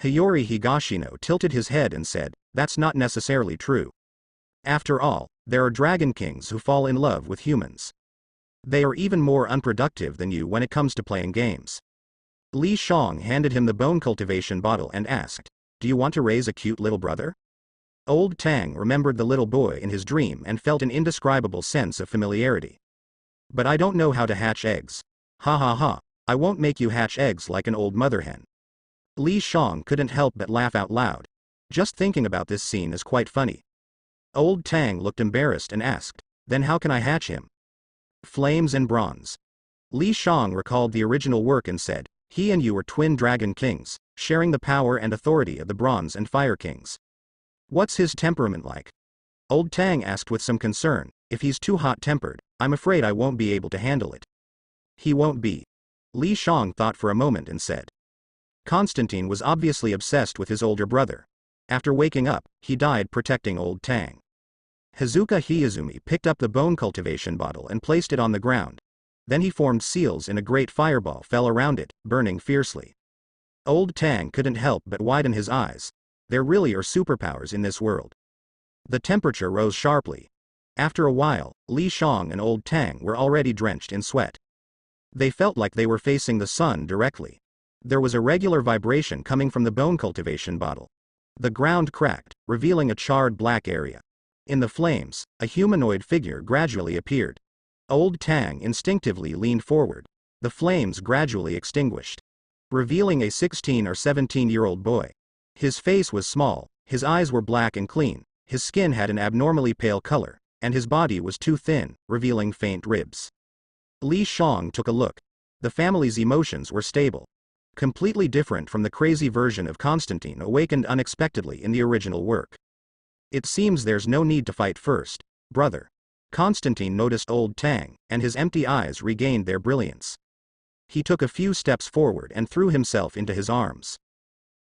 Hiyori Higashino tilted his head and said, that's not necessarily true. After all, there are Dragon Kings who fall in love with humans. They are even more unproductive than you when it comes to playing games. Li Shang handed him the bone cultivation bottle and asked, do you want to raise a cute little brother? Old Tang remembered the little boy in his dream and felt an indescribable sense of familiarity. But I don't know how to hatch eggs. Ha ha ha, I won't make you hatch eggs like an old mother hen. Li Shang couldn't help but laugh out loud. Just thinking about this scene is quite funny. Old Tang looked embarrassed and asked, then how can I hatch him? Flames and bronze. Li Shang recalled the original work and said, he and you are twin Dragon Kings, sharing the power and authority of the Bronze and Fire Kings. What's his temperament like? Old Tang asked with some concern, if he's too hot-tempered, I'm afraid I won't be able to handle it. He won't be. Li Shang thought for a moment and said. Constantine was obviously obsessed with his older brother. After waking up, he died protecting Old Tang. Hazuka Hiyazumi picked up the bone cultivation bottle and placed it on the ground. Then he formed seals and a great fireball fell around it, burning fiercely. Old Tang couldn't help but widen his eyes. There really are superpowers in this world. The temperature rose sharply. After a while, Li Shang and Old Tang were already drenched in sweat. They felt like they were facing the sun directly. There was a regular vibration coming from the bone cultivation bottle. The ground cracked, revealing a charred black area. In the flames, a humanoid figure gradually appeared. Old Tang instinctively leaned forward. The flames gradually extinguished, revealing a 16 or 17-year-old boy. His face was small, his eyes were black and clean, his skin had an abnormally pale color, and his body was too thin, revealing faint ribs. Li Shang took a look. The family's emotions were stable. Completely different from the crazy version of Constantine awakened unexpectedly in the original work. It seems there's no need to fight first, brother. Constantine noticed Old Tang, and his empty eyes regained their brilliance. He took a few steps forward and threw himself into his arms.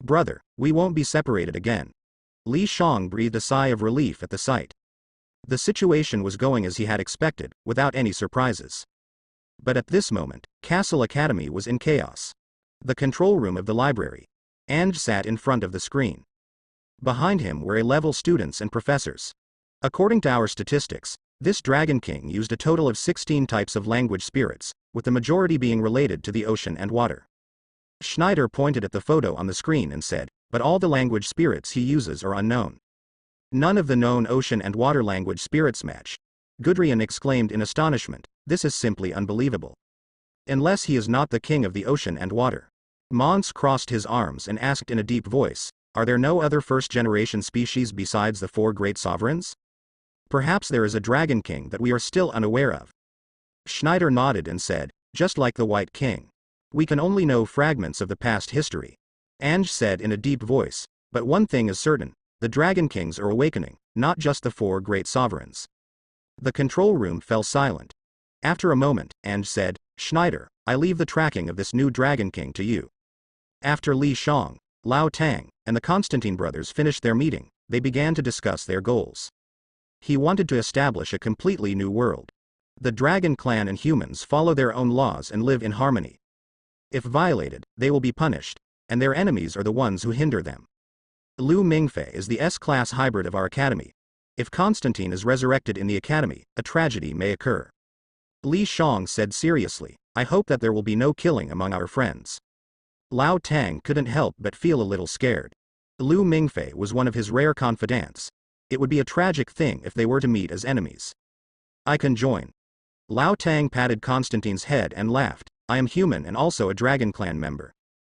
Brother, we won't be separated again. Li Shang breathed a sigh of relief at the sight. The situation was going as he had expected, without any surprises. But at this moment, Castle Academy was in chaos. The control room of the library. Ange sat in front of the screen. Behind him were A-level students and professors. According to our statistics, this Dragon King used a total of 16 types of language spirits, with the majority being related to the ocean and water. Schneider pointed at the photo on the screen and said, but all the language spirits he uses are unknown. None of the known ocean and water language spirits match. Gudrian exclaimed in astonishment, this is simply unbelievable. Unless he is not the king of the ocean and water. Mons crossed his arms and asked in a deep voice, are there no other first-generation species besides the 4 great sovereigns? Perhaps there is a Dragon King that we are still unaware of. Schneider nodded and said, just like the White King. We can only know fragments of the past history. Ange said in a deep voice, but one thing is certain, the Dragon Kings are awakening, not just the 4 great sovereigns. The control room fell silent. After a moment, Ange said, Schneider, I leave the tracking of this new Dragon King to you. After Li Shang, Lao Tang, and the Constantine brothers finished their meeting, they began to discuss their goals. He wanted to establish a completely new world. The Dragon Clan and humans follow their own laws and live in harmony. If violated, they will be punished, and their enemies are the ones who hinder them. Lu Mingfei is the S-class hybrid of our academy. If Constantine is resurrected in the academy, a tragedy may occur. Li Shang said seriously, I hope that there will be no killing among our friends. Lao Tang couldn't help but feel a little scared. Lu Mingfei was one of his rare confidants. It would be a tragic thing if they were to meet as enemies. I can join. Lao Tang patted Constantine's head and laughed, I am human and also a Dragon Clan member.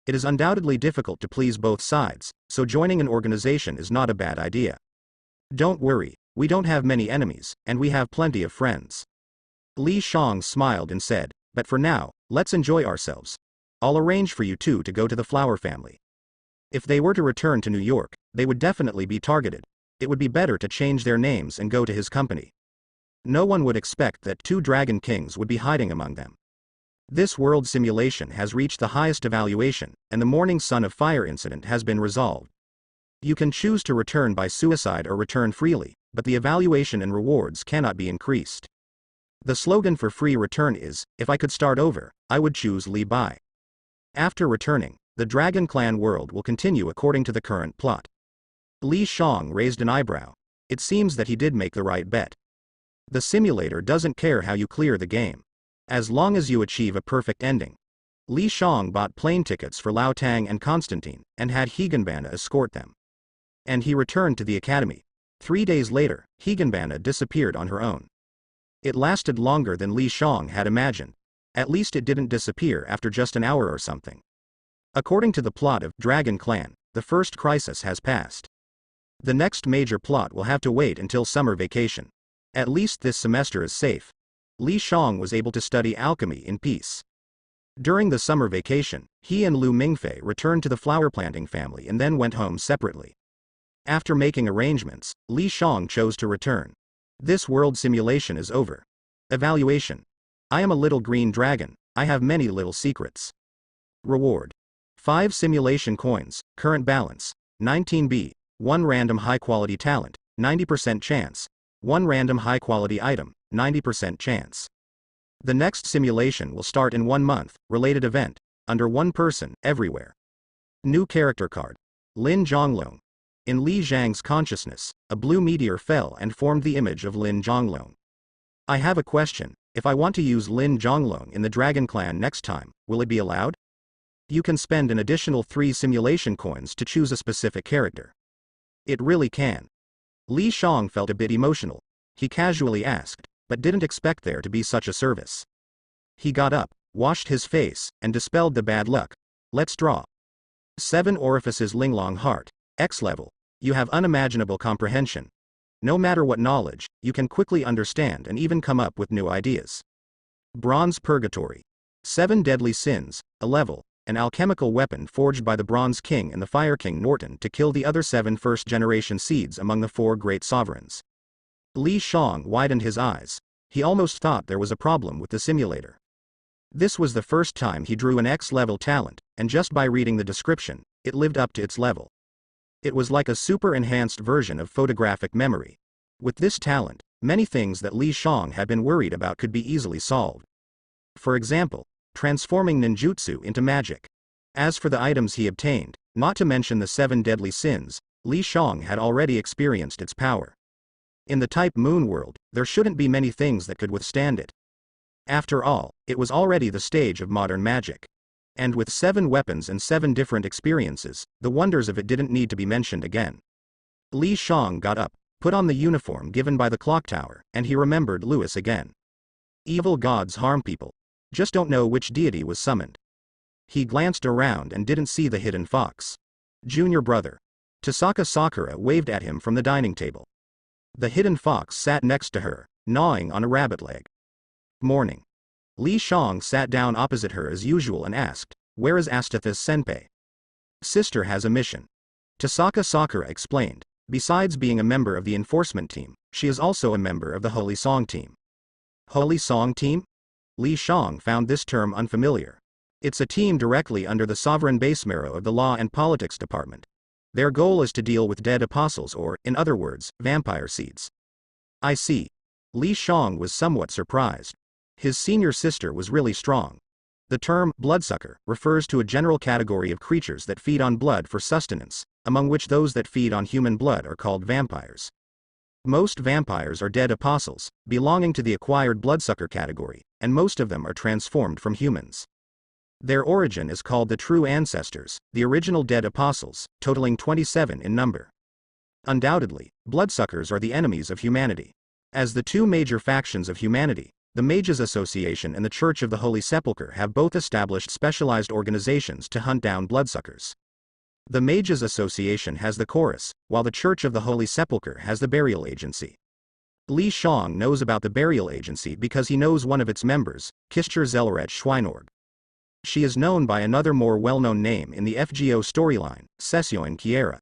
It is undoubtedly difficult to please both sides, so joining an organization is not a bad idea. Don't worry, we don't have many enemies, and we have plenty of friends. Li Shang smiled and said, but for now, let's enjoy ourselves. I'll arrange for you two to go to the Flower family. If they were to return to New York, they would definitely be targeted. It would be better to change their names and go to his company. No one would expect that two Dragon Kings would be hiding among them. This world simulation has reached the highest evaluation, and the Morning Sun of Fire incident has been resolved. You can choose to return by suicide or return freely, but the evaluation and rewards cannot be increased. The slogan for free return is, if I could start over, I would choose Li Bai. After returning, the Dragon Clan world will continue according to the current plot. Li Shang raised an eyebrow. It seems that he did make the right bet. The simulator doesn't care how you clear the game, as long as you achieve a perfect ending. Li Shang bought plane tickets for Lao Tang and Constantine, and had Higanbana escort them. And he returned to the academy. 3 days later, Higanbana disappeared on her own. It lasted longer than Li Shang had imagined. At least it didn't disappear after just an hour or something. According to the plot of Dragon Clan, the first crisis has passed. The next major plot will have to wait until summer vacation. At least this semester is safe. Li Shang was able to study alchemy in peace. During the summer vacation, he and Lu Mingfei returned to the flower planting family and then went home separately. After making arrangements, Li Shang chose to return. This world simulation is over. Evaluation. I am a little green dragon, I have many little secrets. Reward. 5 simulation coins, current balance, 19B, 1 random high-quality talent, 90% chance, 1 random high-quality item, 90% chance. The next simulation will start in 1 month, related event, under 1 person, everywhere. New character card. Lin Zhonglong. In Li Zhang's consciousness, a blue meteor fell and formed the image of Lin Zhonglong. I have a question, if I want to use Lin Zhonglong in the Dragon Clan next time, will it be allowed? You can spend an additional 3 simulation coins to choose a specific character. It really can. Li Shang felt a bit emotional. He casually asked, but didn't expect there to be such a service. He got up, washed his face, and dispelled the bad luck. Let's draw. 7 orifices Linglong heart, X level. You have unimaginable comprehension. No matter what knowledge, you can quickly understand and even come up with new ideas. Bronze purgatory. 7 deadly sins, a level. An alchemical weapon forged by the Bronze King and the Fire King Norton to kill the other 7 first-generation seeds among the 4 great sovereigns. Li Shang widened his eyes. He almost thought there was a problem with the simulator. This was the first time he drew an X-level talent, and just by reading the description, it lived up to its level. It was like a super-enhanced version of photographic memory. With this talent, many things that Li Shang had been worried about could be easily solved. For example, transforming ninjutsu into magic. As for the items he obtained, not to mention the 7 deadly sins, Li Shang had already experienced its power. In the type Moon world, there shouldn't be many things that could withstand it. After all, it was already the stage of modern magic. And with 7 weapons and 7 different experiences, the wonders of it didn't need to be mentioned again. Li Shang got up, put on the uniform given by the clock tower, and he remembered Lewis again. Evil gods harm people. Just don't know which deity was summoned. He glanced around and didn't see the hidden fox. Junior brother. Tasaka Sakura waved at him from the dining table. The hidden fox sat next to her, gnawing on a rabbit leg. Morning. Li Shang sat down opposite her as usual and asked, where is Astathis Senpai? Sister has a mission. Tasaka Sakura explained. Besides being a member of the enforcement team, she is also a member of the Holy Song team. Holy Song team? Li Shang found this term unfamiliar. It's a team directly under the sovereign base marrow of the Law and Politics Department. Their goal is to deal with dead apostles or, in other words, vampire seeds. I see. Li Shang was somewhat surprised. His senior sister was really strong. The term, bloodsucker, refers to a general category of creatures that feed on blood for sustenance, among which those that feed on human blood are called vampires. Most vampires are dead apostles, belonging to the acquired bloodsucker category, and most of them are transformed from humans. Their origin is called the true ancestors, the original dead apostles, totaling 27 in number. Undoubtedly, bloodsuckers are the enemies of humanity. As the two major factions of humanity, the Mages Association and the Church of the Holy Sepulchre have both established specialized organizations to hunt down bloodsuckers. The Mages Association has the chorus, while the Church of the Holy Sepulchre has the burial agency. Li Shang knows about the burial agency because he knows one of its members, Kistcher Zellerett Schweinorg. She is known by another more well-known name in the FGO storyline, Session Kiera.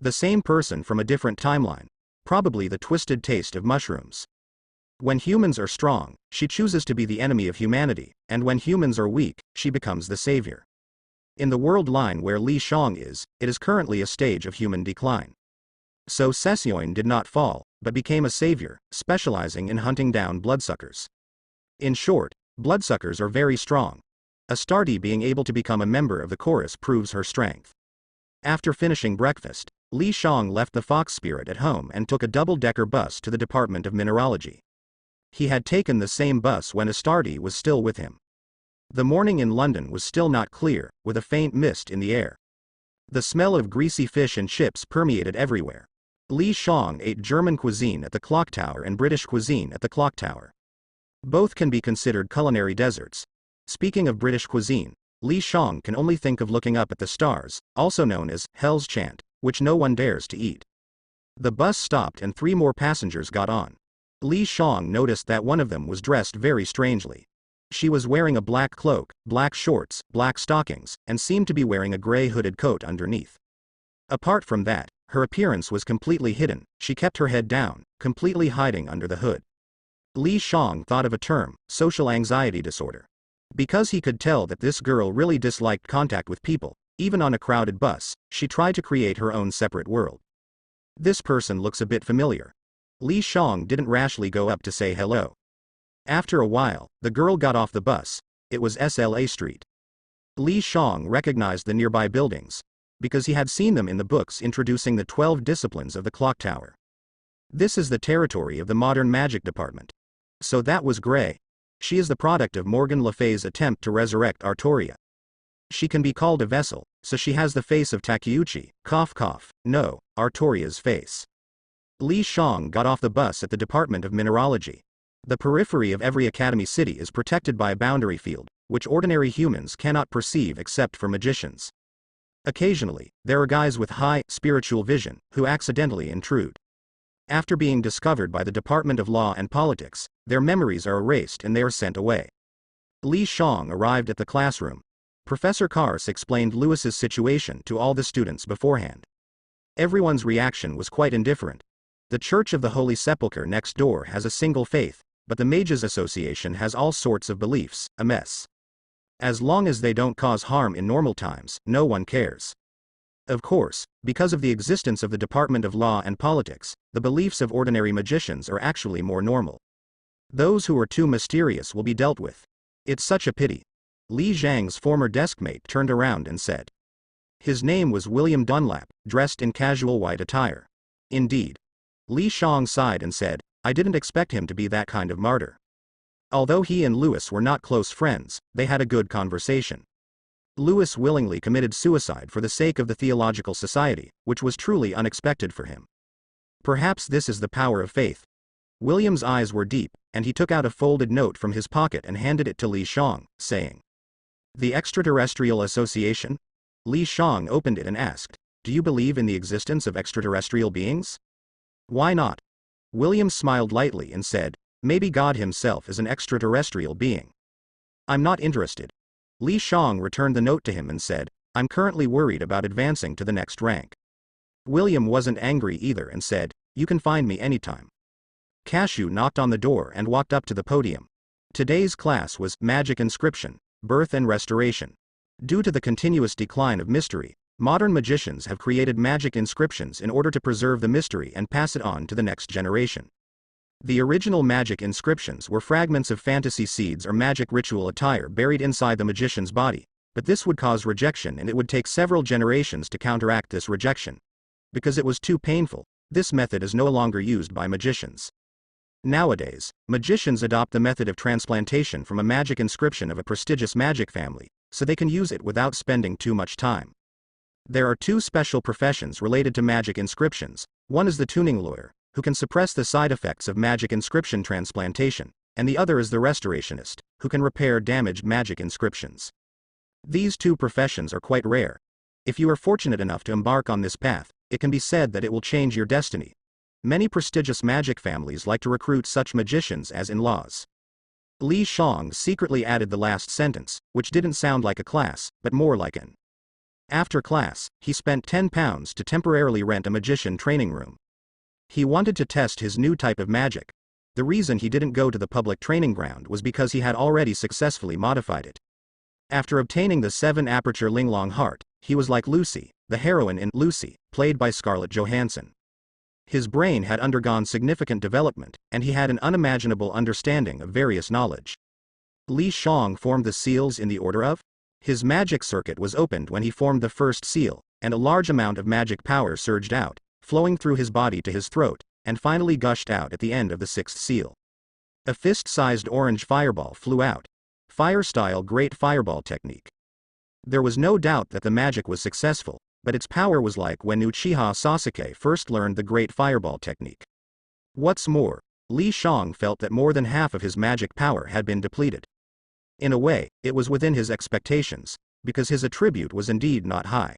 The same person from a different timeline, probably the twisted taste of mushrooms. When humans are strong, she chooses to be the enemy of humanity, and when humans are weak, she becomes the savior. In the world line where Li Shang is, it is currently a stage of human decline. So Session did not fall, but became a savior, specializing in hunting down bloodsuckers. In short, bloodsuckers are very strong. Astarte being able to become a member of the chorus proves her strength. After finishing breakfast, Li Shang left the fox spirit at home and took a double-decker bus to the Department of Mineralogy. He had taken the same bus when Astarte was still with him. The morning in London was still not clear, with a faint mist in the air. The smell of greasy fish and chips permeated everywhere. Li Shang ate German cuisine at the clock tower and British cuisine at the clock tower. Both can be considered culinary deserts. Speaking of British cuisine, Li Shang can only think of looking up at the stars, also known as Hell's Chant, which no one dares to eat. The bus stopped and 3 more passengers got on. Li Shang noticed that one of them was dressed very strangely. She was wearing a black cloak, black shorts, black stockings, and seemed to be wearing a gray hooded coat underneath. Apart from that, her appearance was completely hidden. She kept her head down, completely hiding under the hood. Li Shang thought of a term, social anxiety disorder. Because he could tell that this girl really disliked contact with people, even on a crowded bus, she tried to create her own separate world. This person looks a bit familiar. Li Shang didn't rashly go up to say hello. After a while, the girl got off the bus. It was SLA Street. Li Shang recognized the nearby buildings, because he had seen them in the books introducing the 12 disciplines of the clock tower. This is the territory of the modern magic department. So that was Grey. She is the product of Morgan Le Fay's attempt to resurrect Artoria. She can be called a vessel, so she has the face of Takeuchi, cough cough, no, Artoria's face. Li Shang got off the bus at the Department of Mineralogy. The periphery of every academy city is protected by a boundary field, which ordinary humans cannot perceive except for magicians. Occasionally, there are guys with high, spiritual vision, who accidentally intrude. After being discovered by the Department of Law and Politics, their memories are erased and they are sent away. Li Shang arrived at the classroom. Professor Kars explained Lewis's situation to all the students beforehand. Everyone's reaction was quite indifferent. The Church of the Holy Sepulchre next door has a single faith, but the Mages Association has all sorts of beliefs, a mess. As long as they don't cause harm in normal times, no one cares. Of course, because of the existence of the Department of Law and Politics, the beliefs of ordinary magicians are actually more normal. Those who are too mysterious will be dealt with. It's such a pity. Li Zhang's former deskmate turned around and said. His name was William Dunlap, dressed in casual white attire. Indeed. Li Shang sighed and said, I didn't expect him to be that kind of martyr. Although he and Lewis were not close friends, they had a good conversation. Lewis willingly committed suicide for the sake of the Theological Society, which was truly unexpected for him. Perhaps this is the power of faith. William's eyes were deep, and he took out a folded note from his pocket and handed it to Li Shang, saying, The Extraterrestrial Association? Li Shang opened it and asked, Do you believe in the existence of extraterrestrial beings? Why not? William smiled lightly and said, Maybe God himself is an extraterrestrial being. I'm not interested. Li Shang returned the note to him and said, I'm currently worried about advancing to the next rank. William wasn't angry either and said, You can find me anytime. Cashew knocked on the door and walked up to the podium. Today's class was Magic Inscription, Birth and Restoration. Due to the continuous decline of mystery, modern magicians have created magic inscriptions in order to preserve the mystery and pass it on to the next generation. The original magic inscriptions were fragments of fantasy seeds or magic ritual attire buried inside the magician's body, but this would cause rejection and it would take several generations to counteract this rejection. Because it was too painful, This method is no longer used by magicians. Nowadays, magicians adopt the method of transplantation from a magic inscription of a prestigious magic family, so they can use it without spending too much time. There are two special professions related to magic inscriptions. One is the tuning lawyer, who can suppress the side effects of magic inscription transplantation, and the other is the restorationist, who can repair damaged magic inscriptions. These two professions are quite rare. If you are fortunate enough to embark on this path, it can be said that it will change your destiny. Many prestigious magic families like to recruit such magicians as in-laws. Li Shang secretly added the last sentence, which didn't sound like a class, but more like an. After class, he spent £10 to temporarily rent a magician training room. He wanted to test his new type of magic. The reason he didn't go to the public training ground was because he had already successfully modified it. After obtaining the 7-aperture Linglong heart, he was like Lucy, the heroine in Lucy, played by Scarlett Johansson. His brain had undergone significant development, and he had an unimaginable understanding of various knowledge. Li Shang formed the seals in the order of. His magic circuit was opened when he formed the first seal, and a large amount of magic power surged out, flowing through his body to his throat, and finally gushed out at the end of the 6th seal. A fist-sized orange fireball flew out. Fire-style Great Fireball technique. There was no doubt that the magic was successful, but its power was like when Uchiha Sasuke first learned the Great Fireball technique. What's more, Li Shang felt that more than half of his magic power had been depleted. In a way, it was within his expectations, because his attribute was indeed not high.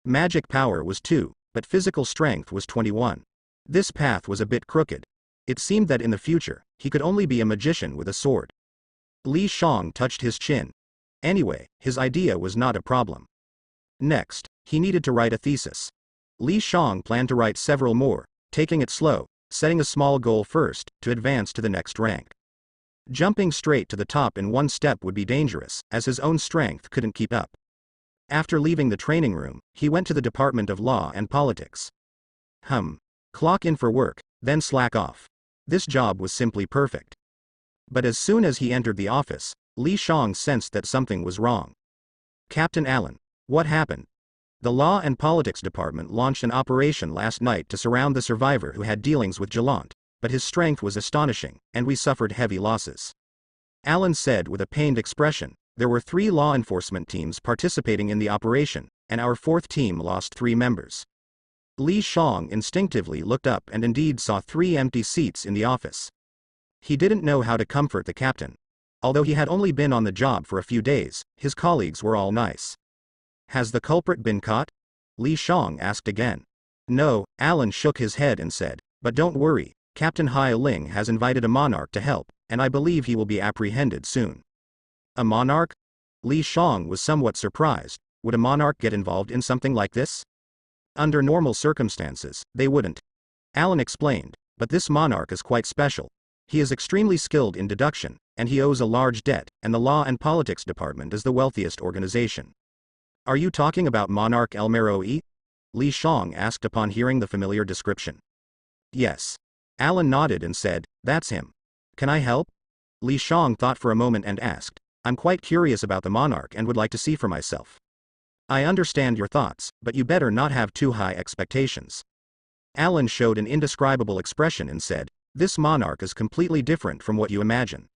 Magic power was 2, but physical strength was 21. This path was a bit crooked. It seemed that in the future, he could only be a magician with a sword. Li Shang touched his chin. Anyway, his idea was not a problem. Next, he needed to write a thesis. Li Shang planned to write several more, taking it slow, setting a small goal first, to advance to the next rank. Jumping straight to the top in one step would be dangerous, as his own strength couldn't keep up. After leaving the training room, he went to the Department of Law and Politics. Clock in for work, then slack off. This job was simply perfect. But as soon as he entered the office, Li Shang sensed that something was wrong. Captain Allen, what happened? The Law and Politics Department launched an operation last night to surround the survivor who had dealings with Jalant, but his strength was astonishing, and we suffered heavy losses. Allen said with a pained expression. There were 3 law enforcement teams participating in the operation, and our 4th team lost 3 members. Li Shang instinctively looked up and indeed saw 3 empty seats in the office. He didn't know how to comfort the captain. Although he had only been on the job for a few days, his colleagues were all nice. Has the culprit been caught? Li Shang asked again. No, Allen shook his head and said, but don't worry, Captain Hai Ling has invited a monarch to help, and I believe he will be apprehended soon. A monarch? Li Shang was somewhat surprised. Would a monarch get involved in something like this? Under normal circumstances, they wouldn't. Allen explained, but this monarch is quite special. He is extremely skilled in deduction, and he owes a large debt, and the Law and Politics Department is the wealthiest organization. Are you talking about Monarch Elmero-e? Li Shang asked upon hearing the familiar description. Yes. Allen nodded and said, that's him. Can I help? Li Shang thought for a moment and asked, I'm quite curious about the monarch and would like to see for myself. I understand your thoughts, but you better not have too high expectations. Allen showed an indescribable expression and said, this monarch is completely different from what you imagine.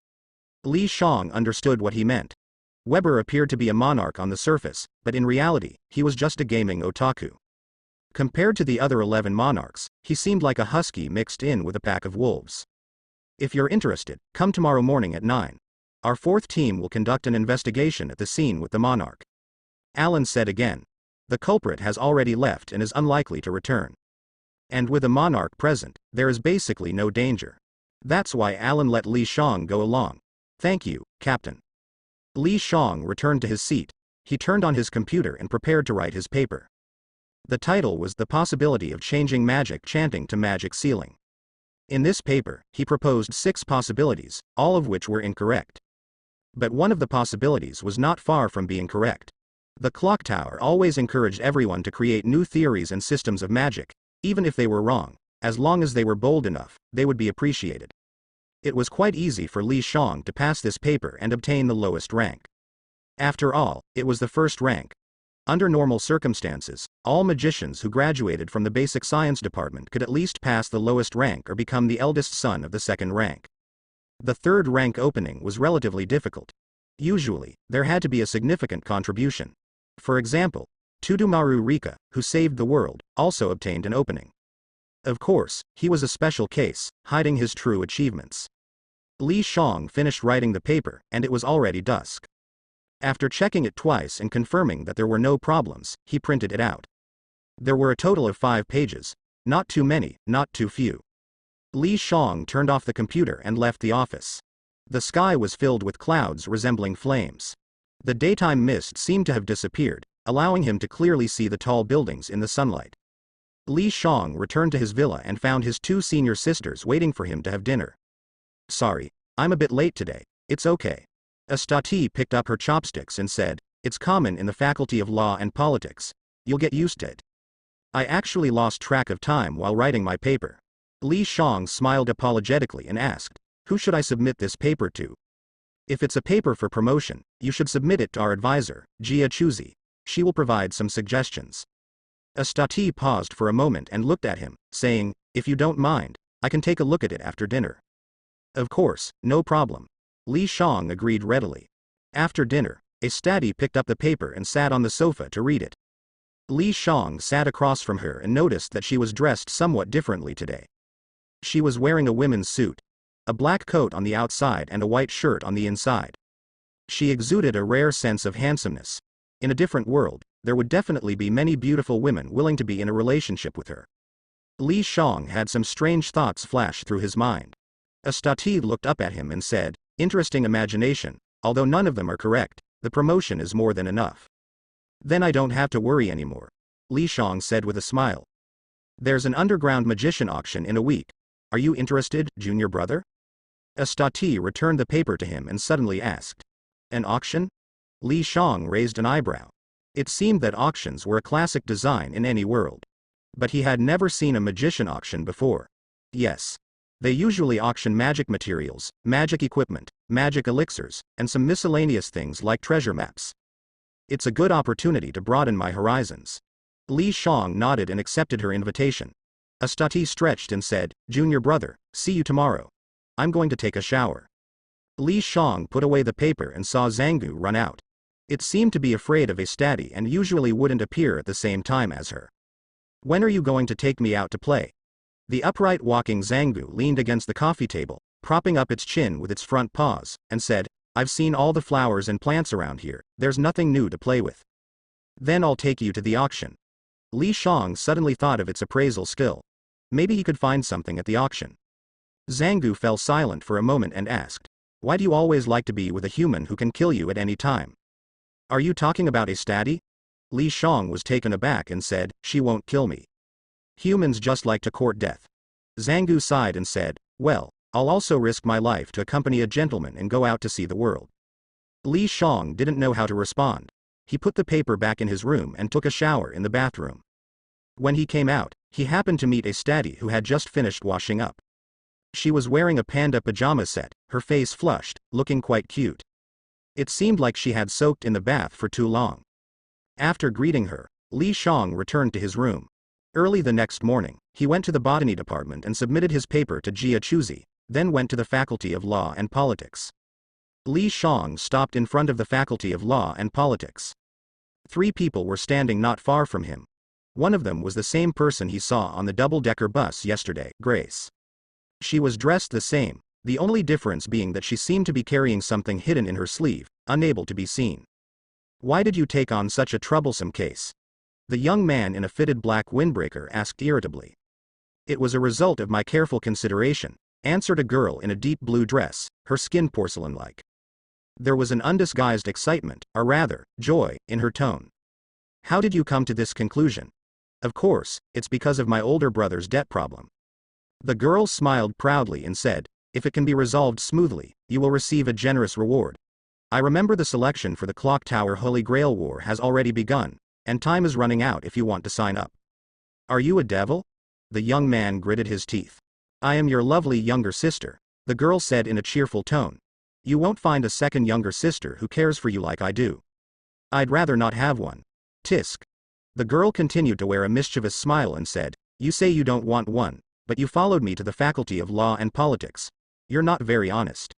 Li Shang understood what he meant. Weber appeared to be a monarch on the surface, but in reality, he was just a gaming otaku. Compared to the other 11 monarchs, he seemed like a husky mixed in with a pack of wolves. If you're interested, come tomorrow morning at 9. Our 4th team will conduct an investigation at the scene with the monarch. Allen said again. The culprit has already left and is unlikely to return. And with a monarch present, there is basically no danger. That's why Allen let Li Shang go along. Thank you, Captain. Li Shang returned to his seat. He turned on his computer and prepared to write his paper. The title was The Possibility of Changing Magic Chanting to Magic Sealing. In this paper, he proposed 6 possibilities, all of which were incorrect. But one of the possibilities was not far from being correct. The clock tower always encouraged everyone to create new theories and systems of magic, even if they were wrong. As long as they were bold enough, they would be appreciated. It was quite easy for Li Shang to pass this paper and obtain the lowest rank. After all, it was the first rank. Under normal circumstances, all magicians who graduated from the basic science department could at least pass the lowest rank or become the eldest son of the second rank. The third rank opening was relatively difficult. Usually, there had to be a significant contribution. For example, Tudumaru Rika, who saved the world, also obtained an opening. Of course, he was a special case, hiding his true achievements. Li Shang finished writing the paper, and it was already dusk. After checking it twice and confirming that there were no problems, he printed it out. There were a total of 5 pages. Not too many, not too few. Li Shang turned off the computer and left the office. The sky was filled with clouds resembling flames. The daytime mist seemed to have disappeared, allowing him to clearly see the tall buildings in the sunlight. Li Shang returned to his villa and found his 2 senior sisters waiting for him to have dinner. "Sorry, I'm a bit late today, it's okay." Astati picked up her chopsticks and said, "It's common in the Faculty of Law and Politics. You'll get used to it." "I actually lost track of time while writing my paper." Li Shang smiled apologetically and asked, "Who should I submit this paper to?" "If it's a paper for promotion, you should submit it to our advisor, Jia Chuzi. She will provide some suggestions." Astati paused for a moment and looked at him, saying, "If you don't mind, I can take a look at it after dinner." "Of course, no problem." Li Shang agreed readily. After dinner, Astati picked up the paper and sat on the sofa to read it. Li Shang sat across from her and noticed that she was dressed somewhat differently today. She was wearing a women's suit, a black coat on the outside and a white shirt on the inside. She exuded a rare sense of handsomeness. In a different world, there would definitely be many beautiful women willing to be in a relationship with her. Li Shang had some strange thoughts flash through his mind. Astati looked up at him and said, "Interesting imagination, although none of them are correct, the promotion is more than enough." "Then I don't have to worry anymore," Li Shang said with a smile. "There's an underground magician auction in a week. Are you interested, junior brother?" Astati returned the paper to him and suddenly asked, "An auction?" Li Shang raised an eyebrow. It seemed that auctions were a classic design in any world. But he had never seen a magician auction before. Yes. They usually auction magic materials, magic equipment, magic elixirs, and some miscellaneous things like treasure maps. It's a good opportunity to broaden my horizons. Li Shang nodded and accepted her invitation. Astati stretched and said, "Junior brother, see you tomorrow. I'm going to take a shower." Li Shang put away the paper and saw Zangu run out. It seemed to be afraid of Astati and usually wouldn't appear at the same time as her. "When are you going to take me out to play?" The upright walking Zangu leaned against the coffee table, propping up its chin with its front paws, and said, "I've seen all the flowers and plants around here, there's nothing new to play with." "Then I'll take you to the auction." Li Shang suddenly thought of its appraisal skill. Maybe he could find something at the auction. Zangu fell silent for a moment and asked, "Why do you always like to be with a human who can kill you at any time?" "Are you talking about Astati?" Li Shang was taken aback and said, "She won't kill me. Humans just like to court death." Zangu sighed and said, "Well, I'll also risk my life to accompany a gentleman and go out to see the world." Li Shang didn't know how to respond. He put the paper back in his room and took a shower in the bathroom. When he came out, he happened to meet Astati, who had just finished washing up. She was wearing a panda pajama set, her face flushed, looking quite cute. It seemed like she had soaked in the bath for too long. After greeting her, Li Shang returned to his room. Early the next morning, he went to the botany department and submitted his paper to Jia Chuzi, then went to the Faculty of Law and Politics. Li Shang stopped in front of the Faculty of Law and Politics. 3 people were standing not far from him. One of them was the same person he saw on the double-decker bus yesterday, Grace. She was dressed the same, the only difference being that she seemed to be carrying something hidden in her sleeve, unable to be seen. "Why did you take on such a troublesome case?" the young man in a fitted black windbreaker asked irritably. "It was a result of my careful consideration," answered a girl in a deep blue dress, her skin porcelain-like. There was an undisguised excitement, or rather, joy, in her tone. "How did you come to this conclusion?" "Of course, it's because of my older brother's debt problem." The girl smiled proudly and said, "If it can be resolved smoothly, you will receive a generous reward. I remember the selection for the Clock Tower Holy Grail War has already begun, and time is running out if you want to sign up." "Are you a devil?" The young man gritted his teeth. "I am your lovely younger sister," the girl said in a cheerful tone. "You won't find a second younger sister who cares for you like I do. I'd rather not have one." Tisk. The girl continued to wear a mischievous smile and said, "You say you don't want one, but you followed me to the Faculty of Law and Politics. You're not very honest."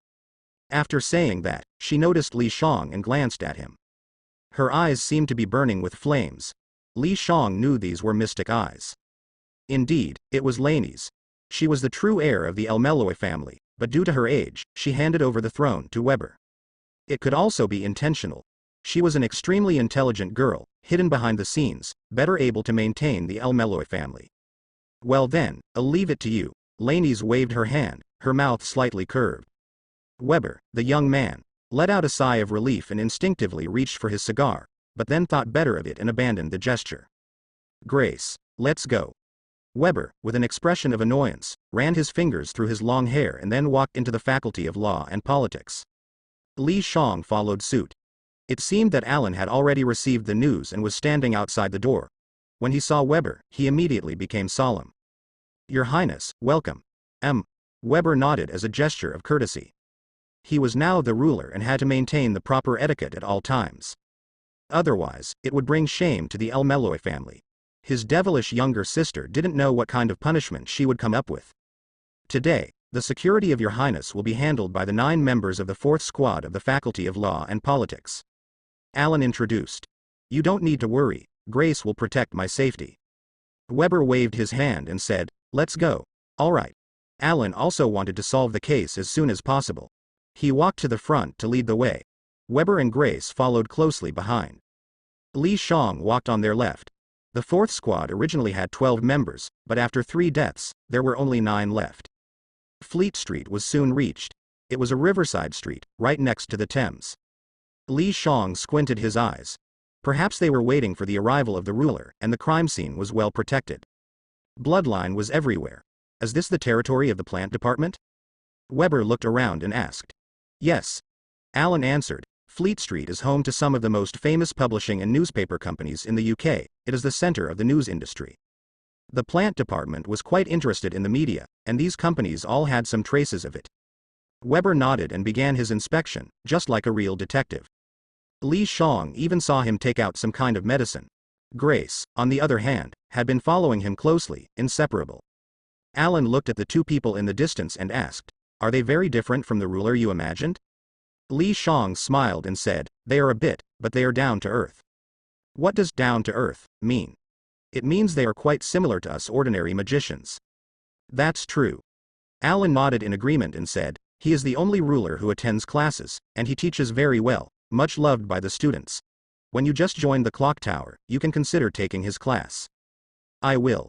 After saying that, she noticed Li Shang and glanced at him. Her eyes seemed to be burning with flames. Li Shang knew these were mystic eyes. Indeed, it was Lainey's. She was the true heir of the Elmeloy family, but due to her age, she handed over the throne to Weber. It could also be intentional. She was an extremely intelligent girl, hidden behind the scenes, better able to maintain the Elmeloy family. "Well then, I'll leave it to you." Lainey's waved her hand, her mouth slightly curved. Weber, the young man, let out a sigh of relief and instinctively reached for his cigar, but then thought better of it and abandoned the gesture. "Grace, let's go." Weber, with an expression of annoyance, ran his fingers through his long hair and then walked into the Faculty of Law and Politics. Li Shang followed suit. It seemed that Alan had already received the news and was standing outside the door. When he saw Weber, he immediately became solemn. "Your Highness, welcome." Weber nodded as a gesture of courtesy. He was now the ruler and had to maintain the proper etiquette at all times. Otherwise, it would bring shame to the Elmeloy family. His devilish younger sister didn't know what kind of punishment she would come up with. "Today, the security of your Highness will be handled by the 9 members of the 4th Squad of the Faculty of Law and Politics." Alan introduced. "You don't need to worry, Grace will protect my safety." Weber waved his hand and said, "Let's go." "All right." Alan also wanted to solve the case as soon as possible. He walked to the front to lead the way. Weber and Grace followed closely behind. Li Shang walked on their left. The 4th Squad originally had 12 members, but after 3 deaths, there were only 9 left. Fleet Street was soon reached. It was a riverside street, right next to the Thames. Li Shang squinted his eyes. Perhaps they were waiting for the arrival of the ruler, and the crime scene was well protected. Bloodline was everywhere. Is this the territory of the plant department? Weber looked around and asked. Yes. Alan answered. Fleet Street is home to some of the most famous publishing and newspaper companies in the UK. It is the center of the news industry. The plant department was quite interested in the media, and these companies all had some traces of it. Weber nodded and began his inspection, just like a real detective. Li Shang even saw him take out some kind of medicine. Grace, on the other hand, had been following him closely, inseparable. Alan looked at the 2 people in the distance and asked, "Are they very different from the ruler you imagined?" Li Shang smiled and said, "They are a bit, but they are down to earth." What does down to earth mean? It means they are quite similar to us ordinary magicians. That's true. Alan nodded in agreement and said, "He is the only ruler who attends classes, and he teaches very well, much loved by the students. When you just joined the clock tower, you can consider taking his class." "I will."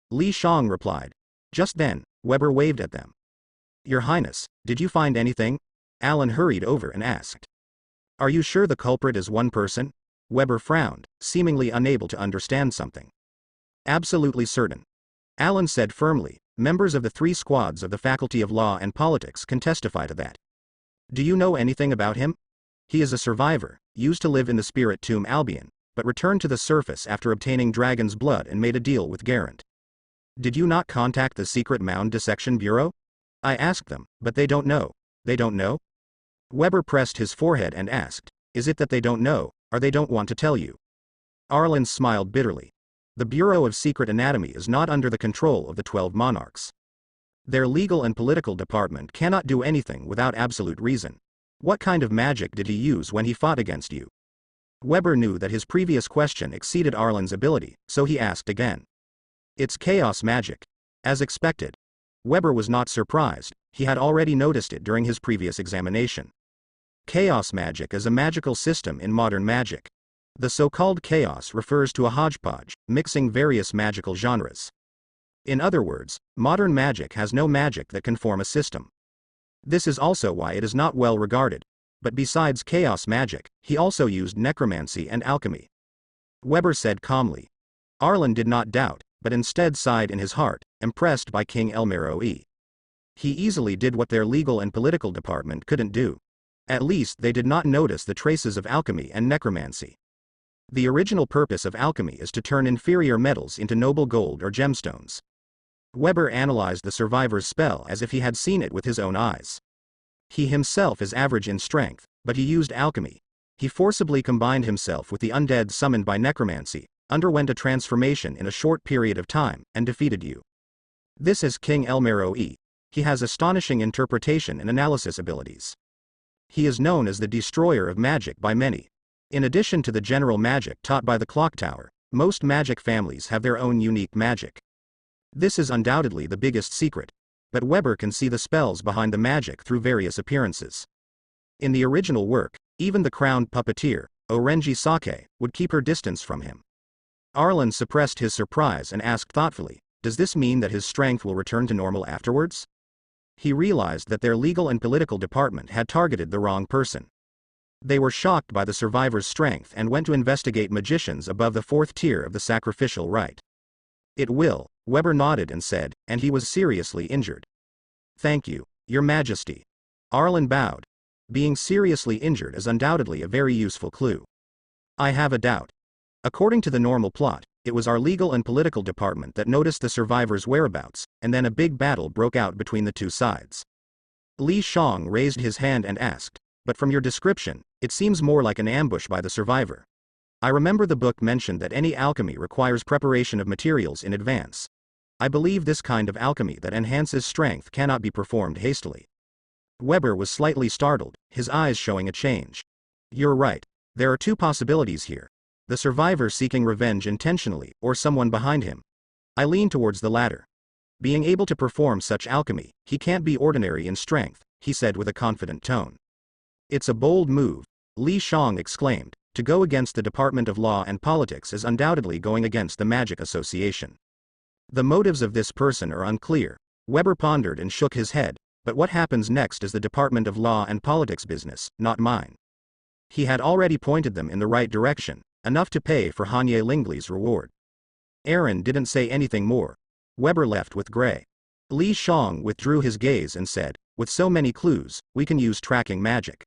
Li Shang replied. Just then, Weber waved at them. "Your Highness, did you find anything?" Alan hurried over and asked. "Are you sure the culprit is one person?" Weber frowned, seemingly unable to understand something. "Absolutely certain." Alan said firmly. "Members of the 3 squads of the Faculty of Law and Politics can testify to that." "Do you know anything about him?" "He is a survivor, used to live in the spirit tomb Albion, but returned to the surface after obtaining dragon's blood and made a deal with Garant." "Did you not contact the secret mound dissection bureau?" "I asked them, but they don't know." "They don't know?" Weber pressed his forehead and asked, "Is it that they don't know, or they don't want to tell you?" Arlen smiled bitterly. The Bureau of Secret Anatomy is not under the control of the 12 monarchs. Their legal and political department cannot do anything without absolute reason. What kind of magic did he use when he fought against you? Weber knew that his previous question exceeded Arlen's ability, so he asked again. "It's chaos magic." As expected. Weber was not surprised, he had already noticed it during his previous examination. Chaos magic is a magical system in modern magic. The so-called chaos refers to a hodgepodge, mixing various magical genres. In other words, modern magic has no magic that can form a system. This is also why it is not well regarded. But besides chaos magic, he also used necromancy and alchemy. Weber said calmly. Arlen did not doubt, but instead sighed in his heart, impressed by King Elmeroe. He easily did what their legal and political department couldn't do. At least they did not notice the traces of alchemy and necromancy. The original purpose of alchemy is to turn inferior metals into noble gold or gemstones. Weber analyzed the survivor's spell as if he had seen it with his own eyes. He himself is average in strength, but he used alchemy. He forcibly combined himself with the undead summoned by necromancy, underwent a transformation in a short period of time, and defeated you. This is King Elmero. He has astonishing interpretation and analysis abilities. He is known as the destroyer of magic by many. In addition to the general magic taught by the clock tower, most magic families have their own unique magic. This is undoubtedly the biggest secret, but Weber can see the spells behind the magic through various appearances. In the original work, even the crowned puppeteer, Orenji Sake, would keep her distance from him. Arlen suppressed his surprise and asked thoughtfully, does this mean that his strength will return to normal afterwards? He realized that their legal and political department had targeted the wrong person. They were shocked by the survivor's strength and went to investigate magicians above the 4th tier of the sacrificial rite. It will, Weber nodded and said, and he was seriously injured. Thank you, Your Majesty. Arlen bowed. Being seriously injured is undoubtedly a very useful clue. I have a doubt. According to the normal plot, it was our legal and political department that noticed the survivor's whereabouts, and then a big battle broke out between the two sides. Li Shang raised his hand and asked, but from your description, it seems more like an ambush by the survivor. I remember the book mentioned that any alchemy requires preparation of materials in advance. I believe this kind of alchemy that enhances strength cannot be performed hastily. Weber was slightly startled, his eyes showing a change. You're right. There are two possibilities here. The survivor seeking revenge intentionally, or someone behind him. I lean towards the latter. Being able to perform such alchemy, he can't be ordinary in strength, he said with a confident tone. It's a bold move, Li Shang exclaimed. To go against the Department of Law and Politics is undoubtedly going against the Magic Association. The motives of this person are unclear. Weber pondered and shook his head, but what happens next is the Department of Law and Politics business, not mine. He had already pointed them in the right direction, enough to pay for Hanye Lingley's reward. Aaron didn't say anything more. Weber left with Gray. Li Shang withdrew his gaze and said, with so many clues, we can use tracking magic.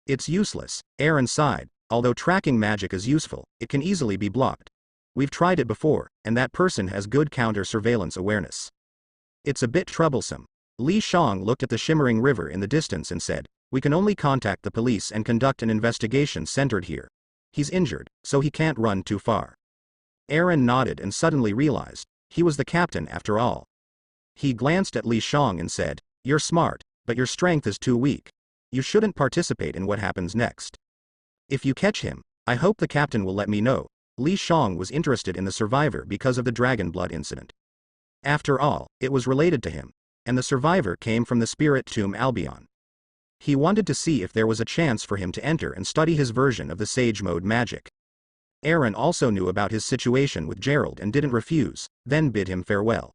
It's useless, Aaron sighed. Although tracking magic is useful, it can easily be blocked. We've tried it before, and that person has good counter-surveillance awareness. It's a bit troublesome. Li Shang looked at the shimmering river in the distance and said, we can only contact the police and conduct an investigation centered here. He's injured, so he can't run too far. Aaron nodded and suddenly realized, he was the captain after all. He glanced at Li Shang and said, you're smart, but your strength is too weak. You shouldn't participate in what happens next. If you catch him, I hope the captain will let me know. Li Shang was interested in the survivor because of the dragon blood incident. After all, it was related to him, and the survivor came from the spirit tomb Albion. He wanted to see if there was a chance for him to enter and study his version of the sage mode magic. Aaron also knew about his situation with Gerald and didn't refuse, then bid him farewell.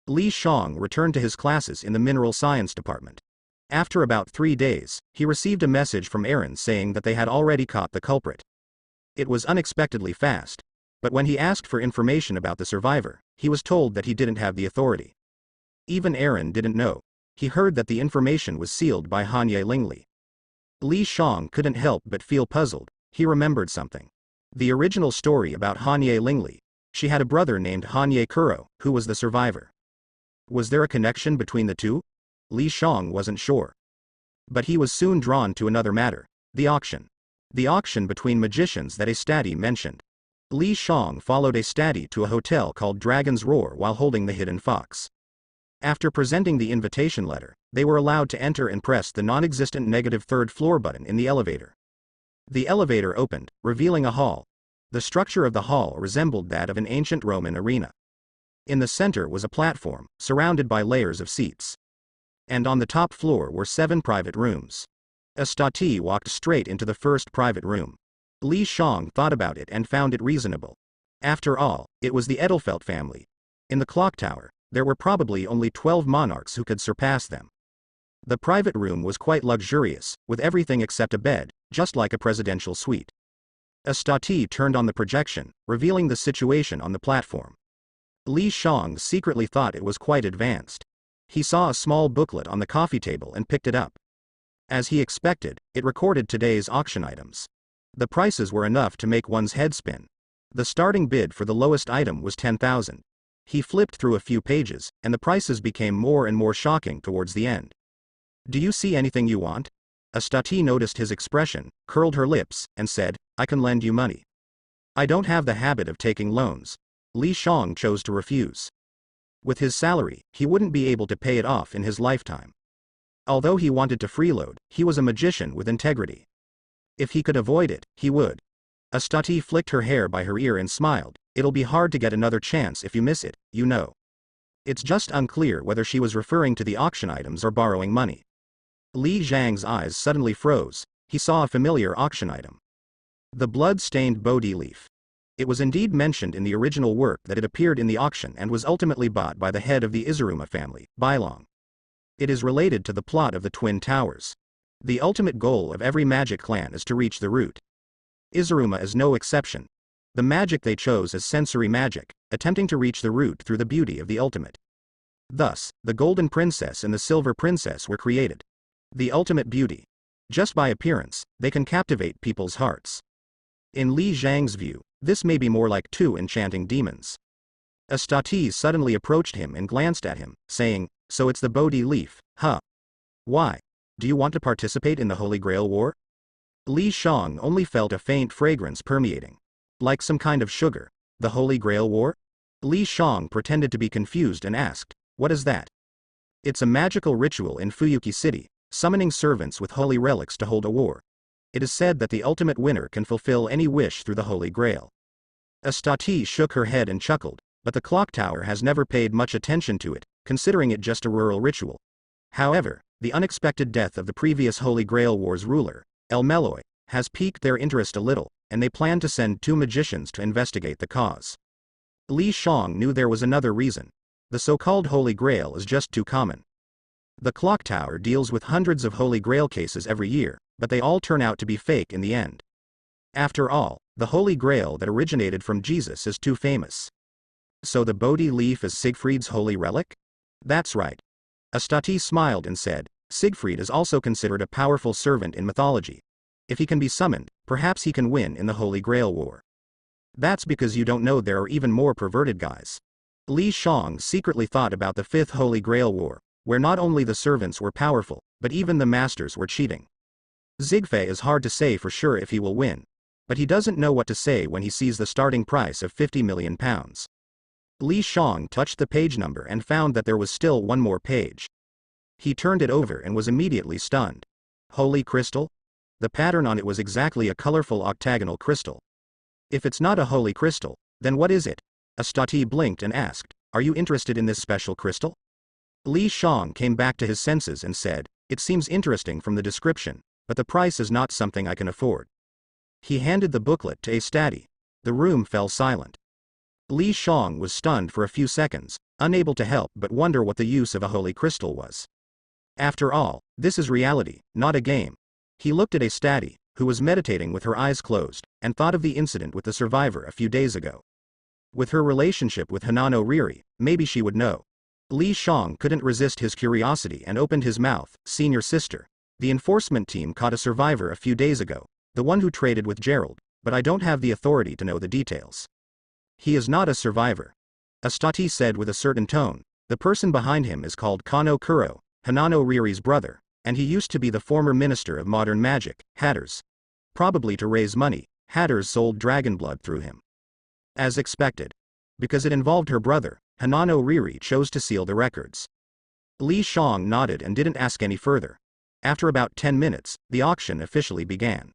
Li Shang returned to his classes in the mineral science department. After about 3 days, he received a message from Aaron saying that they had already caught the culprit. It was unexpectedly fast, but when he asked for information about the survivor, he was told that he didn't have the authority. Even Aaron didn't know. He heard that the information was sealed by Hanye Lingley. Li Shang couldn't help but feel puzzled. He remembered something. The original story about Hanye Lingley. She had a brother named Hanye Kuro, who was the survivor. Was there a connection between the two? Li Shang wasn't sure. But he was soon drawn to another matter, the auction. The auction between magicians that Estadi mentioned. Li Shang followed Estadi to a hotel called Dragon's Roar while holding the hidden fox. After presenting the invitation letter, they were allowed to enter and press the non-existent negative 3rd floor button in the elevator. The elevator opened, revealing a hall. The structure of the hall resembled that of an ancient Roman arena. In the center was a platform, surrounded by layers of seats. And on the top floor were 7 private rooms. Estati walked straight into the first private room. Li Shang thought about it and found it reasonable. After all, it was the Edelfelt family. In the clock tower, there were probably only 12 monarchs who could surpass them. The private room was quite luxurious, with everything except a bed, just like a presidential suite. Estati turned on the projection, revealing the situation on the platform. Li Shang secretly thought it was quite advanced. He saw a small booklet on the coffee table and picked it up. As he expected, it recorded today's auction items. The prices were enough to make one's head spin. The starting bid for the lowest item was 10,000. He flipped through a few pages, and the prices became more and more shocking towards the end. Do you see anything you want? Astati noticed his expression, curled her lips, and said, I can lend you money. I don't have the habit of taking loans. Li Shang chose to refuse. With his salary, he wouldn't be able to pay it off in his lifetime. Although he wanted to freeload, he was a magician with integrity. If he could avoid it, he would. Astati flicked her hair by her ear and smiled. It'll be hard to get another chance if you miss it, you know. It's just unclear whether she was referring to the auction items or borrowing money. Li Zhang's eyes suddenly froze. He saw a familiar auction item. The blood-stained Bodhi leaf. It was indeed mentioned in the original work that it appeared in the auction and was ultimately bought by the head of the Izuruma family, Bailong. It is related to the plot of the Twin Towers. The ultimate goal of every magic clan is to reach the root. Izuruma is no exception. The magic they chose is sensory magic, attempting to reach the root through the beauty of the ultimate. Thus, the Golden Princess and the Silver Princess were created. The ultimate beauty. Just by appearance, they can captivate people's hearts. In Li Zhang's view, this may be more like two enchanting demons. Astati suddenly approached him and glanced at him, saying, So it's the Bodhi leaf, huh? Why? Do you want to participate in the Holy Grail War? Li Shang only felt a faint fragrance permeating. Like some kind of sugar. The Holy Grail War? Li Shang pretended to be confused and asked, What is that? It's a magical ritual in Fuyuki City, summoning servants with holy relics to hold a war. It is said that the ultimate winner can fulfill any wish through the Holy Grail. Astati shook her head and chuckled, but the clock tower has never paid much attention to it, considering it just a rural ritual. However, the unexpected death of the previous Holy Grail War's ruler, El Meloy, has piqued their interest a little, and they plan to send 2 magicians to investigate the cause. Li Shang knew there was another reason. The so-called Holy Grail is just too common. The clock tower deals with hundreds of Holy Grail cases every year, but they all turn out to be fake in the end. After all, the Holy Grail that originated from Jesus is too famous. So the Bodhi leaf is Siegfried's holy relic? That's right. Astati smiled and said, Siegfried is also considered a powerful servant in mythology. If he can be summoned, perhaps he can win in the Holy Grail War. That's because you don't know there are even more perverted guys. Li Shang secretly thought about the 5th Holy Grail War, where not only the servants were powerful, but even the masters were cheating. Siegfried is hard to say for sure if he will win. But he doesn't know what to say when he sees the starting price of 50 million pounds. Li Shang touched the page number and found that there was still one more page. He turned it over and was immediately stunned. Holy crystal? The pattern on it was exactly a colorful octagonal crystal. If it's not a holy crystal, then what is it? Astati blinked and asked, Are you interested in this special crystal? Li Shang came back to his senses and said, It seems interesting from the description, but the price is not something I can afford. He handed the booklet to Astati. The room fell silent. Li Shang was stunned for a few seconds, unable to help but wonder what the use of a holy crystal was. After all, this is reality, not a game. He looked at Astati, who was meditating with her eyes closed, and thought of the incident with the survivor a few days ago. With her relationship with Hanano Riri, maybe she would know. Li Shang couldn't resist his curiosity and opened his mouth. Senior sister. The enforcement team caught a survivor a few days ago, the one who traded with Gerald, but I don't have the authority to know the details. He is not a survivor. Astati said with a certain tone. The person behind him is called Kano Kuro, Hanano Riri's brother, and he used to be the former minister of modern magic, Hatters. Probably to raise money, Hatters sold dragon blood through him. As expected. Because it involved her brother, Hanano Riri chose to seal the records. Li Shang nodded and didn't ask any further. After about 10 minutes, the auction officially began.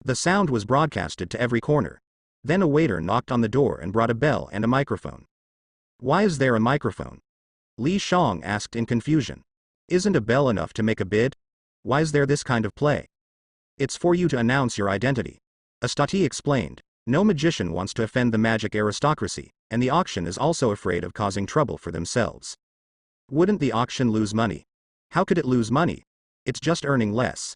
The sound was broadcasted to every corner. Then a waiter knocked on the door and brought a bell and a microphone. Why is there a microphone? Li Shang asked in confusion. Isn't a bell enough to make a bid? Why is there this kind of play? It's for you to announce your identity. Astati explained. No magician wants to offend the magic aristocracy, and the auction is also afraid of causing trouble for themselves. Wouldn't the auction lose money? How could it lose money? It's just earning less.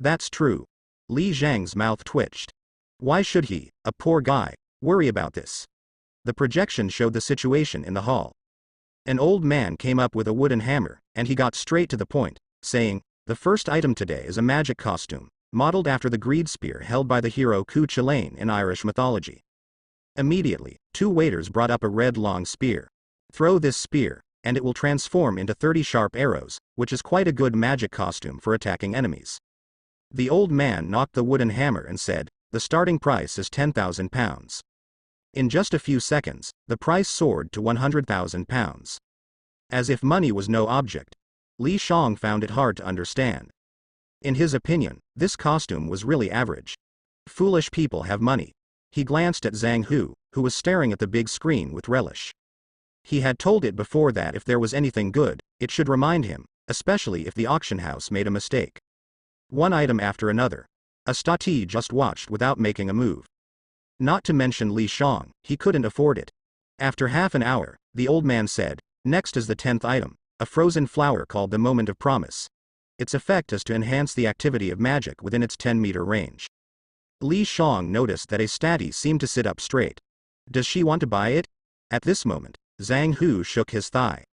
That's true. Li Zhang's mouth twitched. Why should he, a poor guy, worry about this? The projection showed the situation in the hall. An old man came up with a wooden hammer, and he got straight to the point, saying, The first item today is a magic costume, modeled after the greed spear held by the hero Cu Chulainn in Irish mythology. Immediately, 2 waiters brought up a red long spear. Throw this spear, and it will transform into 30 sharp arrows, which is quite a good magic costume for attacking enemies. The old man knocked the wooden hammer and said, "The starting price is 10,000 pounds. In just a few seconds, the price soared to 100,000 pounds. As if money was no object. Li Shang found it hard to understand. In his opinion, this costume was really average. Foolish people have money. He glanced at Zhang Hu, who was staring at the big screen with relish. He had told it before that if there was anything good, it should remind him, especially if the auction house made a mistake. One item after another. Astati just watched without making a move. Not to mention Li Shang, he couldn't afford it. After half an hour, the old man said, "Next is the 10th item, a frozen flower called the Moment of Promise. Its effect is to enhance the activity of magic within its 10-meter range." Li Shang noticed that Astati seemed to sit up straight. Does she want to buy it? At this moment, Zhang Hu shook his thigh.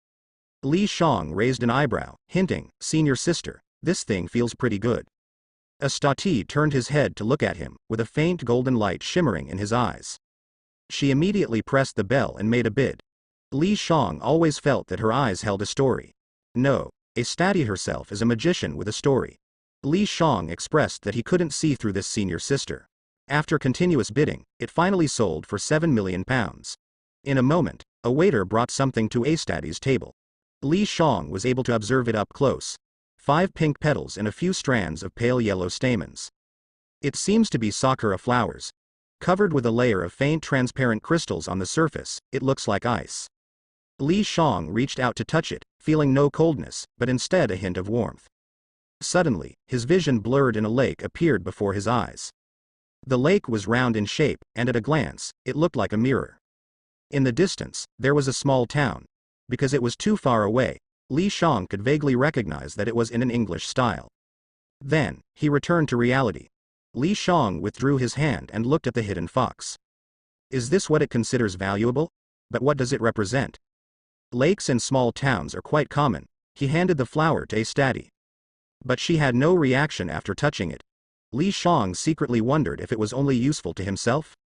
Li Shang raised an eyebrow, hinting, "Senior sister, this thing feels pretty good." Astati turned his head to look at him, with a faint golden light shimmering in his eyes. She immediately pressed the bell and made a bid. Li Shang always felt that her eyes held a story. No, Astati herself is a magician with a story. Li Shang expressed that he couldn't see through this senior sister. After continuous bidding, it finally sold for 7 million pounds. In a moment, a waiter brought something to Astati's table. Li Shang was able to observe it up close. 5 pink petals and a few strands of pale yellow stamens. It seems to be sakura flowers. Covered with a layer of faint transparent crystals on the surface, it looks like ice. Li Shang reached out to touch it, feeling no coldness, but instead a hint of warmth. Suddenly, his vision blurred and a lake appeared before his eyes. The lake was round in shape, and at a glance, it looked like a mirror. In the distance, there was a small town. Because it was too far away, Li Shang could vaguely recognize that it was in an English style. Then, he returned to reality. Li Shang withdrew his hand and looked at the hidden fox. Is this what it considers valuable? But what does it represent? Lakes in small towns are quite common. He handed the flower to Astati. But she had no reaction after touching it. Li Shang secretly wondered if it was only useful to himself.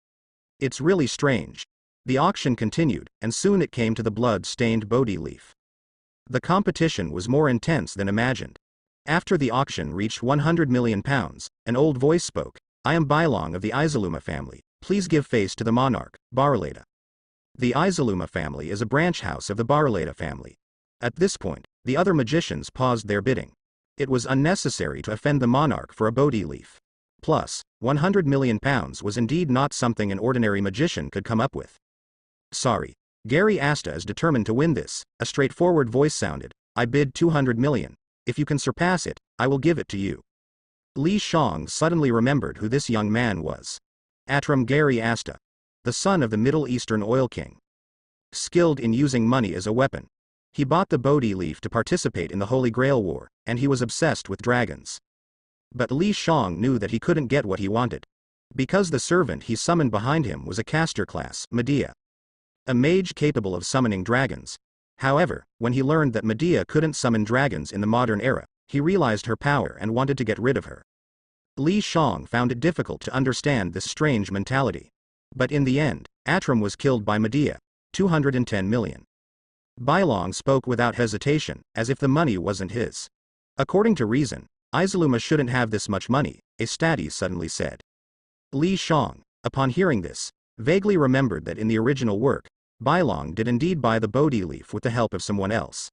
It's really strange. The auction continued, and soon it came to the blood-stained Bodhi leaf. The competition was more intense than imagined. After the auction reached 100 million pounds, an old voice spoke, "I am Bailong of the Izaluma family, please give face to the monarch, Baraleda." The Izaluma family is a branch house of the Baraleda family. At this point, the other magicians paused their bidding. It was unnecessary to offend the monarch for a Bodhi leaf. Plus, 100 million pounds was indeed not something an ordinary magician could come up with. "Sorry. Gary Asta is determined to win this," a straightforward voice sounded. "I bid 200 million. If you can surpass it, I will give it to you." Li Shang suddenly remembered who this young man was. Atram Gary Asta. The son of the Middle Eastern oil king. Skilled in using money as a weapon. He bought the Bodhi leaf to participate in the Holy Grail War, and he was obsessed with dragons. But Li Shang knew that he couldn't get what he wanted. Because the servant he summoned behind him was a caster class, Medea. A mage capable of summoning dragons. However, when he learned that Medea couldn't summon dragons in the modern era, he realized her power and wanted to get rid of her. Li Shang found it difficult to understand this strange mentality. But in the end, Atram was killed by Medea. 210 million. Bailong spoke without hesitation, as if the money wasn't his. According to reason, Izaluma shouldn't have this much money, Astati suddenly said. Li Shang, upon hearing this, vaguely remembered that in the original work, Bailong did indeed buy the Bodhi leaf with the help of someone else.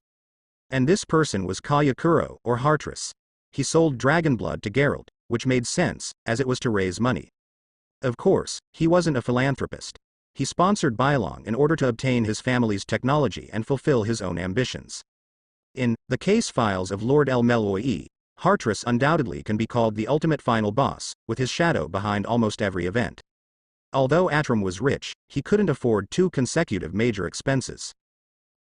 And this person was Kayakuro, or Hartress. He sold dragon blood to Geralt, which made sense, as it was to raise money. Of course, he wasn't a philanthropist. He sponsored Bailong in order to obtain his family's technology and fulfill his own ambitions. In The Case Files of Lord El Meloy, Hartress undoubtedly can be called the ultimate final boss, with his shadow behind almost every event. Although Atram was rich, he couldn't afford 2 consecutive major expenses.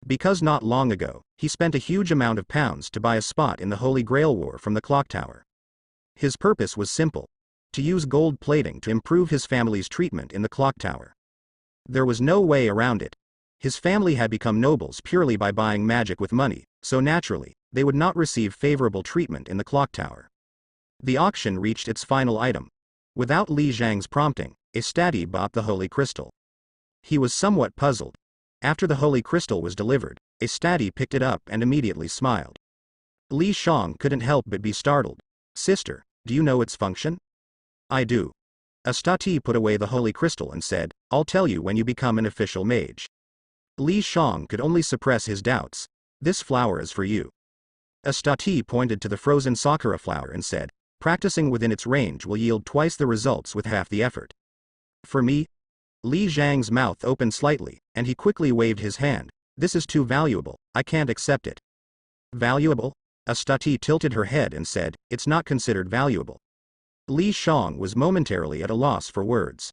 Because not long ago, he spent a huge amount of pounds to buy a spot in the Holy Grail War from the clock tower. His purpose was simple. To use gold plating to improve his family's treatment in the clock tower. There was no way around it. His family had become nobles purely by buying magic with money, so naturally, they would not receive favorable treatment in the clock tower. The auction reached its final item. Without Li Zhang's prompting, Astati bought the holy crystal. He was somewhat puzzled. After the holy crystal was delivered, Astati picked it up and immediately smiled. Li Shang couldn't help but be startled. "Sister, Do you know its function? I do. Astati put away the holy crystal and said, I'll tell you when you become an official mage. Li Shang could only suppress his doubts. This flower is for you. Astati pointed to the frozen sakura flower and said, practicing within its range will yield twice the results with half the effort. For me? Li Zhang's mouth opened slightly, and he quickly waved his hand. This is too valuable, I can't accept it. Valuable? Astati tilted her head and said, it's not considered valuable. Li Shang was momentarily at a loss for words.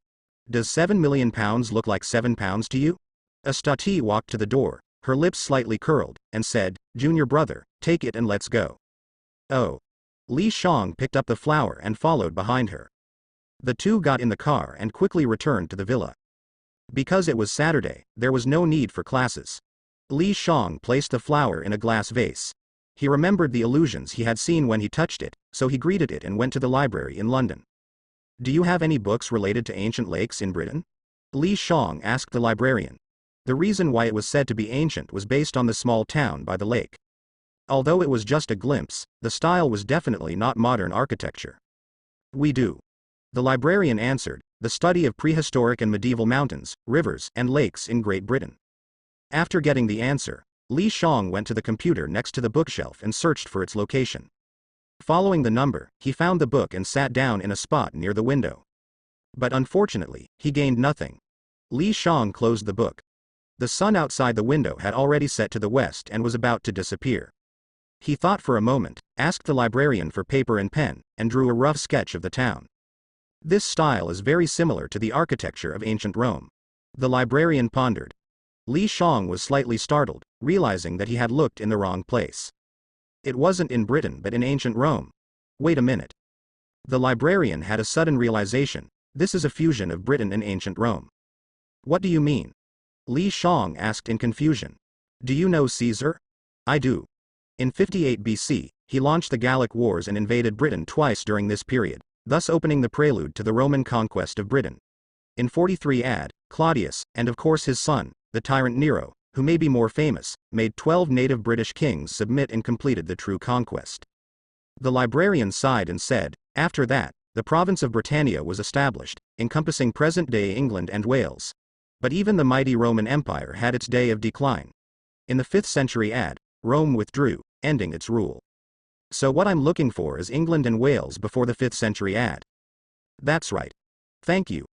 Does 7 million pounds look like 7 pounds to you? Astati walked to the door, her lips slightly curled, and said, Junior brother, take it and let's go. Oh. Li Shang picked up the flower and followed behind her. The two got in the car and quickly returned to the villa. Because it was Saturday, there was no need for classes. Li Shang placed the flower in a glass vase. He remembered the illusions he had seen when he touched it, so he greeted it and went to the library in London. Do you have any books related to ancient lakes in Britain? Li Shang asked the librarian. The reason why it was said to be ancient was based on the small town by the lake. Although it was just a glimpse, the style was definitely not modern architecture. We do. The librarian answered, the study of prehistoric and medieval mountains, rivers, and lakes in Great Britain. After getting the answer, Li Shang went to the computer next to the bookshelf and searched for its location. Following the number, he found the book and sat down in a spot near the window. But unfortunately, he gained nothing. Li Shang closed the book. The sun outside the window had already set to the west and was about to disappear. He thought for a moment, asked the librarian for paper and pen, and drew a rough sketch of the town. This style is very similar to the architecture of ancient Rome. The librarian pondered. Li Shang was slightly startled, realizing that he had looked in the wrong place. It wasn't in Britain but in ancient Rome. Wait a minute. The librarian had a sudden realization, this is a fusion of Britain and ancient Rome. What do you mean? Li Shang asked in confusion. Do you know Caesar? I do. In 58 BC, he launched the Gallic Wars and invaded Britain twice during this period, thus opening the prelude to the Roman conquest of Britain. In 43 AD, Claudius, and of course his son, the tyrant Nero, who may be more famous, made 12 native British kings submit and completed the true conquest. The librarian sighed and said, after that, the province of Britannia was established, encompassing present-day England and Wales. But even the mighty Roman Empire had its day of decline. In the 5th century AD, Rome withdrew, ending its rule. So what I'm looking for is England and Wales before the 5th century AD. That's right. Thank you.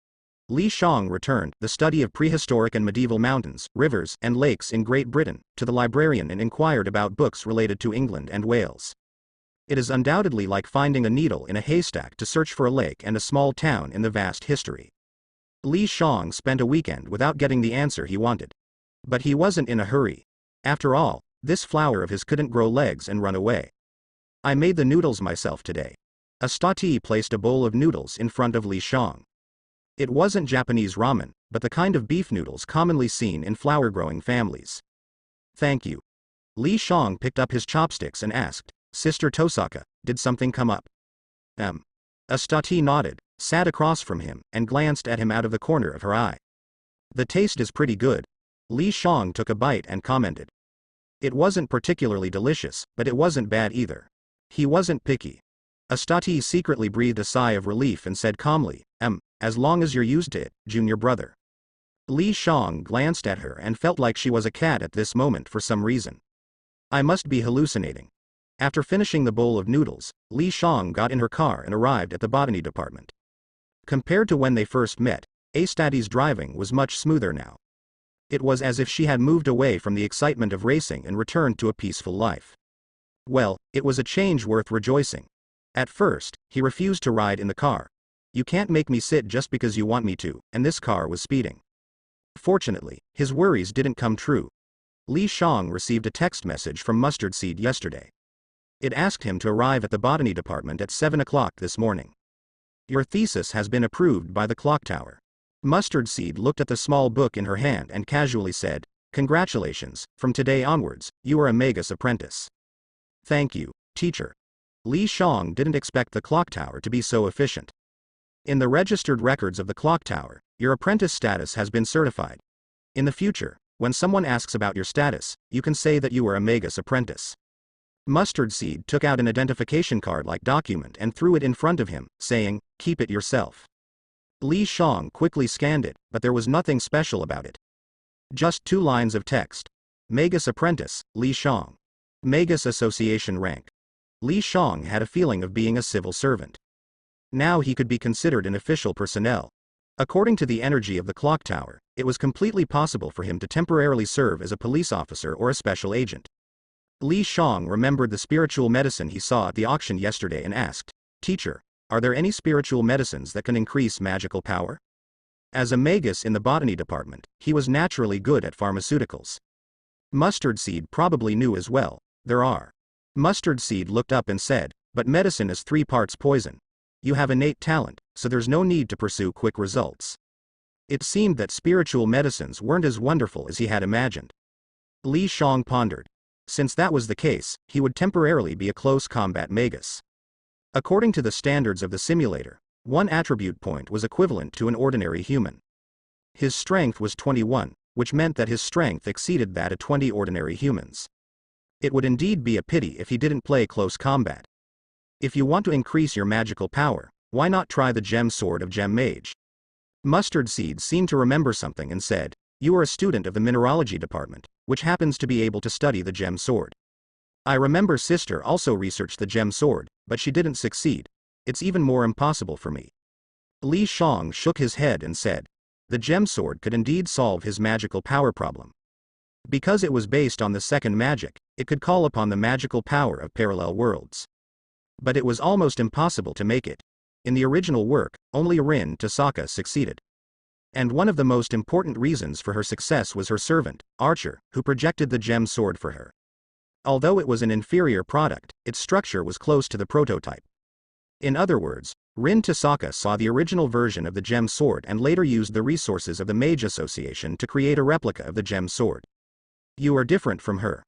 Li Shang returned the study of prehistoric and medieval mountains, rivers, and lakes in Great Britain to the librarian and inquired about books related to England and Wales. It is undoubtedly like finding a needle in a haystack to search for a lake and a small town in the vast history. Li Shang spent a weekend without getting the answer he wanted. But he wasn't in a hurry. After all, this flower of his couldn't grow legs and run away. I made the noodles myself today. Astati placed a bowl of noodles in front of Li Shang. It wasn't Japanese ramen, but the kind of beef noodles commonly seen in flower-growing families. Thank you. Li Shang picked up his chopsticks and asked, Sister Tosaka, did something come up? Astati nodded, sat across from him, and glanced at him out of the corner of her eye. The taste is pretty good. Li Shang took a bite and commented. It wasn't particularly delicious, but it wasn't bad either. He wasn't picky. Astati secretly breathed a sigh of relief and said calmly, as long as you're used to it, junior brother. Li Shang glanced at her and felt like she was a cat at this moment for some reason. I must be hallucinating. After finishing the bowl of noodles, Li Shang got in her car and arrived at the botany department. Compared to when they first met, Astati's driving was much smoother now. It was as if she had moved away from the excitement of racing and returned to a peaceful life. Well, it was a change worth rejoicing. At first, he refused to ride in the car. You can't make me sit just because you want me to, and this car was speeding. Fortunately, his worries didn't come true. Li Shang received a text message from Mustard Seed yesterday. It asked him to arrive at the botany department at 7 o'clock this morning. Your thesis has been approved by the clock tower. Mustard Seed looked at the small book in her hand and casually said, Congratulations, from today onwards, you are a Magus apprentice. Thank you, teacher. Li Shang didn't expect the clock tower to be so efficient. In the registered records of the clock tower, your apprentice status has been certified. In the future, when someone asks about your status, you can say that you are a Magus apprentice. Mustard Seed took out an identification card-like document and threw it in front of him, saying, "Keep it yourself." Li Shang quickly scanned it, but there was nothing special about it. Just 2 lines of text. Magus Apprentice, Li Shang. Magus Association rank. Li Shang had a feeling of being a civil servant. Now he could be considered an official personnel. According to the energy of the clock tower, it was completely possible for him to temporarily serve as a police officer or a special agent. Li Shang remembered the spiritual medicine he saw at the auction yesterday and asked, "Teacher, are there any spiritual medicines that can increase magical power?" As a magus in the botany department, he was naturally good at pharmaceuticals. Mustard Seed probably knew as well. There are. Mustard Seed looked up and said, "But medicine is 3 parts poison. You have innate talent, so there's no need to pursue quick results." It seemed that spiritual medicines weren't as wonderful as he had imagined. Li Shang pondered. Since that was the case, he would temporarily be a close combat magus. According to the standards of the simulator, 1 attribute point was equivalent to an ordinary human. His strength was 21, which meant that his strength exceeded that of 20 ordinary humans. It would indeed be a pity if he didn't play close combat. If you want to increase your magical power, why not try the Gem Sword of Gem Mage? Mustard Seed seemed to remember something and said, "You are a student of the mineralogy department, which happens to be able to study the Gem Sword. I remember sister also researched the Gem Sword, but she didn't succeed. It's even more impossible for me." Li Shang shook his head and said, the Gem Sword could indeed solve his magical power problem. Because it was based on the second magic, it could call upon the magical power of parallel worlds. But it was almost impossible to make it. In the original work, only Rin Tasaka succeeded. And one of the most important reasons for her success was her servant, Archer, who projected the Gem Sword for her. Although it was an inferior product, its structure was close to the prototype. In other words, Rin Tasaka saw the original version of the Gem Sword and later used the resources of the Mage Association to create a replica of the Gem Sword. "You are different from her."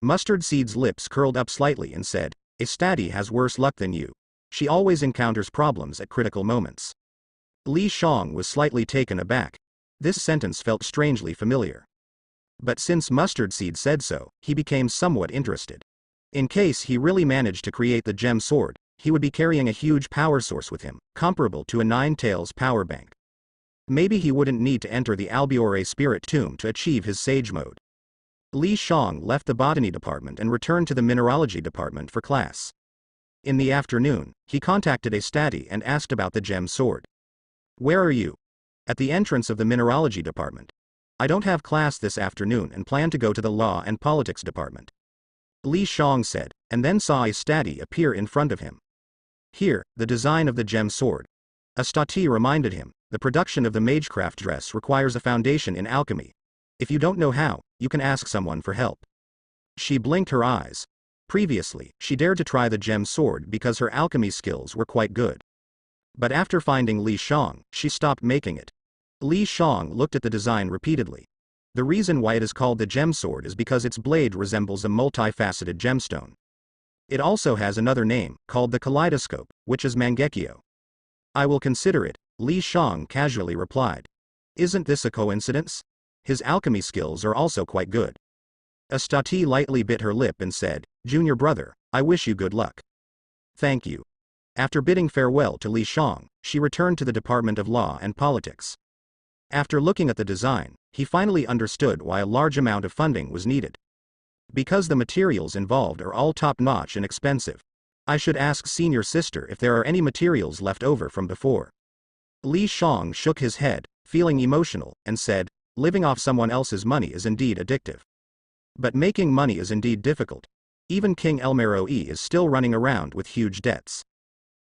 Mustard Seed's lips curled up slightly and said, "A Stati has worse luck than you. She always encounters problems at critical moments." Li Shang was slightly taken aback. This sentence felt strangely familiar. But since Mustard Seed said so, he became somewhat interested. In case he really managed to create the Gem Sword, he would be carrying a huge power source with him, comparable to a 9 Tails power bank. Maybe he wouldn't need to enter the Albiore Spirit Tomb to achieve his Sage Mode. Li Shang left the botany department and returned to the mineralogy department for class. In the afternoon, he contacted a Stati and asked about the Gem Sword. "Where are you?" "At the entrance of the mineralogy department. I don't have class this afternoon and plan to go to the law and politics department," Li Shang said, and then saw a Stati appear in front of him. "Here, the design of the Gem Sword." A Stati reminded him, "The production of the magecraft dress requires a foundation in alchemy. If you don't know how, you can ask someone for help." She blinked her eyes. Previously, she dared to try the Gem Sword because her alchemy skills were quite good. But after finding Li Shang, she stopped making it. Li Shang looked at the design repeatedly. The reason why it is called the Gem Sword is because its blade resembles a multifaceted gemstone. It also has another name, called the Kaleidoscope, which is Mangekyo. "I will consider it," Li Shang casually replied. "Isn't this a coincidence? His alchemy skills are also quite good." A Stati lightly bit her lip and said, "Junior brother, I wish you good luck." "Thank you." After bidding farewell to Li Shang, she returned to the Department of Law and Politics. After looking at the design, he finally understood why a large amount of funding was needed. Because the materials involved are all top-notch and expensive. "I should ask senior sister if there are any materials left over from before." Li Shang shook his head, feeling emotional, and said, "Living off someone else's money is indeed addictive. But making money is indeed difficult. Even King Elmero is still running around with huge debts."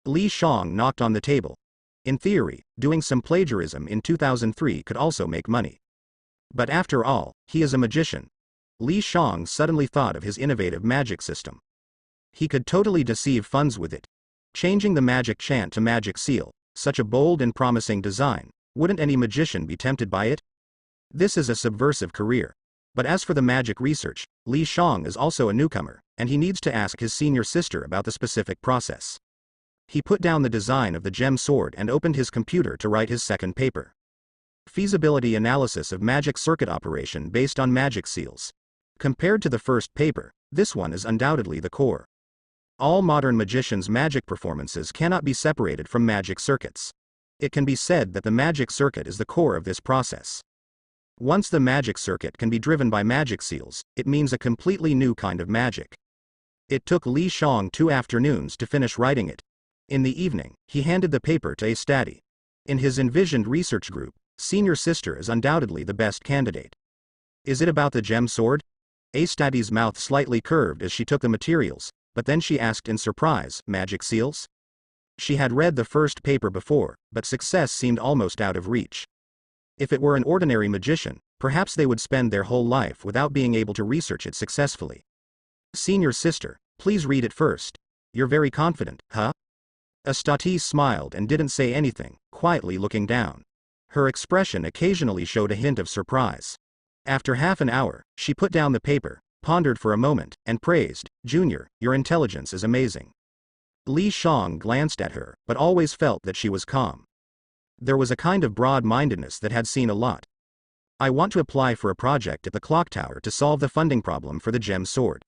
Li Shang knocked on the table. In theory, doing some plagiarism in 2003 could also make money. But after all, he is a magician. Li Shang suddenly thought of his innovative magic system. He could totally deceive funds with it. Changing the magic chant to magic seal, such a bold and promising design, wouldn't any magician be tempted by it? This is a subversive career. But as for the magic research, Li Shang is also a newcomer, and he needs to ask his senior sister about the specific process. He put down the design of the Gem Sword and opened his computer to write his second paper. Feasibility analysis of magic circuit operation based on magic seals. Compared to the first paper, This one is undoubtedly the core. All modern magicians' magic performances cannot be separated from magic circuits. It can be said that the magic circuit is the core of this process. Once the magic circuit can be driven by magic seals, it means a completely new kind of magic. It took Li Shang 2 afternoons to finish writing it. In the evening, he handed the paper to a study. In his envisioned research group, Senior Sister is undoubtedly the best candidate. Is it about the gem sword? A study's mouth slightly curved as she took the materials, but then she asked in surprise, magic seals? She had read the first paper before, but success seemed almost out of reach. If it were an ordinary magician, perhaps they would spend their whole life without being able to research it successfully. Senior Sister, please read it first. You're very confident, huh? Astati smiled and didn't say anything, quietly looking down. Her expression occasionally showed a hint of surprise. After half an hour, she put down the paper, pondered for a moment, and praised, "Junior, your intelligence is amazing." Li Shang glanced at her, but always felt that she was calm. There was a kind of broad-mindedness that had seen a lot. I want to apply for a project at the clock tower to solve the funding problem for the gem sword.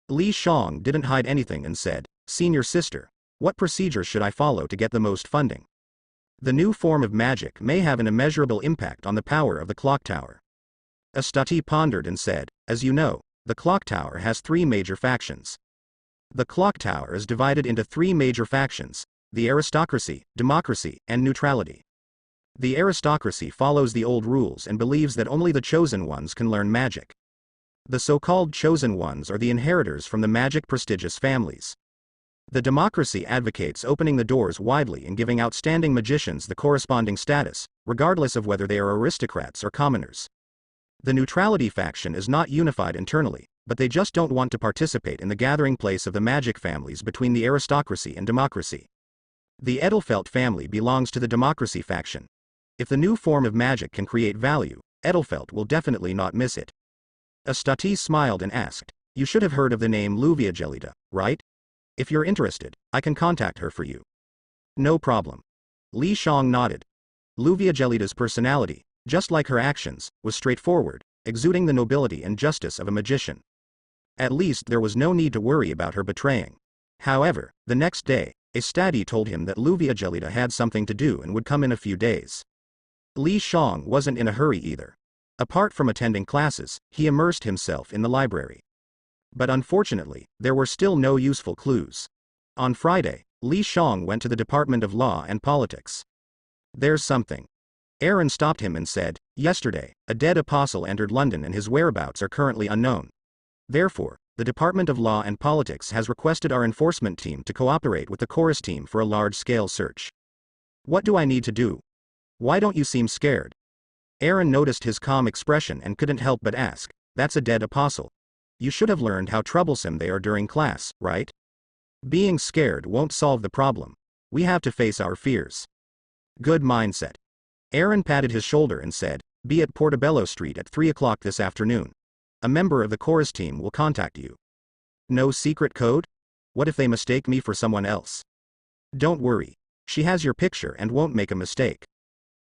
Li Shang didn't hide anything and said, "Senior Sister, what procedure should I follow to get the most funding? The new form of magic may have an immeasurable impact on the power of the clock tower." Astati pondered and said, "As you know, the clock tower has 3 major factions. The clock tower is divided into 3 major factions: the aristocracy, democracy, and neutrality. The aristocracy follows the old rules and believes that only the chosen ones can learn magic. The so-called chosen ones are the inheritors from the magic prestigious families. The democracy advocates opening the doors widely and giving outstanding magicians the corresponding status, regardless of whether they are aristocrats or commoners. The neutrality faction is not unified internally, but they just don't want to participate in the gathering place of the magic families between the aristocracy and democracy. The Edelfelt family belongs to the democracy faction. If the new form of magic can create value, Edelfelt will definitely not miss it." Astati smiled and asked, "You should have heard of the name Luviagelida, right? If you're interested, I can contact her for you." "No problem." Li Shang nodded. Luviagelida's personality, just like her actions, was straightforward, exuding the nobility and justice of a magician. At least there was no need to worry about her betraying. However, the next day, a study told him that Luviagelida had something to do and would come in a few days. Li Shang wasn't in a hurry either. Apart from attending classes, he immersed himself in the library. But unfortunately, there were still no useful clues. On Friday, Li Shang went to the Department of Law and Politics. "There's something." Aaron stopped him and said, "Yesterday, a dead apostle entered London and his whereabouts are currently unknown. Therefore, the Department of Law and Politics has requested our enforcement team to cooperate with the chorus team for a large-scale search. What do I need to do? Why don't you seem scared?" Aaron noticed his calm expression and couldn't help but ask, "That's a dead apostle. You should have learned how troublesome they are during class, right? Being scared won't solve the problem. We have to face our fears." "Good mindset." Aaron patted his shoulder and said, "Be at Portobello Street at 3 o'clock this afternoon. A member of the chorus team will contact you." "No secret code? What if they mistake me for someone else?" "Don't worry. She has your picture and won't make a mistake."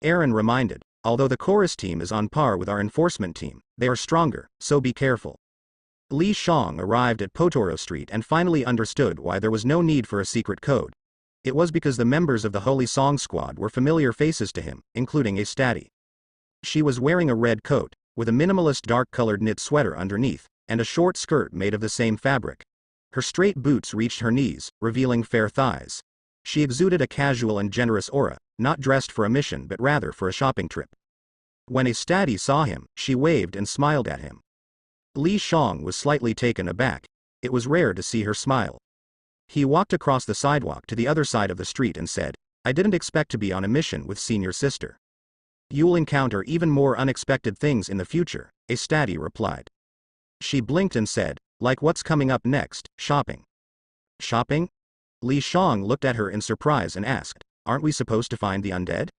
Aaron reminded, "Although the chorus team is on par with our enforcement team, they are stronger, so be careful." Li Shang arrived at Potoro Street and finally understood why there was no need for a secret code. It was because the members of the Holy Song Squad were familiar faces to him, including a study. She was wearing a red coat, with a minimalist dark-colored knit sweater underneath, and a short skirt made of the same fabric. Her straight boots reached her knees, revealing fair thighs. She exuded a casual and generous aura, not dressed for a mission but rather for a shopping trip. When a study saw him, she waved and smiled at him. Li Shang was slightly taken aback. It was rare to see her smile. He walked across the sidewalk to the other side of the street and said, "I didn't expect to be on a mission with Senior Sister." "You'll encounter even more unexpected things in the future," a study replied. She blinked and said, "Like what's coming up next, shopping." "Shopping?" Li Shang looked at her in surprise and asked, "Aren't we supposed to find the undead?"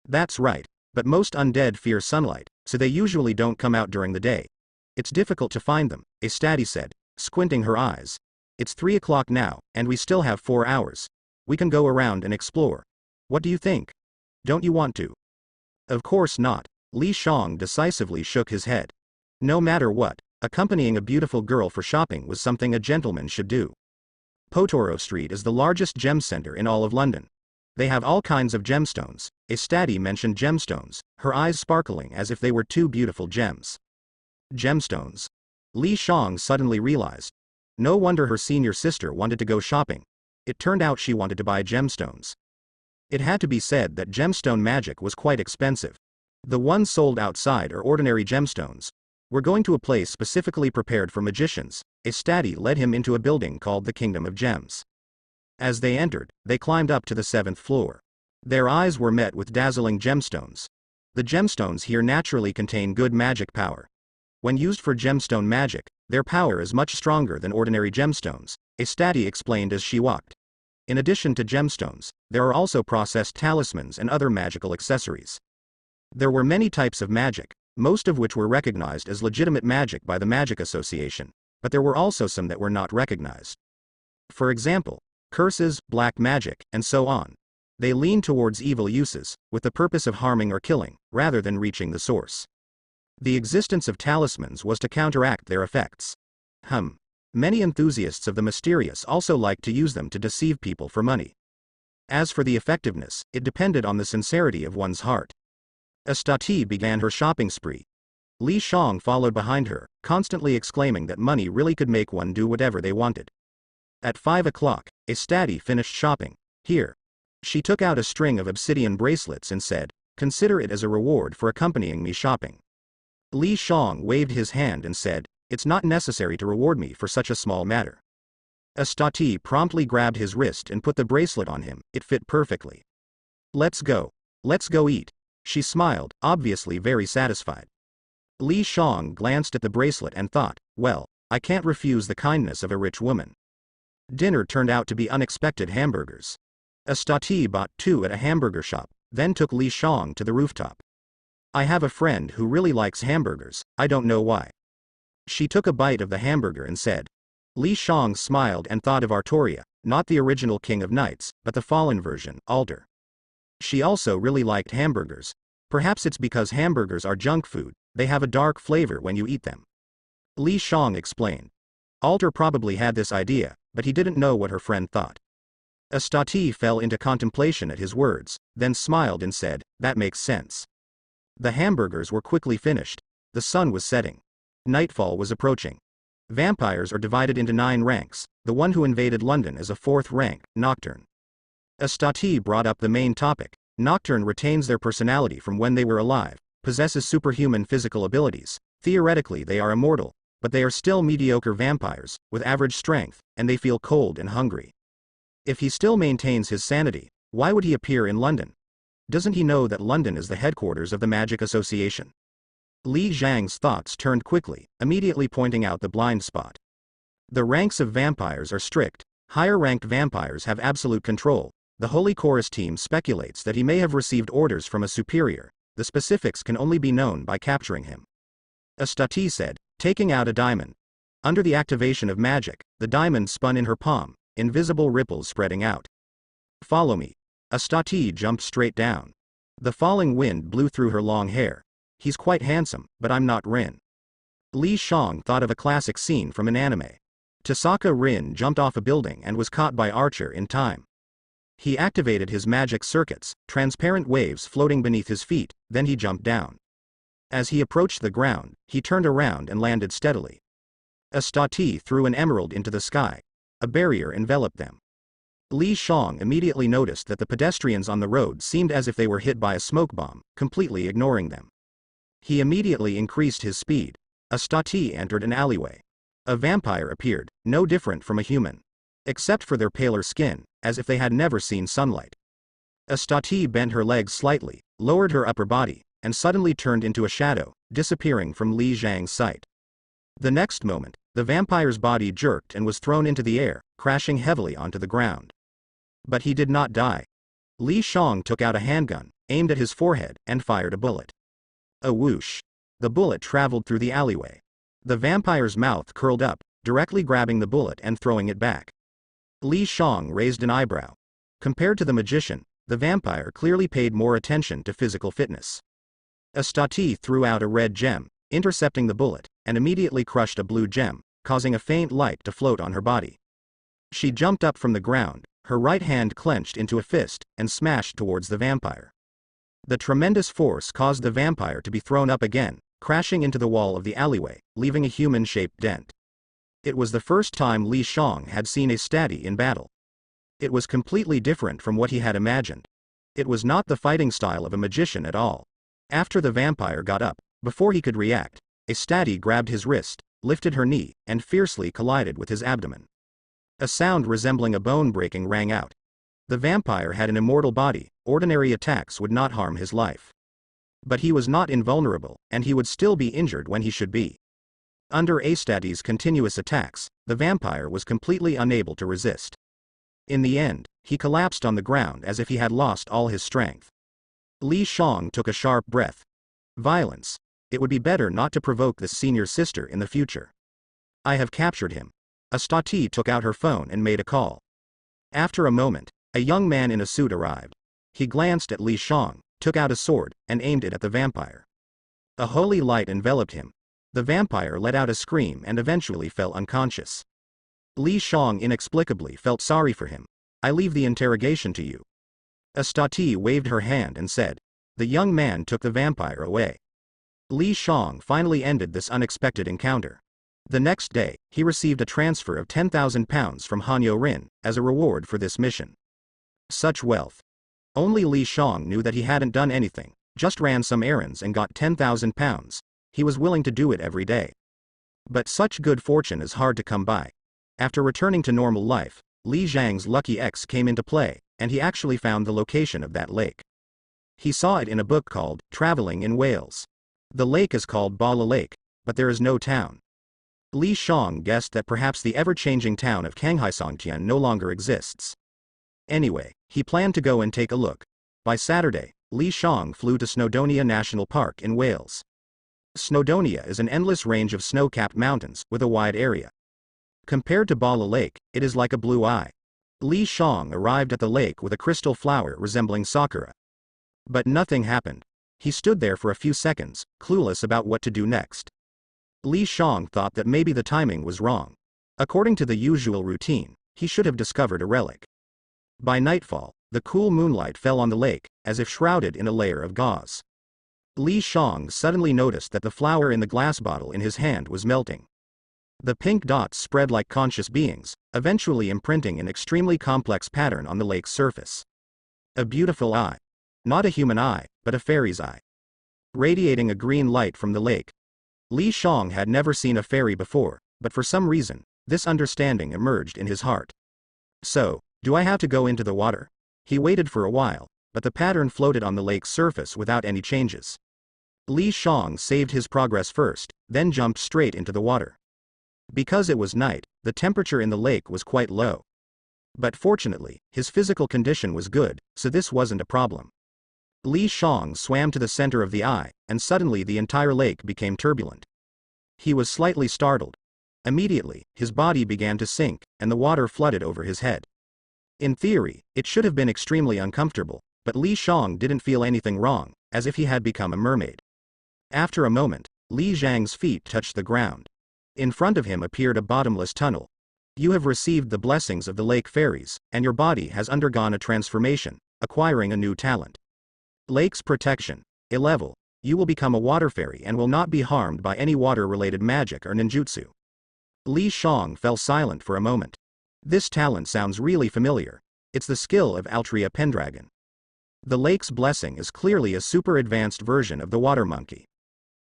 "That's right, but most undead fear sunlight, so they usually don't come out during the day. It's difficult to find them," a study said, squinting her eyes. "It's 3 o'clock now, and we still have 4 hours. We can go around and explore. What do you think? Don't you want to?" "Of course not." Li Shang decisively shook his head. "No matter what, Accompanying a beautiful girl for shopping was something a gentleman should do. Potoro Street is the largest gem center in all of London. They have all kinds of gemstones. A study mentioned gemstones, her eyes sparkling as if they were two beautiful gems. Gemstones. Li Shang suddenly realized. No wonder her senior sister wanted to go shopping. It turned out she wanted to buy gemstones. It had to be said that gemstone magic was quite expensive. The ones sold outside are ordinary gemstones. We're going to a place specifically prepared for magicians. A study led him into a building called the Kingdom of Gems. As they entered, they climbed up to the 7th floor. Their eyes were met with dazzling gemstones. The gemstones here naturally contain good magic power. When used for gemstone magic, their power is much stronger than ordinary gemstones, a study explained as she walked. In addition to gemstones, there are also processed talismans and other magical accessories. There were many types of magic, most of which were recognized as legitimate magic by the Magic Association, but there were also some that were not recognized. For example, curses, black magic, and so on. They lean towards evil uses, with the purpose of harming or killing, rather than reaching the source. The existence of talismans was to counteract their effects. Many enthusiasts of the mysterious also liked to use them to deceive people for money. As for the effectiveness, it depended on the sincerity of one's heart. Astati began her shopping spree. Li Shang followed behind her, constantly exclaiming that money really could make one do whatever they wanted. At 5 o'clock, Astati finished shopping. Here. She took out a string of obsidian bracelets and said, "Consider it as a reward for accompanying me shopping." Li Shang waved his hand and said, "It's not necessary to reward me for such a small matter." Astati promptly grabbed his wrist and put the bracelet on him. It fit perfectly. "Let's go. Let's go eat." She smiled, obviously very satisfied. Li Shang glanced at the bracelet and thought, well, I can't refuse the kindness of a rich woman. Dinner turned out to be unexpected hamburgers. Astati bought 2 at a hamburger shop, then took Li Shang to the rooftop. "I have a friend who really likes hamburgers, I don't know why." She took a bite of the hamburger and said. Li Shang smiled and thought of Artoria, not the original King of Knights, but the fallen version, Alter. She also really liked hamburgers. Perhaps it's because hamburgers are junk food, they have a dark flavor when you eat them. Li Shang explained. Alter probably had this idea, but he didn't know what her friend thought. Astati fell into contemplation at his words, then smiled and said, "That makes sense." The hamburgers were quickly finished. The sun was setting. Nightfall was approaching. Vampires are divided into 9 ranks, the one who invaded London as a 4th rank, Nocturne. Astati brought up the main topic. Nocturne retains their personality from when they were alive, possesses superhuman physical abilities. Theoretically they are immortal, but they are still mediocre vampires, with average strength, and they feel cold and hungry. If he still maintains his sanity, why would he appear in London? Doesn't he know that London is the headquarters of the Magic Association? Li Zhang's thoughts turned quickly, immediately pointing out the blind spot. The ranks of vampires are strict. Higher-ranked vampires have absolute control. The Holy Chorus team speculates that he may have received orders from a superior. The specifics can only be known by capturing him. Astati said, taking out a diamond. Under the activation of magic, the diamond spun in her palm, invisible ripples spreading out. "Follow me." Astati jumped straight down. The falling wind blew through her long hair. "He's quite handsome, but I'm not Rin." Li Shang thought of a classic scene from an anime. Tasaka Rin jumped off a building and was caught by Archer in time. He activated his magic circuits, transparent waves floating beneath his feet, then he jumped down. As he approached the ground, he turned around and landed steadily. Astati threw an emerald into the sky. A barrier enveloped them. Li Shang immediately noticed that the pedestrians on the road seemed as if they were hit by a smoke bomb, completely ignoring them. He immediately increased his speed. Astati entered an alleyway. A vampire appeared, no different from a human. Except for their paler skin, as if they had never seen sunlight. Astati bent her legs slightly, lowered her upper body, and suddenly turned into a shadow, disappearing from Li Zhang's sight. The next moment, the vampire's body jerked and was thrown into the air, crashing heavily onto the ground. But he did not die. Li Shang took out a handgun, aimed at his forehead, and fired a bullet. A whoosh. The bullet traveled through the alleyway. The vampire's mouth curled up, directly grabbing the bullet and throwing it back. Li Shang raised an eyebrow. Compared to the magician, the vampire clearly paid more attention to physical fitness. Astati threw out a red gem, intercepting the bullet, and immediately crushed a blue gem, causing a faint light to float on her body. She jumped up from the ground, her right hand clenched into a fist, and smashed towards the vampire. The tremendous force caused the vampire to be thrown up again, crashing into the wall of the alleyway, leaving a human-shaped dent. It was the first time Li Shang had seen a statue in battle. It was completely different from what he had imagined. It was not the fighting style of a magician at all. After the vampire got up, before he could react, a statue grabbed his wrist, lifted her knee, and fiercely collided with his abdomen. A sound resembling a bone breaking rang out. The vampire had an immortal body, ordinary attacks would not harm his life. But he was not invulnerable, and he would still be injured when he should be. Under Astati's continuous attacks, the vampire was completely unable to resist. In the end, he collapsed on the ground as if he had lost all his strength. Li Shang took a sharp breath. Violence. It would be better not to provoke this senior sister in the future. I have captured him. Astati took out her phone and made a call. After a moment, a young man in a suit arrived. He glanced at Li Shang, took out a sword, and aimed it at the vampire. A holy light enveloped him. The vampire let out a scream and eventually fell unconscious. Li Shang inexplicably felt sorry for him. I leave the interrogation to you. Astati waved her hand and said. The young man took the vampire away. Li Shang finally ended this unexpected encounter. The next day, he received a transfer of 10,000 pounds from Hanyo Rin, as a reward for this mission. Such wealth. Only Li Shang knew that he hadn't done anything, just ran some errands and got 10,000 pounds. He was willing to do it every day. But such good fortune is hard to come by. After returning to normal life, Li Zhang's lucky X came into play, and he actually found the location of that lake. He saw it in a book called Traveling in Wales. The lake is called Bala Lake, but there is no town. Li Shang guessed that perhaps the ever-changing town of Songtian no longer exists. Anyway, he planned to go and take a look. By Saturday, Li Shang flew to Snowdonia National Park in Wales. Snowdonia is an endless range of snow-capped mountains, with a wide area. Compared to Bala Lake, it is like a blue eye. Li Shang arrived at the lake with a crystal flower resembling sakura. But nothing happened. He stood there for a few seconds, clueless about what to do next. Li Shang thought that maybe the timing was wrong. According to the usual routine, he should have discovered a relic. By nightfall, the cool moonlight fell on the lake, as if shrouded in a layer of gauze. Li Shang suddenly noticed that the flower in the glass bottle in his hand was melting. The pink dots spread like conscious beings, eventually imprinting an extremely complex pattern on the lake's surface. A beautiful eye. Not a human eye, but a fairy's eye. Radiating a green light from the lake. Li Shang had never seen a fairy before, but for some reason, this understanding emerged in his heart. So, do I have to go into the water? He waited for a while, but the pattern floated on the lake's surface without any changes. Li Shang saved his progress first, then jumped straight into the water. Because it was night, the temperature in the lake was quite low. But fortunately, his physical condition was good, so this wasn't a problem. Li Shang swam to the center of the eye, and suddenly the entire lake became turbulent. He was slightly startled. Immediately, his body began to sink, and the water flooded over his head. In theory, it should have been extremely uncomfortable, but Li Shang didn't feel anything wrong, as if he had become a mermaid. After a moment, Li Zhang's feet touched the ground. In front of him appeared a bottomless tunnel. You have received the blessings of the lake fairies, and your body has undergone a transformation, acquiring a new talent. Lake's protection. A level. You will become a water fairy and will not be harmed by any water-related magic or ninjutsu. Li Shang fell silent for a moment. This talent sounds really familiar. It's the skill of Altria Pendragon. The lake's blessing is clearly a super advanced version of the water monkey.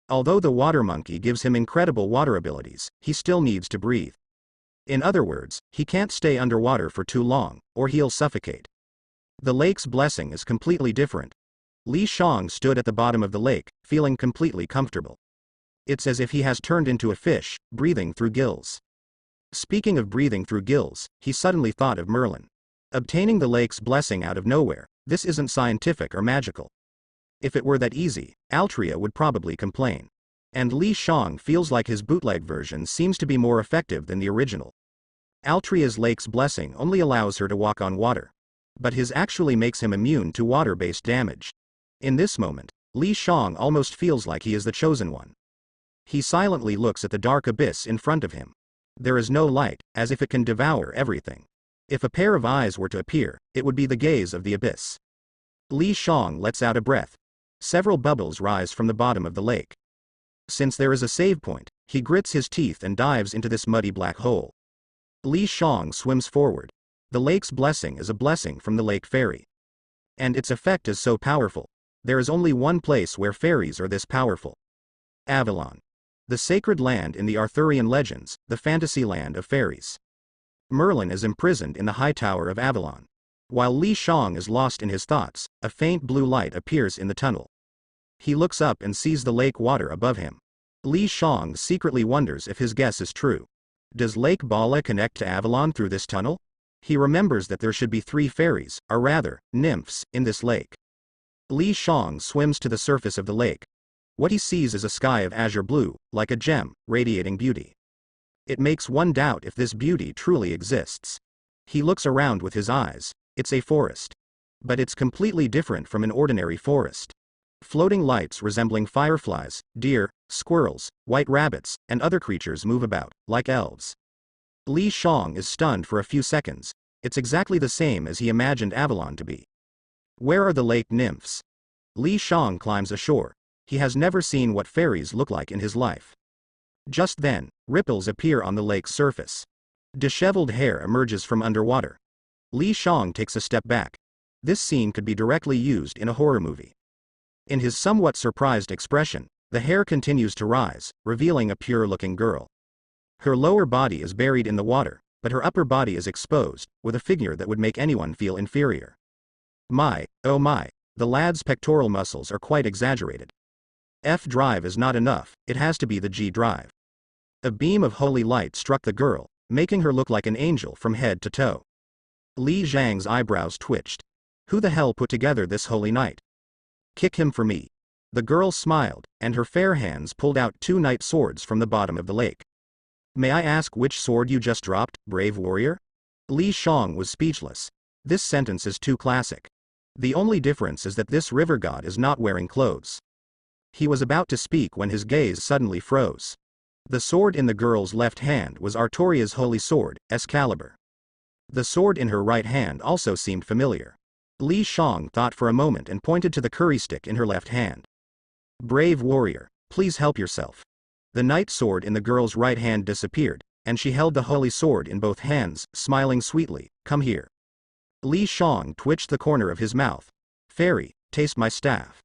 Although the water monkey gives him incredible water abilities, he still needs to breathe. In other words, he can't stay underwater for too long, or he'll suffocate. The lake's blessing is completely different. Li Shang stood at the bottom of the lake, feeling completely comfortable. It's as if he has turned into a fish, breathing through gills. Speaking of breathing through gills, he suddenly thought of Merlin. Obtaining the lake's blessing out of nowhere, this isn't scientific or magical. If it were that easy, Altria would probably complain. And Li Shang feels like his bootleg version seems to be more effective than the original. Altria's lake's blessing only allows her to walk on water. But his actually makes him immune to water-based damage. In this moment, Li Shang almost feels like he is the chosen one. He silently looks at the dark abyss in front of him. There is no light, as if it can devour everything. If a pair of eyes were to appear, it would be the gaze of the abyss. Li Shang lets out a breath. Several bubbles rise from the bottom of the lake. Since there is a save point, he grits his teeth and dives into this muddy black hole. Li Shang swims forward. The lake's blessing is a blessing from the lake fairy. And its effect is so powerful. There is only one place where fairies are this powerful. Avalon. The sacred land in the Arthurian legends, the fantasy land of fairies. Merlin is imprisoned in the high tower of Avalon. While Li Shang is lost in his thoughts, a faint blue light appears in the tunnel. He looks up and sees the lake water above him. Li Shang secretly wonders if his guess is true. Does Lake Bala connect to Avalon through this tunnel? He remembers that there should be 3 fairies, or rather, nymphs, in this lake. Li Shang swims to the surface of the lake. What he sees is a sky of azure blue, like a gem, radiating beauty. It makes one doubt if this beauty truly exists. He looks around with his eyes. It's a forest. But it's completely different from an ordinary forest. Floating lights resembling fireflies, deer, squirrels, white rabbits, and other creatures move about, like elves. Li Shang is stunned for a few seconds. It's exactly the same as he imagined Avalon to be. Where are the lake nymphs? Li Shang climbs ashore. He has never seen what fairies look like in his life. Just then, ripples appear on the lake's surface. Disheveled hair emerges from underwater. Li Shang takes a step back. This scene could be directly used in a horror movie. In his somewhat surprised expression, the hair continues to rise, revealing a pure-looking girl. Her lower body is buried in the water, but her upper body is exposed, with a figure that would make anyone feel inferior. My, oh my, the lad's pectoral muscles are quite exaggerated. F drive is not enough, it has to be the G drive. A beam of holy light struck the girl, making her look like an angel from head to toe. Li Zhang's eyebrows twitched. Who the hell put together this holy knight? Kick him for me. The girl smiled, and her fair hands pulled out 2 knight swords from the bottom of the lake. May I ask which sword you just dropped, brave warrior? Li Shang was speechless. This sentence is too classic. The only difference is that this river god is not wearing clothes. He was about to speak when his gaze suddenly froze. The sword in the girl's left hand was Artoria's holy sword, Excalibur. The sword in her right hand also seemed familiar. Li Shang thought for a moment and pointed to the curry stick in her left hand. Brave warrior, please help yourself. The knight sword in the girl's right hand disappeared, and she held the holy sword in both hands, smiling sweetly. Come here. Li Shang twitched the corner of his mouth. Fairy, taste my staff.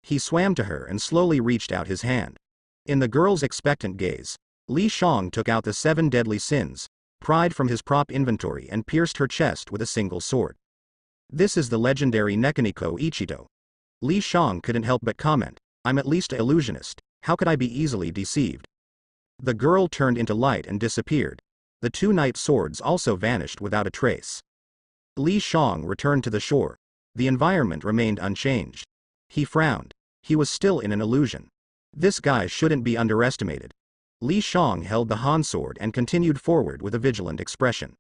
He swam to her and slowly reached out his hand. In the girl's expectant gaze, Li Shang took out the 7 deadly sins, pried from his prop inventory and pierced her chest with a single sword. This is the legendary Nekoniko Ichito. Li Shang couldn't help but comment, I'm at least an illusionist, how could I be easily deceived? The girl turned into light and disappeared. The 2 knight swords also vanished without a trace. Li Shang returned to the shore. The environment remained unchanged. He frowned. He was still in an illusion. This guy shouldn't be underestimated. Li Shang held the Han sword and continued forward with a vigilant expression.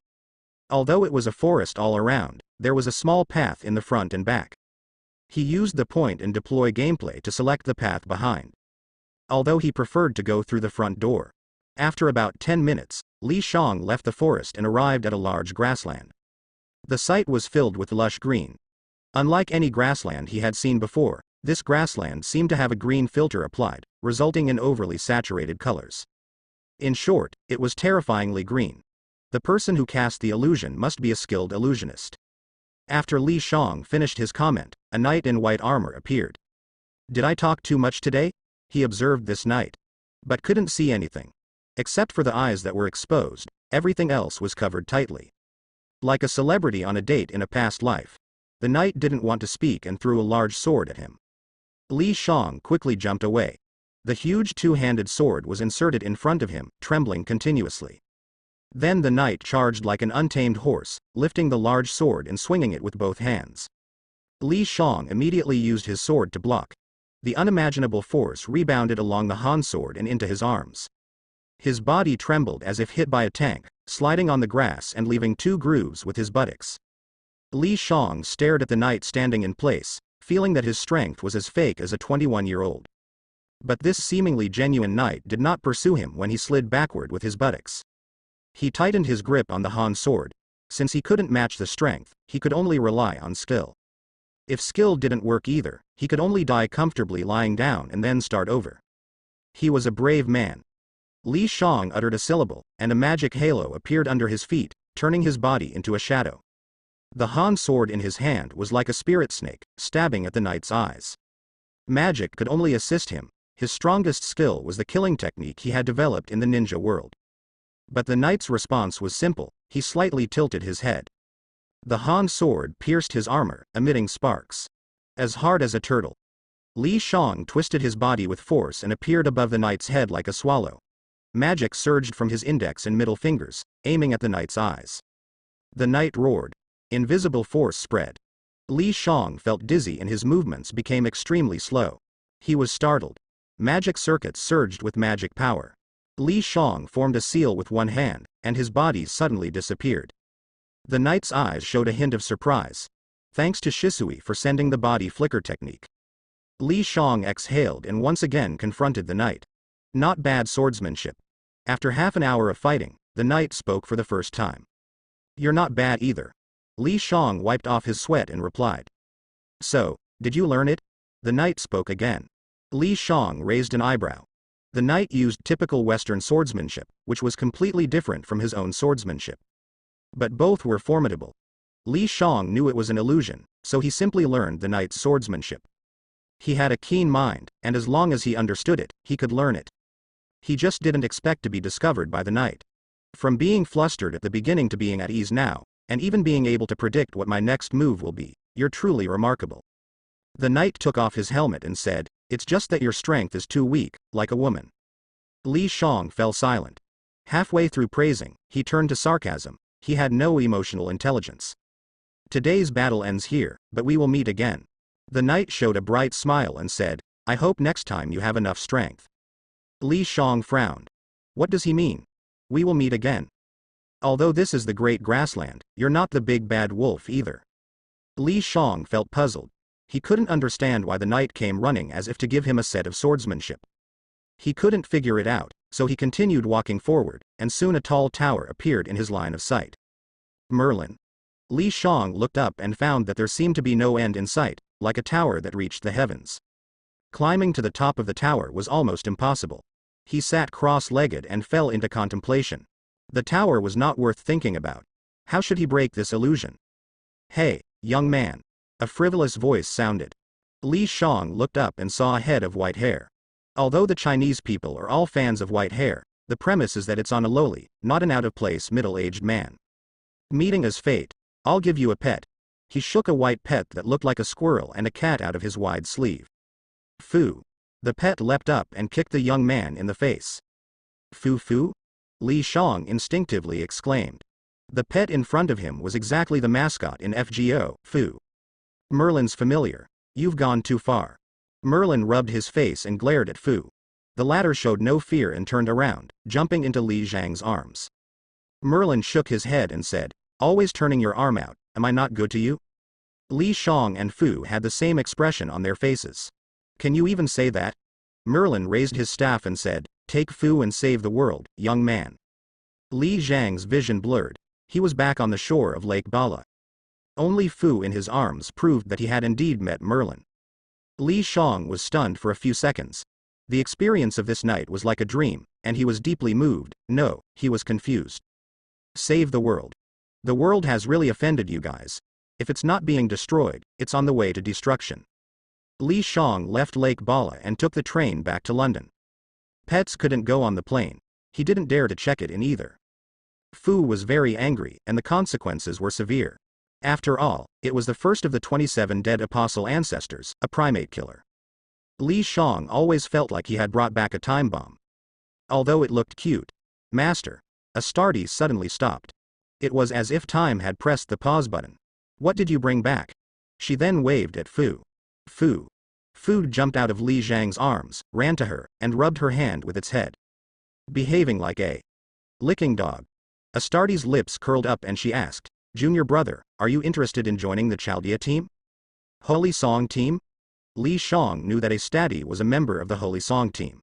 Although it was a forest all around, there was a small path in the front and back. He used the point and deploy gameplay to select the path behind. Although he preferred to go through the front door. After about 10 minutes, Li Shang left the forest and arrived at a large grassland. The site was filled with lush green. Unlike any grassland he had seen before, this grassland seemed to have a green filter applied, resulting in overly saturated colors. In short, it was terrifyingly green. The person who cast the illusion must be a skilled illusionist. After Li Shang finished his comment, a knight in white armor appeared. Did I talk too much today? He observed this knight. But couldn't see anything. Except for the eyes that were exposed, everything else was covered tightly. Like a celebrity on a date in a past life. The knight didn't want to speak and threw a large sword at him. Li Shang quickly jumped away. The huge 2-handed sword was inserted in front of him, trembling continuously. Then the knight charged like an untamed horse, lifting the large sword and swinging it with both hands. Li Shang immediately used his sword to block. The unimaginable force rebounded along the Han sword and into his arms. His body trembled as if hit by a tank, sliding on the grass and leaving 2 grooves with his buttocks. Li Shang stared at the knight standing in place, feeling that his strength was as fake as a 21-year-old. But this seemingly genuine knight did not pursue him when he slid backward with his buttocks. He tightened his grip on the Han sword. Since he couldn't match the strength, he could only rely on skill. If skill didn't work either, he could only die comfortably lying down and then start over. He was a brave man. Li Shang uttered a syllable, and a magic halo appeared under his feet, turning his body into a shadow. The Han sword in his hand was like a spirit snake, stabbing at the knight's eyes. Magic could only assist him. His strongest skill was the killing technique he had developed in the ninja world. But the knight's response was simple. He slightly tilted his head. The Han sword pierced his armor, emitting sparks. As hard as a turtle. Li Shang twisted his body with force and appeared above the knight's head like a swallow. Magic surged from his index and middle fingers, aiming at the knight's eyes. The knight roared. Invisible force spread. Li Shang felt dizzy and his movements became extremely slow. He was startled. Magic circuits surged with magic power. Li Shang formed a seal with one hand, and his body suddenly disappeared. The knight's eyes showed a hint of surprise. Thanks to Shisui for sending the body flicker technique. Li Shang exhaled and once again confronted the knight. Not bad swordsmanship. After half an hour of fighting, the knight spoke for the first time. You're not bad either. Li Shang wiped off his sweat and replied. So, did you learn it? The knight spoke again. Li Shang raised an eyebrow. The knight used typical Western swordsmanship, which was completely different from his own swordsmanship. But both were formidable. Li Shang knew it was an illusion, so he simply learned the knight's swordsmanship. He had a keen mind, and as long as he understood it, he could learn it. He just didn't expect to be discovered by the knight. From being flustered at the beginning to being at ease now, and even being able to predict what my next move will be, you're truly remarkable. The knight took off his helmet and said, it's just that your strength is too weak, like a woman. Li Shang fell silent. Halfway through praising, he turned to sarcasm. He had no emotional intelligence. Today's battle ends here, but we will meet again. The knight showed a bright smile and said, I hope next time you have enough strength. Li Shang frowned. What does he mean? We will meet again. Although this is the great grassland, you're not the big bad wolf either. Li Shang felt puzzled. He couldn't understand why the knight came running as if to give him a set of swordsmanship. He couldn't figure it out, so he continued walking forward, and soon a tall tower appeared in his line of sight. Merlin. Li Shang looked up and found that there seemed to be no end in sight, like a tower that reached the heavens. Climbing to the top of the tower was almost impossible. He sat cross-legged and fell into contemplation. The tower was not worth thinking about. How should he break this illusion? Hey, young man. A frivolous voice sounded. Li Shang looked up and saw a head of white hair. Although the Chinese people are all fans of white hair, the premise is that it's on a lowly, not an out-of-place middle-aged man. Meeting as fate, I'll give you a pet. He shook a white pet that looked like a squirrel and a cat out of his wide sleeve. Foo. The pet leapt up and kicked the young man in the face. Foo foo? Li Shang instinctively exclaimed. The pet in front of him was exactly the mascot in FGO, Foo. Merlin's familiar. You've gone too far. Merlin rubbed his face and glared at Foo. The latter showed no fear and turned around, jumping into Li Zhang's arms. Merlin shook his head and said, always turning your arm out, am I not good to you? Li Shang and Foo had the same expression on their faces. Can you even say that? Merlin raised his staff and said, take Foo and save the world, young man. Li Zhang's vision blurred. He was back on the shore of Lake Bala. Only Foo in his arms proved that he had indeed met Merlin. Li Shang was stunned for a few seconds. The experience of this night was like a dream, and he was deeply moved. No, he was confused. Save the world. The world has really offended you guys. If it's not being destroyed, it's on the way to destruction. Li Shang left Lake Bala and took the train back to London. Pets couldn't go on the plane. He didn't dare to check it in either. Foo was very angry, and the consequences were severe. After all, it was the first of the 27 dead apostle ancestors, a primate killer. Li Shang always felt like he had brought back a time bomb. Although it looked cute. Master. Astartes suddenly stopped. It was as if time had pressed the pause button. What did you bring back? She then waved at Foo. Foo. Foo jumped out of Li Zhang's arms, ran to her, and rubbed her hand with its head. Behaving like a licking dog. Astartes' lips curled up and she asked, Junior brother, are you interested in joining the Chaldea team? Holy Song team? Li Shang knew that a Stati was a member of the Holy Song team.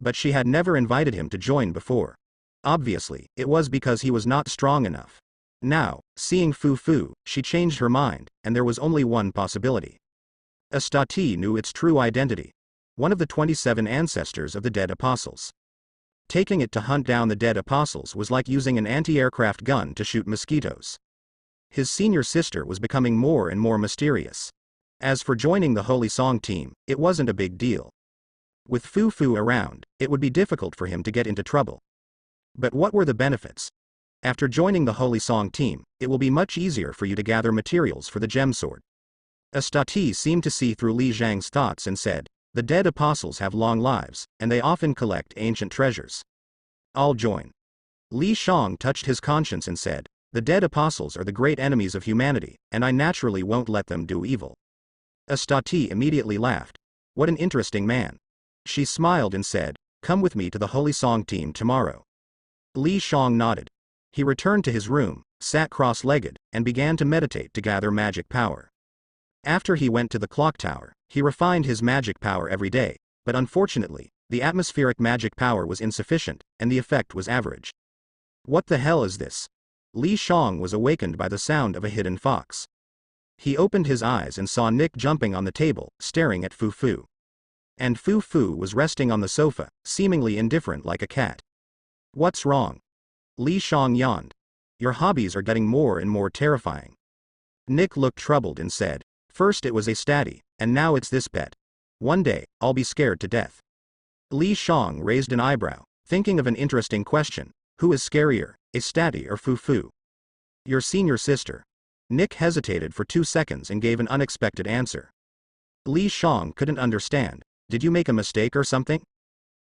But she had never invited him to join before. Obviously, it was because he was not strong enough. Now, seeing Fu Fu, she changed her mind, and there was only one possibility. A Stati knew its true identity. One of the 27 ancestors of the dead apostles. Taking it to hunt down the dead apostles was like using an anti-aircraft gun to shoot mosquitoes. His senior sister was becoming more and more mysterious. As for joining the Holy Song team, it wasn't a big deal. With Fu Fu around, it would be difficult for him to get into trouble. But what were the benefits? After joining the Holy Song team, it will be much easier for you to gather materials for the gem sword. A Stati seemed to see through Li Zhang's thoughts and said, the dead apostles have long lives, and they often collect ancient treasures. I'll join. Li Shang touched his conscience and said, the dead apostles are the great enemies of humanity, and I naturally won't let them do evil. A Stati immediately laughed. What an interesting man. She smiled and said, come with me to the Holy Song team tomorrow. Li Shang nodded. He returned to his room, sat cross-legged, and began to meditate to gather magic power. After he went to the clock tower, he refined his magic power every day, but unfortunately, the atmospheric magic power was insufficient, and the effect was average. What the hell is this? Li Shang was awakened by the sound of a hidden fox. He opened his eyes and saw Nick jumping on the table, staring at Fu Fu. And Fu Fu was resting on the sofa, seemingly indifferent like a cat. What's wrong? Li Shang yawned. Your hobbies are getting more and more terrifying. Nick looked troubled and said, first it was a Stati, and now it's this pet. One day, I'll be scared to death. Li Shang raised an eyebrow, thinking of an interesting question. Who is scarier, a Stati or Fu Fu? Your senior sister. Nick hesitated for 2 seconds and gave an unexpected answer. Li Shang couldn't understand. Did you make a mistake or something?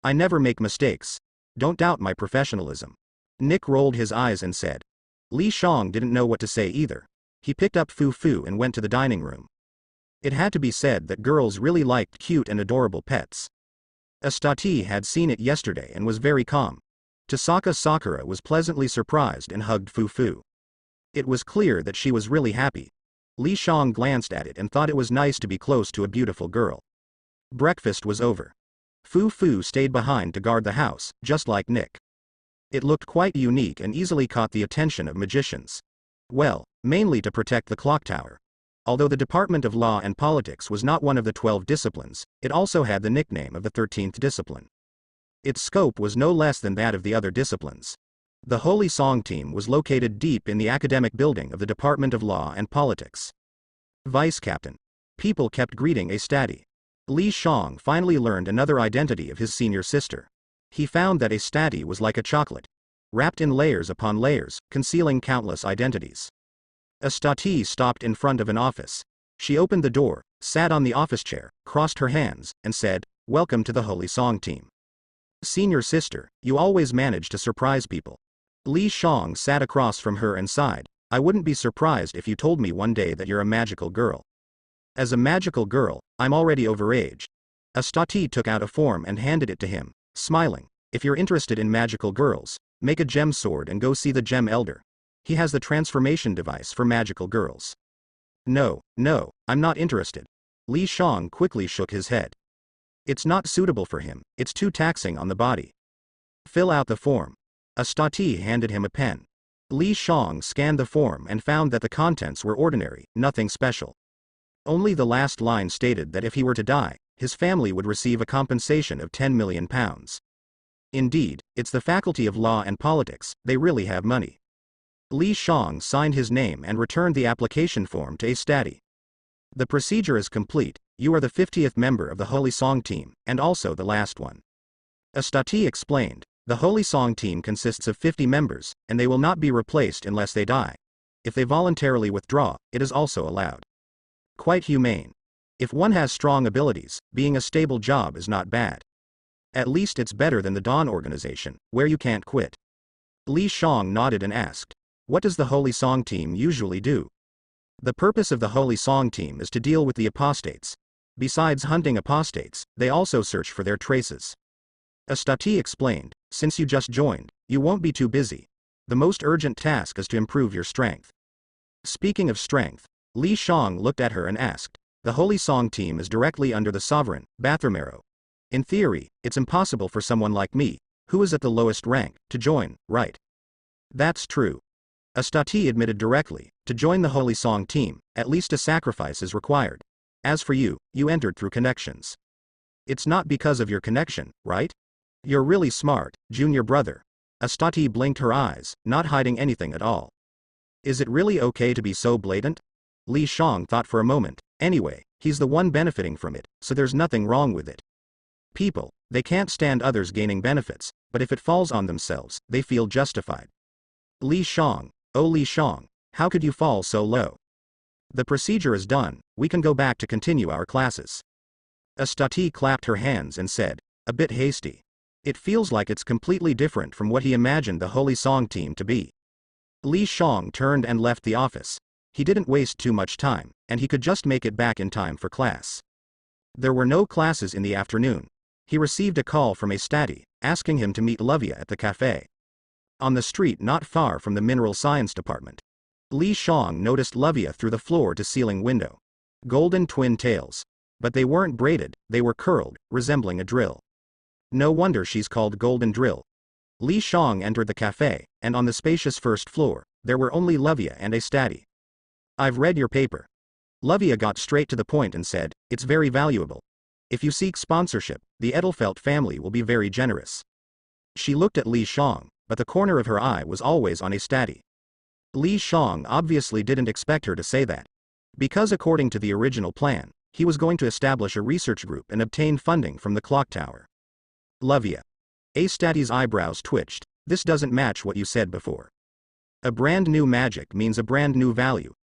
I never make mistakes. Don't doubt my professionalism. Nick rolled his eyes and said. Li Shang didn't know what to say either. He picked up Fu Fu and went to the dining room. It had to be said that girls really liked cute and adorable pets. A Stati had seen it yesterday and was very calm. Tasaka Sakura was pleasantly surprised and hugged Fu Fu. It was clear that she was really happy. Li Shang glanced at it and thought it was nice to be close to a beautiful girl. Breakfast was over. Fu Fu stayed behind to guard the house, just like Nick. It looked quite unique and easily caught the attention of magicians. Well, mainly to protect the clock tower. Although the Department of Law and Politics was not one of the 12 disciplines, it also had the nickname of the 13th discipline. Its scope was no less than that of the other disciplines. The Holy Song team was located deep in the academic building of the Department of Law and Politics. Vice Captain. People kept greeting a Stati. Li Shang finally learned another identity of his senior sister. He found that a Stati was like a chocolate, wrapped in layers upon layers, concealing countless identities. A Stati stopped in front of an office. She opened the door, sat on the office chair, crossed her hands, and said, welcome to the Holy Song team. Senior sister, you always manage to surprise people. Li Shang sat across from her and sighed, I wouldn't be surprised if you told me one day that you're a magical girl. As a magical girl, I'm already overage. A Stati took out a form and handed it to him, smiling. If you're interested in magical girls, make a gem sword and go see the gem elder. He has the transformation device for magical girls. No, I'm not interested. Li Shang quickly shook his head. It's not suitable for him, it's too taxing on the body. Fill out the form. A Stati handed him a pen. Li Shang scanned the form and found that the contents were ordinary, nothing special. Only the last line stated that if he were to die, his family would receive a compensation of 10 million pounds. Indeed, it's the Faculty of Law and Politics, they really have money. Li Shang signed his name and returned the application form to a Stati. The procedure is complete, you are the 50th member of the Holy Song team, and also the last one. A Stati explained, the Holy Song team consists of 50 members, and they will not be replaced unless they die. If they voluntarily withdraw, it is also allowed. Quite humane. If one has strong abilities, being a stable job is not bad. At least it's better than the Dawn organization, where you can't quit. Li Shang nodded and asked, what does the Holy Song team usually do? The purpose of the Holy Song team is to deal with the apostates. Besides hunting apostates, they also search for their traces. A Stati explained, since you just joined, you won't be too busy. The most urgent task is to improve your strength. Speaking of strength, Li Shang looked at her and asked, The Holy Song team is directly under the sovereign, bathroom arrow. In theory, it's impossible for someone like me, who is at the lowest rank, to join, right? That's true. Astati admitted directly. To join the Holy Song team, at least a sacrifice is required. As for you, you entered through connections. It's not because of your connection, right? You're really smart, junior brother. Astati blinked her eyes, not hiding anything at all. Is it really okay to be so blatant? Li Shang thought for a moment. Anyway, he's the one benefiting from it, so there's nothing wrong with it. People, they can't stand others gaining benefits, but if it falls on themselves, they feel justified. Li Shang, oh Li Shang, how could you fall so low? The procedure is done, we can go back to continue our classes. Astati clapped her hands and said, a bit hasty. It feels like it's completely different from what he imagined the Holy Song team to be. Li Shang turned and left the office. He didn't waste too much time, and he could just make it back in time for class. There were no classes in the afternoon. He received a call from Astati, asking him to meet Luvia at the cafe. On the street not far from the mineral science department. Li Shang noticed Luvia through the floor-to-ceiling window. Golden twin tails. But they weren't braided, they were curled, resembling a drill. No wonder she's called Golden Drill. Li Shang entered the cafe, and on the spacious first floor, there were only Luvia and Astati. I've read your paper. Luvia got straight to the point and said, it's very valuable. If you seek sponsorship, the Edelfelt family will be very generous. She looked at Li Shang, but the corner of her eye was always on Astati. Li Shang obviously didn't expect her to say that. Because according to the original plan, he was going to establish a research group and obtain funding from the clock tower. Luvia. Astati's eyebrows twitched. This doesn't match what you said before. A brand new magic means a brand new value.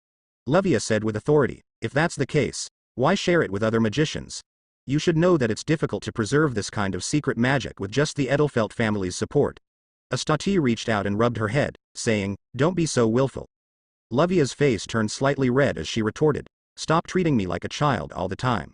Luvia said with authority, if that's the case, why share it with other magicians? You should know that it's difficult to preserve this kind of secret magic with just the Edelfelt family's support. Astati reached out and rubbed her head, saying, don't be so willful. Luvia's face turned slightly red as she retorted, stop treating me like a child all the time.